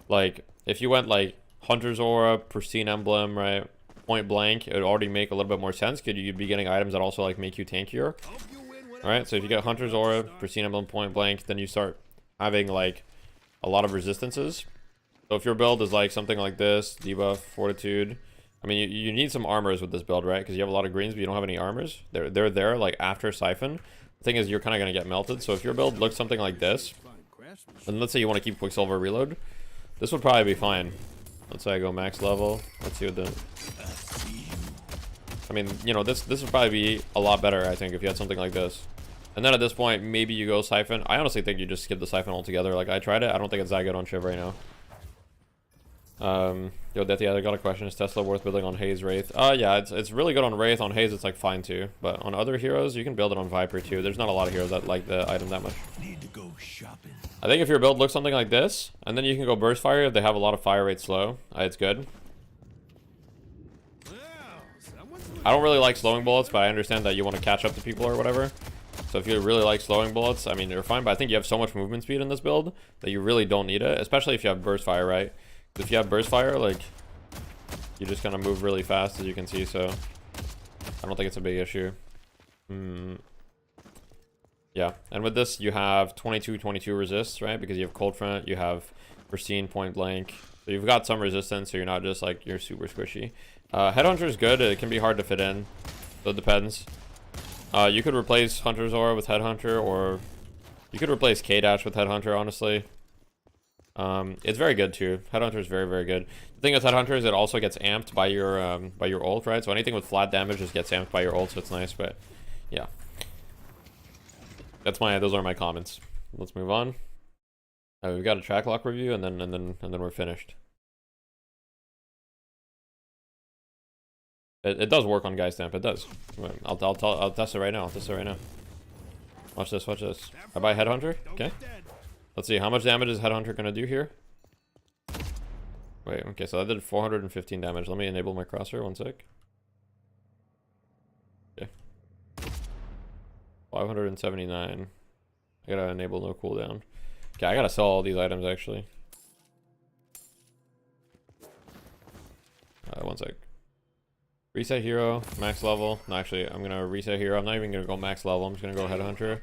Like, if you went like Hunter's Aura, Pristine Emblem, right? Point Blank, it would already make a little bit more sense. Could you be getting items that also like make you tankier? Alright, so if you get Hunter's Aura, Pristine Emblem, Point Blank, then you start having like a lot of resistances. So if your build is like something like this, debuff, fortitude, I mean you need some armors with this build, right? Because you have a lot of greens but you don't have any armors. They're there like after Siphon. The thing is, you're kind of going to get melted. So if your build looks something like this, and let's say you want to keep Quicksilver reload, this would probably be fine. Let's say I go max level. Let's see what the... I mean, you know, this would probably be a lot better, I think, if you had something like this. And then at this point, maybe you go Siphon. I honestly think you just skip the Siphon altogether. Like, I tried it. I don't think it's that good on Shiv right now. Yo, Dethi, I got a question. Is Tesla worth building on Haze Wraith? Yeah, it's really good on Wraith. On Haze, it's like fine too. But on other heroes, you can build it on Viper too. There's not a lot of heroes that like the item that much. Need to go shopping. I think if your build looks something like this, and then you can go Burst Fire if they have a lot of fire rate slow. It's good. I don't really like slowing bullets, but I understand that you want to catch up to people or whatever. So if you really like slowing bullets, I mean, you're fine. But I think you have so much movement speed in this build that you really don't need it, especially if you have Burst Fire, right? If you have Burst Fire, like, you just kind of move really fast, as you can see, so I don't think it's a big issue. Yeah, and with this, you have 22 resists, right? Because you have Cold Front, you have Pristine, Point Blank. So you've got some resistance, so you're not just, like, you're super squishy. Headhunter is good. It can be hard to fit in, so it depends. You could replace Hunter's Aura with Headhunter, or you could replace K-Dash with Headhunter, honestly. It's very good too. Headhunter is very, very good. The thing with Headhunter is it also gets amped by your ult, right? So anything with flat damage just gets amped by your ult, so it's nice. But yeah, those are my comments. Let's move on. We've got a track lock review, and then we're finished. It does work on Guy Stamp. It does. I'll test it right now. Watch this. I buy Headhunter. Okay. Let's see, how much damage is Headhunter gonna do here? Wait, okay, so that did 415 damage. Let me enable my crosshair, 1 sec. Okay. 579. I gotta enable no cooldown. Okay, I gotta sell all these items, actually. 1 sec. Reset hero, max level. No, actually, I'm gonna reset hero. I'm not even gonna go max level. I'm just gonna go Headhunter.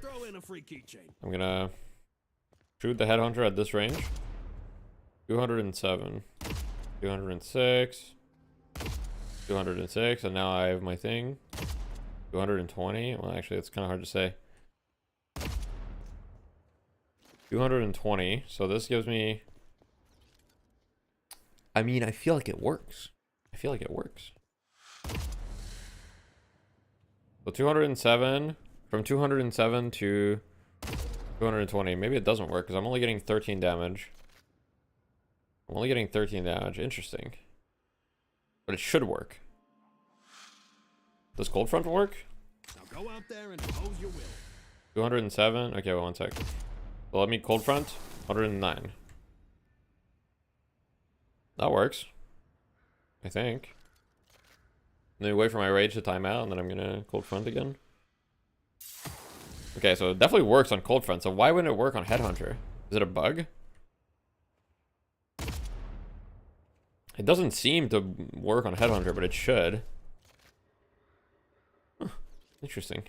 I'm gonna... shoot the Headhunter at this range. 207. 206. 206. And now I have my thing. 220. Well, actually, it's kind of hard to say. 220. So this gives me... I mean, I feel like it works. So 207. From 207 to... 220. Maybe it doesn't work because I'm only getting 13 damage. Interesting. But it should work. Does Cold Front work? Now go out there and impose your will. 207. Okay, well, 1 sec. So let me Cold Front. 109. That works. I think. And then wait for my rage to time out, and then I'm gonna Cold Front again. Okay, so it definitely works on Cold Front. So why wouldn't it work on Headhunter? Is it a bug? It doesn't seem to work on Headhunter, but it should. Huh. Interesting.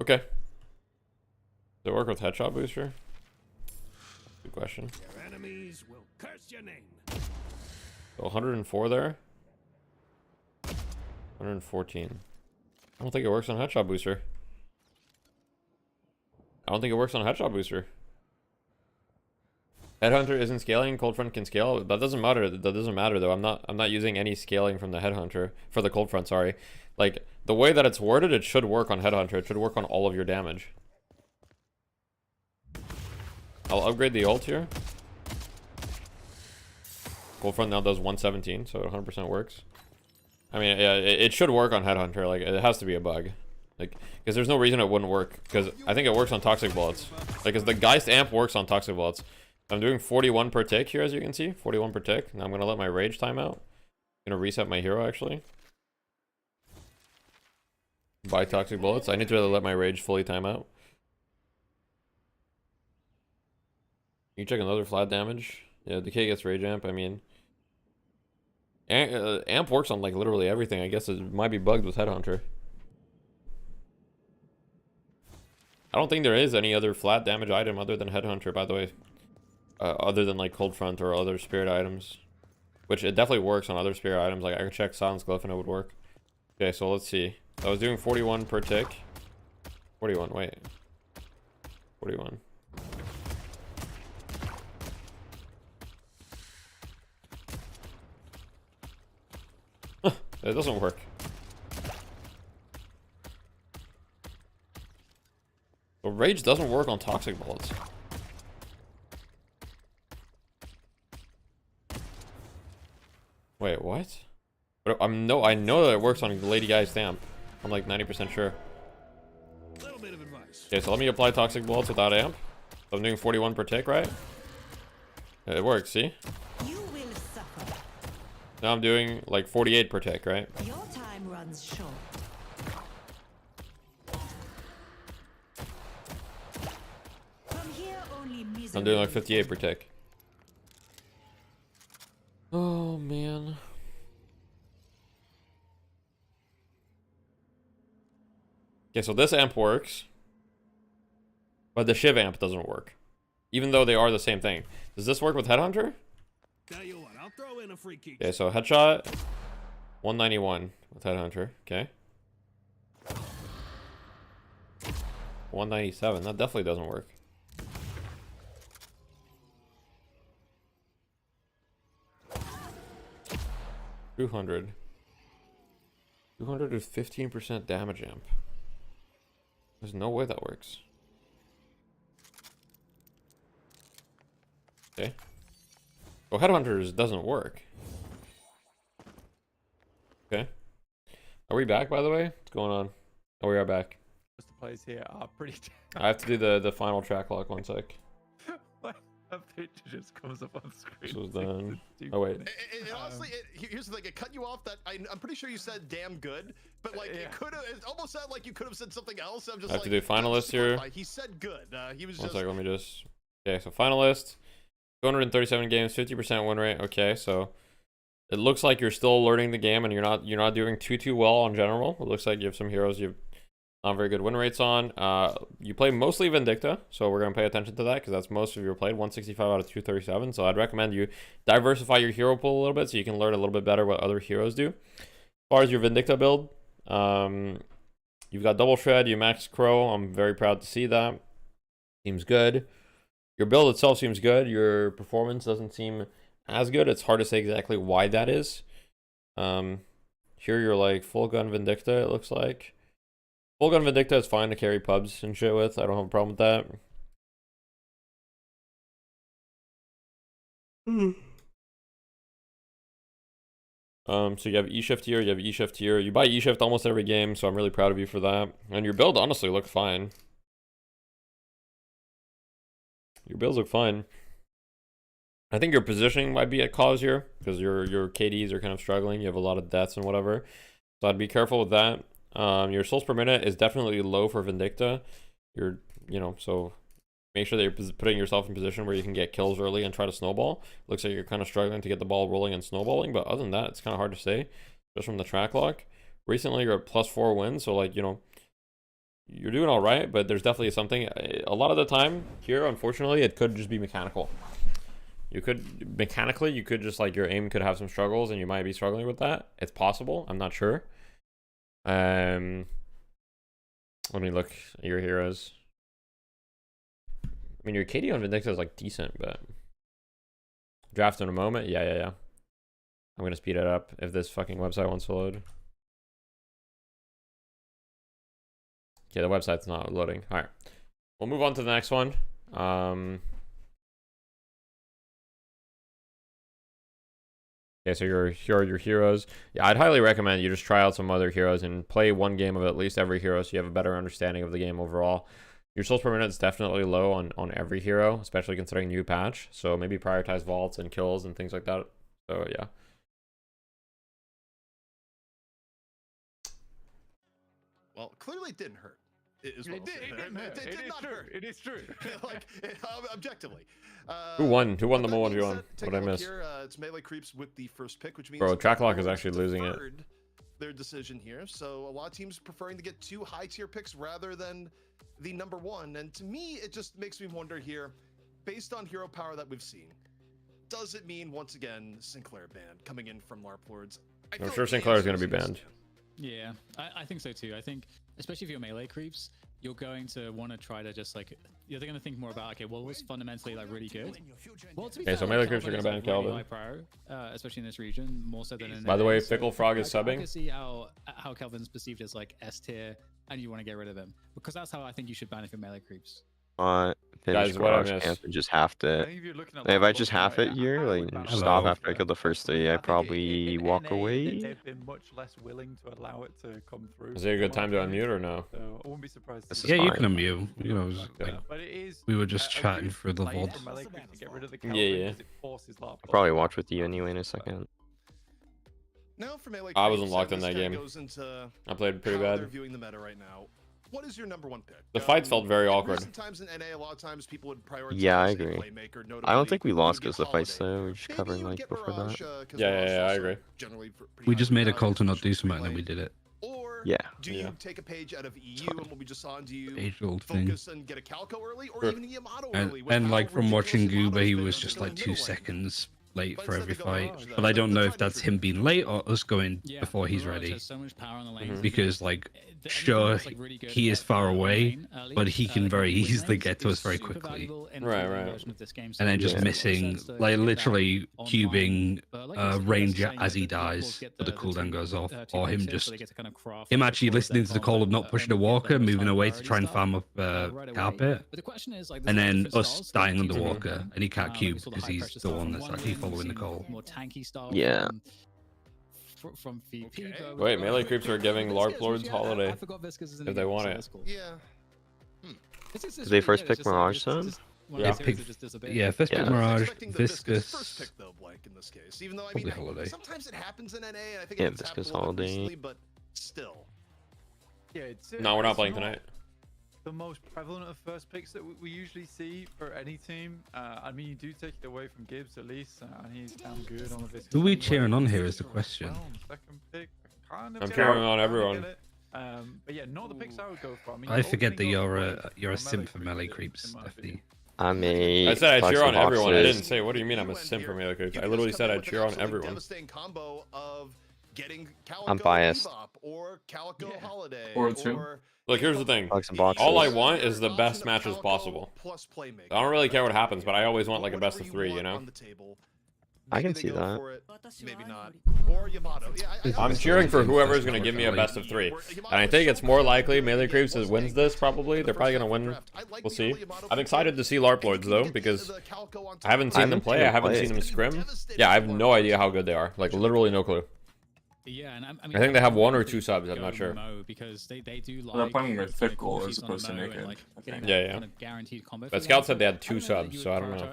Okay. Does it work with Headshot Booster? Good question. Your enemies will curse your name. So 104 there. 114. I don't think it works on Headshot Booster. I don't think it works on Headshot Booster. Headhunter isn't scaling. Cold Front can scale. That doesn't matter. That doesn't matter though. I'm not using any scaling from the Headhunter for the Cold Front. Sorry. Like the way that it's worded, it should work on Headhunter. It should work on all of your damage. I'll upgrade the ult here. Cold Front now does 117, so it 100% works. I mean, yeah, it should work on Headhunter. Like it has to be a bug. Like, because there's no reason it wouldn't work. Because I think it works on Toxic Bullets. Like, because the Geist amp works on Toxic Bullets. I'm doing 41 per tick here, as you can see. 41 per tick. Now I'm going to let my rage time out. I'm going to reset my hero, actually. Buy Toxic Bullets. I need to let my rage fully time out. You check another flat damage. Yeah, Decay gets rage amp. I mean, amp works on, like, literally everything. I guess it might be bugged with Headhunter. I don't think there is any other flat damage item other than Headhunter, by the way. Other than like Cold Front or other spirit items. Which it definitely works on other spirit items. Like I could check Silence Glyph and it would work. Okay, so let's see. I was doing 41 per tick. 41, wait. 41. It doesn't work. But rage doesn't work on Toxic Bullets. Wait, what? But I know that it works on Lady Guy's stamp. I'm like 90% sure. Little bit of advice. Okay, so let me apply Toxic Bullets without amp. So I'm doing 41 per tick, right? Yeah, it works, see? You will suffer. Now I'm doing like 48 per tick, right? Your time runs short. From here, only misery. I'm doing like 58 per tick. Oh man. Okay, so this amp works. But the Shiv amp doesn't work. Even though they are the same thing. Does this work with Headhunter? Tell you what, I'll throw in a free kick. Okay, so headshot 191 with Headhunter. Okay. 197. That definitely doesn't work. $200 is 15% damage amp. There's no way that works. Okay. Oh, Headhunters doesn't work. Okay. Are we back, by the way? What's going on? Oh, we are back. The plays here are pretty. I have to do the final track lock. 1 sec. A picture just comes up on screen. This was done. Oh wait. Honestly, here's the thing. It cut you off. That I'm pretty sure you said "damn good," but like it could have. It almost sounded like you could have said something else. I'm just. I have to do finalists here. He said good. He was 1 just. sec. Let me just. Okay, so finalist. 237 games, 50% win rate. Okay, so it looks like you're still learning the game and you're not doing too well on general. It looks like you have some heroes you've not very good win rates on. You play mostly Vindicta, so we're gonna pay attention to that because that's most of your played, 165 out of 237. So I'd recommend you diversify your hero pool a little bit so you can learn a little bit better what other heroes do. As far as your Vindicta build, you've got double shred, you max Crow. I'm very proud to see that. Seems good. Your build itself seems good. Your performance doesn't seem as good. It's hard to say exactly why that is. Here you're like full gun Vindicta, it looks like. Full gun Vindicta is fine to carry pubs and shit with. I don't have a problem with that. So you have E-Shift here, you have E-Shift here. You buy E-Shift almost every game, so I'm really proud of you for that. And your build honestly looks fine. Your builds look fine. I think your positioning might be a cause here because your KDs are kind of struggling. You have a lot of deaths and whatever. So I'd be careful with that. Your souls per minute is definitely low for Vindicta. you're, you know, so make sure that you're putting yourself in position where you can get kills early and try to snowball. Looks like you're kind of struggling to get the ball rolling and snowballing, but other than that, it's kind of hard to say, just from the track lock. Recently, you're at +4 wins, so like, you know, you're doing all right, but there's definitely something. A lot of the time here, unfortunately, it could just be mechanical. You could mechanically, you could just like your aim could have some struggles, and you might be struggling with that. It's possible. I'm not sure. Let me look at your heroes. I mean, your KD on Vindicta is like decent, but draft in a moment. Yeah. I'm gonna speed it up if this fucking website wants to load. Okay, the website's not loading. All right, we'll move on to the next one. Okay, so your heroes. Yeah, I'd highly recommend you just try out some other heroes and play one game of at least every hero so you have a better understanding of the game overall. Your souls per minute is definitely low on every hero, especially considering new patch. So maybe prioritize vaults and kills and things like that. So yeah. Well, clearly it didn't hurt. It did not hurt. It is true. Like, objectively. Who won the Mo 1v1? What I missed? It's Melee Creeps with the first pick, which means Bro, Tracklock is actually losing it. Their decision here. So a lot of teams preferring to get 2 high tier picks rather than the number 1. And to me, it just makes me wonder here, based on hero power that we've seen, does it mean once again Sinclair banned coming in from LARP Lords? I'm sure Sinclair is going to be banned. Yeah, I think so too. I think, especially if you're melee creeps, you're going to want to try to just like, you're going to think more about, okay, well, what's fundamentally like really good? Well, to be fair, so melee creeps are going to ban Calvin. High pro, especially in this region, more so than in. By the way, Fickle Frog is subbing. I can see how Calvin's perceived as like S tier, and you want to get rid of him because that's how I think you should ban it for melee creeps. Finish garage camp and just half it. If I just half it here, like just stop after I kill the first 3, I probably walk away. They've been much less willing to allow it to come through. Is it a good time to unmute or no? So I wouldn't be surprised. Yeah, you can unmute. You know, like, but it is. We were just chatting through the VOD. Yeah. I'll probably watch with you anyway in a second. Now for melee I wasn't locked in that game. I played pretty bad. They're viewing the meta right now. What is your number 1 pick? The fights felt very awkward. Sometimes in NA, a lot of times people would prioritize. Yeah, I agree. I don't think we lost because the fights though. We're just covering like before that. Yeah, I agree. We just made a call to not do something, and then we did it. Or yeah. Do you take a page out of EU and what we just saw, and do you age-old focus thing. and get a Calco early, or even a Yamato early? And like from watching Goober, he was just like 2 seconds late for every fight, but I don't know if that's him being late or us going before he's ready. Because like, sure, he is far away, but he can very easily get to us very quickly. Right. And then just missing, like literally cubing range as he dies, but the cooldown goes off, or him actually listening to the call of not pushing a walker, moving away to try and farm up carpet, and then us dying under walker, and he can't cube because he's the one that's actually following the call. Yeah. From VP. Wait, melee creeps are giving LARP Lords holiday if they want it. Yeah. Did they first pick Mirage then? Yeah, first pick Mirage, Viscous. First pick though, Blake, in this case. Even though I Probably mean, holiday. sometimes it happens in NA, and I think Yeah, it's Viscous happened a little bit holiday. recently, but still. Yeah, it's. No, we're not playing tonight. The most prevalent of first picks that we usually see for any team. I mean, you do take it away from Gibbs at least, and he's damn good on the Viscous. Who are we cheering on here is the question. Second pick, kind of I'm cheering on everyone. But yeah, not the picks I would go for. I mean, I forget that you're a simp for melee creeps, Stephanie. I said I'd cheer on everyone. I didn't say, what do you mean I'm a simp for melee creeps? I literally said I'd cheer on everyone. I'm biased. Or Calico Holiday. Or 2. Look, here's the thing. All I want is the best matches possible. I don't really care what happens, but I always want like a best of 3, you know? I can see that. Maybe not. Or Yamato. Yeah, I'm cheering for whoever's going to give me a best of 3. And I think it's more likely Melee Creeps wins this, probably. They're probably going to win. We'll see. I'm excited to see LARP Lords, though, because I haven't seen them play. I haven't seen them scrim. Yeah, I have no idea how good they are. Like, literally no clue. Yeah, and I think they have 1 or 2 subs. I'm not sure. Because they do like. They're playing with Fickle as opposed to Naked. Kind of guaranteed combo. But Scout said they had 2 subs, so I don't know.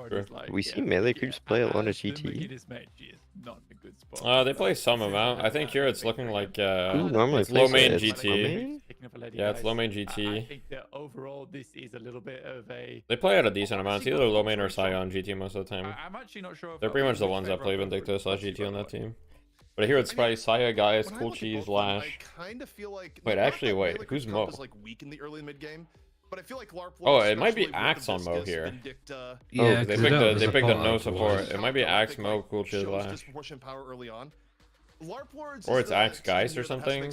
scored. It's like, We see melee creeps play a lot of the GT. Makinis match is not in a good spot. They play some amount. I think here it's looking like Who normally it's low plays main it? It's low GT. main? Yeah, it's low main I GT. think that overall this is a little bit of a. They play at a decent amount. It's either low main or Scion GT most of the time. I'm actually not sure. They're pretty much the ones that play Vindictus / GT on that team. But here it's probably Saya, Gaius, Cool Cheese, Lash. I kind of feel like. Wait, actually, wait. Who's Mo? Is like weak in the early mid game, but I feel like LARP. Oh, it might be Axe on Mo here. Yeah, they picked the no support. It might be Axe, Mo, Cool Cheese, Lash. Disproportionate power early on. LARP Lords or it's Axe, Gaius, or something.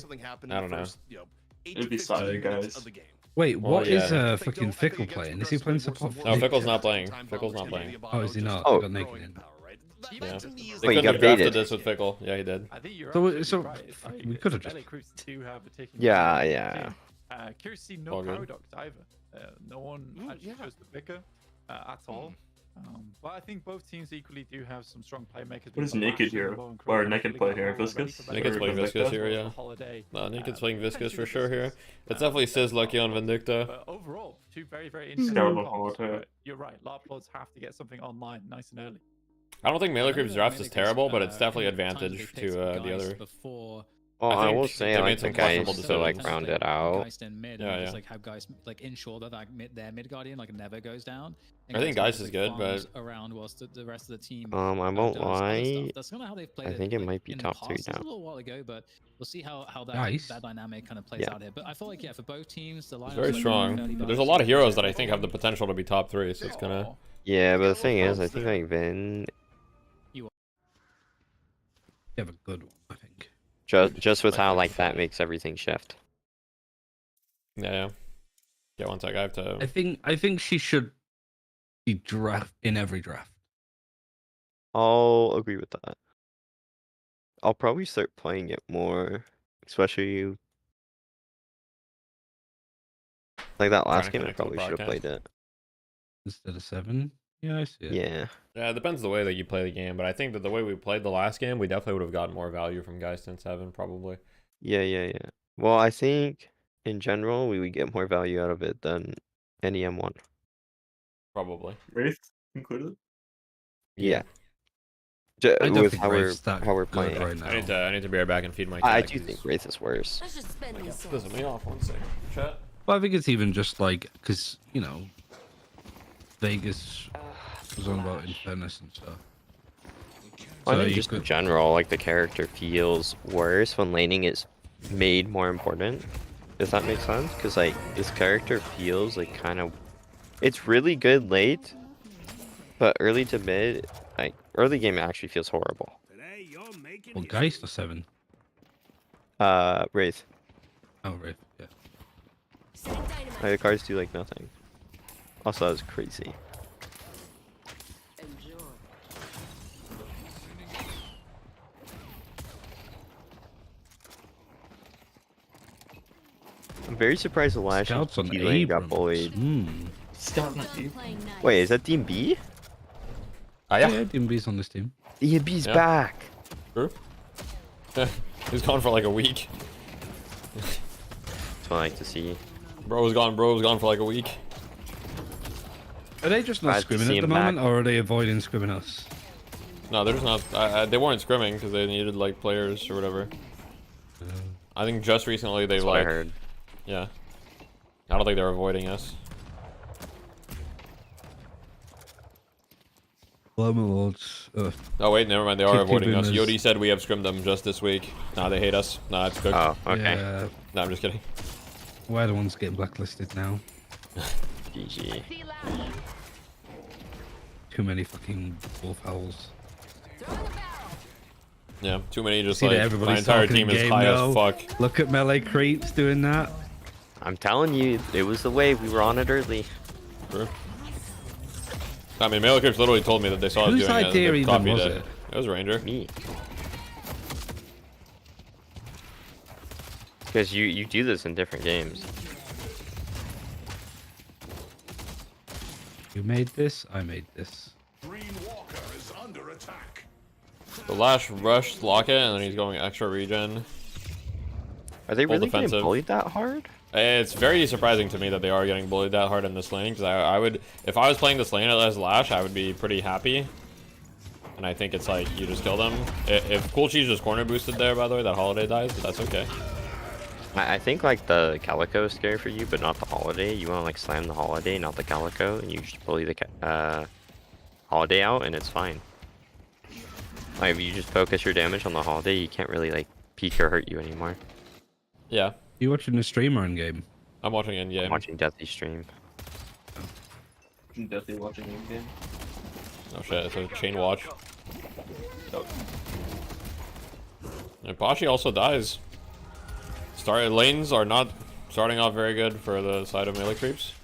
I don't know. It'd be Saya, guys. Wait, what is fucking Fickle playing? Is he playing support? No, Fickle's not playing. Fickle's not playing. Oh, is he not? Oh. He got naked in. Yeah. Wait, They you couldn't got have drafted baited. this with Fickle. Yeah, he did. I think you're So right. we could have just. Yeah. Curious to see no All good. paradox either. No one actually chose the picker at all. But I think both teams equally do have some strong playmakers. What is Naked here? Or Naked play here? Viscous? Naked's playing Viscous here, yeah. Naked's playing Viscous for sure here. It's definitely Sizz Lucky on Vindicta. But overall, two very, very interesting comps. But you're right, LARP Lords have to get something online nice and early. I don't think Melee Creep's draft is terrible, but it's definitely advantage to the other. Well, I will they say I made think some I questionable to like decisions. round it out. Yeah. Just like have guys like ensure that their mid guardian like never goes down. I think Geist is good, but around whilst the rest of the team. I won't lie. That's kind of how they've played I it. think it like, might be in the top 3 past. It's now. a little while ago, but we'll see how Nice. that dynamic kind of plays Yeah. out here. But I feel like for both teams, the it's lineups very are strong. fairly But there's a balanced. lot of heroes that I think have the potential to be top 3, so it's gonna. Yeah, but the thing is, I think like Vin, You have a good one, I think. just with how like that makes everything shift. Yeah. One sec. I have to. I think she should be draft in every draft. I'll agree with that. I'll probably start playing it more, especially like that last game. I connect to the probably should have broadcast. played it. Instead of 7. Yeah, I see it. Yeah. Yeah, it depends the way that you play the game, but I think that the way we played the last game, we definitely would have gotten more value from Geist in 7, probably. Yeah. Well, I think in general we would get more value out of it than any M1. Probably. Wraith included? Yeah. I don't With think how Wraith's we're that playing. good right now. I need to be right back and feed my cat. I do think Wraith is worse. Let's just spend these Pissing me off. One second. Chat. Well, I think it's even just like because Vegas was on about Infernus and stuff. I So think you just in could- general, like the character feels worse when laning is made more important. Does that make sense? Because like this character feels like kind of, it's really good late, but early to mid, like early game actually feels horrible. Well, Geist or 7. Wraith. Oh, Wraith. Yeah. Like, the cards do like nothing. Also, that was crazy. I'm very surprised the last Scouts on lane got Abrams. bullied. Scout not Wait, is that Team B? Yeah, DMB's on this team. Team B's Yeah. back. True. He's gone for like a week. That's what I like to see. Bro was gone for like a week. Are they just not Glad to scrimming see at the him moment, back. or are they avoiding scrimming us? No, they're just not. They weren't scrimming because they needed like players or whatever. I think just recently they That's what I like. heard. Yeah. I don't think they're avoiding us. Well, my lords. Oh wait, never mind. They are Keep avoiding us. keeping Yodi said we have scrimmed them just this week. Nah, they hate us. Nah, it's cooked. Oh, okay. Yeah, No, I'm just kidding. we're the ones getting blacklisted now. GG. Too many fucking wolf howls. Yeah, too many. Just See that like my everybody's entire talking team is game high now. as fuck. Look at melee creeps doing that. I'm telling you, it was the wave. We were on it early. True. I mean, Melee Creeps literally told me that they saw us Whose doing it. idea And they even copied was it. it? It was Ranger. Me. Because you do this in different games. You made this, I made this. The Lash rushed Locket, and then he's going extra regen. Are they Full really getting defensive. bullied that hard? It's very surprising to me that they are getting bullied that hard in this lane, because I would, if I was playing this lane as Lash, I would be pretty happy. And I think it's like, you just kill them. If Cool Cheese just corner boosted there, by the way, that Holiday dies, but that's okay. I think like the Calico is scary for you, but not the Holiday. You want to like slam the Holiday, not the Calico, and you just bully the Holiday out, and it's fine. Like, if you just focus your damage on the holiday, you can't really like peek or hurt you anymore. Yeah. You watching the streamer in game? I'm watching in game. I'm watching Deathly stream. Deathly watching in game. Oh shit, it's a chain watch. And Bashi also dies. Lanes are not starting off very good for the side of melee creeps.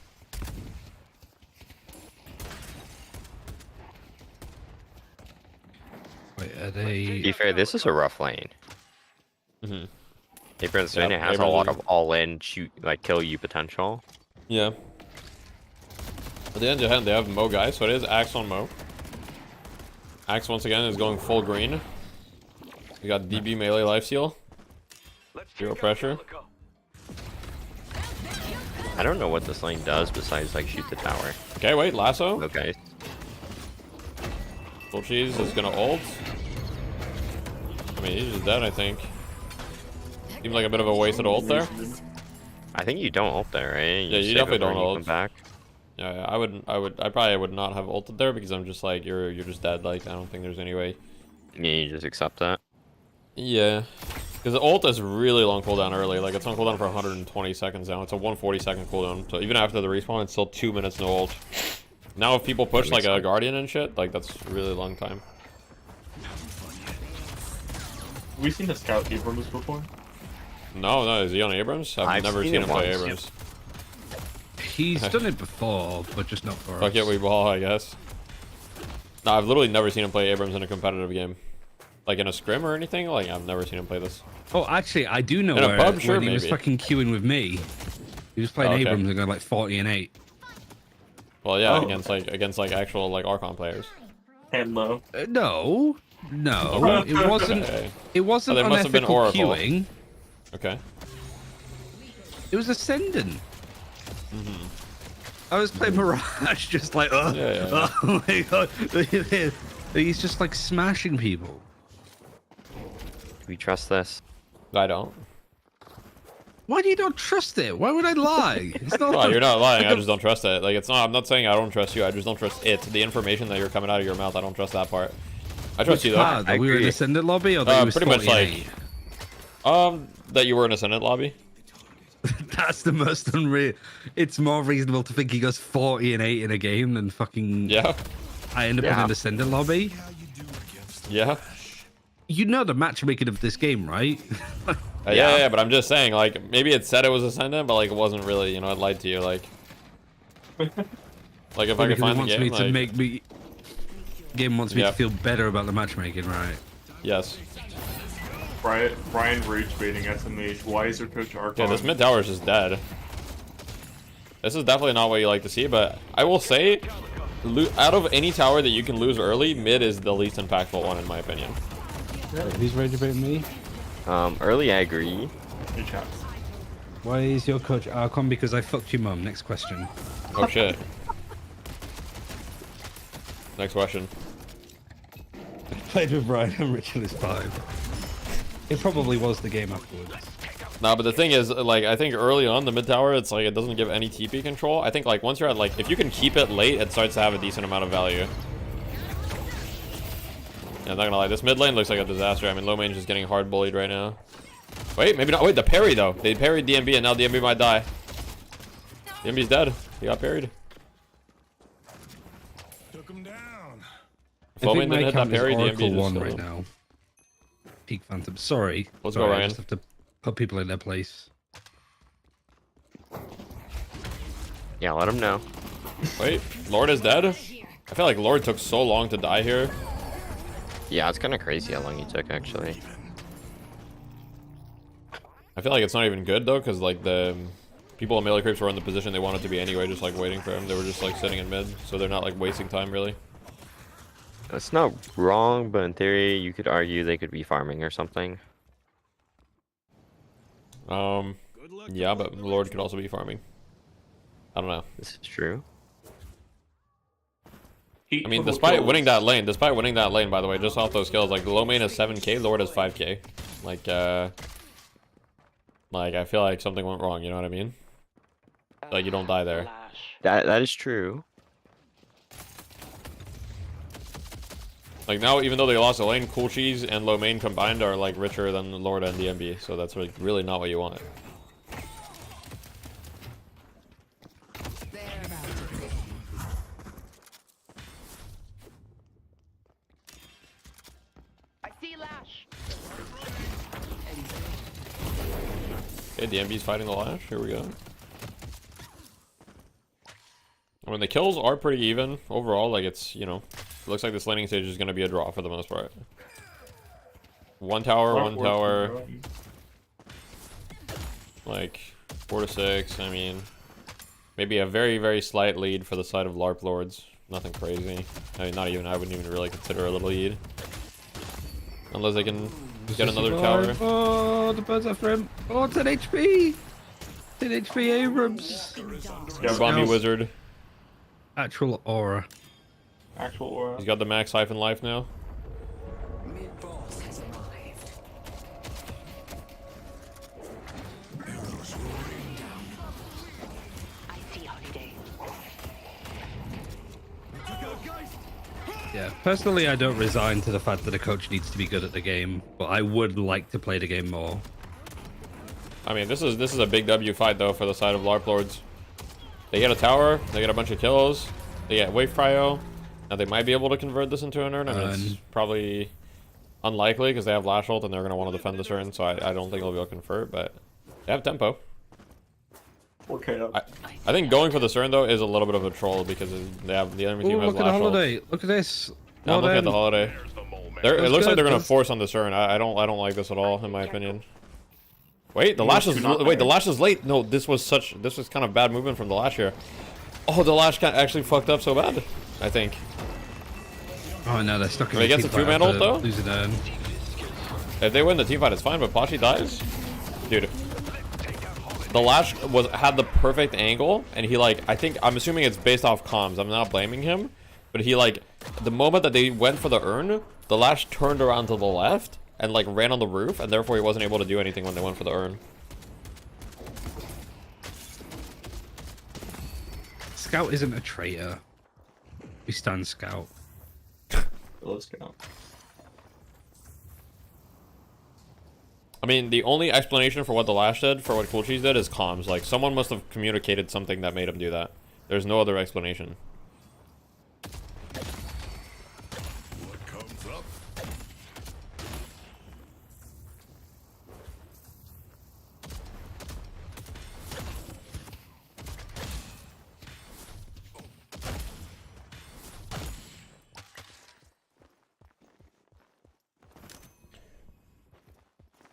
Wait, are they... To be fair, this is a rough lane. Mm-hmm. Abrams has a lot of all-in shoot, like kill you potential. Yeah. At the end of hand, they have Mo guys, so it is Axe on Mo. Axe once again is going full green. We got DB melee lifesteal. Zero pressure. I don't know what this lane does besides like shoot the tower. Okay, wait, lasso. Okay. Full cheese is gonna ult. I mean, he's just dead, I think. Seems like a bit of a wasted ult there. I think you don't ult there, right? Yeah, you definitely don't ult. Back. Yeah, I probably would not have ulted there because I'm just like, you're just dead. Like, I don't think there's any way. Yeah, you just accept that. Yeah, because the ult is really long cooldown early. Like, it's on cooldown for 120 seconds now. It's a 140-second cooldown. So even after the respawn, it's still 2 minutes no ult. Now, if people push like a Guardian and shit, like that's a really long time. Have we seen the Scout Abrams before? No, is he on Abrams? I've never seen him play Abrams. He's done it before, but just not for us. Fuck it, we ball, I guess. No, I've literally never seen him play Abrams in a competitive game. Like in a scrim or anything? Like, I've never seen him play this. Oh, actually, I do know in where, a pub, sure, when he was fucking queuing with me. He was playing Abrams and going like 40 and 8. Well, yeah, against like actual like Archon players. And low. No, it wasn't. Okay. It wasn't there must have been unethical Oracle. queuing. Okay. It was Ascendant. I was playing Mirage, just like, oh my god, he's just like smashing people. Do we trust this? I don't. Why do you not trust it? Why would I lie? It's not Well, you're not lying. I just don't trust it. Like, it's not. I'm not saying I don't trust you. I just don't trust it. The information that you're coming out of your mouth, I don't trust that part. I trust you though. That we were in Ascendant lobby, or that you was pretty much like, that you were in Ascendant lobby. That's the most unreal. It's more reasonable to think he goes 40 and 8 in a game than fucking. Yeah. I end up in an Ascendant lobby. Yeah. You know the matchmaking of this game, right? Yeah, but I'm just saying, like, maybe it said it was Ascendant, but like it wasn't really. You know, it lied to you, like. Like if I could find the game, to make me. Game wants me to feel better about the matchmaking, right? Yes. Brian rage baiting SMH. Why is your coach Archon? Yeah, this mid tower is just dead. This is definitely not what you like to see, but I will say, out of any tower that you can lose early, mid is the least impactful one in my opinion. Who's rage baiting me? Early I agree. Good job. Why is your coach Archon? Because I fucked your mum. Next question. Oh shit. Next question. I played with Brian and Ritualist 5. It probably was the game afterwards. Nah, but the thing is, like, I think early on the mid tower, it's like it doesn't give any TP control. I think like once you're at like, if you can keep it late, it starts to have a decent amount of value. Yeah, I'm not gonna lie, this mid lane looks like a disaster. I mean, low mange is getting hard bullied right now. Wait, maybe not. Wait, the parry though. They parried DMB, and now DMB might die. DMB's dead. He got parried. Took him down. If low main didn't hit that parry, DMB just one right now. Peak Phantom. Sorry. Let's go, Ryan. I just have to put people in their place. Yeah, let him know. Wait, Lord is dead? I feel like Lord took so long to die here. Yeah, it's kind of crazy how long he took, actually. I feel like it's not even good, though, because, like, the people in melee creeps were in the position they wanted to be anyway, just, like, waiting for him. They were just, like, sitting in mid, so they're not, like, wasting time, really. That's not wrong, but in theory, you could argue they could be farming or something. Yeah, but Lord could also be farming. I don't know. This is true. I mean, despite winning that lane, by the way, just off those skills, like, the low main is 7k, Lord is 5k. Like, I feel like something went wrong, you know what I mean? Like, you don't die there. That is true. Like now, even though they lost a lane, Cool Cheese and Low Main combined are like richer than Lord and DMB, so that's like really not what you want. I see Lash. Okay, DMB's fighting the Lash. Here we go. I mean, the kills are pretty even overall. Like, it's, you know, it looks like this laning stage is going to be a draw for the most part. One tower. Like, 4 to 6. I mean, maybe a very, very slight lead for the side of LARP Lords. Nothing crazy. I mean, I wouldn't even really consider a little lead. Unless they can get another tower. Oh, the birds are from. Oh, 10 HP! 10 HP Abrams. Yeah, Bombi Wizard. Actual aura. Actual aura. He's got the max Siphon life now. Mid-boss has arrived. I see Holiday. Yeah, personally, I don't resign to the fact that a coach needs to be good at the game, but I would like to play the game more. I mean, this is a big W fight though for the side of LARP Lords. They get a tower, they get a bunch of kills, they get wave cryo. Now they might be able to convert this into an urn. I mean, it's probably unlikely because they have Lash ult and they're going to want to defend this urn, so I don't think they'll be able to convert, but they have tempo. Okay. I think going for this urn though is a little bit of a troll because they have the enemy team has look at Lash the ult. holiday. Look at this. Now look at the holiday. It looks like they're going to force on this urn. I don't like this at all in my opinion. Wait, the Lash is late. No, this was kind of bad movement from the Lash here. Oh, the Lash actually fucked up so bad, I think. Oh no, they're stuck in the team fight. He gets a 2-man ult though? Losing urn. If they win the team fight, it's fine, but Pachi dies. Dude. The Lash had the perfect angle, and he I'm assuming it's based off comms. I'm not blaming him. But he the moment that they went for the urn, the Lash turned around to the left and ran on the roof, and therefore he wasn't able to do anything when they went for the urn. Scout isn't a traitor. We stand Scout. Let's go. I mean, the only explanation for what the Lash did, for what Cool Cheese did, is comms. Like, someone must have communicated something that made him do that. There's no other explanation. What comes up?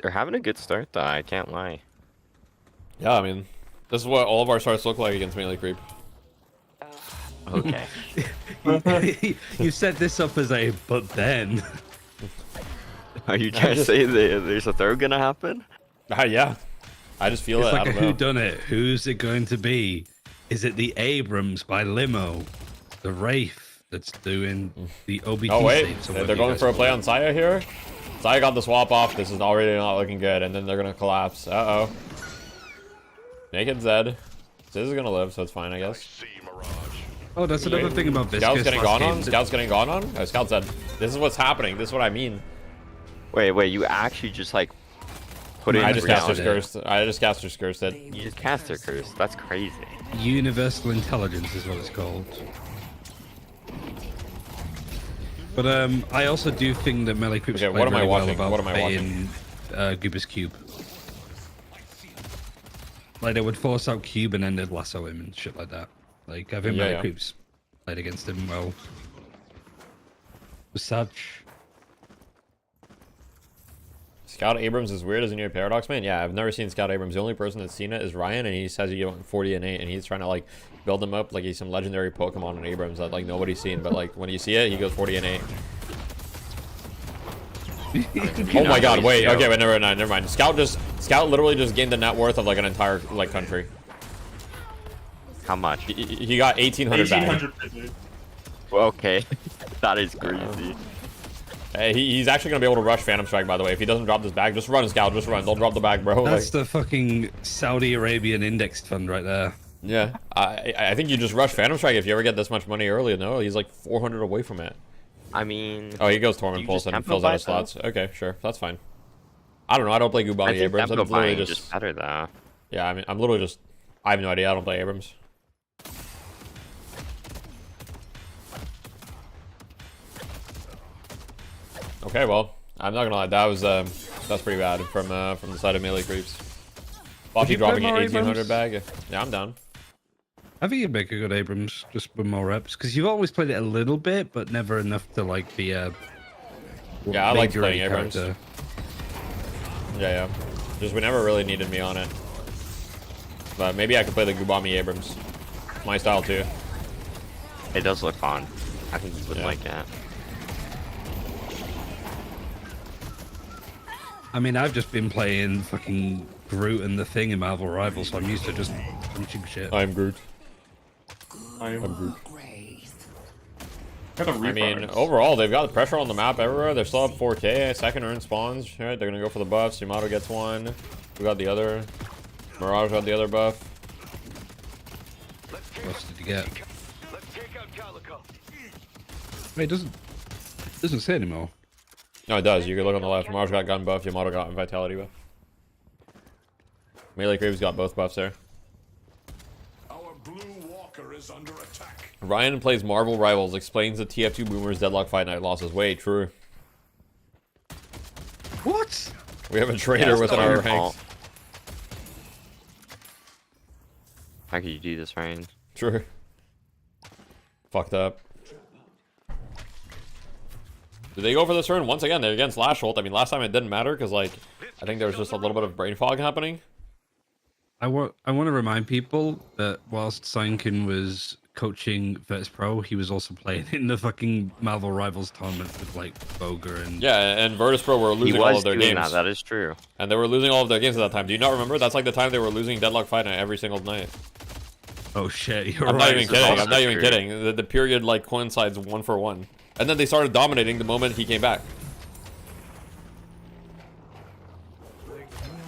They're having a good start, though. I can't lie. Yeah, I mean, this is what all of our starts look like against melee creep. Okay. You set this up as a but then. Are you trying to say there's a throw gonna happen? Yeah. I just feel it's it. Like I a don't know. whodunit. Who's it going to be? Is it the Abrams by Limo? The Wraith that's doing the OBT Oh wait, saves? they're going for a play on Saya here. Saya got the swap off. This is already not looking good, and then they're gonna collapse. Uh-oh. Naked Zed. This is gonna live, so it's fine, I guess. Oh, that's another thing about Viscous. Scout's getting gone on. Scout's getting gone on. Oh, Scout Zed. This is what's happening. This is what I mean. Wait, you actually just put it. I just cast her cursed. I just cast her cursed it. You just cast her cursed. That's crazy. Universal intelligence is what it's called. But I also do think that melee creeps play really well about playing Goober's Cube. Like they would force out Cube and then they'd lasso him and shit like that. Like I think melee creeps played against him well. Was such. Scout Abrams is weird as a new Paradox man. Yeah, I've never seen Scout Abrams. The only person that's seen it is Ryan, and he says he went 40 and 8, and he's trying to build him up like he's some legendary Pokemon in Abrams that nobody's seen. But when you see it, he goes 40 and 8. Oh my God! Wait. Okay, wait. Never mind. Scout literally just gained the net worth of an entire country. How much? He got 1,800 back. Okay, that is crazy. He's actually gonna be able to rush Phantom Strike, by the way. If he doesn't drop this bag, just run, Scout. Just run. Don't drop the bag, bro. That's the fucking Saudi Arabian indexed fund right there. Yeah, I think you just rush Phantom Strike if you ever get this much money early. No, he's 400 away from it. I mean... Oh, he goes Torment Pulse and fills out his slots. Okay, sure. That's fine. I don't know. I don't play Gubami Abrams. I'm literally just better though. Yeah, I mean, I'm literally just... I have no idea. I don't play Abrams. Okay, well, I'm not gonna lie. That was that's pretty bad from the side of melee creeps. Bocce dropping an 1800 bag. Yeah, I'm down. I think you'd make a good Abrams just with more reps because you've always played it a little bit, but never enough to like be a. Yeah, I like playing Abrams. Yeah. Just we never really needed me on it. But maybe I could play the Gubami Abrams. My style too. It does look fun. I think you would like that. I mean, I've just been playing fucking Groot and the Thing in Marvel Rivals, so I'm used to just punching shit. I'm Groot. I'm Groot. I mean, overall, they've got the pressure on the map everywhere. They're still up 4K. Second earn spawns. Right? They're gonna go for the buffs. Yamato gets one. We got the other. Mirage got the other buff. What else did you get? Wait, it doesn't say anymore. No, it does. You can look on the left. Mirage got gun buff. Yamato got vitality buff. Melee Graves got both buffs there. Our blue walker is under attack. Ryan plays Marvel Rivals. Explains the TF2 Boomers Deadlock Fight Night losses. Wait, true. What? We have a traitor within our ranks. How could you do this, Ryan? True. Fucked up. Did they go for this turn? Once again, they're against Lash Ult. I mean, last time it didn't matter because, like, I think there was just a little bit of brain fog happening. I want to remind people that whilst Sankin was coaching Virtus Pro, he was also playing in the fucking Marvel Rivals tournament with, like, Boga and... Yeah, and Virtus Pro were losing all of their games. That is true. And they were losing all of their games at that time. Do you not remember? That's like the time they were losing Deadlock Fight Night every single night. Oh, shit, you're I'm right. not even kidding. I'm not even kidding. The period, like, coincides 1 for 1. And then they started dominating the moment he came back.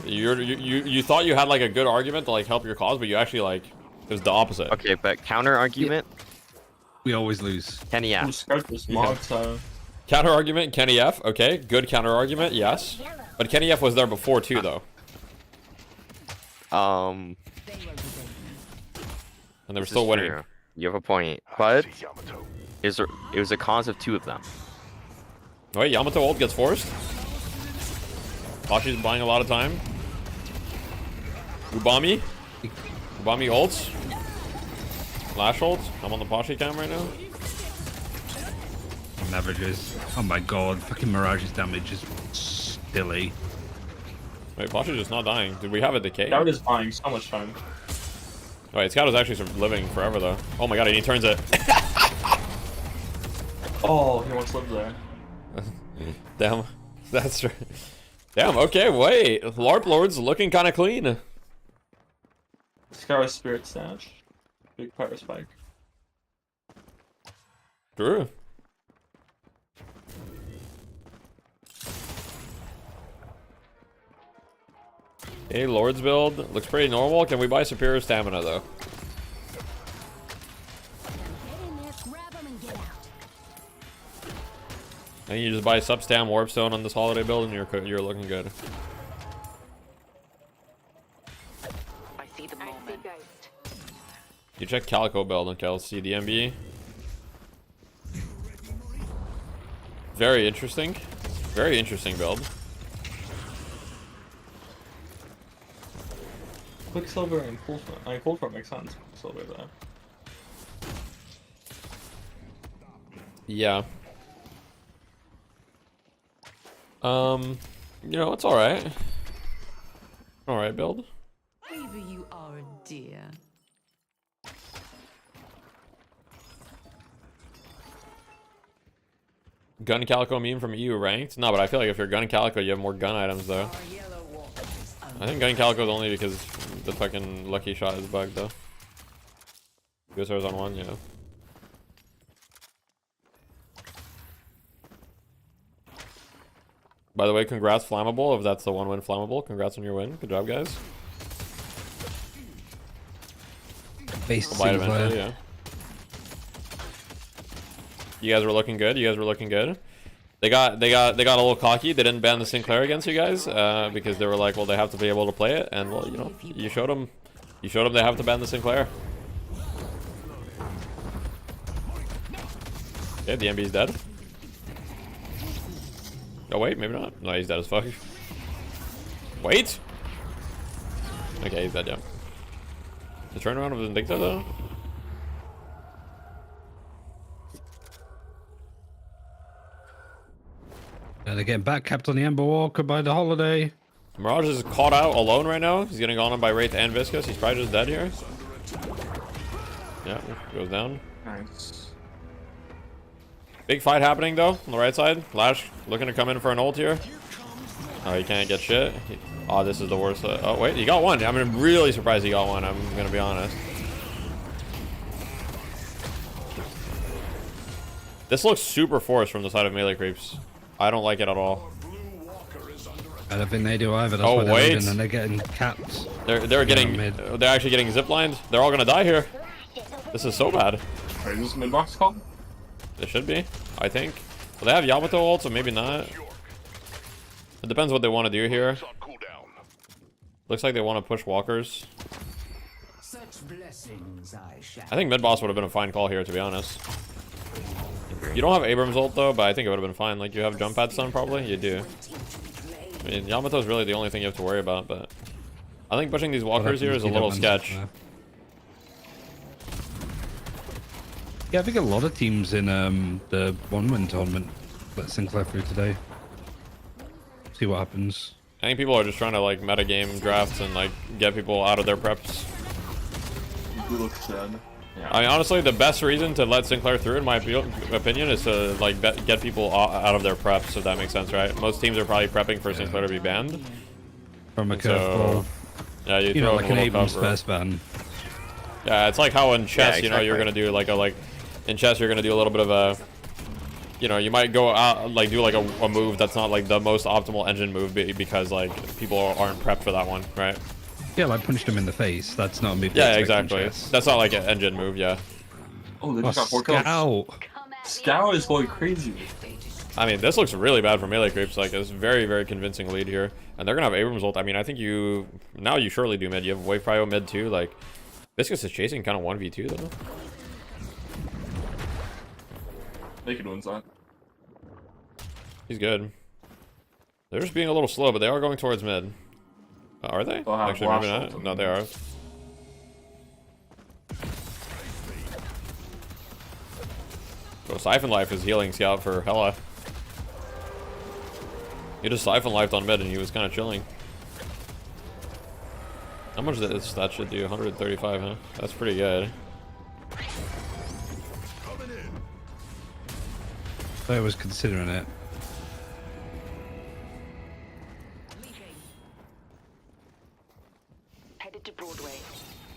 You thought you had like a good argument to like help your cause, but you actually like it was the opposite. Okay, but counter argument. We always lose. Kenny F. Counter argument, Kenny F. Okay, good counter argument, yes. But Kenny F was there before too, though. And they were still winning. True. You have a point, but it was a cause of 2 of them. Wait, Yamato ult gets forced. Pashi's buying a lot of time. Ubami ults. Lash ults. I'm on the Pashi cam right now. Averages. Oh my god, fucking Mirage's damage is silly. Wait, Pashi's just not dying. Did we have a decay? Scout is buying so much time. Wait, Scout is actually living forever though. Oh my god, and he turns it. Oh, he wants to live there. Damn, that's true. Damn, okay, wait. LARP Lord's looking kind of clean. Scar Spirit Snatch. Big Pyro Spike. True. Okay, Lord's build. Looks pretty normal. Can we buy superior stamina, though? And you just buy Substam Warpstone on this holiday build and you're looking good. I see the moment. You check Calico build, okay, let's see the MB. Very interesting. Very interesting build. Quicksilver and Coldfront makes sense. Quicksilver though. Yeah. You know, it's alright. Alright build. Maybe you are a dear. Gun Calico meme from EU ranked? No, but I feel like if you're Gun Calico, you have more gun items, though. I think Gun Calico is only because the fucking lucky shot is bugged, though. USR's on 1, yeah. By the way, congrats Flammable, if that's the 1-win Flammable. Congrats on your win. Good job, guys. Base yeah. You guys were looking good. You guys were looking good. They got a little cocky. They didn't ban the Sinclair against you guys because they were like, well, they have to be able to play it, and well, you know, you showed them they have to ban the Sinclair. Okay, the MB's dead. Oh wait, maybe not. No, he's dead as fuck. Wait. Okay, he's dead. Yeah. The turnaround of Vindicta though. And they're getting back capped on the Ember Walker by the Holiday. Mirage is caught out alone right now. He's getting gone on by Wraith and Viscous. He's probably just dead here. Yeah, goes down. Nice. Big fight happening though on the right side. Lash looking to come in for an ult here. Oh, he can't get shit. Oh, this is the worst. Oh wait, he got one. I'm really surprised he got one. I'm gonna be honest. This looks super forced from the side of melee creeps. I don't like it at all. I don't think they do either. That's why they're leaving and they're getting capped. They're actually getting ziplined. They're all gonna die here. This is so bad. Is this mid box called? It should be, I think. Well, they have Yamato ult, so maybe not. It depends what they want to do here. Looks like they want to push walkers. I think mid boss would have been a fine call here, to be honest. You don't have Abrams ult though, but I think it would have been fine. Like, you have jump pad stun probably? You do. I mean, Yamato's really the only thing you have to worry about, but I think pushing these walkers here is a little sketch. Yeah, I think a lot of teams in the 1-win tournament let Sinclair through today. See what happens. I think people are just trying to like metagame drafts and like get people out of their preps. You look sad. Yeah. I mean, honestly, the best reason to let Sinclair through, in my opinion, is to like get people out of their preps, if that makes sense, right? Most teams are probably prepping for Sinclair to be banned. From a curveball. Yeah, you know, throw like an Abrams first ban. Yeah, it's like how in chess, Yeah, exactly. you know, you're gonna do in chess, you're gonna do a little bit of a, you know, you might go out like do like a move that's not like the most optimal engine move because like people aren't prepped for that one, right? Yeah, like punched him in the face. That's not a move. Yeah, exactly. That's not like an engine move, yeah. Oh, they just got 4 kills. Scout is going crazy. I mean, this looks really bad for melee creeps. Like, it's very, very convincing lead here. And they're gonna have Abrams ult. I mean, I think you surely do mid. You have Wave Prio mid too. Like, Viscous is chasing kind of 1v2 though. Naked wins that. He's good. They're just being a little slow, but they are going towards mid. Are they? Actually, maybe not. No, they are. So Siphon Life is healing Scout for Hella. He just Siphon Lifed on mid and he was kind of chilling. How much does that should do? 135, huh? That's pretty good. I was considering it. Headed to Broadway.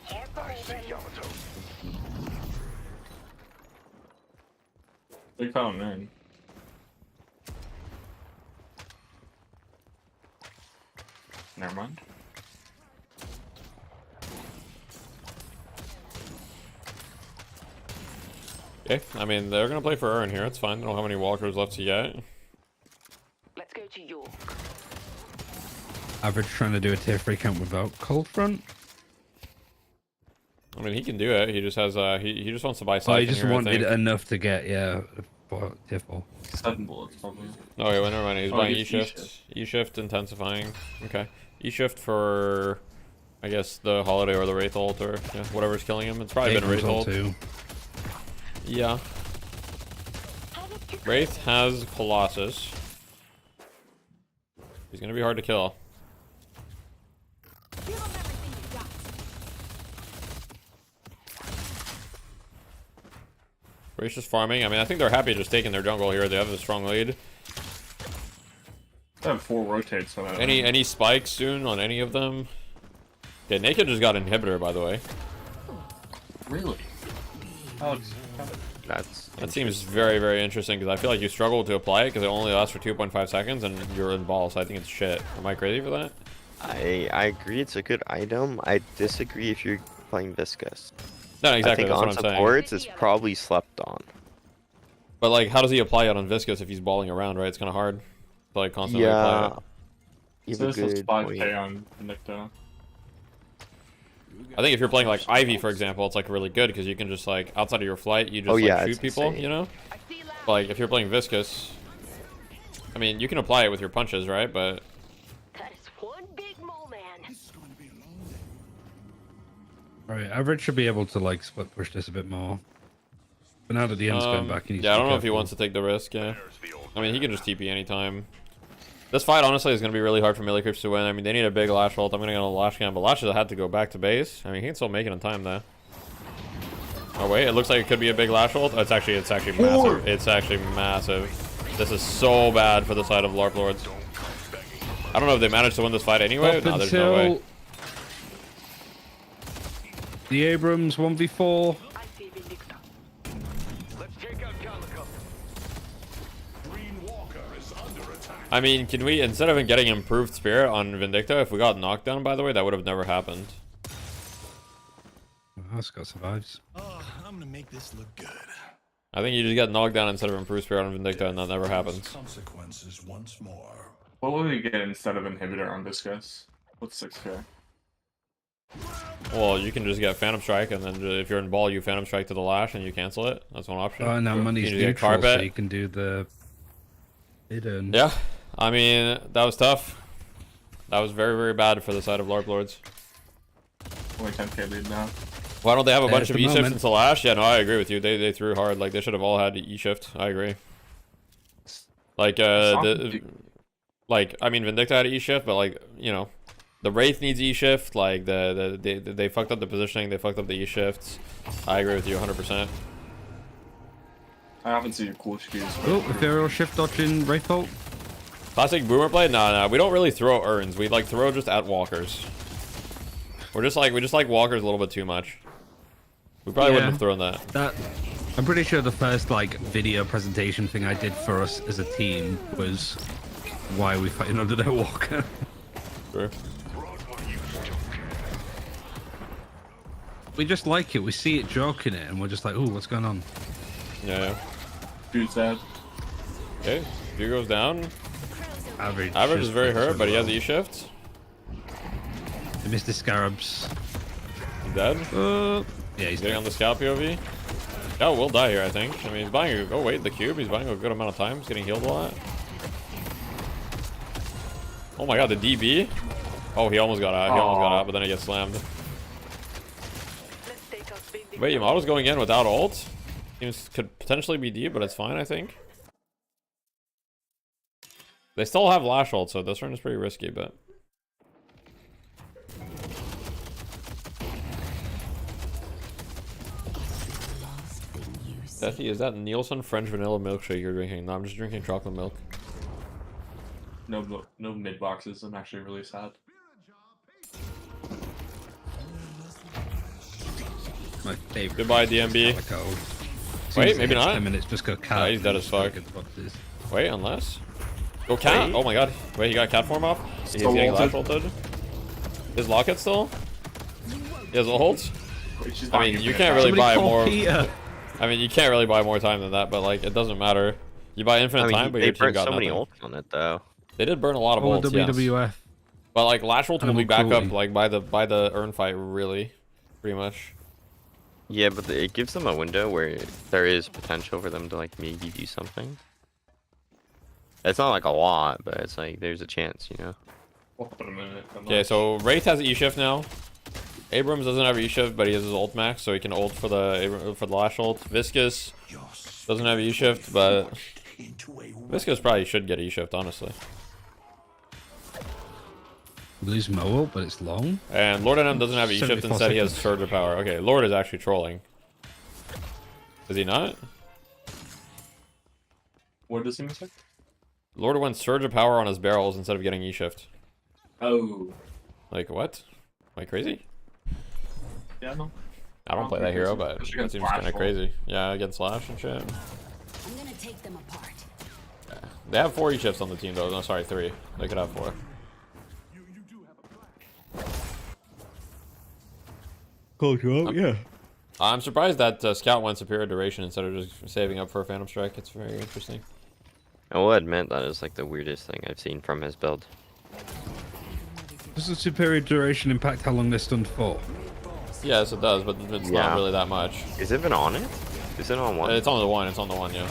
I see Yamato. They found in. Never mind. Okay, I mean, they're gonna play for Urn here. It's fine. They don't have any walkers left to get. Let's go to York. Average trying to do a tier 3 count without Cold Front. I mean, he can do it. He just has he just wants to buy. Oh, he just wanted enough to get for tier 4. 7 bullets probably. Oh yeah, well, never mind. He's buying E-shift. E-shift intensifying. Okay, E-shift for, I guess, the Holiday or the Wraith ult or yeah, whatever's killing him. It's probably been Wraith ult too. Yeah. Wraith has Colossus. He's gonna be hard to kill. Wraith's just farming. I mean, I think they're happy just taking their jungle here. They have a strong lead. They have 4 rotates. So any spikes soon on any of them? Okay, Naked just got inhibitor, by the way. Really? Oh, that seems very, very interesting because I feel like you struggle to apply it because it only lasts for 2.5 seconds and you're in ball, so I think it's shit. Am I crazy for that? I agree it's a good item. I disagree if you're playing Viscous. No, exactly. I think that's on what I'm saying. supports it's probably slept on. But like, how does he apply it on Viscous if he's balling around, right? It's kind of hard to like constantly apply it. You have a good point. on Nikto. I think if you're playing like Ivy, for example, it's like really good because you can just like outside of your flight, you just shoot people, insane. you know. But, like if you're playing Viscous, I mean, you can apply it with your punches, right? But Right, Average should be able to like split push this a bit more. But now that the end's going back, he needs yeah, I to don't be know if he careful. wants to take the risk. Yeah, I mean, he can just TP anytime. This fight, honestly, is going to be really hard for melee creeps to win. I mean, they need a big Lash ult. I'm going to go Lash Cam, but Lash has had to go back to base. I mean, he can still make it in time, though. Oh, wait, it looks like it could be a big Lash ult. Oh, it's actually massive. It's actually massive. This is so bad for the side of LARP Lords. I don't know if they managed to win this fight anyway. No, there's no way. The Abrams 1v4. I mean, can we, instead of getting improved spirit on Vindicta, if we got knocked down, by the way, that would have never happened. Scott survives. Oh, I'm gonna make this look good. I think you just get knocked down instead of improved spirit on Vindicta, and that never happens. Consequences once more. What will we get instead of inhibitor on Viscous? What's 6k? Well, you can just get Phantom Strike, and then if you're in ball, you Phantom Strike to the Lash, and you cancel it. That's one option. Oh, no, money's you can neutral, get carpet. so you can do the hidden. Yeah, I mean, that was tough. That was very, very bad for the side of LARP Lords. Only 10k lead now. Why don't they have a bunch of the E-shifts moment. into Lash? Yeah, no, I agree with you. They threw hard. Like, they should have all had E-shift. I agree. Like, like, I mean, Vindicta had E-shift, but, like, you know, the Wraith needs E-shift. Like, they fucked up the positioning. They fucked up the E-shifts. I agree with you 100%. I haven't seen your cool skills. Oh, Ethereal shift dodging Wraith ult. Classic Boomer play? Nah, we don't really throw urns. We, like, throw just at walkers. We just like walkers a little bit too much. We probably wouldn't have thrown that. I'm pretty sure the first like video presentation thing I did for us as a team was why we fighting under their walker. Sure. We just like it. We see it joking it, and we're just like, "Ooh, what's going on?" Yeah. Dude's dead. Okay, View goes down. Average is very hurt, but he has E-shift. They missed the Scarabs. He's dead. Yeah, he's getting on the Scout POV. Yeah, we'll die here, I think. I mean, he's buying a... Oh, wait, the cube. He's buying a good amount of time. He's getting healed a lot. Oh my god, the DB. Oh, he almost got out. He almost got out, but then he gets slammed. Wait, Yamato's going in without ult? Seems could potentially be deep, but it's fine, I think. They still have Lash ult, so this run is pretty risky, but... Is that Nielsen French vanilla milkshake you're drinking? No, I'm just drinking chocolate milk. No mid boxes. I'm actually really sad. My favorite. Goodbye, DMB. Wait, maybe not. 10 minutes, just go cat. Nah, he's dead as fuck. Wait, unless. Go cat. Oh my god. Wait, he got cat form off? He's getting Lash ulted. Is Locket still? He has ult? I mean, you can't really buy more. I mean, you can't really buy more time than that, but like, it doesn't matter. You buy infinite time, but your team got nothing. They burned so many ults on it, though. They did burn a lot of ults, WWF. yes. But like, Lash ult will be back up like by the urn fight, really, pretty much. Yeah, but it gives them a window where there is potential for them to like maybe do something. It's not like a lot, but it's like there's a chance, you know. Okay, so Wraith has E-shift now. Abrams doesn't have E-shift, but he has his ult max, so he can ult for the Lash ult. Viscous doesn't have E-shift, but Viscous probably should get E-shift, honestly. Lose Mo ult, but it's long. And Lord NM doesn't have E-shift, instead he has Surge of Power. Okay, Lord is actually trolling. Is he not? What does he miss? Lord went Surge of Power on his barrels instead of getting E-shift. Oh. Like, what? Am I crazy? Yeah, no. I don't play that hero, but it seems kind of crazy. Yeah, against Slash and shit. I'm gonna take them apart. Yeah. They have 4 E-shifts on the team, though. No, sorry, 3. They could have 4. Called you out, yeah. I'm surprised that Scout went superior duration instead of just saving up for a Phantom Strike. It's very interesting. I will admit that is like the weirdest thing I've seen from his build. Does the superior duration impact how long they're stunned for? Yes, it does, but it's not really that much. Is it even on it? Is it on one? It's on the one. It's on the one, yeah.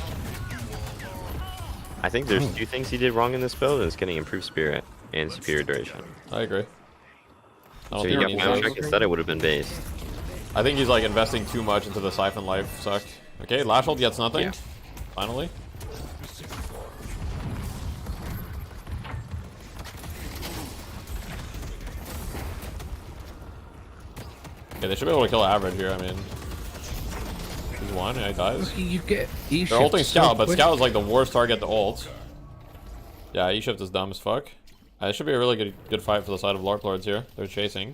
I think there's two things he did wrong in this build, and it's getting improved spirit and superior duration. I agree. So you got Phantom Strike instead, it would have been based. I think he's like investing too much into the Siphon Life suck. Okay, Lash Ult gets nothing. Yeah. Finally. Okay, they should be able to kill average here. I mean, he's one, and he dies. You get E-shift. They're ulting so Scout, but quick. Scout is like the worst target to ult. Yeah, E-shift is dumb as fuck. It should be a really good fight for the side of Lords here. They're chasing.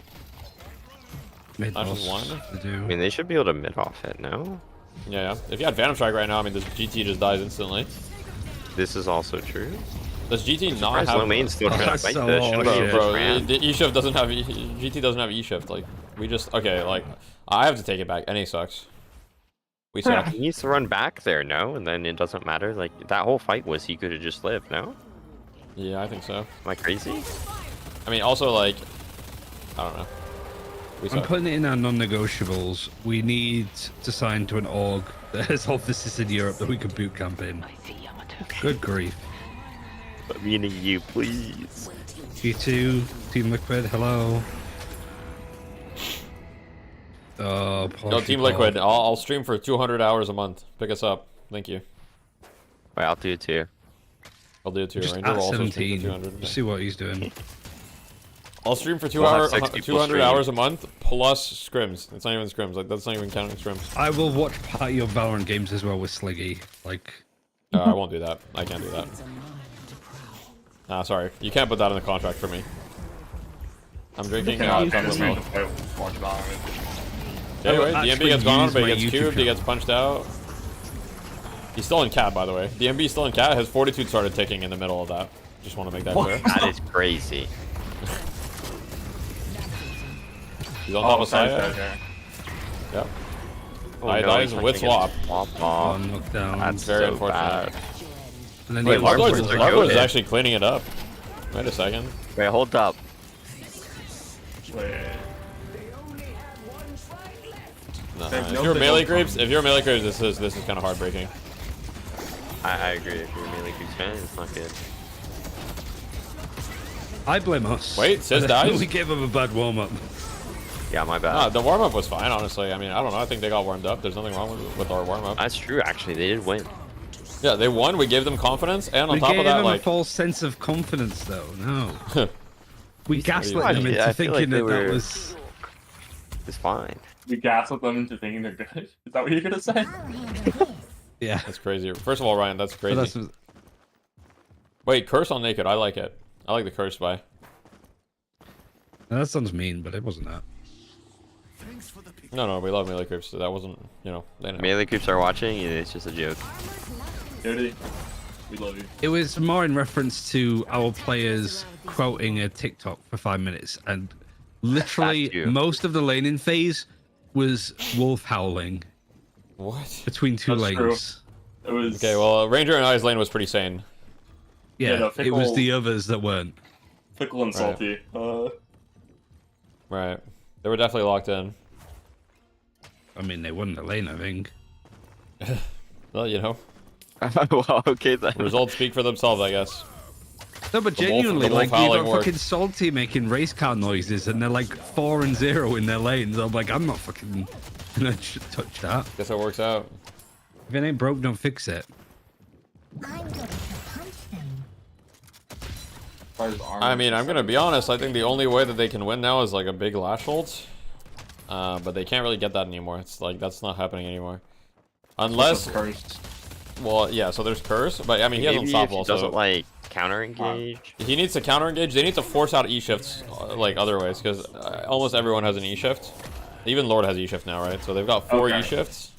Lash is one. I mean, they should be able to mid off it, no? Yeah. If you had Phantom Strike right now, I mean, this GT just dies instantly. This is also true. Does GT not have? Low main's still trying to fight this. Bro, the E-shift doesn't have GT doesn't have E-shift. Like, we just like I have to take it back, and he sucks. We suck. He needs to run back there, no? And then it doesn't matter. Like that whole fight was he could have just lived, no? Yeah, I think so. Am I crazy? I mean, also like, I don't know. I'm putting it in our non-negotiables. We need to sign to an org that has offices in Europe that we can boot camp in. Good grief. But meaning you, please. G2, Team Liquid, hello. No, Team Liquid, I'll stream for 200 hours a month. Pick us up. Thank you. Wait, I'll do it too. I'll do it too. Just Ranger at will also 17. stream for 200. We'll see what he's doing. I'll stream for 200 hours a month plus scrims. It's not even scrims. Like that's not even counting scrims. I will watch party of Valorant games as well with Sliggy. Like, I won't do that. I can't do that. Sorry. You can't put that in the contract for me. I'm drinking chocolate milk. Anyway, DMB gets gone on, but he gets cubed, he gets punched out. He's still in cat, by the way. DMB is still in cat. His fortitude started ticking in the middle of that. Just want to make that clear. That is crazy. He's on top of Saya. Yep. Saya dies with swap. That's very so unfortunate. Bad. And then Wait, Lords is actually cleaning it up. Wait a second. Wait, hold up. Nah, if you're melee creeps, this is kind of heartbreaking. I agree. If you're a melee creeps fan, it's not good. I blame us. Wait, Sis dies? We gave him a bad warm-up. Yeah, my bad. Nah, the warm-up was fine, honestly. I mean, I don't know. I think they got warmed up. There's nothing wrong with our warm-up. That's true, actually. They did win. Yeah, they won. We gave them confidence, and on top of that, We gave them like a false sense of confidence, though. No. We gaslit them into I feel thinking like that was... It's fine. We gaslit them into thinking they're good. Is that what you're gonna say? Yeah. That's crazy. First of all, Ryan, that's crazy. That's... Wait, curse on naked. I like it. I like the curse by. That sounds mean, but it wasn't that. No, we love melee creeps. So that wasn't, you know, they know. Melee creeps are watching, and it's just a joke. Dirty. We love you. It was more in reference to our players quoting a TikTok for 5 minutes, and literally most of the laning phase was wolf howling. What? Between two That's lanes. True. It was... Okay, well, Ranger and I's lane was pretty sane. Yeah, no, it was the others that weren't. Fickle and salty. Right. They were definitely locked in. I mean, they won the lane, I think. Well, you know. Well, okay then. Results speak for themselves, I guess. No, but genuinely, like, you got fucking salty making race car noises, and they're like 4 and 0 in their lanes. I'm like, I'm not fucking gonna touch that. Guess that works out. If it ain't broke, don't fix it. I mean, I'm gonna be honest. I think the only way that they can win now is like a big lash ult, but they can't really get that anymore. It's like that's not happening anymore, unless. Well, yeah. So there's curse, but I mean he has unstoppable. Doesn't so like counter engage. He needs to counter engage. They need to force out E shifts like other ways because almost everyone has an E shift. Even Lord has E shift now, right? So they've got 4 E shifts.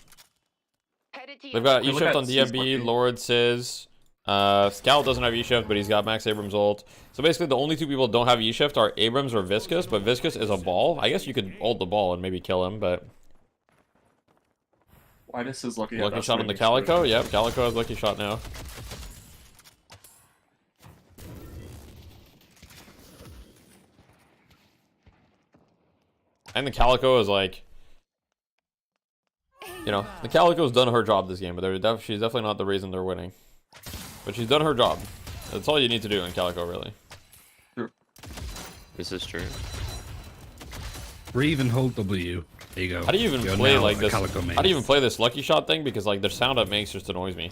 They've got E shift on DMB, Lord, Sizz. Scout doesn't have E-Shift, but he's got Max Abrams ult. So basically, the only 2 people that don't have E-Shift are Abrams or Viscous, but Viscous is a ball. I guess you could ult the ball and maybe kill him, but Whitus is lucky. Lucky shot on the Calico? Yep, Calico has lucky shot now. And the Calico is like, you know, the Calico's done her job this game, but she's definitely not the reason they're winning. But she's done her job. That's all you need to do in Calico, really. True. This is true. Or even hold W. There you go. How do you even You're play now like a this? Calico main. How do you even play this lucky shot thing? Because like the sound it makes just annoys me.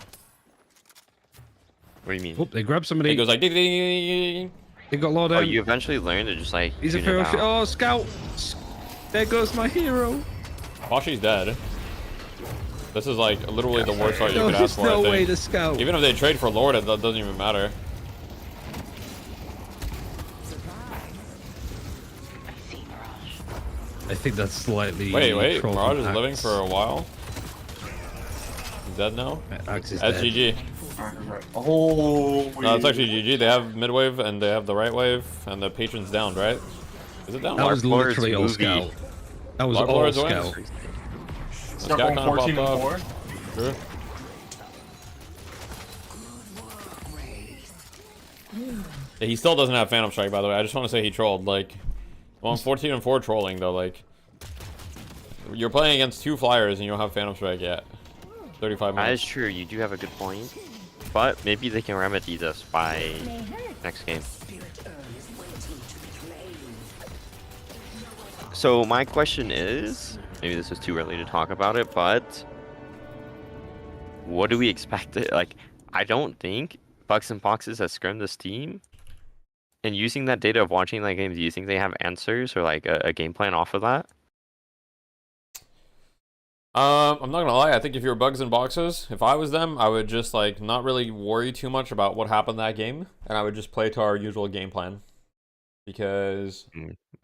What do you mean? Oh, they grab somebody. It goes like ding, ding, ding, ding, ding. They got Lord Oh, M. you eventually learn to just like. He's a tune feral it shit. out. Oh, Scout. There goes my hero. Washi's dead. This is like literally the worst art you could ask for. No I think. way to Scout. Even if they trade for Lord, it doesn't even matter. I think that's slightly. Wait, troll Mirage is from living Axe. for a while. He's dead now. Axe is That's dead. GG. Oh, No, it's actually GG. They have mid wave and they have the right wave, and the patron's down, right? Is it down? That was Lord's literally all movie. Scout. That was Dark all Lord's Scout. wins. Start Scout going kinda 14 and popped 4. up. True. Yeah, he still doesn't have Phantom Strike, by the way. I just want to say he trolled. Like, well, 14 and 4 trolling though. Like, you're playing against 2 flyers and you don't have Phantom Strike yet. 35 That minutes. is true. You do have a good point, but maybe they can remedy this by next game. So my question is, maybe this is too early to talk about it, but what do we expect? Like, I don't think Bucks and Boxes has scrimmed this team. And using that data of watching that game, do you think they have answers or like a game plan off of that? I'm not gonna lie. I think if you're Bugs and Boxes, if I was them, I would just like not really worry too much about what happened that game, and I would just play to our usual game plan. Because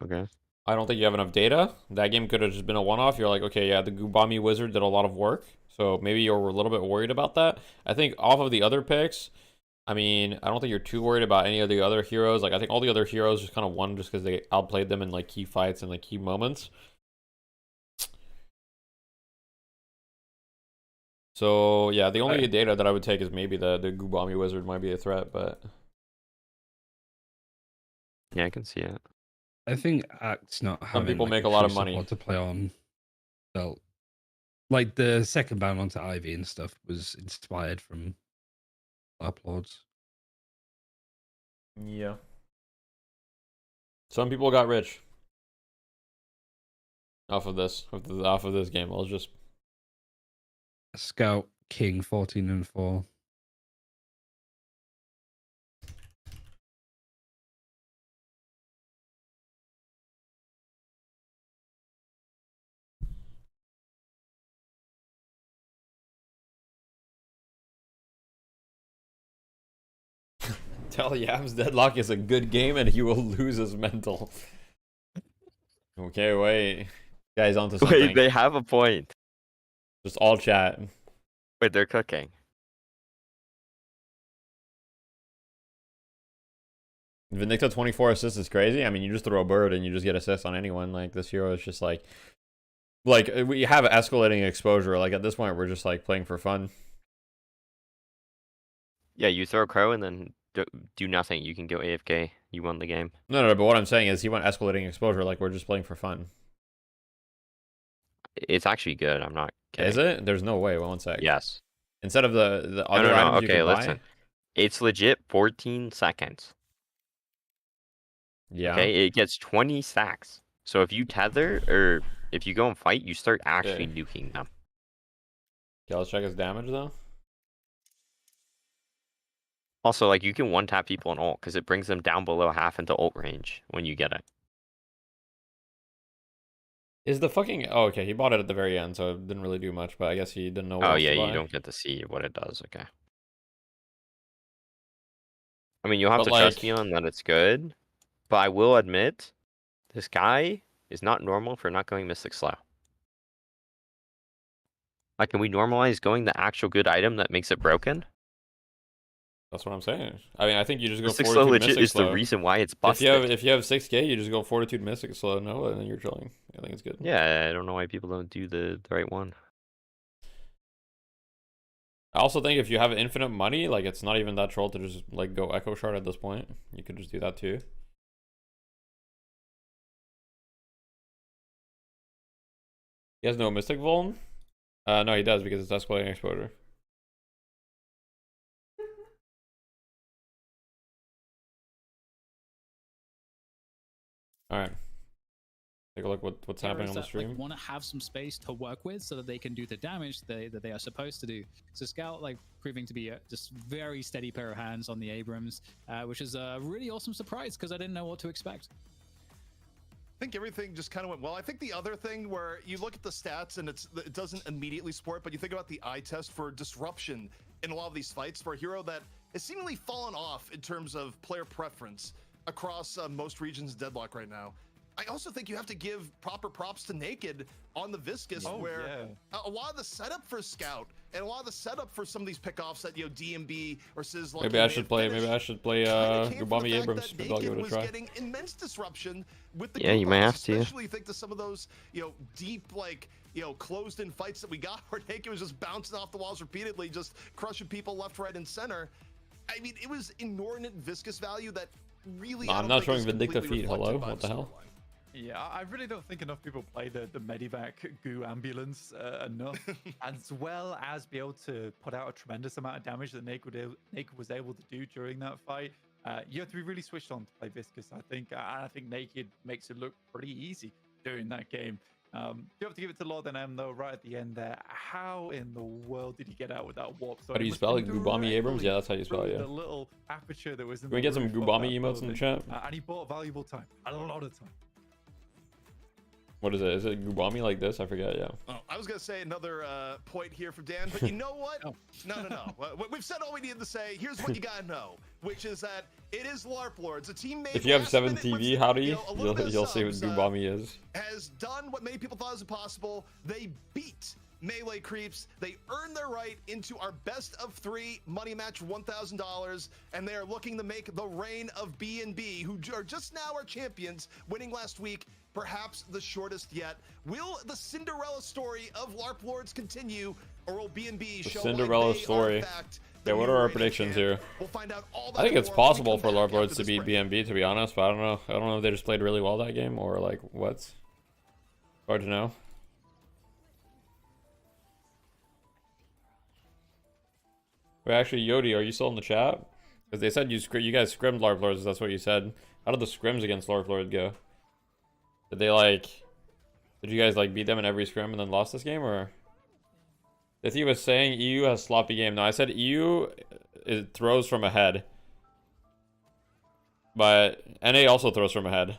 okay, I don't think you have enough data. That game could have just been a one-off. You're like, okay, yeah, the Gubami Wizard did a lot of work, so maybe you're a little bit worried about that. I think off of the other picks, I mean, I don't think you're too worried about any of the other heroes. Like, I think all the other heroes just kind of won just because they outplayed them in like key fights and like key moments. So yeah, the only data that I would take is maybe the Gubami Wizard might be a threat, but yeah, I can see it. I think Axe not having. Some people like, make a lot of true money support to play on. Felt like the second ban onto Ivy and stuff was inspired from uploads. Yeah. Some people got rich off of this game. I'll just Scout King 14 and 4. tell Yams Deadlock is a good game and he will lose his mental. Okay, wait. Guys, onto something. Wait, they have a point. Just all chat. Wait, they're cooking. Vindicta 24 assists is crazy. I mean, you just throw a bird and you just get assists on anyone. Like, this hero is just like we have escalating exposure. Like, at this point, we're just like playing for fun. Yeah, you throw a crow and then do nothing. You can go AFK. You won the game. No, but what I'm saying is he went escalating exposure. Like, we're just playing for fun. It's actually good. I'm not kidding. Is it? There's no way. 1 sec. Yes. Instead of the other no. items you Okay, can listen. buy. It's legit 14 seconds. Yeah. Okay, it gets 20 stacks. So if you tether or if you go and fight, you start actually nuking them. Okay, let's check his damage though. Also, like, you can one-tap people in ult because it brings them down below half into ult range when you get it. Is the fucking... Oh, okay, he bought it at the very end, so it didn't really do much, but I guess he didn't know what Oh, else yeah, to buy. you don't get to see what it does. Okay. I mean, you'll have But, to trust like- me on that it's good, but I will admit, this guy is not normal for not going Mystic Slow. Like, can we normalize going the actual good item that makes it broken? That's what I'm saying. I mean, I think you just go Mystic Fortitude Slow legit Mystic is the Slow. reason why it's busted. If you have 6k, you just go Fortitude Mystic Slow, no, and then you're chilling. I think it's good. Yeah, I don't know why people don't do the right one. I also think if you have infinite money, like it's not even that troll to just like go Echo Shard at this point. You could just do that too. He has no Mystic Vuln? No, he does because it's escalating exposure. All right. Take a look what's happening on the stream. Like, want to have some space to work with so that they can do the damage that they are supposed to do. So Scout like proving to be a just very steady pair of hands on the Abrams, which is a really awesome surprise because I didn't know what to expect. I think everything just kind of went well. I think the other thing where you look at the stats and it doesn't immediately sport, but you think about the eye test for disruption in a lot of these fights for a hero that has seemingly fallen off in terms of player preference across most regions of Deadlock right now. I also think you have to give proper props to Naked on the Viscous, where a lot of the setup for Scout and a lot of the setup for some of these pickoffs that DMB or Sizzler. Maybe I should play Gubami Abrams. Maybe I'll give it a try. Getting immense disruption with the you might have to. Especially think to some of those deep closed in fights that we got where Naked was just bouncing off the walls repeatedly, just crushing people left, right, and center. I mean, it was inordinate Viscous value that really. No, I'm not showing Vindicta feet. Hello, what the hell? Yeah, I really don't think enough people play the Medivac goo ambulance enough, as well as be able to put out a tremendous amount of damage that Naked was able to do during that fight. You have to be really switched on to play Viscous, I think. I think Naked makes it look pretty easy during that game. You have to give it to Lord and M though, right at the end there. How in the world did he get out with that warp? So how do you spell it? Gubami Abrams? Yeah, that's how you spell it. Yeah. The little aperture that was in. Can we get some Gubami emotes in the chat? And he bought valuable time, a lot of time. What is it? Is it Gubami like this? I forget, yeah. Oh, I was going to say another point here from Dan, but you know what? No. We've said all we needed to say. Here's what you got to know, which is that it is LARP Lords, a team made. If you have 7 TV, Howdy, you'll see what Gubami is. Has done what many people thought was impossible. They beat Melee Creeps. They earned their right into our best of 3 money match, $1,000, and they are looking to make the reign of B&B, who are just now our champions, winning last week. Perhaps the shortest yet. Will the Cinderella story of LARP Lords continue, or will B&B show Cinderella story? Yeah, what are our predictions here? We'll find out all I think it's possible for LARP Lords to beat B&B, to be honest, but I don't know. I don't know if they just played really well that game, or like what's hard to know. Wait, actually, Yodi, are you still in the chat? Because they said you guys scrimmed LARP Lords. That's what you said. How did the scrims against LARP Lords go? Did you guys like beat them in every scrim and then lost this game, or? I think he was saying EU has sloppy game. No, I said EU throws from ahead, but NA also throws from ahead.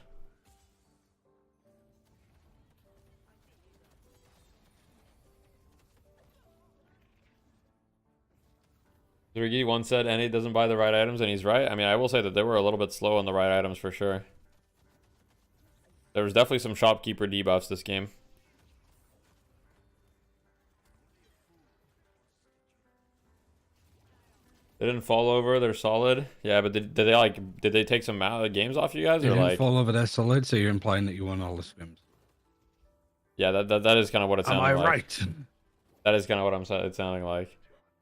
Zergi once said NA doesn't buy the right items, and he's right. I mean, I will say that they were a little bit slow on the right items for sure. There was definitely some shopkeeper debuffs this game. They didn't fall over. They're solid. Yeah, but did they take some games off you guys, they or didn't like fall over? They're solid. So you're implying that you won all the scrims. Yeah, that is kind of what it sounded like. Am I right? That is kind of what it's sounding like.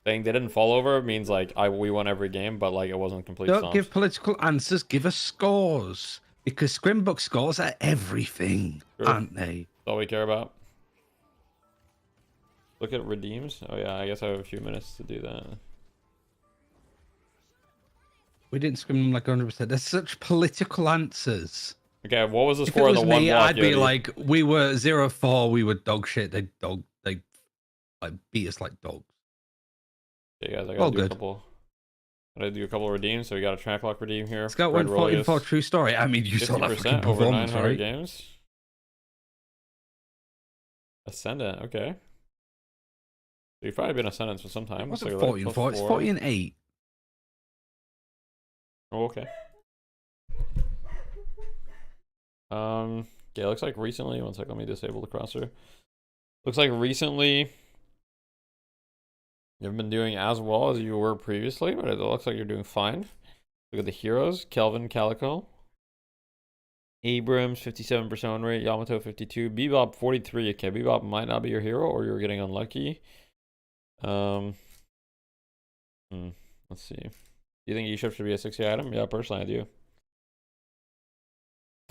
Saying they didn't fall over means like we won every game, but like it wasn't complete. Don't give political answers. Give us scores. Because Scrimbook scores are everything, aren't they? That's all we care about. Look at redeems. Oh yeah, I guess I have a few minutes to do that. We didn't scrim them like 100%. They're such political answers. Okay, what was the If score it of was the one me, block? I'd be like, we were 0-4. We were dog shit. They like beat us like dogs. Yeah, guys, I gotta do a couple. Gotta do a couple of redeems. So we got a track lock redeem here. Scout went 14-4 true story. I mean, you saw that fucking over performance, 900 right? games. Ascendant, okay. So you've probably been Ascendant for some time. It wasn't 14-4. It's 14-8. Oh, okay. Yeah, it looks like recently. One sec, let me disable the crosser. Looks like recently you've been doing as well as you were previously, but it looks like you're doing fine. Look at the heroes: Kelvin, Calico, Abrams, 57% win rate, Yamato 52, Bebop 43. Okay, Bebop might not be your hero, or you're getting unlucky. Let's see. Do you think E-Shift should be a 60 item? Yeah, personally, I do.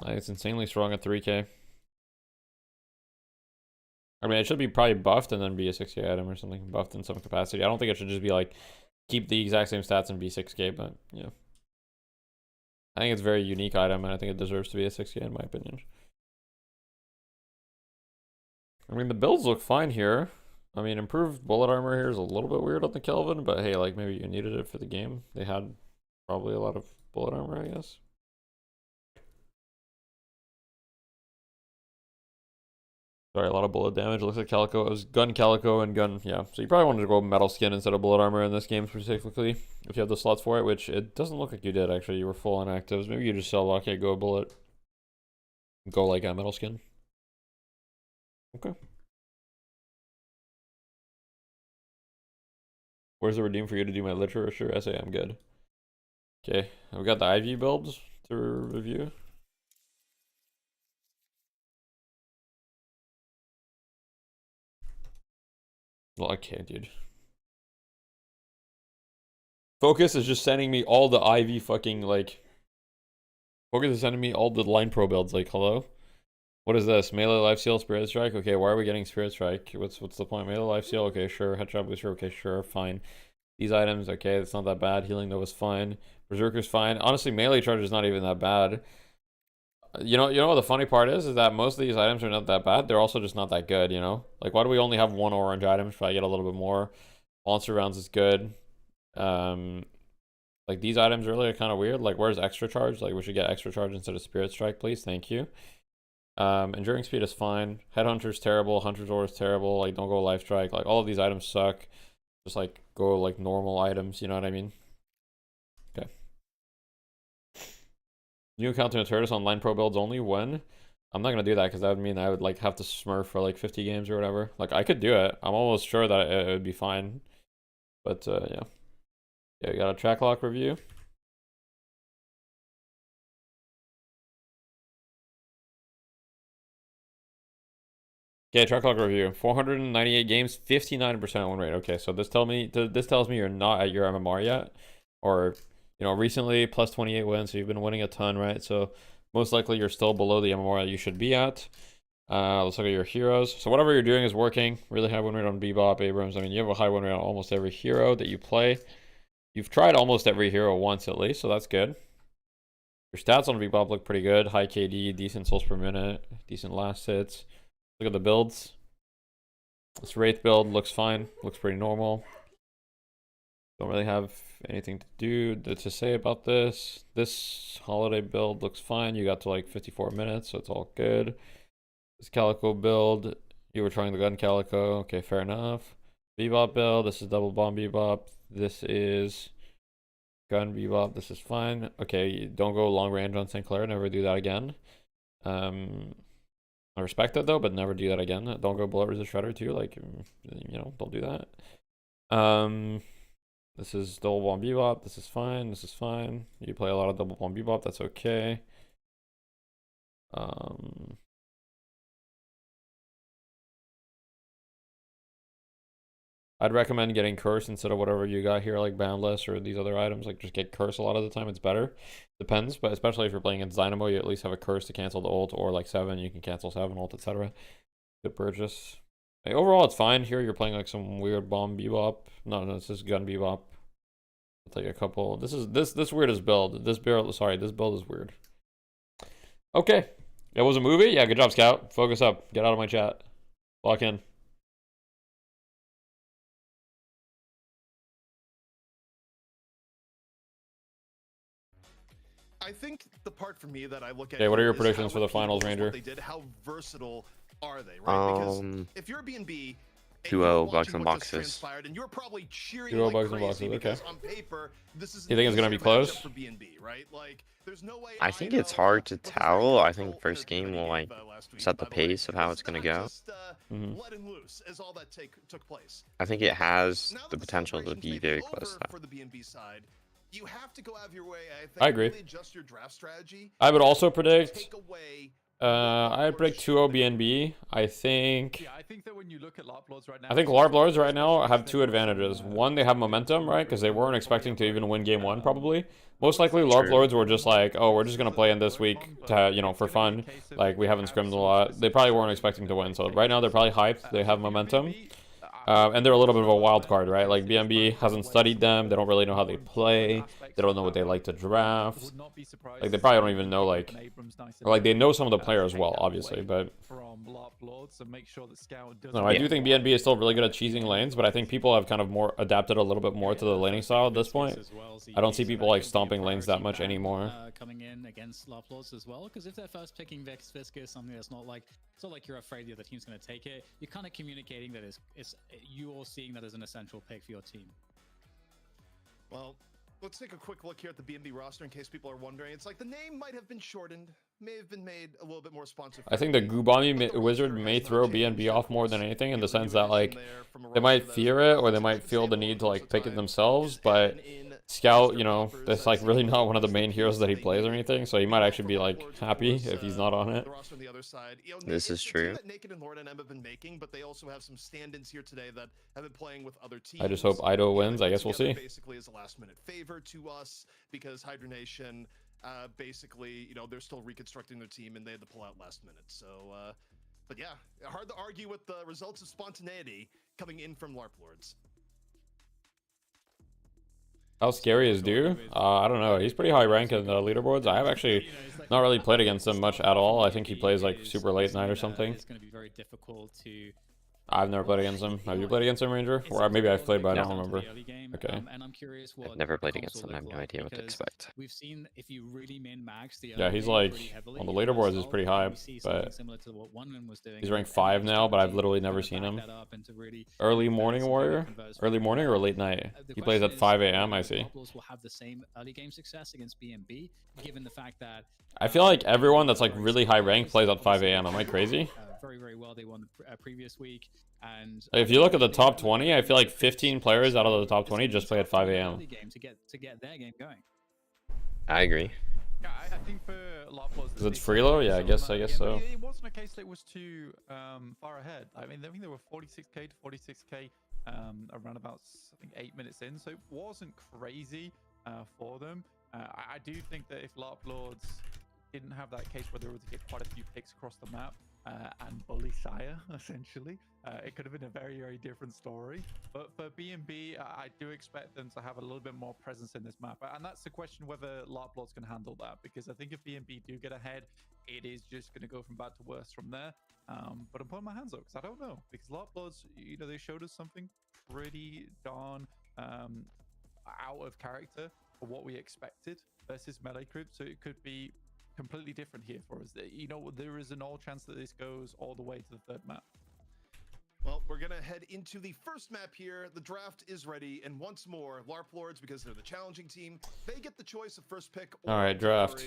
I think it's insanely strong at 3k. I mean, it should be probably buffed and then be a 60 item or something. Buffed in some capacity. I don't think it should just be like, keep the exact same stats and be 6k, but yeah. I think it's a very unique item, and I think it deserves to be a 6k in my opinion. I mean, the builds look fine here. I mean, improved bullet armor here is a little bit weird on the Kelvin, but hey, like, maybe you needed it for the game. They had probably a lot of bullet armor, I guess. Sorry, a lot of bullet damage. It looks like Calico. It was gun, Calico, and gun. Yeah, so you probably wanted to go metal skin instead of bullet armor in this game specifically, if you have the slots for it, which it doesn't look like you did, actually. You were full on actives. Maybe you just sell okay, go bullet. Go like a metal skin. Okay. Where's the redeem for you to do my literature essay? I'm good. Okay, we got the IV builds to review. Well, okay, dude. Focus is just sending me all the IV fucking, like... Focus is sending me all the line pro builds, like, hello? What is this? Melee life steal, spirit strike? Okay, why are we getting spirit strike? What's the point? Melee life steal? Okay, sure. Headshot booster? Okay, sure, fine. These items, okay, it's not that bad. Healing though is fine. Berserker's fine. Honestly, melee charge is not even that bad. You know what the funny part is that most of these items are not that bad. They're also just not that good, you know? Like, why do we only have one orange item? Should I get a little bit more? Monster rounds is good. Like, these items really are kind of weird. Like, where's extra charge? Like, we should get extra charge instead of spirit strike, please. Thank you. Enduring speed is fine. Headhunter's terrible. Hunter's ore is terrible. Like, don't go life strike. Like, all of these items suck. Just, like, go, like, normal items. You know what I mean? Okay. New counter Turtus on line pro builds only when? I'm not gonna do that because that would mean I would like have to smurf for like 50 games or whatever. Like I could do it. I'm almost sure that it would be fine. But yeah. Yeah, we got a track lock review. Okay, track lock review. 498 games, 59% win rate. Okay, so this tells me you're not at your MMR yet, or you know, recently plus 28 wins, so you've been winning a ton, right? So most likely you're still below the MMR that you should be at. Let's look at your heroes. So whatever you're doing is working. Really high win rate on Bebop, Abrams. I mean, you have a high win rate on almost every hero that you play. You've tried almost every hero once at least, so that's good. Your stats on Bebop look pretty good. High KD, decent souls per minute, decent last hits. Look at the builds. This Wraith build looks fine. Looks pretty normal. Don't really have anything to say about this. This holiday build looks fine. You got to like 54 minutes, so it's all good. This Calico build, you were trying the gun Calico. Okay, fair enough. Bebop build, this is double bomb Bebop. This is gun Bebop. This is fine. Okay, don't go long range on St. Clair. Never do that again. I respect it though, but never do that again. Don't go bullet resist shredder too. Like, you know, don't do that. This is double bomb Bebop. This is fine. This is fine. You play a lot of double bomb Bebop. That's okay. I'd recommend getting Curse instead of whatever you got here, like Boundless or these other items. Like, just get Curse a lot of the time. It's better. Depends, but especially if you're playing against Dynamo, you at least have a Curse to cancel the ult, or like 7, you can cancel 7 ult, etc. Good purchase. Hey, overall, it's fine. Here, you're playing like some weird bomb Bebop. No, this is gun Bebop. I'll take a couple. This weirdest build. This build is weird. Okay. It was a movie? Yeah, good job, Scout. Focus up. Get out of my chat. Lock in. I think the part for me that I look at. Okay, what are your predictions for the finals, Ranger? What they did, how versatile are they, right? Because if you're B&B, 2-0 bugs and boxes. And you're probably cheering 2-0 like bugs and boxes. Okay. On paper, this is you think it's gonna be close? For B&B, right? Like, there's no way. I think it's hard to tell. I think first game will like set the pace of how it's gonna go. Letting loose as all that took place. I think it has the potential to be very close. For the B&B side, you have to go out of your way. I agree. Really adjust your draft strategy. I would also predict. Take away I predict 2-0 BNB. I think. Yeah, I think that when you look at LARP Lords right now, I think LARP Lords right now have two advantages. One, they have momentum, right? Because they weren't expecting to even win game one, probably. Most likely, LARP Lords were just like, oh, we're just gonna play in this week to, you know, for fun. Like we haven't scrimmed a lot. They probably weren't expecting to win. So right now they're probably hyped. They have momentum. And they're a little bit of a wild card, right? Like BNB hasn't studied them. They don't really know how they play. They don't know what they like to draft. Like they probably don't even know or like they know some of the players well, obviously, but no, I do think BNB is still really good at cheesing lanes, but I think people have kind of more adapted a little bit more to the laning style at this point. I don't see people like stomping lanes that much anymore. Coming in against LARP Lords as well, because if they're first picking Vex Viscous, something that's not like, it's not like you're afraid the other team's going to take it. You're kind of communicating that it's you're seeing that as an essential pick for your team. Well, let's take a quick look here at the BNB roster in case people are wondering. It's like the name might have been shortened, may have been made a little bit more sponsored. I think the Gubami Wizard may throw BNB off more than anything, in the sense that like they might fear it or they might feel the need to like pick it themselves, but Scout, you know, that's like really not one of the main heroes that he plays or anything, so he might actually be like happy if he's not on it. This is true. Naked and Lord and Em have been making, but they also have some stand-ins here today that have been playing with other teams. I just hope Ido wins. I guess we'll see. Basically, as a last-minute favor to us because Hydronation, basically, you know, they're still reconstructing their team and they had to pull out last minute. So, but yeah, hard to argue with the results of spontaneity coming in from LARP Lords. How scary is Dew? I don't know. He's pretty high rank in the leaderboards. I have actually not really played against him much at all. I think he plays like super late night or something. It's going to be very difficult to. I've never played against him. Have you played against him, Ranger? Or maybe I've played, but I don't remember. Okay. And I'm curious what I've never played against him. I have no idea what to expect. We've seen if you really min-max the yeah, he's like on the leaderboards is pretty high, but he's ranked 5 now. But I've literally never seen him. Early morning warrior, early morning or late night. He plays at 5 a.m. I see. Will have the same early game success against BNB, given the fact that I feel like everyone that's like really high rank plays at 5 a.m. Am I crazy? Very well. They won the previous week, and if you look at the top 20, I feel like 15 players out of the top 20 just play at 5 a.m. to get their game going. I agree. Yeah, I think for LARP Lords, because it's Freelo, yeah, I guess so. It wasn't a case that it was too far ahead. I mean, I think they were 46k to 46k around about I think 8 minutes in, so it wasn't crazy for them. I do think that if LARP Lords didn't have that case where they were to get quite a few picks across the map and bully Sire, essentially, it could have been a very, very different story. But for BNB, I do expect them to have a little bit more presence in this map. And that's the question whether LARP Lords can handle that. Because I think if BNB do get ahead, it is just going to go from bad to worse from there. But I'm putting my hands up because I don't know. Because LARP Lords, you know, they showed us something pretty darn out of character for what we expected versus melee group. So it could be completely different here for us. You know, there is an all chance that this goes all the way to the third map. Well, we're gonna head into the first map here. The draft is ready, and once more, LARP Lords, because they're the challenging team, they get the choice of first pick. All right, draft.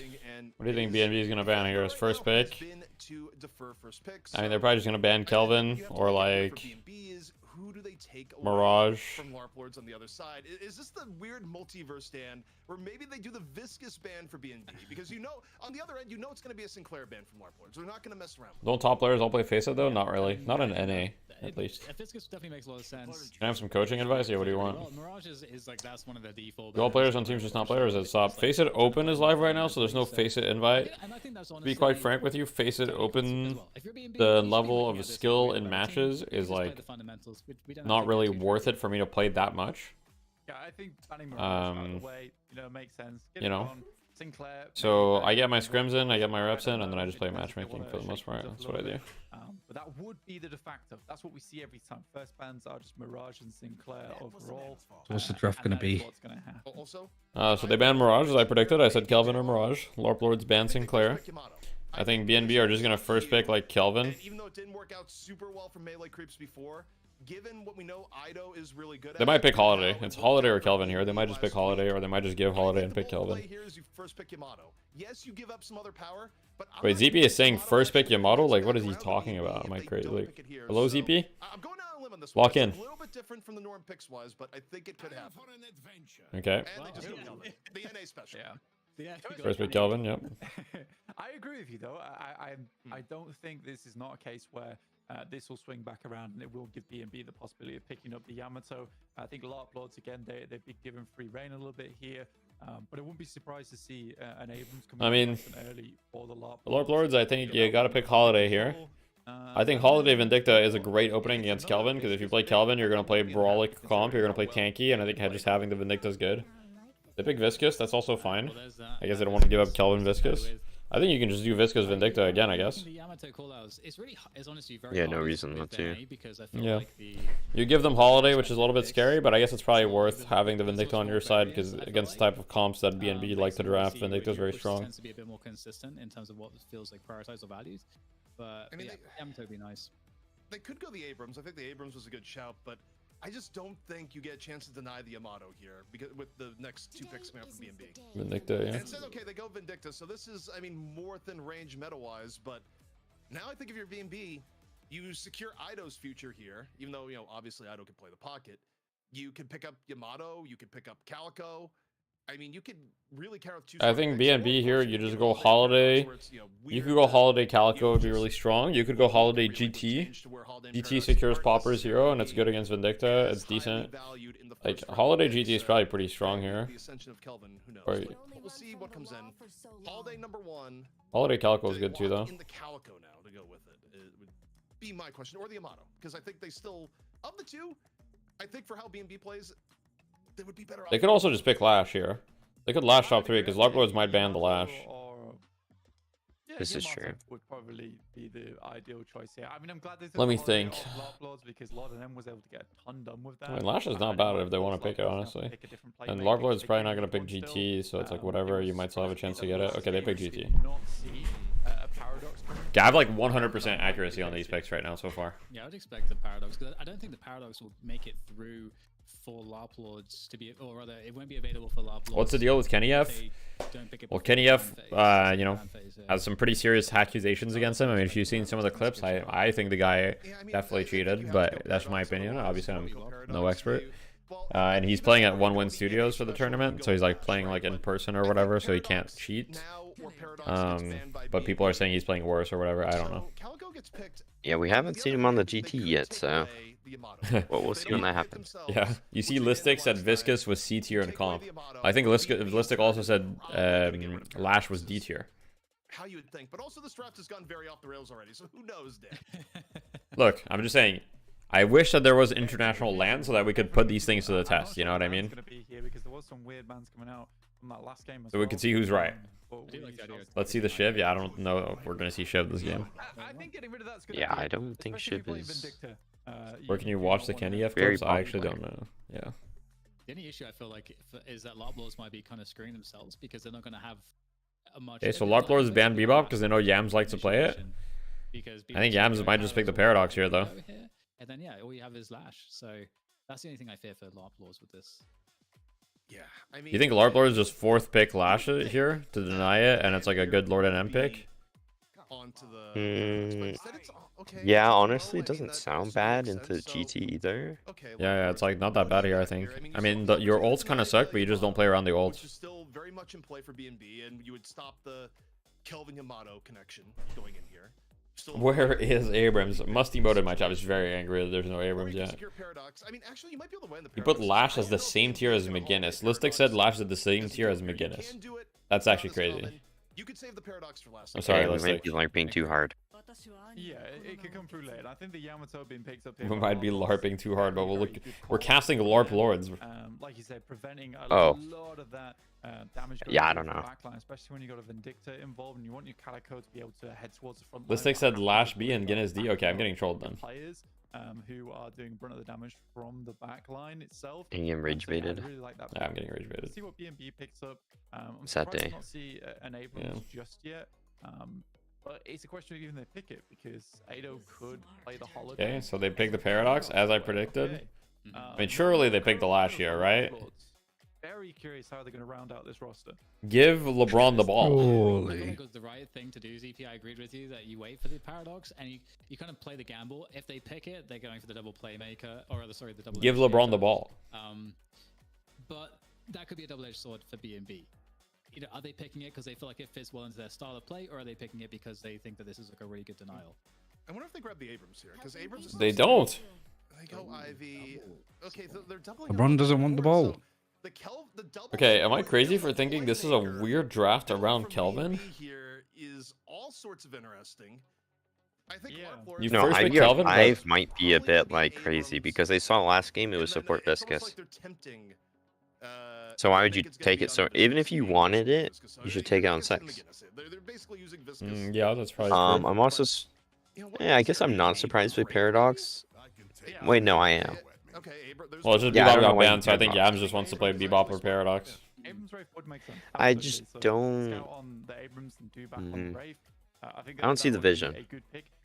What do you think BNB is gonna ban here as first pick? I mean, they're probably just gonna ban Kelvin or like who do they take Mirage from LARP Lords on the other side? Is this the weird multiverse stand where maybe they do the Viscous ban for BNB? Because you know, on the other end, you know it's going to be a Sinclair ban from LARP Lords. They're not going to mess around. Don't top players all play Faceit though? Not really. Not in NA, at least. Viscous definitely makes a lot of sense. Can I have some coaching advice? Yeah, what do you want? Well, Mirage is like, that's one of the default. Do all players on teams just not players at stop? Faceit Open is live right now, so there's no Faceit invite. To be quite frank with you, Faceit Open, the level of skill in matches is like not really worth it for me to play that much. Yeah, I think banning Mirage out of the way, you know, makes sense. You know, Sinclair, so I get my scrims in, I get my reps in, and then I just play matchmaking for the most part. That's what I do. But that would be the de facto. That's what we see every time. First bans are just Mirage and Sinclair overall. What's the draft going to be? So they banned Mirage as I predicted. I said Kelvin or Mirage. LARP Lords ban Sinclair. I think BNB are just going to first pick like Kelvin. Even though it didn't work out super well for melee creeps before, given what we know Ido is really good at, they might pick Holiday. It's Holiday or Kelvin here. They might just pick Holiday, or they might just give Holiday and pick Kelvin. Yes, you give up some other power, but wait, ZP is saying first pick Yamato? Like, what is he talking about? Am I crazy? Like, hello, ZP? I'm going out on a limb on this Lock one. in. It's a little bit different from the norm picks wise, but I think it could happen. Okay. And they just the NA special. Yeah. First pick Kelvin, yep. I agree with you though. I don't think this is not a case where this will swing back around and it will give B&B the possibility of picking up the Yamato. I think LARP Lords again, they've been given free reign a little bit here. But I wouldn't be surprised to see an Abrams come early for the LARP Lords, I think you gotta pick Holiday here. I think Holiday Vindicta is a great opening against Kelvin, because if you play Kelvin, you're gonna play Brawlic comp, you're gonna play tanky, and I think just having the Vindicta is good. They pick Viscous, that's also fine. I guess they don't want to give up Kelvin Viscous. I think you can just do Viscous Vindicta again, I guess. Yeah, no reason not to. Yeah. You give them Holiday, which is a little bit scary, but I guess it's probably worth having the Vindicta on your side, because against the type of comps that BNB like to draft, Vindicta is very strong. Tends to be a bit more consistent in terms of what feels like prioritized or valued. But yeah, Yamato would be nice. They could go the Abrams. I think the Abrams was a good shout, but I just don't think you get a chance to deny the Yamato here, because with the next 2 picks coming out from BNB. Vindicta, yeah. And instead, okay, they go Vindicta, so this is, I mean, more thin range meta-wise, but now I think if you're BNB, you secure Ido's future here, even though, you know, obviously Ido can play the pocket. You can pick up Yamato, you can pick up Calico. I mean, you could really count 2. I think BNB here, you just go Holiday. You could go Holiday Calico, would be really strong. You could go Holiday GT. GT secures Popper 0, and it's good against Vindicta. It's decent. Like, Holiday GT is probably pretty strong here. We'll see what comes in. Holiday number 1. Holiday Calico is good too, though. In the Calico now to go with it. It would be my question, or the Yamato, because I think they still, of the 2, I think for how BNB plays, they would be better off. They could also just pick Lash here. They could Lash top 3, because LARP Lords might ban the Lash. This is true. Would probably be the ideal choice here. I mean, I'm glad there's Let me think. LARP Lords, because a lot of them was able to get a ton done with that. I mean, Lash is not bad if they want to pick it, honestly. And LARP Lord's probably not going to pick GT, so it's like whatever, you might still have a chance to get it. Okay, they pick GT. Yeah, I have like 100% accuracy on these picks right now so far. Yeah, I would expect the Paradox, because I don't think the Paradox will make it through for LARP Lords to be, or rather, it won't be available for LARP Lords. What's the deal with Kenny F? Well, Kenny F, you know, has some pretty serious accusations against him. I mean, if you've seen some of the clips, I think the guy definitely cheated, but that's my opinion. Obviously, I'm no expert. And he's playing at One Win Studios for the tournament, so he's like playing like in person or whatever, so he can't cheat. But people are saying he's playing worse or whatever. I don't know. Yeah, we haven't seen him on the GT yet, so well, we'll see when that happens. Yeah, you see Listic said Viscous was C tier in comp. I think Listic also said Lash was D tier. How you would think, but also this draft has gone very off the rails already, so who knows, Dan? Look, I'm just saying, I wish that there was international land so that we could put these things to the test, you know what I mean? So we could see who's right. Let's see the Shiv. Yeah, I don't know if we're going to see Shiv this game. Yeah, I don't think Shiv is... Where can you watch the Kenny F clips? I actually don't know. Yeah. The only issue I feel like is that LARP Lords might be kind of screwing themselves, because they're not going to have a much... Okay, so LARP Lords ban Bebop because they know Yams likes to play it. I think Yams might just pick the Paradox here, though. And then, yeah, all you have is Lash. So that's the only thing I fear for LARP Lords with this. Yeah, I mean... You think LARP Lords just 4th pick Lash here to deny it, and it's like a good Lord and M pick? Yeah, honestly, it doesn't sound bad into GT either. Yeah, it's like not that bad here, I think. I mean, your ults kind of suck, but you just don't play around the ults. Which is still very much in play for BNB, and you would stop the Kelvin Yamato connection going in here. Where is Abrams? Must emoted my chat is very angry that there's no Abrams yet. I mean, actually, you might be able to win the You put Lash as the same tier as McGinnis. Listic said Lash is the same tier as McGinnis. That's actually crazy. You could save the Paradox for last. I'm sorry, we might be LARPing too hard. Yeah, it could come through late. I think the Yamato being picked up here. We might be LARPing too hard, but we're casting LARP Lords. Like you said, preventing a lot of that damage. Yeah, I don't know. Backline, especially when you got a Vindicta involved and you want your Calico to be able to head towards the front. Listic said Lash B and Guinness D. Okay, I'm getting trolled then. Players who are doing brunt of the damage from the backline itself. And getting rage baited. Really like that. Yeah, I'm getting rage baited. See what BNB picks up. I'm Sad day. to not see an Abrams just yet. But it's a question of even they pick it, because Ado could play the Holiday. Okay, so they picked the Paradox as I predicted. I mean, surely they picked the Lash here, right? Very curious how they're going to round out this roster. Give LeBron the ball. I think it was the right thing to do, ZP. I agreed with you that you wait for the Paradox and you kind of play the gamble. If they pick it, they're going for the double playmaker, or sorry, the double. Give LeBron the ball. But that could be a double-edged sword for BNB. You know, are they picking it because they feel like it fits well into their style of play, or are they picking it because they think that this is like a really good denial? I wonder if they grab the Abrams here, because Abrams is They don't. They go Ivy. Okay, they're doubling. LeBron doesn't want the ball. Okay, am I crazy for thinking this is a weird draft around Kelvin? Here is all sorts of interesting. I think You No, first pick Ivy Kelvin, 5 might be a bit like crazy because they saw last game it was support Viscous. So why would you take it? So even if you wanted it, you should take it on 6. Yeah, that's probably true. I'm also, yeah, I guess I'm not surprised with Paradox. Wait, no, I am. Well, it's just Yeah, I Bebop don't know got why banned, so I think Paradox. Yams just wants to play Bebop or Paradox. I just don't. I don't see the vision.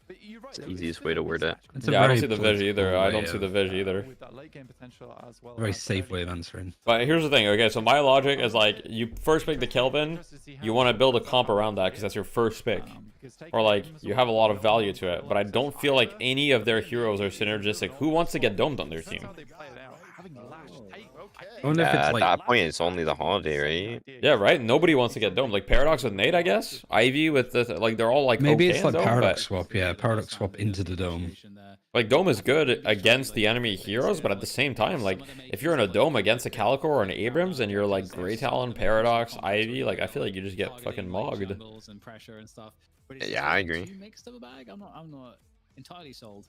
It's the easiest way to word it. Yeah, I don't see the Vig either. I don't see the Vig either. Very safe way of answering. But here's the thing, okay, so my logic is like, you first pick the Kelvin, you want to build a comp around that because that's your first pick. Or like, you have a lot of value to it, but I don't feel like any of their heroes are synergistic. Who wants to get domed on their team? At that point, it's only the holiday, right? Yeah, right? Nobody wants to get domed. Like Paradox with Nate, I guess. Ivy with the like, they're all like Maybe okay it's like Dome, Paradox but swap. Yeah, Paradox swap into the Dome. like Dome is good against the enemy heroes, but at the same time, like if you're in a Dome against a Calico or an Abrams and you're like Grey Talon, Paradox, Ivy, like I feel like you just get fucking mogged. Yeah, I agree. I'm not entirely sold.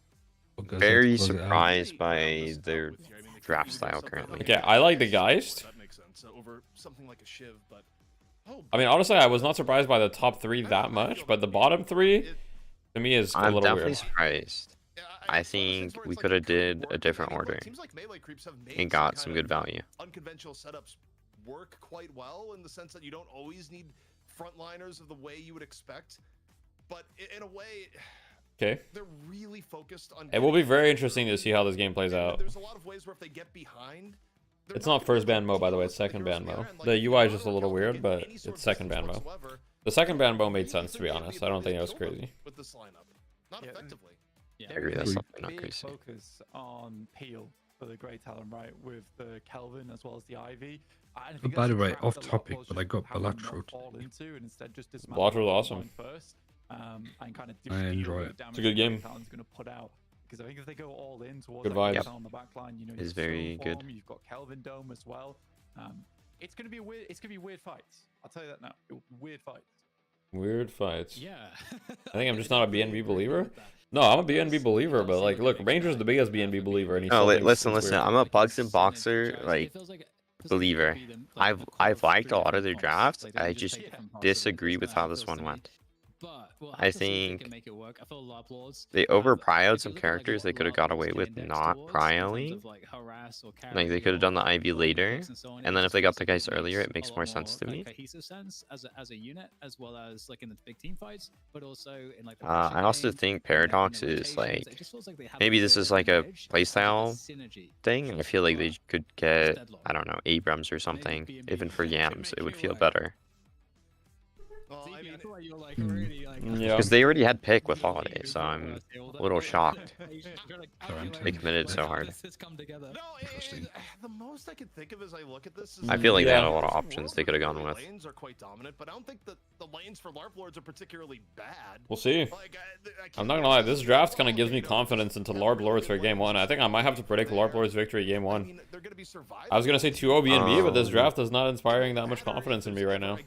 Very surprised by their draft style currently. Okay, I like the Geist. That makes sense. Over something like a Shiv, but I mean, honestly, I was not surprised by the top 3 that much, but the bottom 3 to me is a I'm little definitely weird. surprised. I think we could have did a different order and got some good value. Unconventional setups work quite well in the sense that you don't always need frontliners of the way you would expect, but in a way, Okay. they're really focused on. It will be very interesting to see how this game plays out. There's a lot of ways where if they get behind, It's not first ban mode, by the way, it's second ban mode. The UI is just a little weird, but it's second ban mode. The second ban mode made sense, to be honest. I don't think it was crazy. with this lineup, not effectively. I agree, that's something not crazy. Focus on Peel for the Grey Talon, right, with the Kelvin as well as the Ivy. But by the way, off topic, but I got Balatro. Balatro was awesome. And kind of I enjoy it. It's a good game. Because I think if they go all in towards Good vibes. on the back line, you know, It's very good. You've got Kelvin Dome as well. It's gonna be weird. It's gonna be weird fights. I'll tell you that now. Weird fights. Weird fights. Yeah. I think I'm just not a BNB believer. No, I'm a BNB believer, but like, look, Ranger's the biggest BNB believer, and he No, still thinks listen. it's weird. I'm a Bugs and Boxer like believer. I've liked a lot of their drafts. I just disagree with how this one went. I think they over-prioed some characters they could have got away with not prioing. Like, they could have done the Ivy later, and then if they got the guys earlier, it makes more sense to me. I also think Paradox is, like, maybe this is, like, a playstyle thing, and I feel like they could get, I don't know, Abrams or something, even for Yams, it would feel better. Because they already had pick with Holiday, so I'm a little shocked. They committed so hard. The most I can think of as I look at this is I feel like they had a lot of options they could have gone with. lanes are quite dominant, but I don't think that the lanes for LARP Lords are particularly bad. We'll see. I'm not gonna lie, this draft kind of gives me confidence into LARP Lords for game 1. I think I might have to predict LARP Lords victory game 1. I was gonna say 2-0 BNB, but this draft is not inspiring that much confidence in me right now.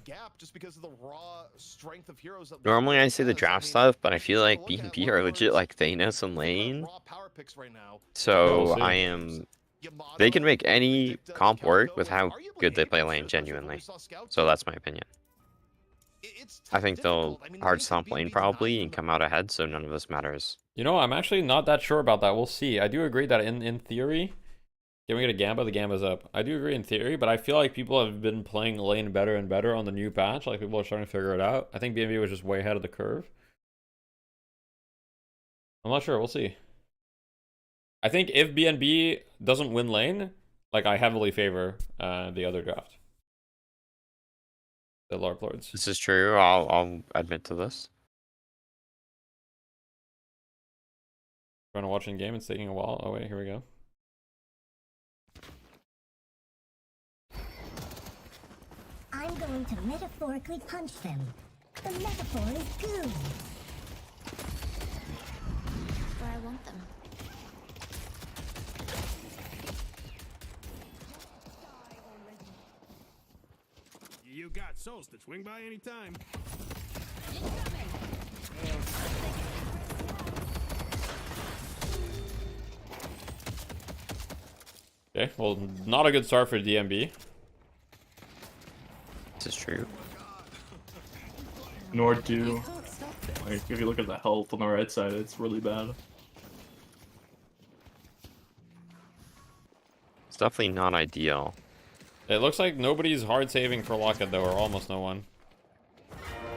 Normally I say the draft stuff, but I feel like BNB are legit like Thanos and Lane. So I am... They can make any comp work with how good they play lane, genuinely. So that's my opinion. I think they'll hard stomp lane probably and come out ahead, so none of this matters. You know, I'm actually not that sure about that. We'll see. I do agree that in theory, can we get a Gamba? The Gamba's up. I do agree in theory, but I feel like people have been playing lane better and better on the new patch. Like, people are starting to figure it out. I think BNB was just way ahead of the curve. I'm not sure. We'll see. I think if BNB doesn't win lane, like, I heavily favor the other draft. The LARP Lords. This is true. I'll admit to this. Trying to watch in game. It's taking a while. Oh wait, here we go. I'm going going to metaphorically punch them. The metaphor is goo. Where I want them. You got souls to swing by any time. Okay, well, not a good start for DMB. This is true. Nor do. Like, if you look at the health on the right side, it's really bad. It's definitely not ideal. It looks like nobody's hard saving for Locket though, or almost no one.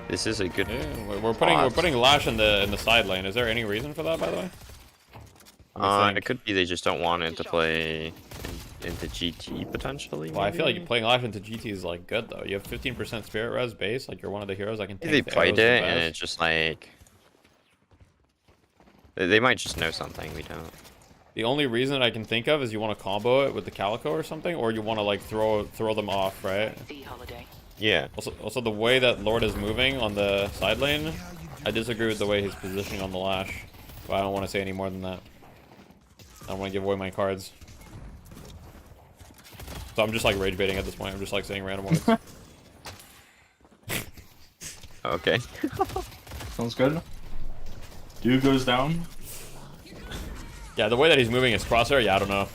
This is a good. Yeah, we're putting Lash in the side lane. Is there any reason for that, by the way? It could be they just don't want it to play into GT potentially. Well, I feel like playing Lash into GT is like good though. You have 15% spirit res base. Like you're one of the heroes I can take. They played it and it's just like they might just know something we don't. The only reason I can think of is you want to combo it with the Calico or something, or you want to like throw them off, right? Yeah. Also the way that Lord is moving on the side lane, I disagree with the way he's positioning on the Lash. But I don't want to say any more than that. I don't want to give away my cards. So I'm just like rage baiting at this point. I'm just like saying random words. Okay. Sounds good. Dude goes down. Yeah, the way that he's moving his crosshair, yeah, I don't know.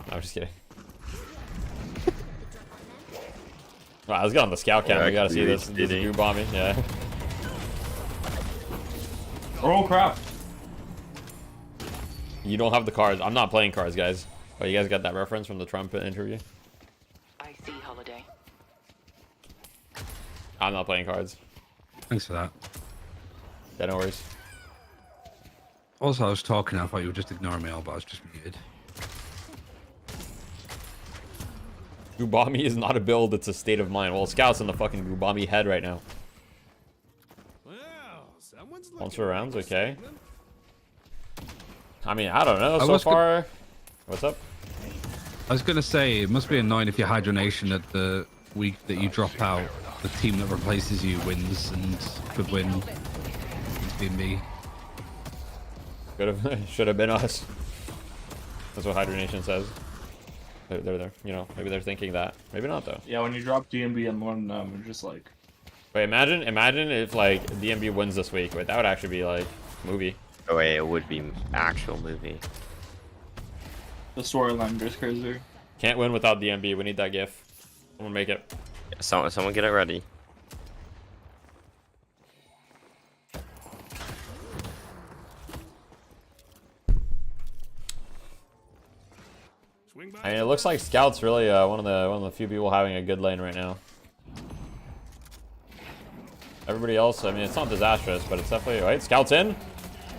No, I'm just kidding. Wow, let's get on the scout cam. We gotta see this. This is goo bombing, yeah. Oh crap! You don't have the cards. I'm not playing cards, guys. Oh, you guys got that reference from the Trump interview? I see Holiday. I'm not playing cards. Thanks for that. Yeah, no worries. Also, I was talking. I thought you were just ignoring me all, but I was just muted. Gubami is not a build, it's a state of mind. Well, Scout's in the fucking Gubami head right now. Well, someone's Once rounds, okay. I mean, I don't know. So far, what's up? I was gonna say it must be annoying if your hydronation at the week that you drop out, the team that replaces you wins and could win. It's been me. Should have been us. That's what Hydronation says. They're you know, maybe they're thinking that. Maybe not though. Yeah, when you drop DMB and one, you're just like. Wait, imagine if like DMB wins this week. Wait, that would actually be like movie. Oh wait, it would be actual movie. The storyline goes crazy. Can't win without DMB. We need that gif. Someone make it. Yeah, someone get it ready. I mean, it looks like Scout's really one of the few people having a good lane right now. Everybody else, I mean, it's not disastrous, but it's definitely right. Scout's in.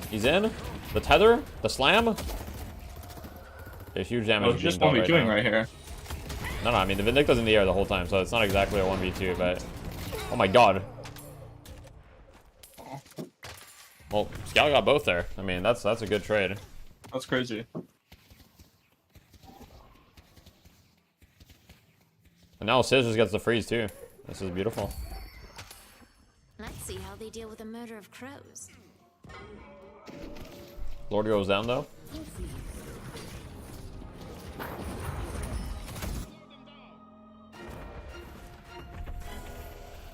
He's in. The tether, the slam. There's huge damage. Oh, it's just 1v2ing right here. No, I mean the Vindicta's in the air the whole time, so it's not exactly a 1v2, but oh my god. Well, Scout got both there. I mean, that's a good trade. That's crazy. And now Scissors gets the freeze too. This is beautiful. Let's see how they deal with the murder of crows. Lord goes down though.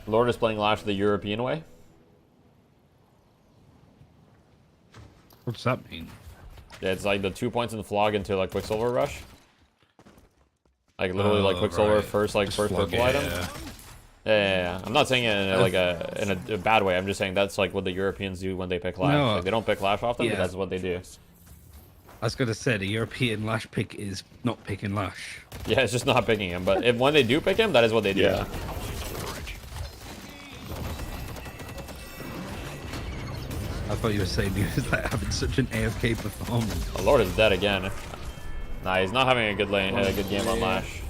Lord is playing Lash the European way. What's that mean? Yeah, it's like the 2 points in the flog into like Quicksilver Rush. Like literally like Quicksilver first purple item. Yeah. I'm not saying it in like in a bad way. I'm just saying that's like what the Europeans do when they pick Lash. No. Like, they don't pick Lash often, but that's what they do. I was gonna say the European Lash pick is not picking Lash. Yeah, it's just not picking him. But when they do pick him, that is what they do. Yeah. I thought you were saying he was like having such an AFK performance. Oh, Lord is dead again. Nah, he's not having a good lane, a good game on Lash.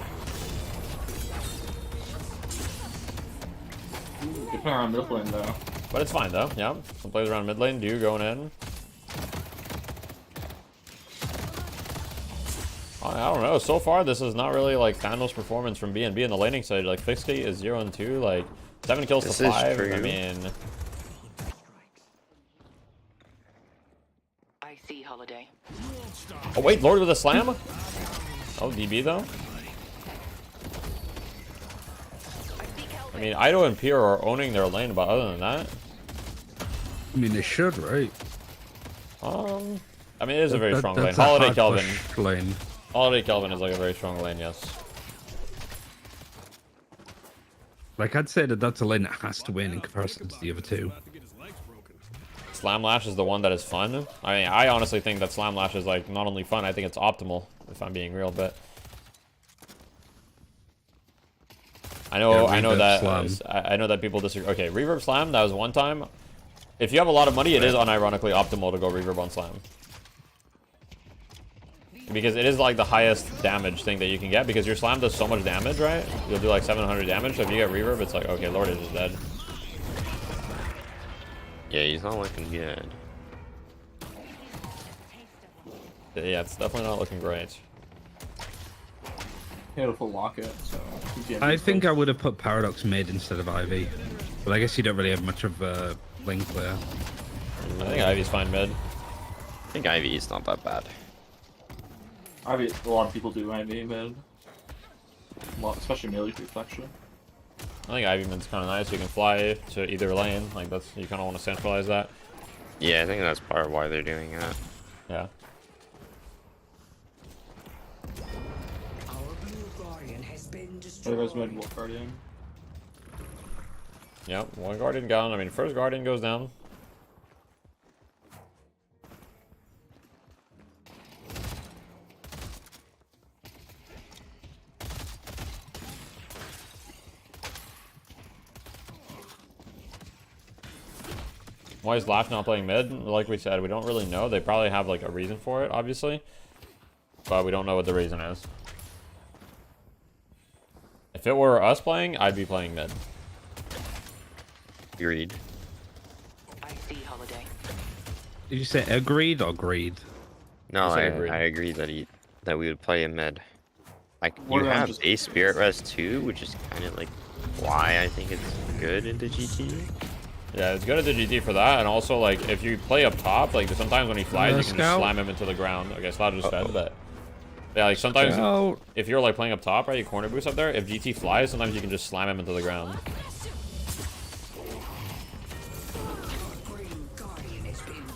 Good play around mid lane though. But it's fine though, yeah. Some plays around mid lane, do going in. I don't know. So far, this is not really like Thanos' performance from BNB in the laning side. Like Fixgate is 0-2, like 7 kills to 5. I mean, I see Holiday. oh wait, Lord with a slam. Oh, DB though. I mean, Ido and Pierre are owning their lane, but other than that, I mean, they should, right? I mean, it is a very strong lane. Holiday Kelvin. Holiday Kelvin is like a very strong lane, yes. Like, I'd say that that's a lane that has to win in comparison to the other two. Slam Lash is the one that is fun. I mean, I honestly think that Slam Lash is like not only fun, I think it's optimal, if I'm being real, but I know that people disagree. Okay, Reverb Slam, that was one time. If you have a lot of money, it is unironically optimal to go Reverb on Slam. Because it is like the highest damage thing that you can get, because your Slam does so much damage, right? You'll do like 700 damage, so if you get Reverb, it's like, okay, Lord is just dead. Yeah, he's not looking good. Yeah, it's definitely not looking great. Beautiful locket, so... I think I would have put Paradox mid instead of Ivy. But I guess you don't really have much of a lane player. I think Ivy's fine mid. I think Ivy is not that bad. Ivy, a lot of people do Ivy mid. Especially melee reflection. I think Ivy mid's kind of nice. You can fly to either lane. Like, that's, you kind of want to centralize that. Yeah, I think that's part of why they're doing that. Yeah. There goes mid Wolf Guardian. Yep, one Guardian down. I mean, first Guardian goes down. Why is Lash not playing mid? Like we said, we don't really know. They probably have like a reason for it, obviously. But we don't know what the reason is. If it were us playing, I'd be playing mid. Agreed. I see Holiday. Did you say agreed or greed? No, I agree that we would play in mid. Like, you have a Spirit Res too, which is kind of like why I think it's good into GT. Yeah, it's good at the GT for that, and also like if you play up top, like sometimes when he flies, you can just slam him into the ground. Okay, Slouch just fed, but yeah, like sometimes if you're like playing up top, right, you corner boost up there. If GT flies, sometimes you can just slam him into the ground.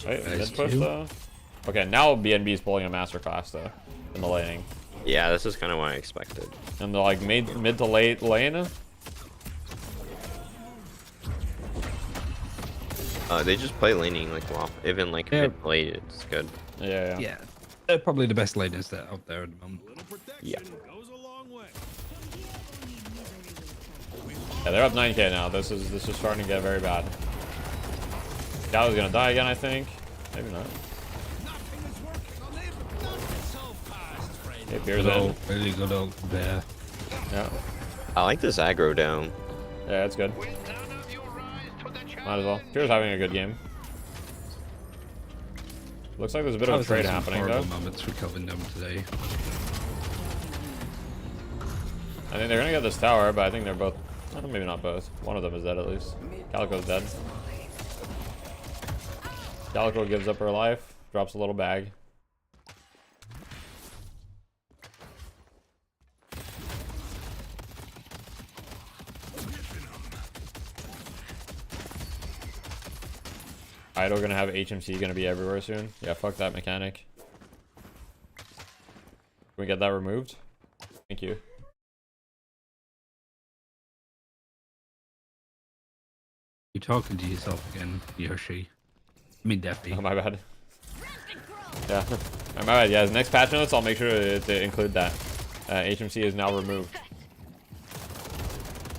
Wait, mid push though. Okay, now BNB is pulling a masterclass though in the laning. Yeah, this is kind of what I expected. And the like mid to late lane. They just play laning like well, even like mid late, it's good. Yeah. They're probably the best laners that are out there at the moment. Yeah. Yeah, they're up 9k now. This is starting to get very bad. Gallo's gonna die again, I think. Maybe not. Hey, Pierre's in. Really good ult there. Yeah. I like this aggro down. Yeah, it's good. Might as well. Pierre's having a good game. Looks like there's a bit of a trade happening though. Moments for Kelvin them today. I think they're gonna get this tower, but I think they're both. Maybe not both. One of them is dead at least. Calico's dead. Calico gives up her life, drops a little bag. Idol gonna have HMC gonna be everywhere soon. Yeah, fuck that mechanic. Can we get that removed? Thank you. You're talking to yourself again, Yoshi. I mean, Defi. Oh, my bad. Yeah, my bad. Yeah, next patch notes, I'll make sure to include that. HMC is now removed.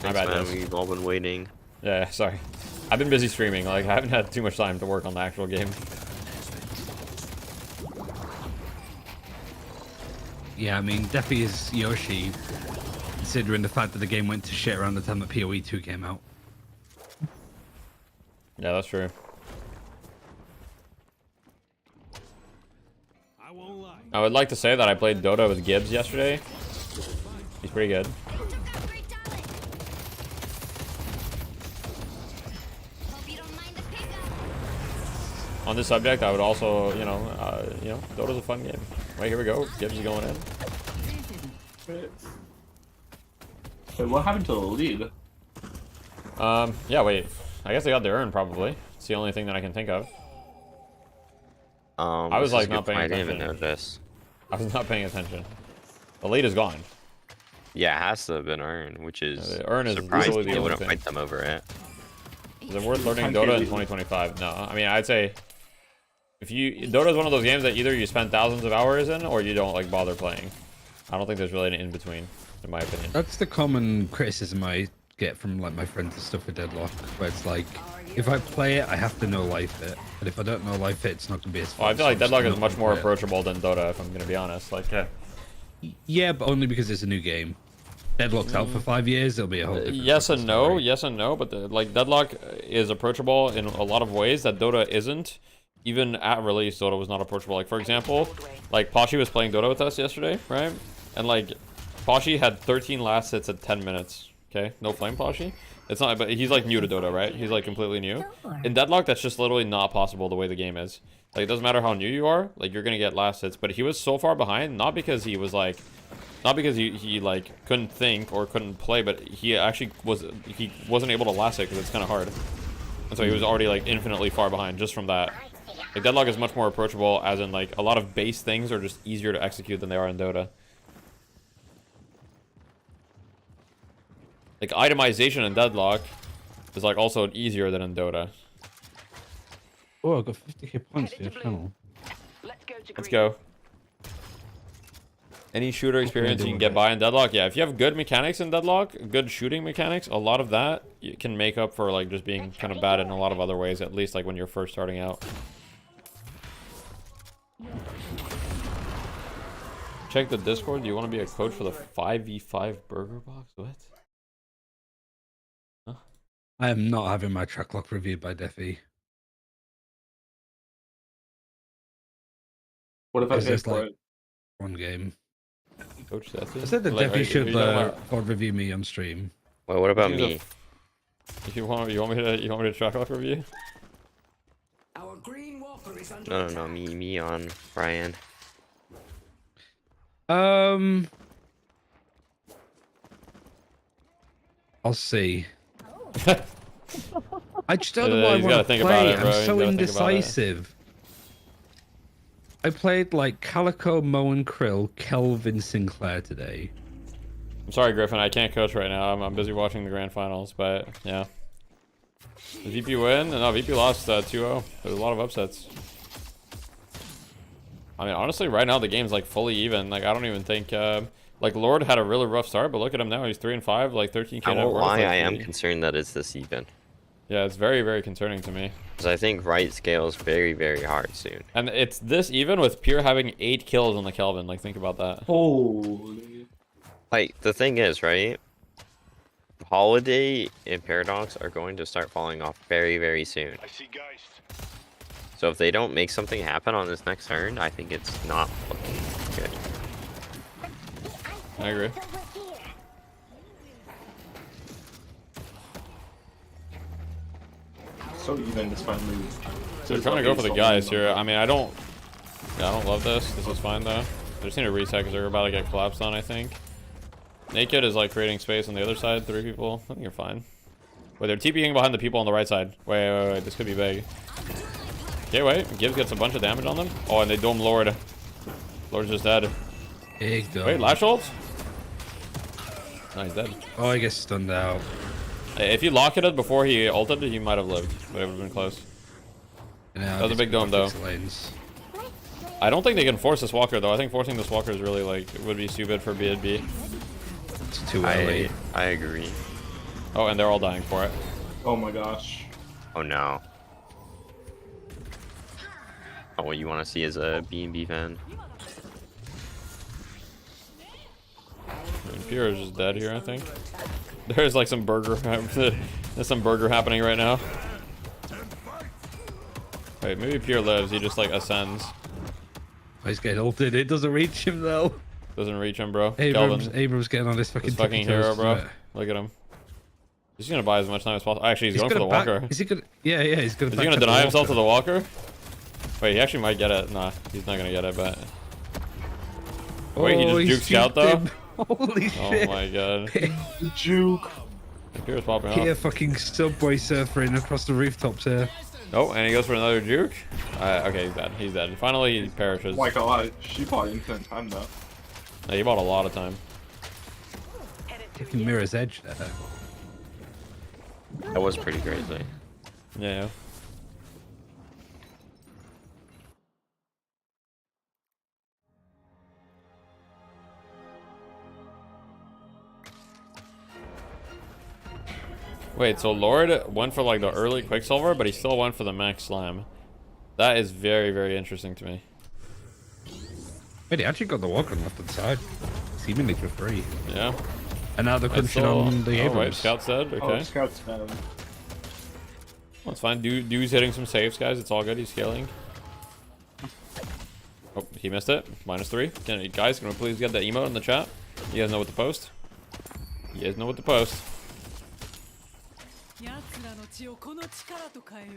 My bad, man, we've all been waiting. Yeah, sorry. I've been busy streaming. Like, I haven't had too much time to work on the actual game. Yeah, I mean, Defi is Yoshi, considering the fact that the game went to shit around the time that PoE 2 came out. Yeah, that's true. I won't lie. I would like to say that I played Dota with Gibbs yesterday. He's pretty good. On this subject, I would also, Dota's a fun game. Wait, here we go. Gibbs is going in. Wait, what happened to the lead? Yeah, wait. I guess they got their urn, probably. It's the only thing that I can think of. I was like not paying attention. I didn't even notice. I was not paying attention. The lead is gone. Yeah, it has to have been Urn, which is the Urn is surprising literally the they only wouldn't thing. fight them over it. Is it worth learning Dota in 2025? No. I mean, I'd say if Dota is one of those games that either you spend thousands of hours in or you don't like bother playing. I don't think there's really an in between, in my opinion. That's the common criticism I get from like my friends and stuff with Deadlock, where it's like, if I play it, I have to know life it, but if I don't know life it, it's not gonna be as fun. Well, I feel like so I'm Deadlock just is much not more gonna play it. approachable than Dota, if I'm gonna be honest. Like, Yeah, but only because it's a new game. Deadlock's out for 5 years, it'll be a whole different yes and no, story. yes and no, but like Deadlock is approachable in a lot of ways that Dota isn't. Even at release, Dota was not approachable. Like, for example, like Pashi was playing Dota with us yesterday, right? And like Pashi had 13 last hits at 10 minutes. Okay, no flame Pashi. It's not, but he's like new to Dota, right? He's like completely new. In Deadlock, that's just literally not possible the way the game is. Like, it doesn't matter how new you are, like you're gonna get last hits. But he was so far behind, not because he was like, not because he like couldn't think or couldn't play, but he actually wasn't able to last hit because it's kind of hard. And so he was already like infinitely far behind just from that. Like, Deadlock is much more approachable, as in like a lot of base things are just easier to execute than they are in Dota. Like, itemization in Deadlock is like also easier than in Dota. Oh, I got 50k points for your channel. Let's go. Any shooter experience you can get by in Deadlock? Yeah, if you have good mechanics in Deadlock, good shooting mechanics, a lot of that you can make up for like just being kind of bad in a lot of other ways, at least like when you're first starting out. Check the Discord. Do you want to be a coach for the 5v5 burger box? What? Huh? I am not having my track lock reviewed by Defy. What if I Because pay there's for like it? one game. Coach, that's it. I said that Like, Defy should talking pod review me on stream. Well, what about me? You want me to track off review? Our green walker is under No, me on Brian. I'll see. I just don't know what I He's want gotta to think play. about it, bro. I'm He's so gotta think about it. indecisive. I played like Calico, Mo and Krill, Kelvin Sinclair today. I'm sorry, Griffin. I can't coach right now. I'm busy watching the grand finals, but yeah. Did VP win? No, VP lost 2-0. There's a lot of upsets. I mean, honestly, right now the game's like fully even. Like, I don't even think like Lord had a really rough start, but look at him now. He's 3-5, like 13k. I won't net worth, lie, like, I am concerned that it's this even. Yeah, it's very, very concerning to me. Because I think right scales very, very hard soon. And it's this even with Pierre having 8 kills on the Kelvin. Like, think about that. Holy. Like, the thing is, right? Holiday and Paradox are going to start falling off very, very soon. I see Geist. So if they don't make something happen on this next turn, I think it's not looking good. I agree. So even this finally. So they're trying to go for the guys here. I mean, I don't love this. This is fine though. They just need to reset because they're about to get collapsed on, I think. Naked is like creating space on the other side. 3 people. I think you're fine. Wait, they're TPing behind the people on the right side. Wait. This could be big. Okay, wait. Gibbs gets a bunch of damage on them. Oh, and they dome Lord. Lord's just dead. Big dome. Wait, lash ults? No, he's dead. Oh, I guess stunned out. If you lock it before he ulted, he might have lived, but it would have been close. That was a big dome, though. I don't think they can force this walker, though. I think forcing this walker is really, like, would be stupid for BNB. It's too early. I agree. Oh, and they're all dying for it. Oh my gosh. Oh no. Oh, what you want to see is a B&B fan. I mean, Pierre is just dead here, I think. There's like some burger. There's some burger happening right now. Wait, maybe Pierre lives. He just like ascends. He's getting ulted. It doesn't reach him though. Doesn't reach him, bro. Abrams getting on this fucking hero, bro. Look at him. He's gonna buy as much time as possible. Actually, he's going for the walker. Is he gonna? Yeah, he's gonna. Is he gonna deny himself to the walker? Wait, he actually might get it. Nah, he's not gonna get it, but. Wait, he just juked out though. Holy shit! Oh my god. Juke. Here's popping Here, off. fucking subway surfing across the rooftops here. Oh, and he goes for another juke. Okay, he's dead. He's dead. Finally, he perishes. Oh my god, she bought infinite time though. Yeah, he bought a lot of time. Fucking Mirror's Edge there. That was pretty crazy. Yeah. Wait, so Lord went for like the early Quicksilver, but he still went for the max slam. That is very, very interesting to me. Wait, he actually got the walker on the left-hand side. Seemingly for free. Yeah. And now they're crunching on the Abrams. Oh, wait, Scout said, okay. Oh, Scout's Well, it's fine. Dude's hitting some saves, guys. It's all good. He's scaling. Oh, he missed it. -3. Guys, can we please get that emote in the chat? You guys know what to post? You guys know what to post.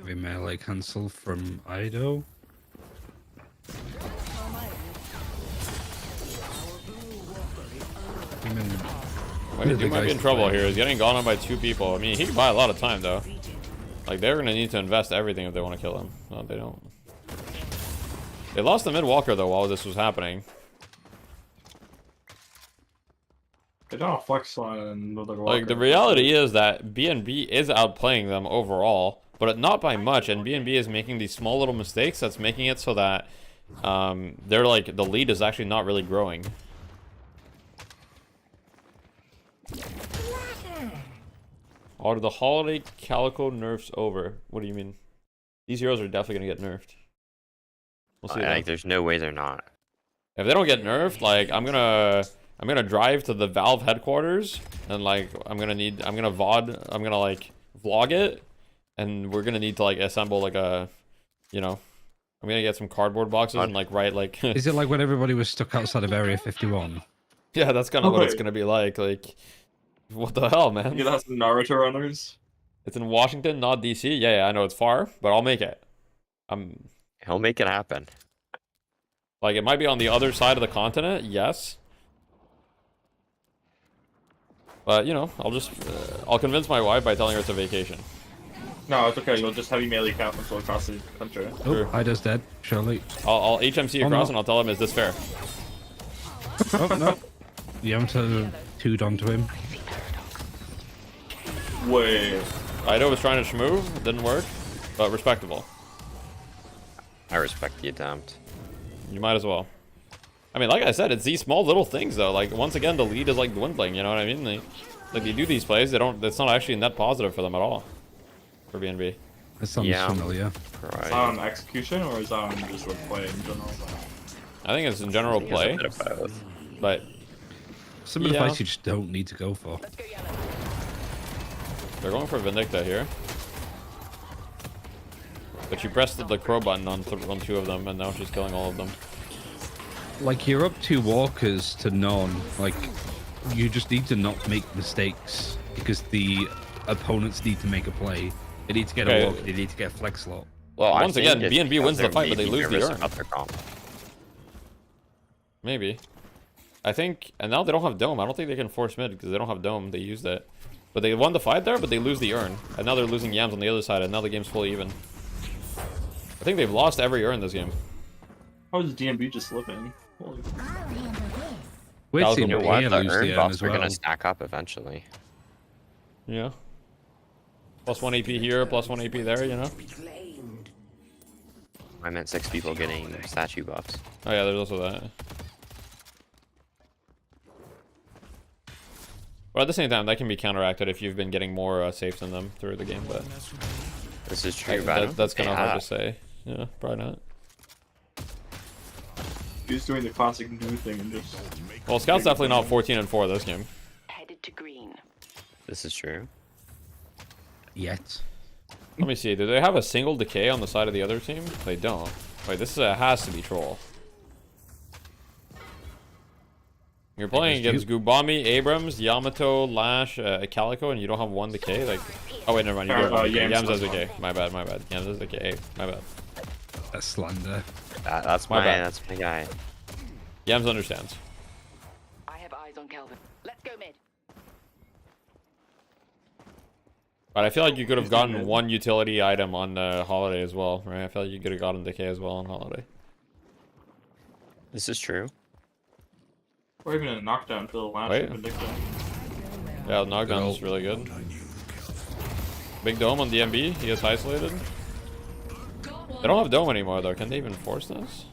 We melee cancel from Ido. Wait, he might be in trouble here. He's getting gone on by 2 people. I mean, he can buy a lot of time, though. Like, they're going to need to invest everything if they want to kill him. No, they don't. They lost the mid-walker, though, while this was happening. They don't have flex line with the walker. Like, the reality is that BNB is outplaying them overall, but not by much, and BNB is making these small little mistakes that's making it so that they're like, the lead is actually not really growing. Are the holiday calico nerfs over? What do you mean? These heroes are definitely gonna get nerfed. We'll see. Like, there's no way they're not. If they don't get nerfed, like, I'm gonna drive to the Valve headquarters and like I'm gonna like vlog it, and we're gonna need to like assemble like a, you know, I'm gonna get some cardboard boxes and like write like. Is it like when everybody was stuck outside of Area 51? Yeah, that's kind of what it's gonna be like. Like, what the hell, man? You have some Naruto runners. It's in Washington, not DC. Yeah, I know it's far, but I'll make it. He'll make it happen. Like, it might be on the other side of the continent, yes. But, you know, I'll convince my wife by telling her it's a vacation. No, it's okay. You'll just have your melee cap until across the country. Oh, Ida's dead. Surely. I'll HMC across and I'll tell him, is this fair? Oh, no. You haven't two'd onto him. Wait. Ido was trying to schmoo. Didn't work. But respectable. I respect the attempt. You might as well. I mean, like I said, it's these small little things, though. Like, once again, the lead is, like, dwindling, you know what I mean? They do these plays, it's not actually net positive for them at all. For BNB. That sounds familiar. Right. Is that on execution, or is that on just the play in general? I think it's in general play. But some of the fights you just don't need to go for. They're going for Vindicta here. But she pressed the crow button on 2 of them, and now she's killing all of them. Like, you're up 2 walkers to none. Like, you just need to not make mistakes because the opponents need to make a play. They need to get a walk. They need to get a flex slot. Well, once again, BNB wins the fight, but they lose the urn. Maybe. I think, and now they don't have dome. I don't think they can force mid because they don't have dome. They used it. But they won the fight there, but they lose the urn. And now they're losing yams on the other side, and now the game's fully even. I think they've lost every urn this game. How is DMB just living? We've seen you know what? The urn buffs are gonna stack up eventually. Yeah. +1 AP here, +1 AP there, you know? I meant 6 people getting statue buffs. Oh yeah, there's also that. But at the same time, that can be counteracted if you've been getting more saves than them through the game, but... This is true, but that's kind of hard to say. Yeah, probably not. He's doing the classic new thing and just... Well, Scout's definitely not 14-4 this game. Headed to green. This is true. Yet. Let me see. Do they have a single decay on the side of the other team? They don't. Wait, this has to be troll. You're playing against Gubami, Abrams, Yamato, Lash, Calico, and you don't have one decay? Like, oh wait, never mind. You do have one decay. Yams has decay. My bad, my bad. Yams has decay. My bad. That's slander. That's my guy. Yams understands. I have eyes on Kelvin. Let's go mid. But I feel like you could have gotten one utility item on Holiday as well, right? I feel like you could have gotten decay as well on Holiday. This is true. Or even a knockdown to the last Vindicta. Yeah, the knockdown is really good. Big dome on DMB. He gets isolated. They don't have dome anymore though. Can they even force this?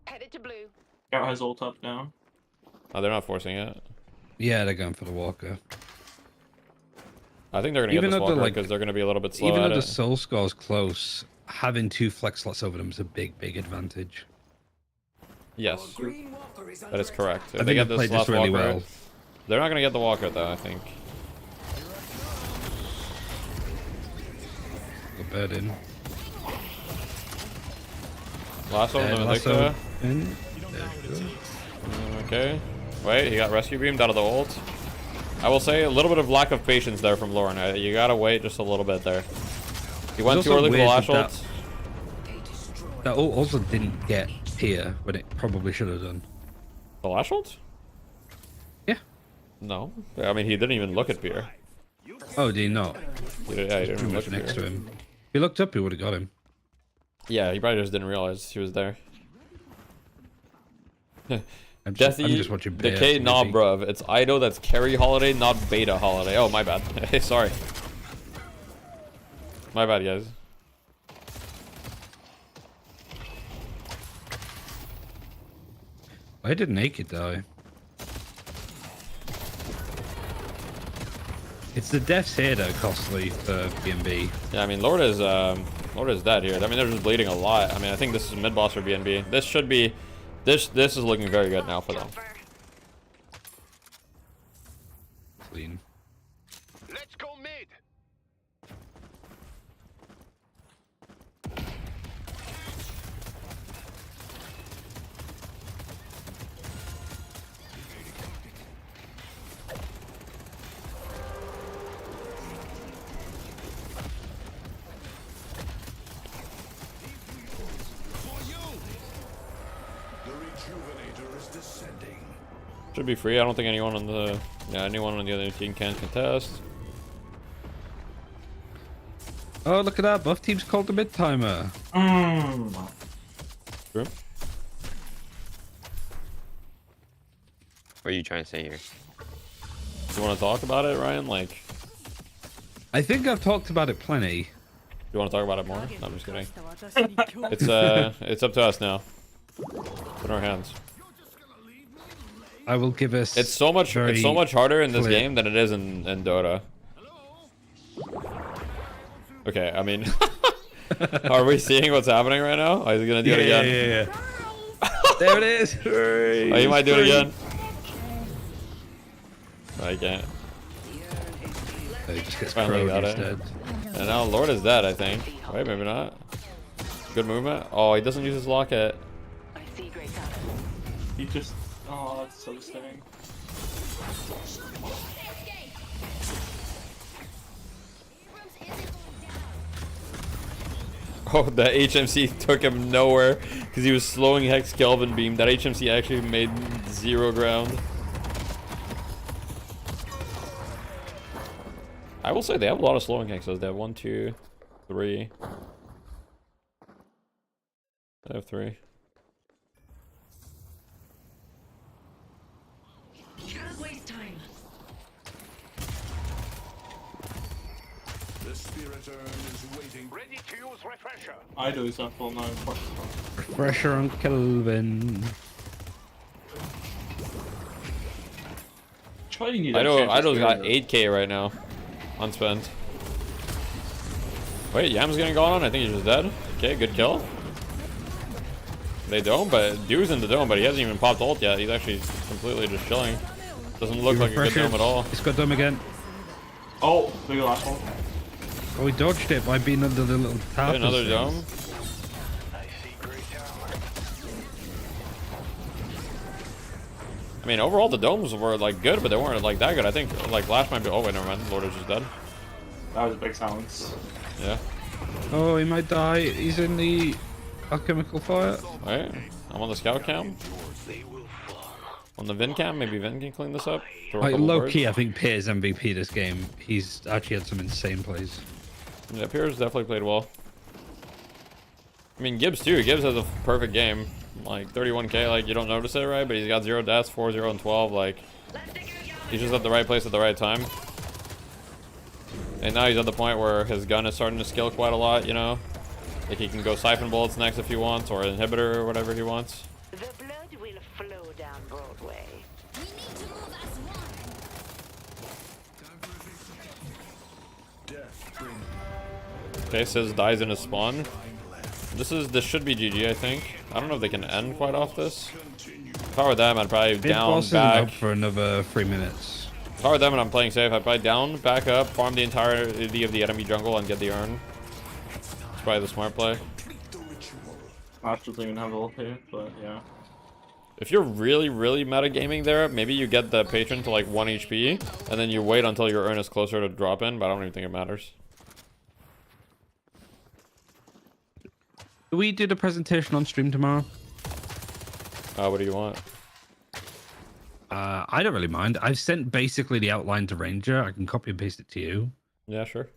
Headed to blue. Scout has ult up now. Oh, they're not forcing it. Yeah, they're going for the walker. I think they're gonna get this walker because they're gonna be a little bit slow even at though it. the soul score's close, having 2 flex slots over them is a big advantage. Yes, that is correct. If I they think get they this played last this really walker, well. they're not gonna get the walker though. I think. The bird in. Last one, lasso Vindicta. in. Okay. Wait, he got rescue beamed out of the ult. I will say a little bit of lack of patience there from Lauren. You gotta wait just a little bit there. He went too early for the lash ult. That ult also didn't get here when it probably should have done. The lash ult? Yeah. No. I mean, he didn't even look at Pier. Oh, did he not? Yeah, he didn't even look at next Pier. to him. If he looked up, he would have got him. Yeah, he probably just didn't realize he was there. I'm just watching Decay, nah, bruv. It's Ido that's carry Holiday, not beta Holiday. Oh, my bad. Hey, sorry. My bad, guys. Why did Naked die? It's the deaths here that are costly for BNB. Yeah, I mean, Lord is dead here. I mean, they're just bleeding a lot. I mean, I think this is mid boss for BNB. This should be, this is looking very good now for them. Clean. Let's go mid. Should be free. I don't think anyone on the other team can contest. Oh, look at that. Buff team's called the mid timer. True. What are you trying to say here? You want to talk about it, Ryan? Like, I think I've talked about it plenty. You want to talk about it more? No, I'm just kidding. It's up to us now. Put in our hands. I will give us. It's so much harder in this game than it is in Dota. Okay, I mean, are we seeing what's happening right now? Oh, he's gonna do it again. Yeah. There it is. Oh, he might do it again. No, he can't. He just gets Finally got it. instead. And now Lord is dead, I think. Wait, maybe not. Good movement. Oh, he doesn't use his locket. He just... Oh, that's so sad. Oh, the HMC took him nowhere because he was slowing Hex Kelvin Beam. That HMC actually made 0 ground. I will say they have a lot of slowing hexes. They have 1, 2, 3. They have 3. Can't waste time. The spirit urn is waiting. Ready to use refresher. Ido is at full now. Pressure on Kelvin. Ido's got 8k right now. Unspent. Wait, Yam's getting gone on? I think he's just dead. Okay, good kill. They dome, but Dude's in the dome, but he hasn't even popped ult yet. He's actually completely just chilling. Doesn't look like a good dome at all. He's got dome again. Oh, big last one. Oh, he dodged it by being under the little tap. Another dome. I mean, overall the domes were like good, but they weren't like that good. I think like last might be. Oh wait, never mind. Lord is just dead. That was a big silence. Yeah. Oh, he might die. He's in the alchemical fire. Wait, I'm on the scout cam. On the Vin cam, maybe Vin can clean this up. Like low key, I think Pierre's MVP this game. He's actually had some insane plays. Yeah, Pierre's definitely played well. I mean, Gibbs too. Gibbs has a perfect game. Like 31k, like you don't notice it, right? But he's got 0 deaths, 4, 0, and 12. Like he's just at the right place at the right time. And now he's at the point where his gun is starting to skill quite a lot. You know, like he can go siphon bullets next if he wants, or inhibitor or whatever he wants. The blood will flow down Broadway. Okay, Sizz dies in his spawn. This should be GG, I think. I don't know if they can end quite off this. If I were them, I'd probably down, back. Up for another 3 minutes. If I were them and I'm playing safe, I'd probably down, back up, farm the entirety of the enemy jungle and get the urn. It's probably the smart play. Astro doesn't even have ulti, but yeah. If you're really, really metagaming there, maybe you get the patron to like 1 HP, and then you wait until your urn is closer to drop in, but I don't even think it matters. We did a presentation on stream tomorrow. What do you want? I don't really mind. I've sent basically the outline to Ranger. I can copy and paste it to you. Yeah, sure.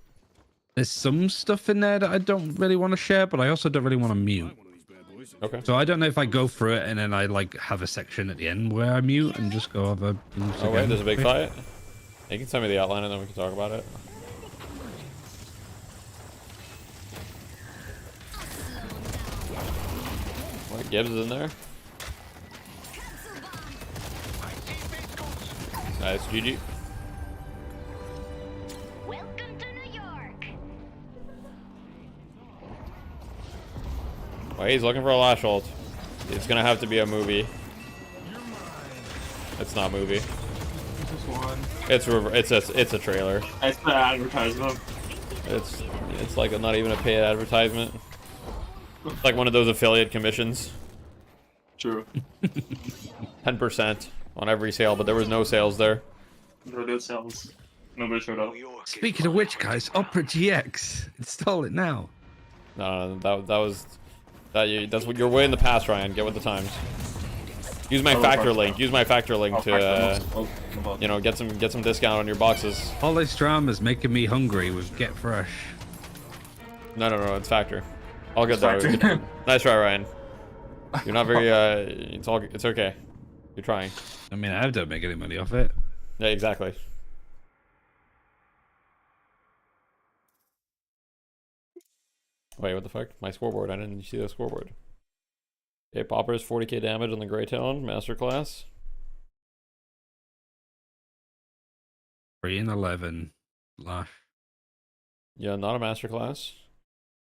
There's some stuff in there that I don't really want to share, but I also don't really want to mute. Okay. So I don't know if I go through it and then I like have a section at the end where I mute and just go over. Oh wait, there's a big fight. You can send me the outline and then we can talk about it. What, Gibbs is in there? Nice, GG. Welcome to New York. Well, he's looking for a lash ult. It's gonna have to be a movie. It's not a movie. It's a trailer. It's the advertisement. It's like not even a paid advertisement. It's like one of those affiliate commissions. True. 10% on every sale, but there was no sales there. There were no sales. Nobody showed up. Speaking of which, guys, Opera GX. Install it now. No, that's what you're way in the past, Ryan. Get with the times. Use my factor link. Use my factor link to, you know, get some discount on your boxes. All this drama's making me hungry with Get Fresh. No, it's factor. All good though. Nice try, Ryan. You're not very. It's okay. You're trying. I mean, I don't make any money off it. Yeah, exactly. Wait, what the fuck? My scoreboard. I didn't see the scoreboard. Okay, Popper's 40k damage on the Greytown Masterclass. 3 and 11. Lash. Yeah, not a Masterclass.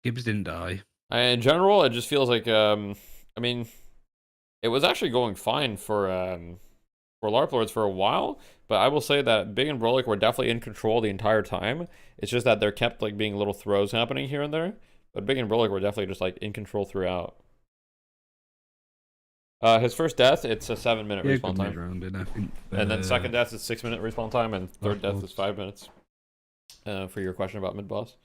Gibbs didn't die. In general, it just feels like, I mean, it was actually going fine for LARP Lords for a while, but I will say that Big and Brolik were definitely in control the entire time. It's just that there kept like being little throws happening here and there, but Big and Brolik were definitely just like in control throughout. His first death, it's a 7-minute respawn time. I think, and then second death is 6-minute respawn time, and third death is 5 minutes. For your question about mid-boss.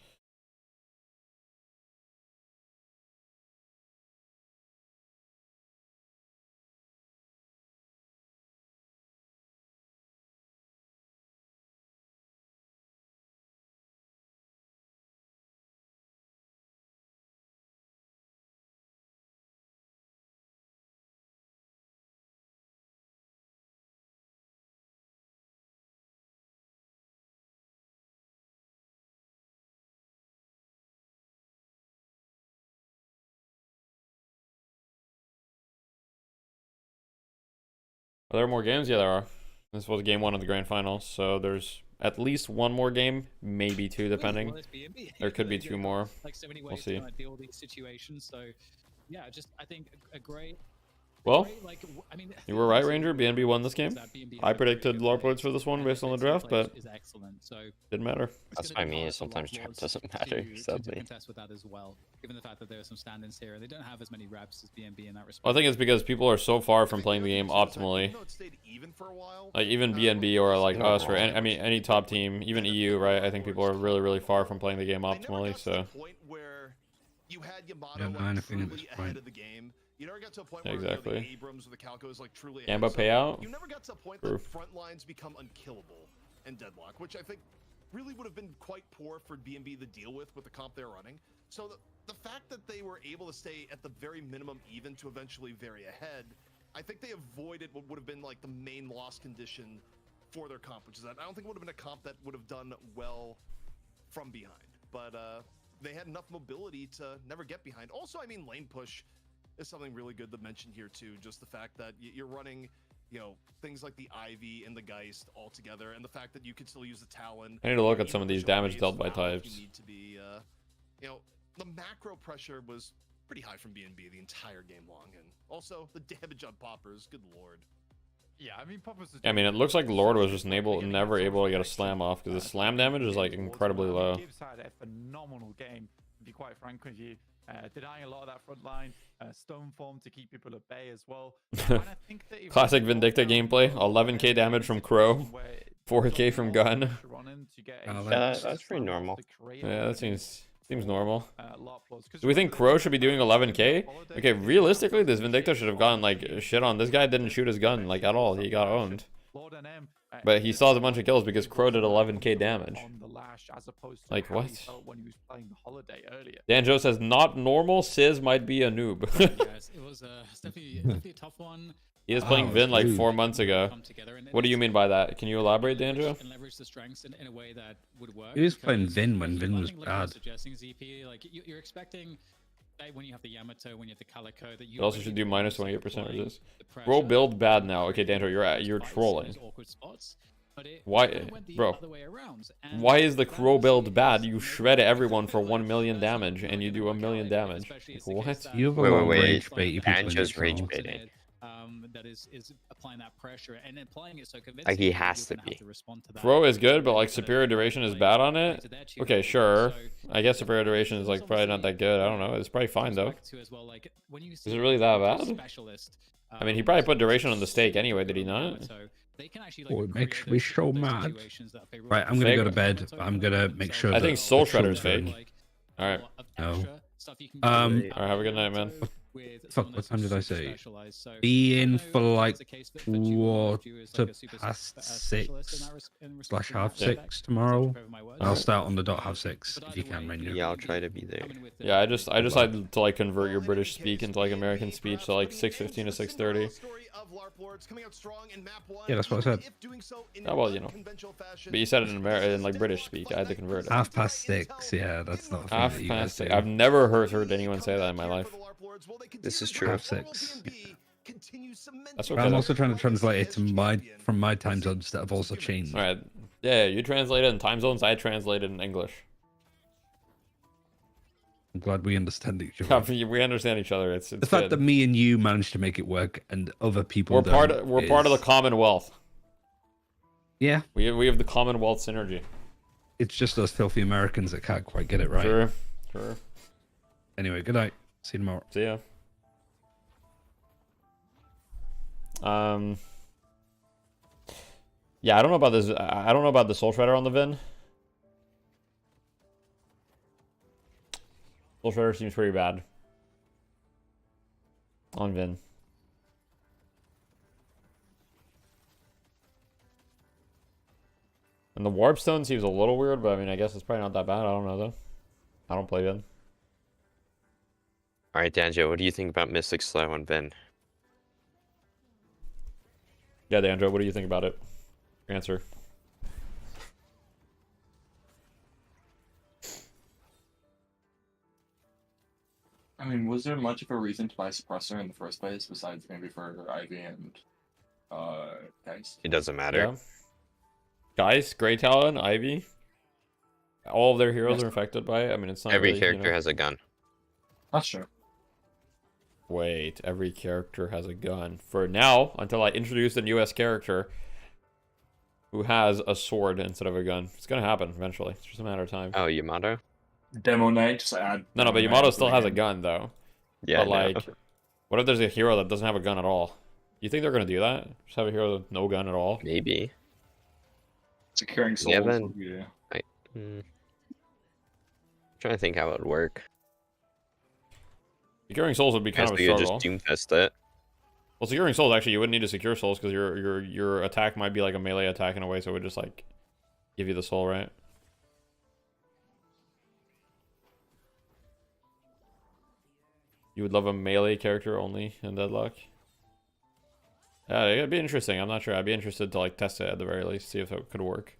Are there more games? Yeah, there are. This was game 1 of the grand finals, so there's at least 1 more game, maybe 2, depending. There could be 2 more. Like so many we'll ways see. to deal with these situations. So, yeah, just I think a great. Well, like, I mean, you were right, Ranger. BNB won this game. I predicted LARP Lords for this one based on the draft, but didn't matter. That's what I mean. Sometimes draft doesn't matter, sadly. Contest with that as well, given the fact that there are some stand-ins here, and they don't have as many reps as BNB in that respect. Well, I think it's because people are so far from playing the game optimally even for a while. Like even BNB or like us or any, I mean any top team, even EU, right? I think people are really far from playing the game optimally. So. You had Yamato Yeah, like, I think truly at this ahead point. of the game. You never got to a point Yeah, where exactly. the Abrams or the Calcos like truly Gamba ahead. So payout? you never got to a point True. that front lines become unkillable and deadlock, which I think really would have been quite poor for BNB to deal with the comp they're running. So the fact that they were able to stay at the very minimum even to eventually very ahead, I think they avoided what would have been like the main loss condition for their comp, which is that I don't think it would have been a comp that would have done well from behind. But they had enough mobility to never get behind. Also, I mean, lane push is something really good to mention here too. Just the fact that you're running, you know, things like the Ivy and the Geist all together, and the fact that you can still use the Talon. I need to look at some of these damage dealt by types. You need to be, you know, the macro pressure was pretty high from BNB the entire game long, and also the damage on poppers. Good lord. Yeah, I mean, poppers. I mean, it looks like Lord was just never able to get a slam off because the slam damage is like incredibly low. Gibbs had a phenomenal game, to be quite frank with you. Denying a lot of that front line, stone form to keep people at bay as well. And I think that Classic Vindicta gameplay. 11k damage from Crow, 4k from Gun. Yeah, that's pretty normal. Yeah, that seems normal. Do we think Crow should be doing 11k? Okay, realistically, this Vindicta should have gotten like shit on. This guy didn't shoot his gun like at all. He got owned. But he still has a bunch of kills because Crow did 11k damage. Like what? Danjo says not normal. Sizz might be a noob. Yes, it was definitely a tough one. He was playing Vin like 4 months ago. What do you mean by that? Can you elaborate, Danjo? And leverage the strengths in a way that would work. He was playing Vin when Vin was like bad. Suggesting ZP, like you're expecting when you have the Yamato, when you have the Calico, that you You also should do minus 28% resist. Bro, build bad now. Okay, Danjo, you're trolling. Why, bro? Why is the Crow build bad? You shred everyone for 1 million damage, and you do 1 million damage. Like, what? You have a lot of rage bait. Danjo's rage baiting. That is applying that pressure and applying it so convincingly. Like he has to be. Crow is good, but like superior duration is bad on it. Okay, sure. I guess superior duration is like probably not that good. I don't know. It's probably fine though. Is it really that bad? I mean, he probably put duration on the stake anyway, did he not? Oh, it makes me so mad. Right, I'm gonna go to bed. I'm gonna make sure. I think Soul Shredder's fake. All right. No. All right. Have a good night, man. Fuck, what time did I say? Be in for like /6/6 tomorrow. I'll start on the dot /6 if you can, Ranger. Yeah, I'll try to be there. Yeah, I just had to like convert your British speak into like American speech, so like 6:15 to 6:30. Yeah, that's what I said. Oh well, you know. But you said it in like British speak. I had to convert it. 6:30. Yeah, that's not. Half past 6. I've never heard anyone say that in my life. This is true. 6:30. That's But okay. I'm also trying to translate it to from my time zones that have also changed. All right. Yeah, you translate it in time zones. I translate it in English. I'm glad we understand each other. We understand each other. It's The fact that me and you managed to make it work and other people we're don't part of the Commonwealth. Yeah. We have the Commonwealth synergy. It's just those filthy Americans that can't quite get it right. Sure. Anyway, good night. See you tomorrow. See ya. Yeah, I don't know about this. I don't know about the Soul Shredder on the Vin. Soul Shredder seems pretty bad on Vin. And the Warp Stone seems a little weird, but I mean, I guess it's probably not that bad. I don't know though. I don't play Vin. All right, Danjo, what do you think about Mystic Slow and Vin? Yeah, Danjo, what do you think about it? Answer. I mean, was there much of a reason to buy Suppressor in the first place besides maybe for Ivy and Geist? It doesn't matter. Yeah. Geist, Grey Talon, Ivy. All of their heroes are affected by it. I mean, it's not Every really, character has a gun. That's true. Wait, every character has a gun. For now, until I introduce a US character who has a sword instead of a gun. It's gonna happen eventually. It's just a matter of time. Oh, Yamato? Demo Knight, just add... No, but Yamato still has a gun, though. Yeah, but, like, what if there's a hero that doesn't have a gun at all? You think they're gonna do that? Just have a hero with no gun at all? Maybe. Securing souls. Yeah. Trying to think how it would work. Securing souls would be kind of a you struggle. just doomfist it. Well, securing souls, actually, you wouldn't need to secure souls because your attack might be like a melee attack in a way, so it would just like give you the soul, right? You would love a melee character only in Deadlock? Yeah, it'd be interesting. I'm not sure. I'd be interested to like test it at the very least, see if it could work.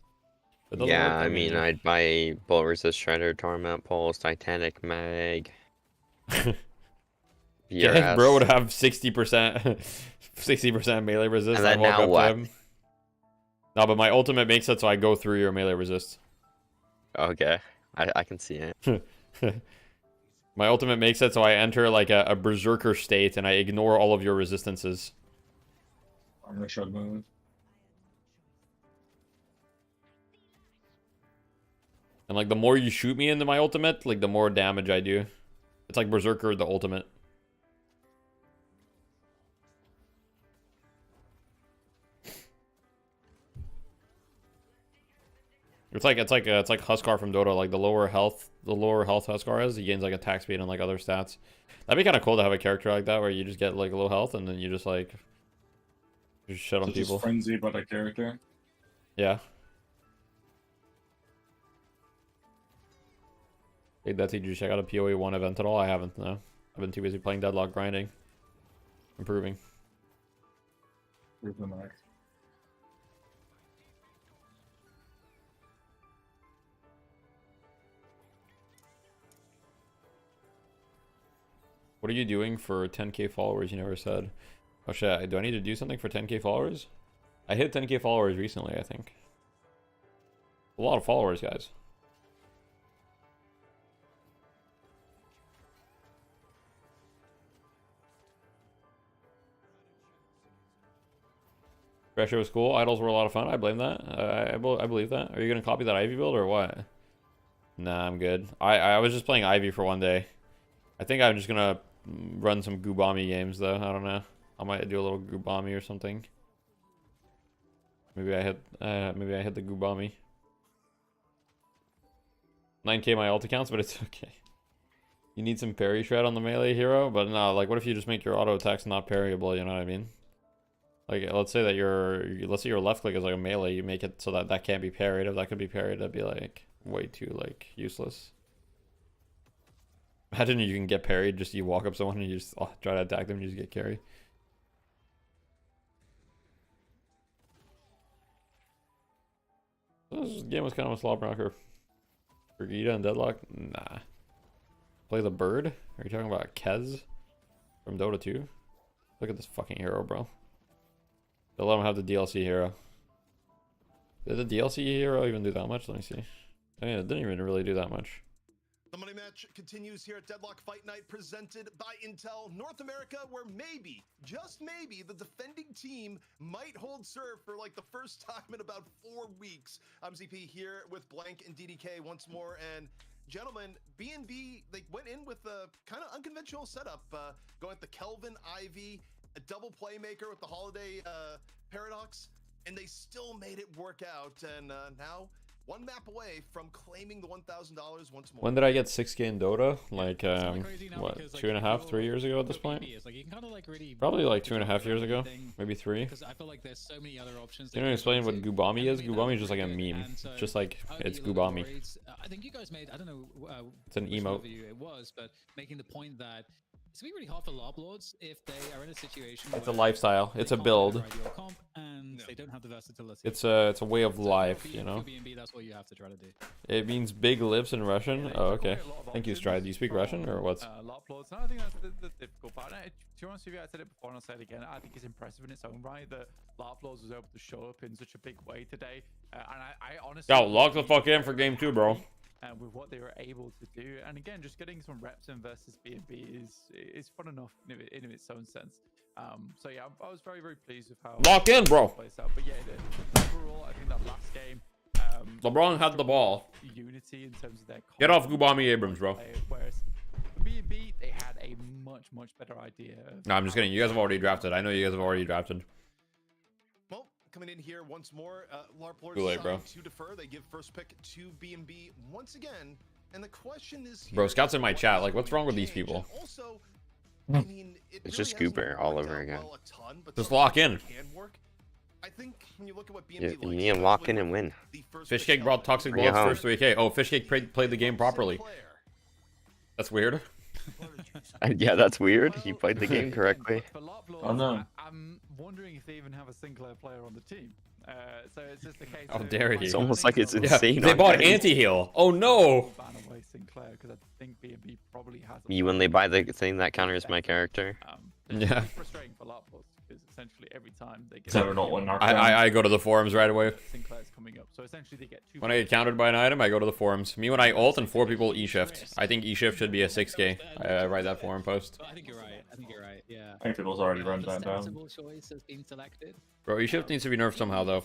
If it doesn't Yeah, work, I mean, I'd buy Bullet Resist Shredder, Torment Pulse, Titanic Mag. Yeah, bro would have 60% 60% melee resist. And then I walk now up what? to him. No, but my ultimate makes it so I go through your melee resist. Okay, I can see it. My ultimate makes it so I enter like a berserker state and I ignore all of your resistances. I'm gonna shred move. And like the more you shoot me into my ultimate, like the more damage I do. It's like berserker the ultimate. It's like Huskar from Dota. Like the lower health Huskar is, he gains like attack speed and like other stats. That'd be kind of cool to have a character like that where you just get like low health and then you just like just shit on people. Just frenzy, but a character. Yeah. Hey, that's did you check out a PoE 1 event at all? I haven't. No, I've been too busy playing Deadlock, grinding, improving. Where's the max? What are you doing for 10k followers? You never said. Oh shit, do I need to do something for 10k followers? I hit 10k followers recently, I think. A lot of followers, guys. Pressure was cool. Idols were a lot of fun. I blame that. I believe that. Are you gonna copy that Ivy build or what? Nah, I'm good. I was just playing Ivy for one day. I think I'm just gonna run some Gubami games though. I don't know. I might do a little Gubami or something. Maybe I hit the Gubami. 9k my ult accounts, but it's okay. You need some parry shred on the melee hero, but no, like what if you just make your auto attacks not parryable, you know what I mean? Like let's say your left click is like a melee, you make it so that that can't be parried. If that could be parried, that'd be like way too like useless. Imagine you can get parried, just you walk up someone and you just try to attack them and you just get carried. This game was kind of a slop rocker. For Gita and Deadlock? Nah. Play the bird? Are you talking about Kez from Dota 2? Look at this fucking hero, bro. They'll let him have the DLC hero. Did the DLC hero even do that much? Let me see. I mean, it didn't even really do that much. The money match continues here at Deadlock Fight Night, presented by Intel North America, where maybe, just maybe, the defending team might hold serve for like the first time in about 4 weeks. I'm ZP here with Blank and DDK once more, and gentlemen, B&B, they went in with a kind of unconventional setup, going with the Kelvin Ivy, a double playmaker with the Holiday Paradox, and they still made it work out, and now one map away from claiming the $1,000 once more. When did I get 6k in Dota? Like, what, 2.5, 3 years ago at this point? Probably like 2.5 years ago, maybe 3. I feel like there's so many other options. Can you explain what Gubami is? Gubami is just like a meme. It's just like, it's Gubami. I think you guys made, I don't know it's an emote. It was, but making the point that it's gonna be really hard for LARP lords if they are in a situation. It's a lifestyle. It's a build. And they don't have the versatility. It's a way of life, you know. That's what you have to try to do. It means big lips in Russian. Oh, okay. Thank you, Stride. Do you speak Russian or what? LARP lords. I think that's the difficult part. To be honest with you, I said it before and I'll say it again. I think it's impressive in its own right that LARP lords was able to show up in such a big way today. And I honestly. Yo, log the fuck in for game 2, bro. With what they were able to do, and again, just getting some reps in versus B&B is fun enough in its own sense. So yeah, I was very pleased with how lock in, bro. But yeah, overall, I think that last game, LeBron had the ball. Unity in terms of their get off Gubami Abrams, bro. Whereas B&B B&B, they had a much better idea. No, I'm just kidding. You guys have already drafted. I know you guys have already drafted. Well, coming in here once more, LARP Lords Too late, bro. to defer. They give first pick to B&B once again. And the question is, Bro, Scout's in my chat. Like, what's wrong with these people? Also, I mean, It's just Gooper all over again. Just lock in. I think when you look at what You need to lock in and win. Fishcake brought Toxic Bring it Bullets home. first 3K. Oh, Fishcake played the game properly. That's weird. Yeah, that's weird. He played the game correctly. Oh no. I'm wondering if they even have a Sinclair player on the team. So it's just a case. How dare you? It's almost like it's Yeah, insane. they on bought guys. anti-heal. Oh no! Ban away Sinclair because I think B&B probably has. Me when they buy the thing that counters my character. Yeah. It's frustrating for Larpos because essentially every time they get. So don't win our I go to the forums right away. Sinclair's coming up, so essentially they get 2. When I get countered by an item, I go to the forums. Me when I ult and 4 people E-shift. I think E-shift should be a 6K. I write that forum post. I think you're right. Yeah. I think people's already run that down. Sensible choice has been selected. Bro, E-shift needs to be nerfed somehow though.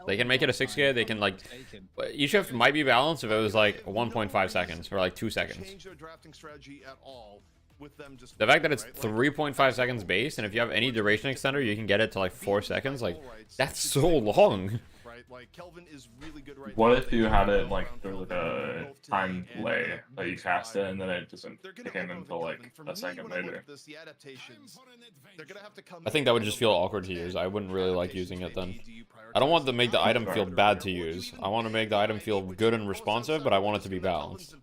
They can make it a 6K. They can like E-shift might be balanced if it was like 1.5 seconds or like 2 seconds. Change their drafting strategy at all with them just. The fact that it's 3.5 seconds base, and if you have any duration extender, you can get it to like 4 seconds. Like, that's so long. Right, like Kelvin is really good right What if you had it like through like a time delay that you cast it and then it doesn't kick in until like a second later? the adaptations, they're gonna have to come. I think that would just feel awkward to use. I wouldn't really like using it then. I don't want to make the item feel bad to use. I want to make the item feel good and responsive, but I want it to be balanced.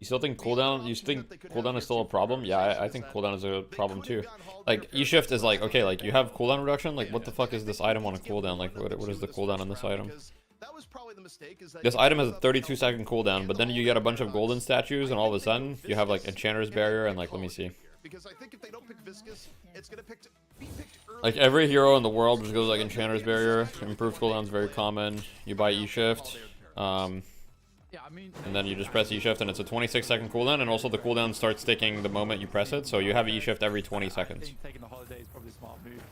You still think cooldown? You think cooldown is still a problem? Yeah, I think cooldown is a problem too. Like E-shift is like, okay, like you have cooldown reduction. Like what the fuck is this item on a cooldown? Like what is the cooldown on this item? This item has a 32-second cooldown, but then you get a bunch of golden statues, and all of a sudden you have like Enchanter's Barrier and like, let me see. Because I think if they don't pick Viscous, it's gonna be picked early. Like every hero in the world just goes like Enchanter's Barrier. Improved cooldown is very common. You buy E-shift. And then you just press E-shift and it's a 26-second cooldown, and also the cooldown starts ticking the moment you press it, so you have E-shift every 20 seconds. Taking the holiday is probably a smart move.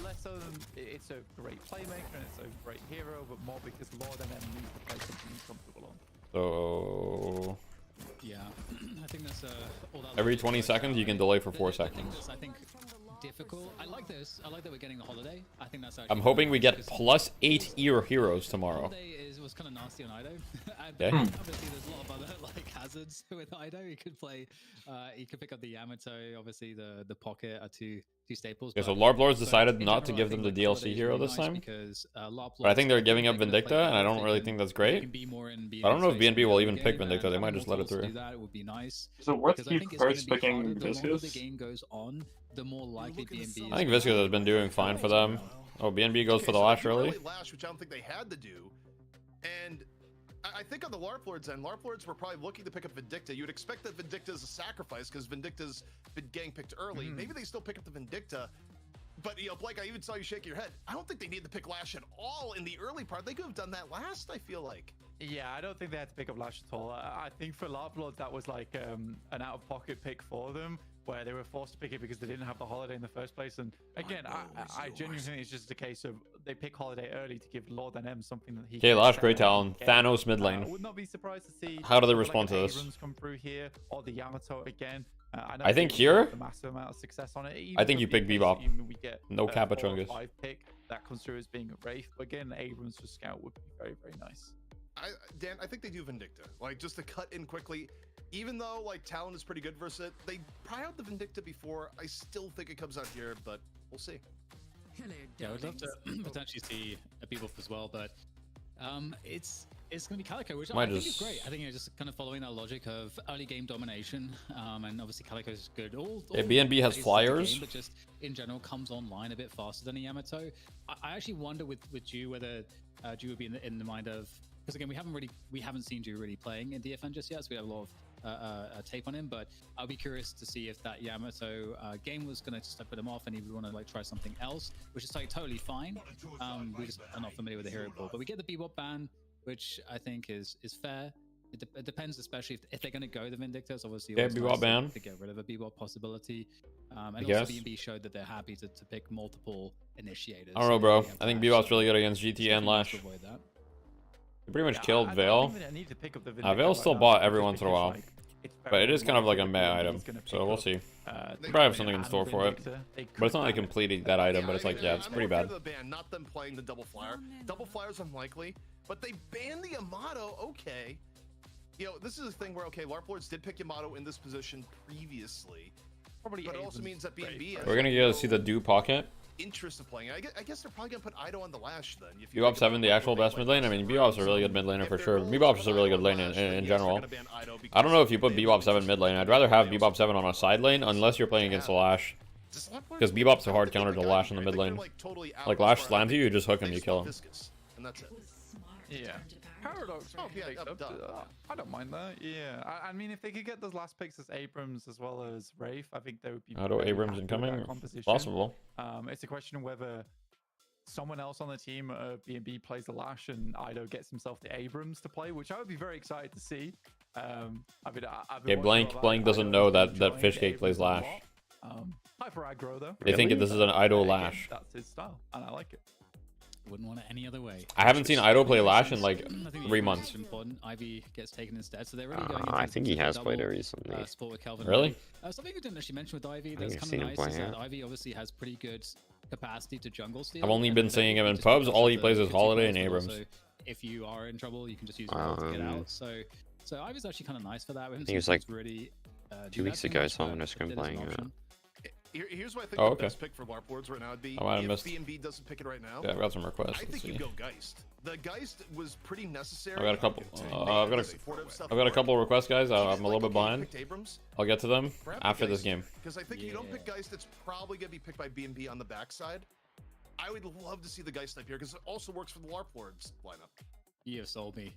Less so than it's a great playmaker and it's a great hero, but more because Lord and M needs to play something he's comfortable on. So Yeah, I think that's all that every 20 seconds you can delay for 4 seconds. I think difficult. I like this. I like that we're getting the holiday. I think that's actually. I'm hoping we get +8 ear heroes tomorrow. Holiday was kind of nasty on Ido. Okay. Obviously, there's a lot of other like hazards with Ido. He could play. He could pick up the Yamato. Obviously, the pocket are two staples. Okay, so LARP Lords decided not to give them the DLC hero this time. But I think they're giving up Vindicta, and I don't really think that's great. I don't know if B&B will even pick Vindicta. They might just let it through. That would be nice. So what's the first picking Viscous? The game goes on, the more likely B&B. I think Viscous has been doing fine for them. Oh, B&B goes for the lash early. Lash, which I don't think they had to do. And I think on the LARP Lords end, LARP Lords were probably looking to pick up Vindicta. You'd expect that Vindicta is a sacrifice because Vindicta's been gang picked early. Maybe they still pick up the Vindicta. But, you know, Blake, I even saw you shake your head. I don't think they need to pick Lash at all in the early part. They could have done that last, I feel like. Yeah, I don't think they had to pick up Lash at all. I think for LARP Lords, that was like an out-of-pocket pick for them, where they were forced to pick it because they didn't have the holiday in the first place. And again, I genuinely think it's just a case of they pick holiday early to give Lord and M something that he. Okay, Lash, great talent. Thanos mid lane. I would not be surprised to see. How do they respond to this? Abrams come through here, or the Yamato again. I think here, a massive amount of success on it. I think you pick Bebop. We get no Kappa Chungus. 5 pick that comes through as being a Wraith. But again, Abrams for Scout would be very, very nice. Dan, I think they do Vindicta. Like, just to cut in quickly, even though, like, Talon is pretty good versus it, they pry out the Vindicta before. I still think it comes out here, but we'll see. Yeah, I would love to potentially see a Bebop as well, but it's going to be Calico, which I think is great. I think you're just kind of following that logic of early game domination, and obviously Calico is good. Yeah, B&B has flyers, but just in general comes online a bit faster than a Yamato. I actually wonder with Ju whether Ju would be in the mind of, because again we haven't seen Ju really playing in DFN just yet, so we have a lot of tape on him, but I'll be curious to see if that Yamato game was going to just put him off and he would want to like try something else, which is like totally fine. We just are not familiar with the hero pool, but we get the Bebop ban, which I think is fair. It depends, especially if they're going to go the Vindictas. Obviously, yeah, Bebop ban to get rid of a Bebop possibility, and also B&B showed that they're happy to pick multiple initiators. I don't know, bro. I think Bebop's really good against GT and Lash. He pretty much killed Veil. I need to pick up the Veil's still bought every once in a while. But it is kind of like a meh item, so we'll see. We'll probably have something in store for it. But it's not like completing that item, but it's like, yeah, it's pretty bad. Not them playing the double flyer. Double flyer's unlikely, but they banned the Yamato. Okay. You know, this is a thing where, okay, LARP Lords did pick Yamato in this position previously. But it also means that BNB... We're going to get to see the Do pocket. Interest of playing. I guess they're probably going to put Ido on the Lash then. Bebop 7, the actual best mid lane? I mean, Bebop's a really good mid laner for sure. Bebop's just a really good lane in general. I don't know if you put Bebop 7 mid lane. I'd rather have Bebop 7 on a side lane unless you're playing against the Lash. Because Bebop's a hard counter to Lash in the mid lane. Like, Lash slams you, you just hook him, you kill him. And that's it. Yeah. Paradox. I don't mind that. Yeah. I mean, if they could get those last picks as Abrams as well as Wraith, I think they would be. Auto Abrams incoming? Possible. It's a question of whether someone else on the team, BNB, plays the Lash and Ido gets himself the Abrams to play, which I would be very excited to see. Okay, Blank doesn't know that Fishcake plays Lash. Hyper aggro though. They think this is an Ido Lash. That's his style, and I like it. Wouldn't want it any other way. I haven't seen Ido play Lash in like 3 months. Important. Ivy gets taken instead, so they're really going. I think he has played it recently. Really? Something we didn't actually mention with Ivy that's kind of nice is that Ivy obviously has pretty good capacity to jungle steal. I've only been seeing him in pubs. All he plays is Holiday and Abrams. So if you are in trouble, you can just use your to get out. So Ivy's actually kind of nice for that. I think it was like really, 2 weeks ago I saw him in a scrim playing it. Here's what I think the best pick for LARP Lords right now would be if BNB doesn't pick it right now. Yeah, I've got some requests. I think you go Geist. The Geist was pretty necessary. I've got a couple. I've got a couple requests, guys. I'm a little bit behind. I'll get to them after this game. Because I think if you don't pick Geist, it's probably gonna be picked by BNB on the backside. I would love to see the Geist type here because it also works for the LARP Lords lineup. You have sold me.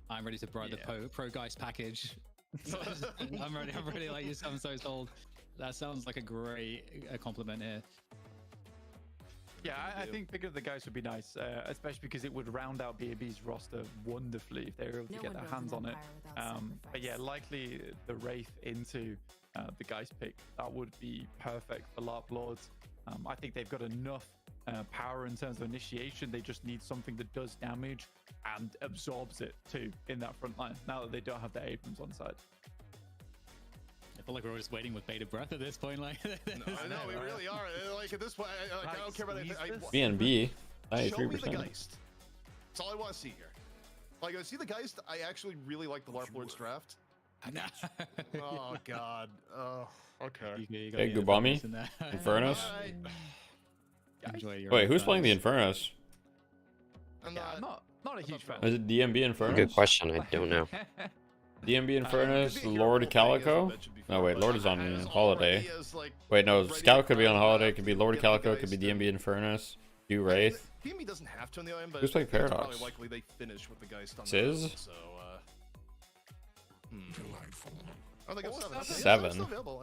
I'm ready to buy the Pro Geist package. I'm ready. Like you, I'm so sold. That sounds like a great compliment here. Yeah, I think picking up the guys would be nice, especially because it would round out BNB's roster wonderfully if they were able to get their hands on it. But yeah, likely the Wraith into the guys pick, that would be perfect for LARP Lords. I think they've got enough power in terms of initiation. They just need something that does damage and absorbs it too in that front line, now that they don't have their Abrams on side. I feel like we're all just waiting with bated breath at this point. Like, I know we really are. Like at this point, I don't care about it. BNB, 93%. Show me the Geist. That's all I want to see here. Like, I see the Geist. I actually really like the LARP Lords draft. Oh God. Oh, okay. Hey, Gubami, Infernos. Wait, who's playing the Infernos? I'm not a huge fan. Is it DMB Infernos? Good question. I don't know. DMB Infernus, Lord Calico? No, wait, Lord is on holiday. Wait, no, Scout could be on holiday, could be Lord Calico, could be DMB Infernus, do Wraith. BNB doesn't have to on the island, but who's playing Paradox? Probably likely they finish with the Geist on Sizz? So, I think it's 7. Still available.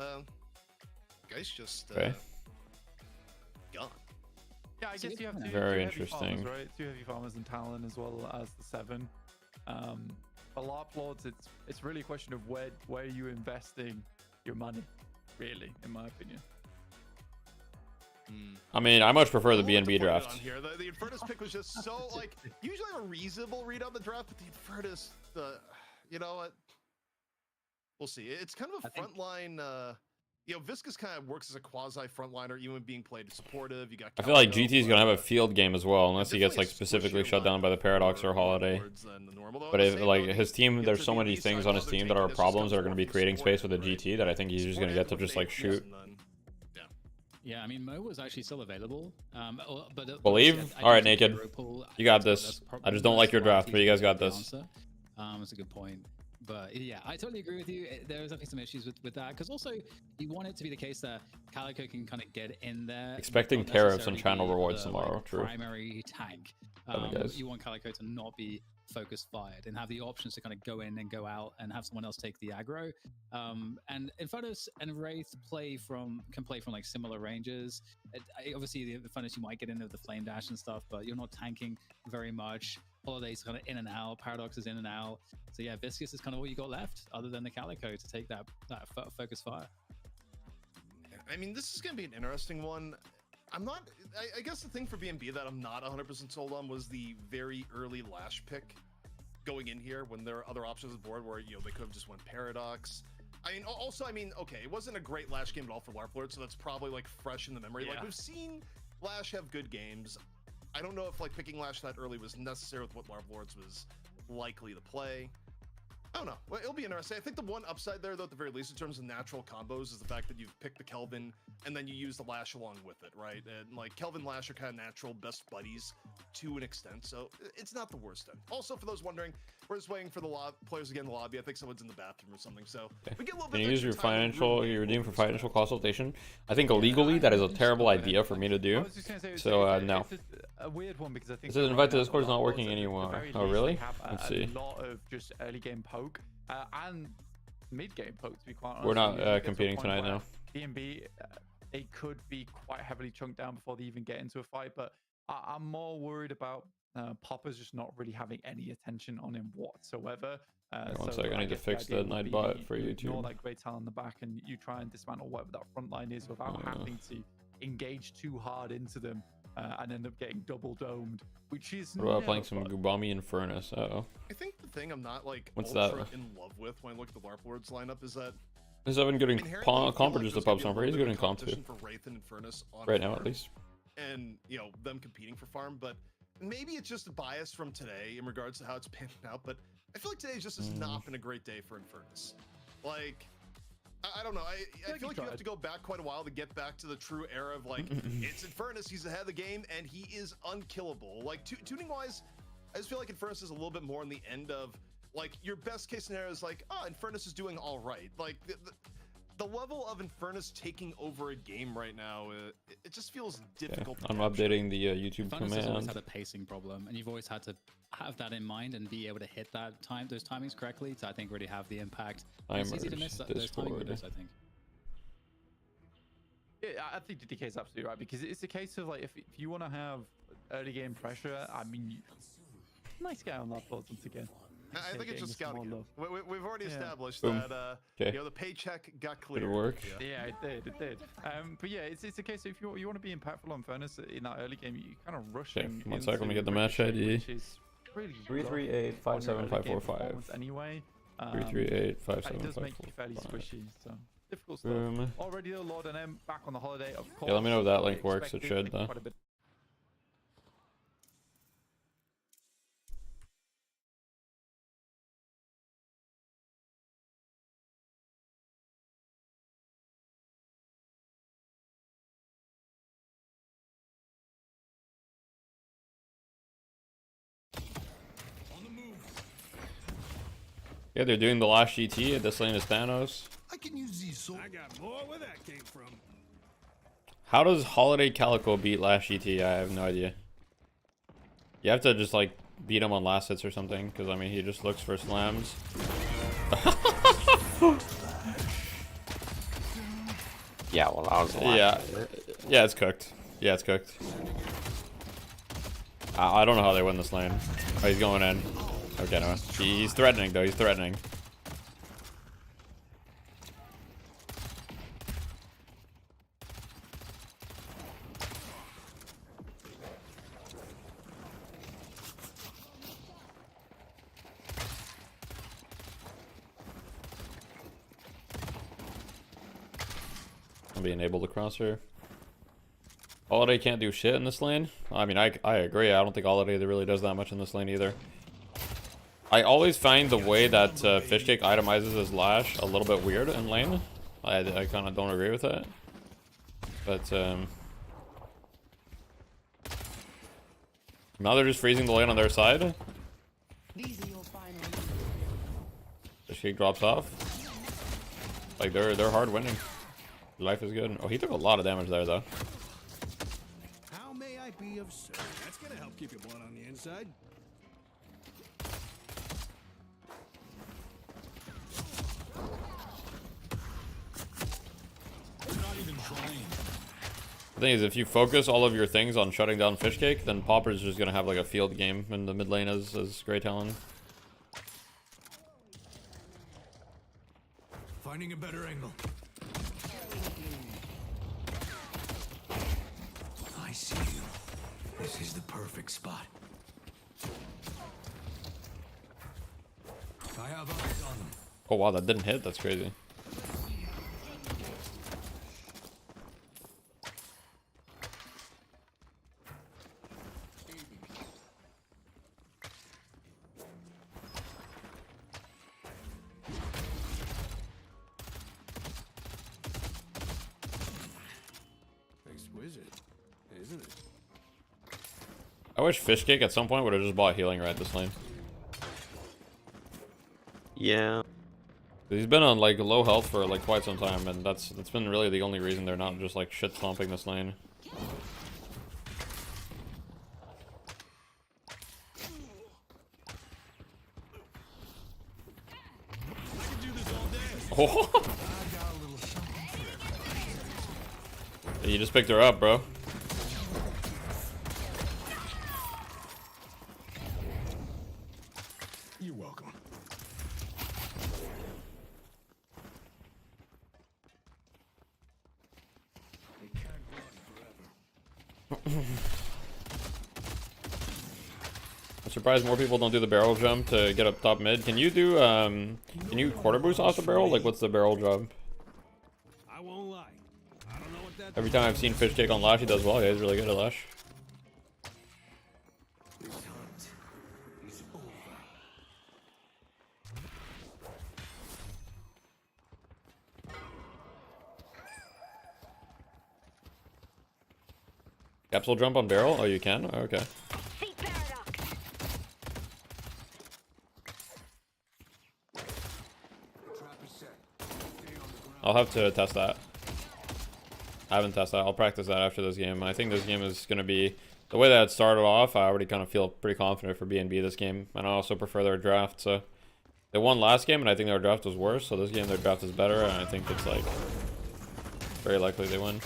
Geist just okay. Gone. Yeah, I guess you have very interesting. Farmers, right? 2 heavy farmers and Talon as well as the 7. For LARP Lords, it's really a question of where are you investing your money, really, in my opinion. I mean, I much prefer the BNB draft. The Infernus pick was just so, like, usually a reasonable read on the draft, but the Infernus, you know what? We'll see. It's kind of a frontline, you know, Viscus kind of works as a quasi frontliner, even being played supportive. You got. I feel like GT is gonna have a field game as well, unless he gets like specifically shut down by the Paradox or Holiday. But if, like his team, there's so many things on his team that are problems that are gonna be creating space with a GT that I think he's just gonna get to just like shoot. Yeah, I mean Mo was actually still available. But Believe. All right, Naked. You got this. I just don't like your draft, but you guys got this. That's a good point. But yeah, I totally agree with you. There's definitely some issues with that, because also you want it to be the case that Calico can kind of get in there. Expecting tariffs and channel rewards tomorrow. Like, true. Primary tank. You want Calico to not be focus fired and have the options to kind of go in and go out and have someone else take the aggro. And Infernus and Wraith can play from like similar ranges. Obviously, the Infernus you might get into the flame dash and stuff, but you're not tanking very much. Holiday's kind of in and out. Paradox is in and out. So yeah, Viscus is kind of all you got left, other than the Calico to take that focus fire. I mean, this is going to be an interesting one. I'm not. I guess the thing for BNB that I'm not 100% sold on was the very early Lash pick going in here when there are other options on the board where, you know, they could have just went Paradox. I mean, also, I mean, okay, it wasn't a great Lash game at all for LARP Lord, so that's probably like fresh in the memory. Yeah. Like we've seen Lash have good games. I don't know if like picking Lash that early was necessary with what LARP Lords was likely to play. I don't know. Well, it'll be interesting. I think the one upside there, though, at the very least, in terms of natural combos, is the fact that you've picked the Kelvin and then you use the Lash along with it, right? And like Kelvin Lash are kind of natural best buddies to an extent, so it's not the worst then. Also, for those wondering, we're just waiting for the players to get in the lobby. I think someone's in the bathroom or something, so we get a little bit. Can you use your you redeem for financial consultation? I think illegally that is a terrible idea for me to do. So no. It's a weird one because I think this invite to Discord is not working anymore. Oh really? Let's see. A lot of just early game poke and mid game poke, to be quite honest. We're not competing tonight now. BNB, they could be quite heavily chunked down before they even get into a fight, but I'm more worried about Popper's just not really having any attention on him whatsoever. One second, I need to fix the night bot for YouTube. Ignore that great talent in the back, and you try and dismantle whatever that front line is without having to engage too hard into them and end up getting double domed, which is. What about playing some Gubami and Furnace? Uh-oh. I think the thing I'm not like What's ultra that? in love with when I look at the LARP Lords lineup is that He's been good in comp or just the pub somewhere. He's good in comp too. For Wraith and Infernus on Right now, farm, at least. and you know them competing for farm, but maybe it's just a bias from today in regards to how it's panning out. But I feel like today just has not been a great day for Infernus. Like, I don't know. I feel like you have to go back quite a while to get back to the true era of like it's Infernus. He's ahead of the game and he is unkillable. Like tuning wise, I just feel like Infernus is a little bit more on the end of like your best case scenario is like, oh, Infernus is doing all right. Like the level of Infernus taking over a game right now, it just feels difficult. I'm updating the YouTube Infernus command. has always had a pacing problem, and you've always had to have that in mind and be able to hit those timings correctly to, I think, really have the impact. It's easy to miss those timing windows, I think. Yeah, I think DK is absolutely right, because it's a case of like if you want to have early game pressure, I mean, nice guy on that board once again. I think it's just scouting. We've already established Boom. that Okay. you know the paycheck got cleared. Good work. Yeah, it did. But yeah, it's a case of if you want to be impactful on Furnace in that early game, you kind of rushing. 1 second, let me get the match ID. Which is really 338-57545. anyway. 338-57545. It does make you fairly squishy, so difficult stuff. Boom. Already though, Lord and M back on the holiday, of course. Yeah, let me know if that link works. It should though. Quite a bit. Yeah, they're doing the last GT at this lane is Thanos. I can use these, so I got more where that came from. How does Holiday Calico beat last GT? I have no idea. You have to just like beat him on last hits or something, because I mean he just looks for slams. Yeah, well that was a lot. Yeah, it's cooked. Yeah, it's cooked. I don't know how they win this lane. Oh, he's going in. Okay, no. He's threatening though. He's threatening. I'm being able to cross her. Holiday can't do shit in this lane. I mean, I agree. I don't think Holiday really does that much in this lane either. I always find the way that Fishcake itemizes his Lash a little bit weird in lane. I kind of don't agree with it. But now they're just freezing the lane on their side. Fishcake drops off. Like they're hard winning. Life is good. Oh, he took a lot of damage there though. How may I be of service? That's gonna help keep your blood on the inside. The thing is, if you focus all of your things on shutting down Fishcake, then Popper's just gonna have like a field game in the mid lane as Grey Talon. Finding a better angle. perfect spot. I have eyes on them. Oh wow, that didn't hit. That's crazy. Exquisite, isn't it? I wish Fishcake at some point would have just bought healing right this lane. Yeah. He's been on like low health for like quite some time, and that's been really the only reason they're not just like shit stomping this lane. Oh. You just picked her up, bro. You're welcome. I'm surprised more people don't do the barrel jump to get up top mid. Can you do can you quarter boost off the barrel? Like, what's the barrel jump? I won't lie. I don't know what that Every time I've seen Fishcake on Lash, he does well. Yeah, he's really good at Lash. This hunt is over. Capsule jump on barrel? Oh, you can? Oh, okay. I'll have to test that. I haven't tested that. I'll practice that after this game. I think this game is going to be... The way that it started off, I already kind of feel pretty confident for BNB this game. And I also prefer their draft, so... They won last game, and I think their draft was worse. So this game, their draft is better, and I think it's, like... very likely they win.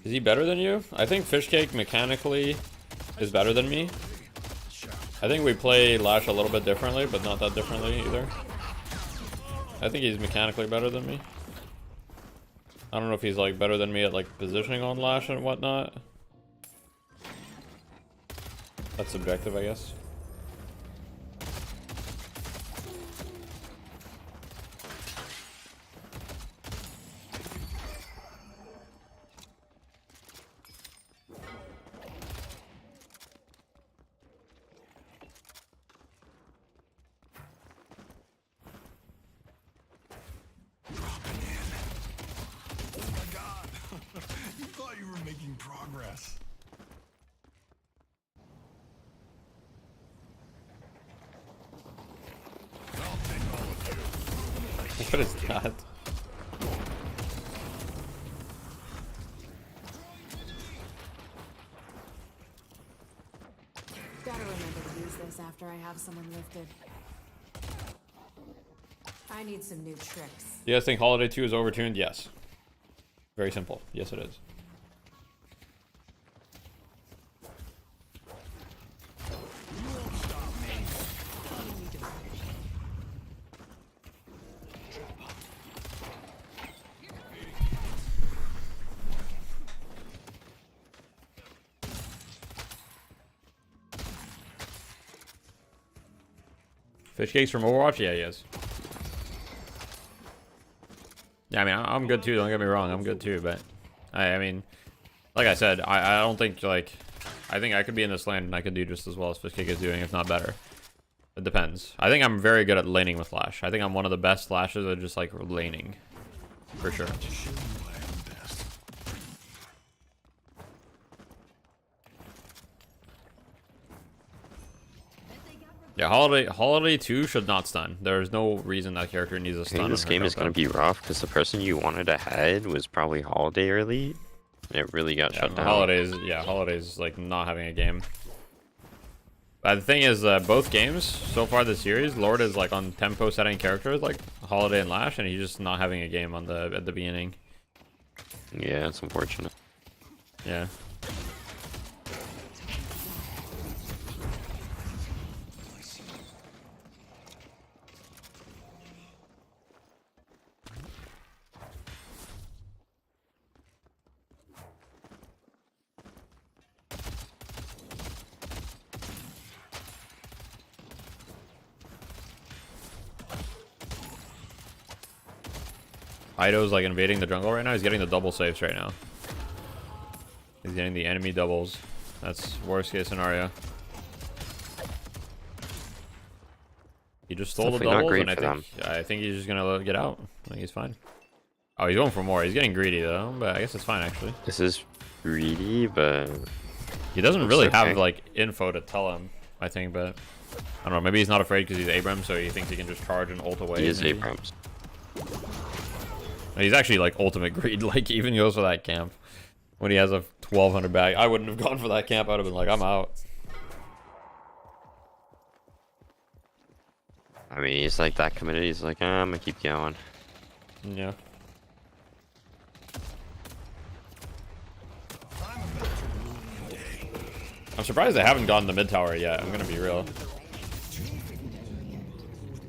Is he better than you? I think Fishcake mechanically is better than me. I think we play Lash a little bit differently, but not that differently either. I think he's mechanically better than me. I don't know if he's like better than me at like positioning on Lash and whatnot. That's subjective, I guess. Progress. What is that? Gotta remember to use this after I have someone lifted. I need some new tricks. You guys think Holiday 2 is overtuned? Yes. Very simple. Yes, it is. Fishcake's from Overwatch? Yeah, he is. Yeah, I mean, I'm good too, don't get me wrong, I'm good too, but... I mean, like I said, I don't think, like... I think I could be in this lane and I could do just as well as Fishcake is doing, if not better. It depends. I think I'm very good at laning with Lash. I think I'm one of the best Lashes at just, like, laning. For sure. Yeah, Holiday 2 should not stun. There's no reason that character needs a stun. I think this game is going to be rough because the person you wanted ahead was probably Holiday early. And it really got shut down. Holiday's like not having a game. But the thing is, both games so far this series, Lord is like on tempo setting characters like Holiday and Lash, and he's just not having a game on at the beginning. Yeah, it's unfortunate. Yeah. Ido's like invading the jungle right now. He's getting the double saves right now. He's getting the enemy doubles. That's worst case scenario. He just stole the doubles, and I think he's just gonna get out. I think he's fine. Oh, he's going for more. He's getting greedy though, but I guess it's fine actually. This is greedy, but he doesn't really have like info to tell him. I think, but I don't know. Maybe he's not afraid because he's Abrams, so he thinks he can just charge and ult away. He is Abrams. He's actually like ultimate greed. Like even goes for that camp when he has a 1200 bag. I wouldn't have gone for that camp. I'd have been like, I'm out. I mean, he's like that committed. He's like, I'm gonna keep going. Yeah. I'm surprised they haven't gotten the mid tower yet. I'm gonna be real.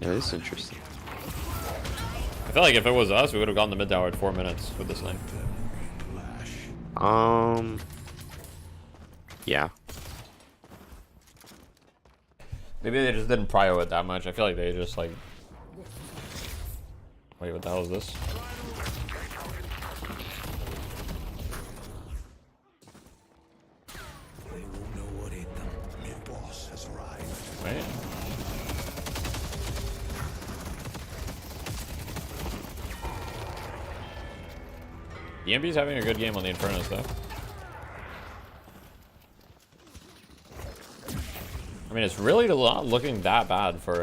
Yeah, this is interesting. I feel like if it was us, we would have gotten the mid tower at 4 minutes with this thing. Yeah. Maybe they just didn't prio it that much. I feel like they just like... Wait, what the hell is this? They won't know what hit them. Mid-boss has arrived. Wait. EMB's having a good game on the Infernos though. I mean, it's really not looking that bad for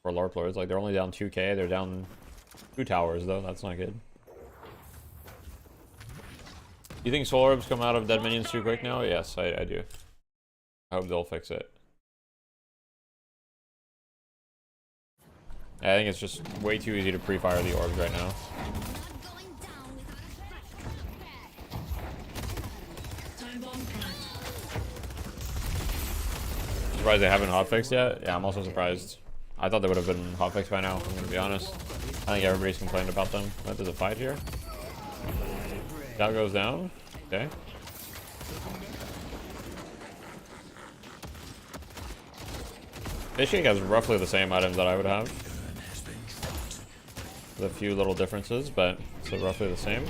LARP lords. Like they're only down 2k. They're down 2 towers though. That's not good. You think soul orbs come out of dead minions too quick now? Yes, I do. I hope they'll fix it. I think it's just way too easy to pre-fire the orbs right now. Surprised they haven't hotfixed yet. Yeah, I'm also surprised. I thought they would have been hotfixed by now, I'm gonna be honest. I think everybody's complained about them. What, there's a fight here? That goes down. Okay. Fishing has roughly the same items that I would have. With a few little differences, but it's roughly the same.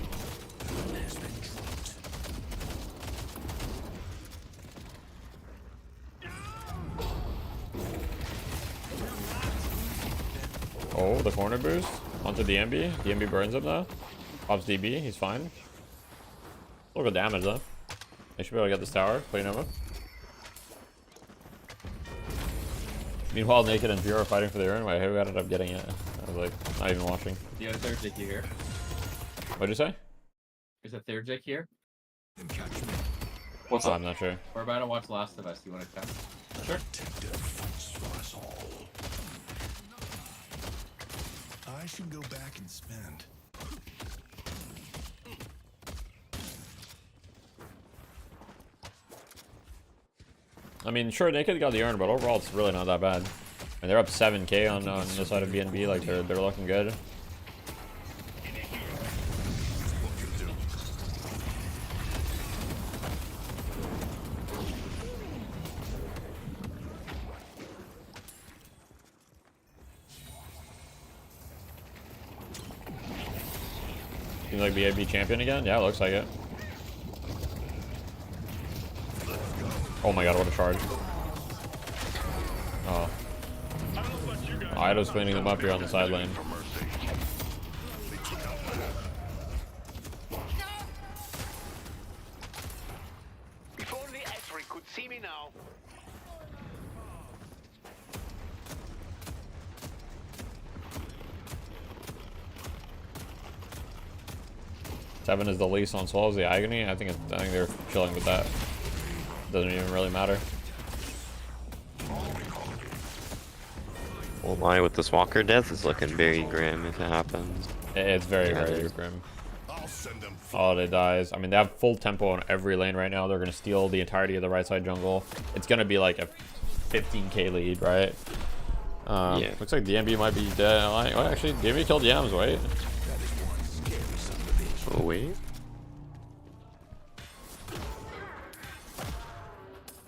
Oh, the corner boost onto DMB. DMB burns him though. Pops DB, he's fine. A little bit of damage though. They should be able to get this tower. Play Nova. Meanwhile, Naked and Pure are fighting for the urn. Wait, who ended up getting it? I was like, not even watching. The other third Jake here. What'd you say? There's a third Jake here. What's up? I'm not sure. We're about to watch Last of Us. You want to come? Sure. I should go back and spend. I mean, sure, Naked got the urn, but overall it's really not that bad. And they're up 7k on this side of BNB, like they're looking good. Seems like BAB champion again? Yeah, it looks like it. Oh my god, what a charge. Oh. Ido's cleaning them up here on the side lane. If only Esri could see me now. Seven is the least on Soul as the Agony. I think they're chilling with that. Doesn't even really matter. Won't lie, with this Walker death is looking very grim if it happens. It's very, very grim. Holiday dies. I mean, they have full tempo on every lane right now. They're going to steal the entirety of the right side jungle. It's going to be like a 15k lead, right? Yeah. Looks like DMB might be dead. Well, actually, DMB killed Yams, wait. Oh, wait.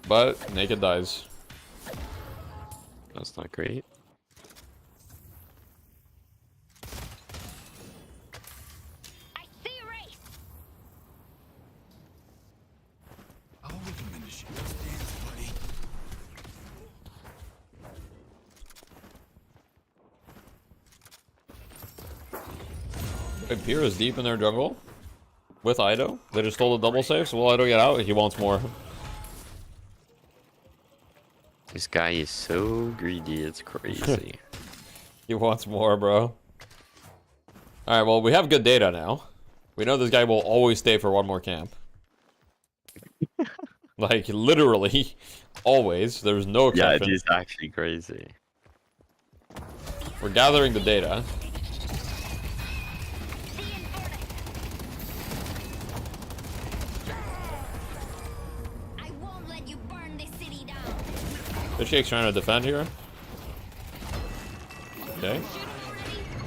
But Naked dies. That's not great. Pier is deep in their jungle with Ido. They just stole the double save, so will Ido get out? He wants more. This guy is so greedy, it's crazy. He wants more, bro. Alright, well, we have good data now. We know this guy will always stay for one more camp. Like, literally, always. There's no exception. Yeah, it is actually crazy. We're gathering the data. Fishcake's trying to defend here. Okay.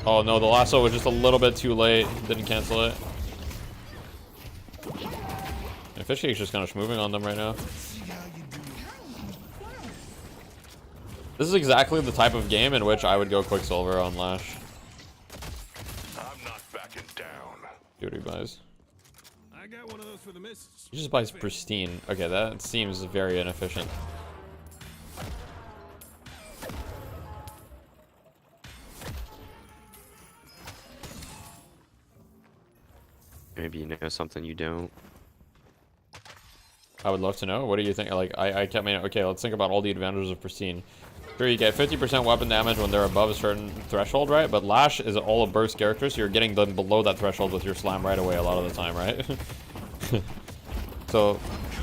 Oh no, the lasso was just a little bit too late. Didn't cancel it. And Fishcake's just kind of moving on them right now. This is exactly the type of game in which I would go Quicksilver on Lash. I'm not backing down. See what he buys. I got one of those for the missus. He just buys Pristine. Okay, that seems very inefficient. Maybe you know something you don't. I would love to know. What do you think? Like, I kept me. Okay, let's think about all the advantages of Pristine. Sure, you get 50% weapon damage when they're above a certain threshold, right? But Lash is all a burst character, so you're getting them below that threshold with your slam right away a lot of the time, right? So,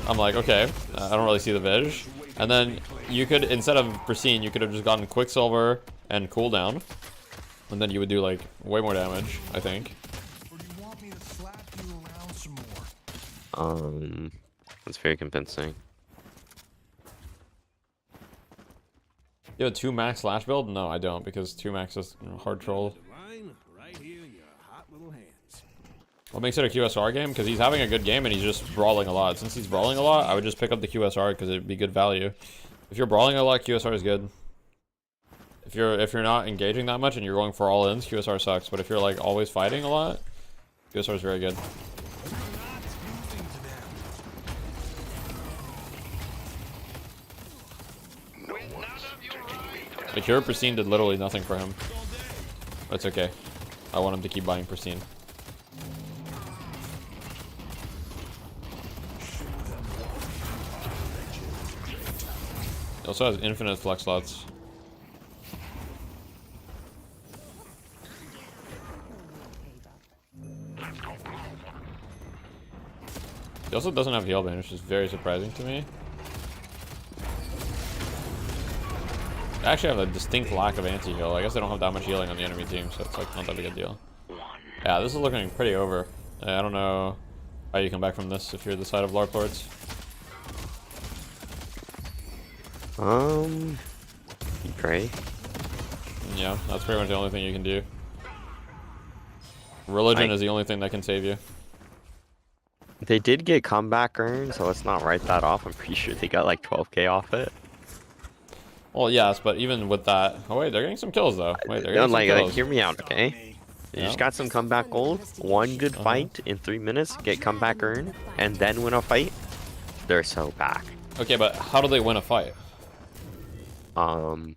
I'm like, okay, I don't really see the Vig. And then you could, instead of Pristine, you could have just gotten Quicksilver and cooldown. And then you would do, like, way more damage, I think. That's very convincing. You have a 2 max Lash build? No, I don't, because 2 max is hard troll. What makes it a QSR game? Because he's having a good game and he's just brawling a lot. Since he's brawling a lot, I would just pick up the QSR because it'd be good value. If you're brawling a lot, QSR is good. If you're not engaging that much and you're going for all ins, QSR sucks. But if you're like always fighting a lot, QSR is very good. The Cure Pristine did literally nothing for him. But it's okay. I want him to keep buying Pristine. He also has infinite flex slots. He also doesn't have heal bane, which is very surprising to me. I actually have a distinct lack of anti-heal. I guess I don't have that much healing on the enemy team, so it's like not that big a deal. Yeah, this is looking pretty over. I don't know how you come back from this if you're the side of LARP Lords. You pray. Yeah, that's pretty much the only thing you can do. Religion is the only thing that can save you. They did get comeback earn, so let's not write that off. I'm pretty sure they got like 12k off it. Well, yes, but even with that... Oh, wait, they're getting some kills, though. Wait, they're getting some kills. Hear me out, okay? You just got some comeback gold, one good fight in 3 minutes, get comeback earn, and then win a fight. They're so back. Okay, but how do they win a fight? All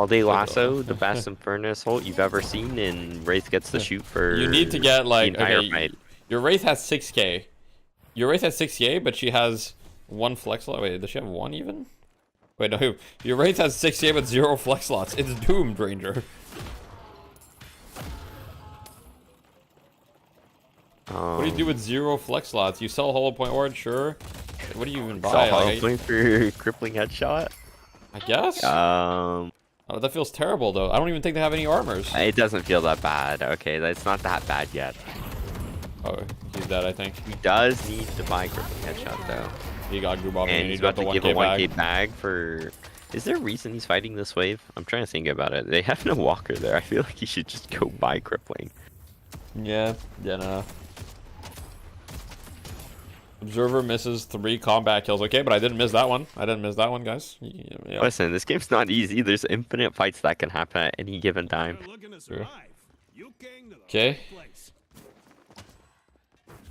Day Lasso, the best Infernus ult you've ever seen, and Wraith gets the shoot for you need to get, like, the entire okay, fight. Your Wraith has 6k. Your Wraith has 6k, but she has 1 flex slot. Wait, does she have 1 even? Wait, no. Your Wraith has 6k but 0 flex slots. It's doomed, Ranger. What do you do with 0 flex slots? You sell Hollow Point Ward, sure. What do you even buy? Hollow Point for crippling headshot? I guess. Oh, that feels terrible though. I don't even think they have any armors. It doesn't feel that bad. Okay, it's not that bad yet. Oh, he's dead, I think. He does need to buy crippling headshot though. He got group bombing and he's about to give a 1k bag for. Is there a reason he's fighting this wave? I'm trying to think about it. They have no walker there. I feel like he should just go buy crippling. Yeah, no. Observer misses 3 combat kills. Okay, but I didn't miss that one. Guys. Yeah. Listen, this game's not easy. There's infinite fights that can happen at any given time. Sure. Okay.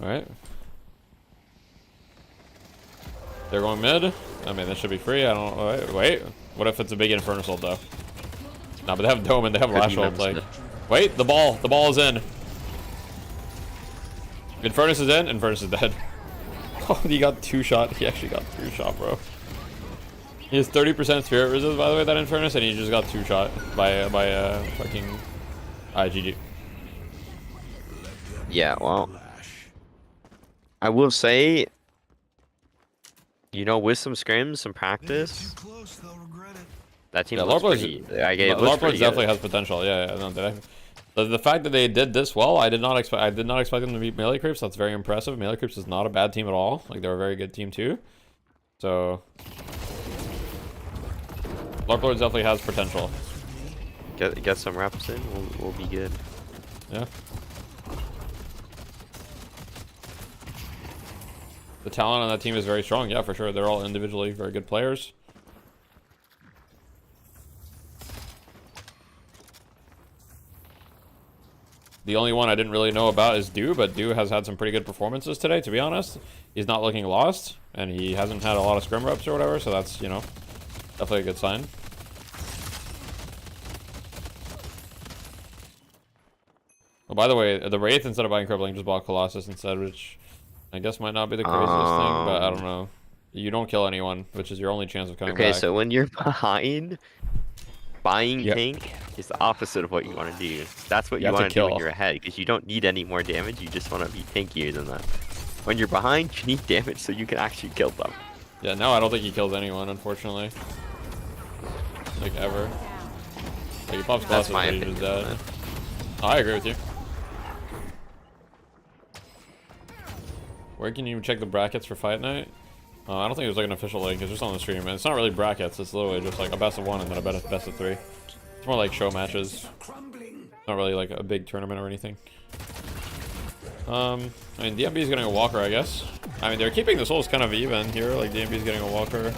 Alright. They're going mid. I mean, that should be free. I don't know. Wait. What if it's a big Inferno Assault, though? No, but they have Dome and they have Lash Ult. Like, wait, the ball. The ball is in. Infernus is in. Infernus is dead. Oh, he got 2-shot. He actually got 3-shot, bro. He has 30% spirit resist, by the way, that Infernus, and he just got 2-shot by fucking GG. Yeah, well, I will say, you know, with some scrims, some practice, that team looks pretty. Larploids definitely has potential. Yeah. No, the fact that they did this well, I did not expect them to beat Melee Creeps. That's very impressive. Melee Creeps is not a bad team at all. Like, they're a very good team too. So Larploids definitely has potential. Get some reps in, we'll be good. Yeah. The talent on that team is very strong. Yeah, for sure. They're all individually very good players. The only one I didn't really know about is Do, but Do has had some pretty good performances today, to be honest. He's not looking lost, and he hasn't had a lot of scrim reps or whatever, so that's, you know, definitely a good sign. Oh, by the way, the Wraith, instead of buying Crippling, just bought Colossus instead, which I guess might not be the craziest thing, but I don't know. You don't kill anyone, which is your only chance of coming back. Okay, so when you're behind, buying tank is the opposite of what you want to do. That's what you want to do when you're ahead, because you don't need any more damage, you just want to be tankier than that. When you're behind, you need damage so you can actually kill them. Yeah, no, I don't think he kills anyone, unfortunately. Like, ever. Like, he pops Colossus, but he's just dead. Oh, I agree with you. Where can you check the brackets for Fight Night? I don't think it was like an official link, it's just on the stream, and it's not really brackets, it's literally just like a best of 1 and then a best of 3. It's more like show matches. Not really like a big tournament or anything. I mean, DMB is getting a walker, I guess. I mean, they're keeping the souls kind of even here, like DMB is getting a walker.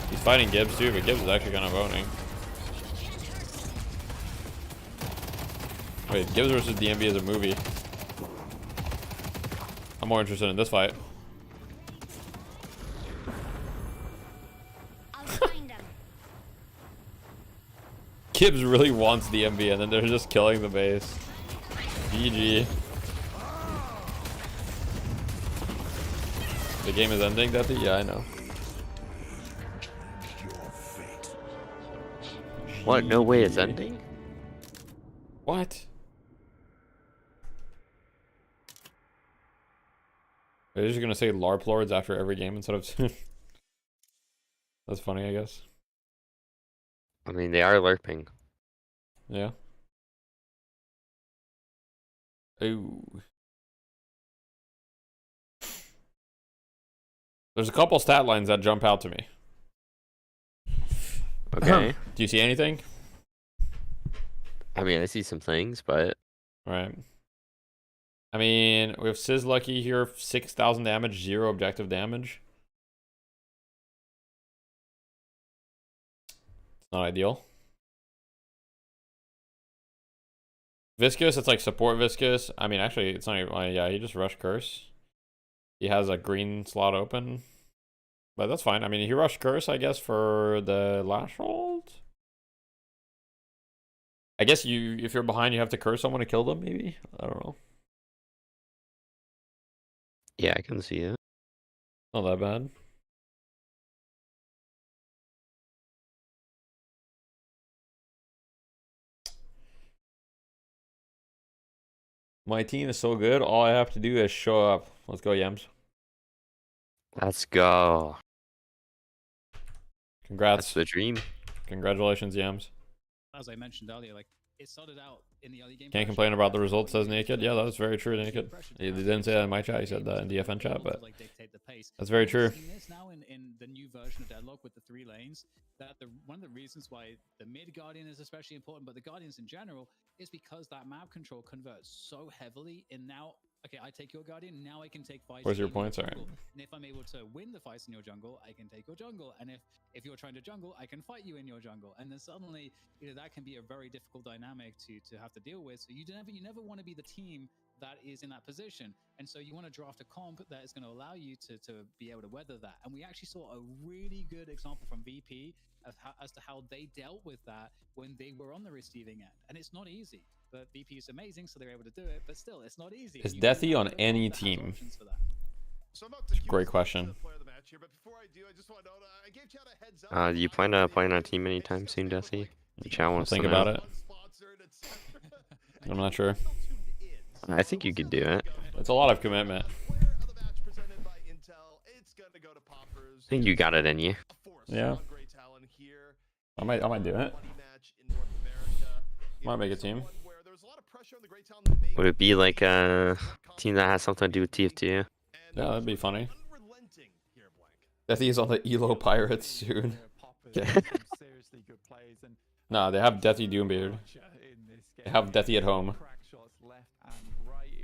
He's fighting Gibbs too, but Gibbs is actually kind of owning. Wait, Gibbs versus DMB is a movie. I'm more interested in this fight. Gibbs really wants DMB, and then they're just killing the base. GG. The game is ending, Deathy? Yeah, I know. What? No way it's ending? What? Are you just gonna say LARP lords after every game instead of... That's funny, I guess. I mean, they are LARPing. Yeah. Ooh. There's a couple stat lines that jump out to me. Okay. Do you see anything? I mean, I see some things, but... Right. I mean, we have Sizz Lucky here, 6,000 damage, 0 objective damage. It's not ideal. Viscous, it's like support Viscous. I mean, actually, it's not even... yeah, he just rushed Curse. He has a green slot open. But that's fine. I mean, he rushed Curse, I guess, for the Lash Ult. I guess if you're behind, you have to curse someone to kill them, maybe? I don't know. Yeah, I can see it. Not that bad. My team is so good, all I have to do is show up. Let's go, Yams. Let's go. Congrats. That's the dream. Congratulations, Yams. As I mentioned earlier, like it started out in the early game. Can't complain about the results, says Naked. Yeah, that was very true, Naked. He didn't say that in my chat. He said that in DFN chat, but that's very true. Now in the new version of Deadlock with the 3 lanes, that one of the reasons why the mid Guardian is especially important, but the Guardians in general, is because that map control converts so heavily. And now, okay, I take your Guardian, now I can take fights. Where's your points? All right. And if I'm able to win the fights in your jungle, I can take your jungle. And if you're trying to jungle, I can fight you in your jungle. And then suddenly, that can be a very difficult dynamic to have to deal with. So you never want to be the team that is in that position. And so you want to draft a comp that is going to allow you to be able to weather that. And we actually saw a really good example from VP as to how they dealt with that when they were on the receiving end. And it's not easy, but VP is amazing, so they're able to do it, but still, it's not easy. Is Deathy on any team? Great question. Do you plan to play on a team anytime soon, Deathy? The chat wants to think about it. I'm not sure. I think you could do it. It's a lot of commitment. I think you got it in you. Yeah. I might do it. Might make a team. Would it be like a team that has something to do with TF2? Yeah, that'd be funny. Deathy is on the ELO Pirates soon. Nah, they have Deathy Doombeard. They have Deathy at home.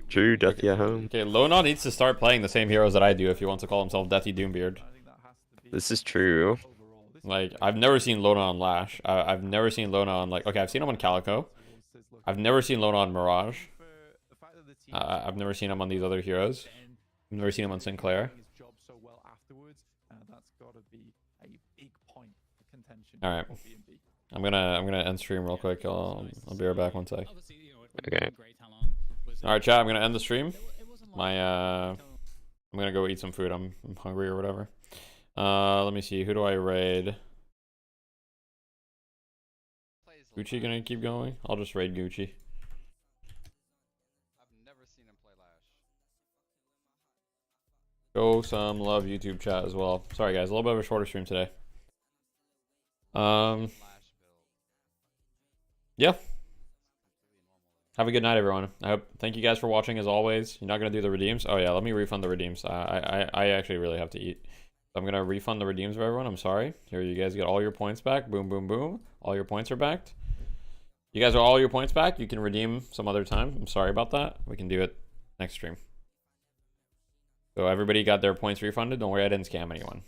True, Deathy at home. Okay, Lona needs to start playing the same heroes that I do if he wants to call himself Deathy Doombeard. This is true. Like, I've never seen Lona on Lash. I've never seen Lona on, like, okay, I've seen him on Calico. I've never seen Lona on Mirage. I've never seen him on these other heroes. I've never seen him on Sinclair. Alright. I'm gonna end stream real quick. I'll be right back 1 sec. Okay. Alright, chat, I'm gonna end the stream. I'm gonna go eat some food. I'm hungry or whatever. Let me see. Who do I raid? Gucci gonna keep going? I'll just raid Gucci. Go some love YouTube chat as well. Sorry guys, a little bit of a shorter stream today. Yeah. Have a good night, everyone. Thank you guys for watching as always. You're not gonna do the redeems? Oh yeah, let me refund the redeems. I actually really have to eat. I'm gonna refund the redeems for everyone. I'm sorry. Here, you guys get all your points back. Boom, boom, boom. All your points are backed. You guys are all your points back. You can redeem some other time. I'm sorry about that. We can do it next stream. So everybody got their points refunded. Don't worry, I didn't scam anyone.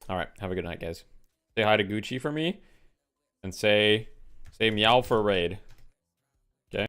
All right, have a good night, guys. Say hi to Gucci for me, and say meow for raid.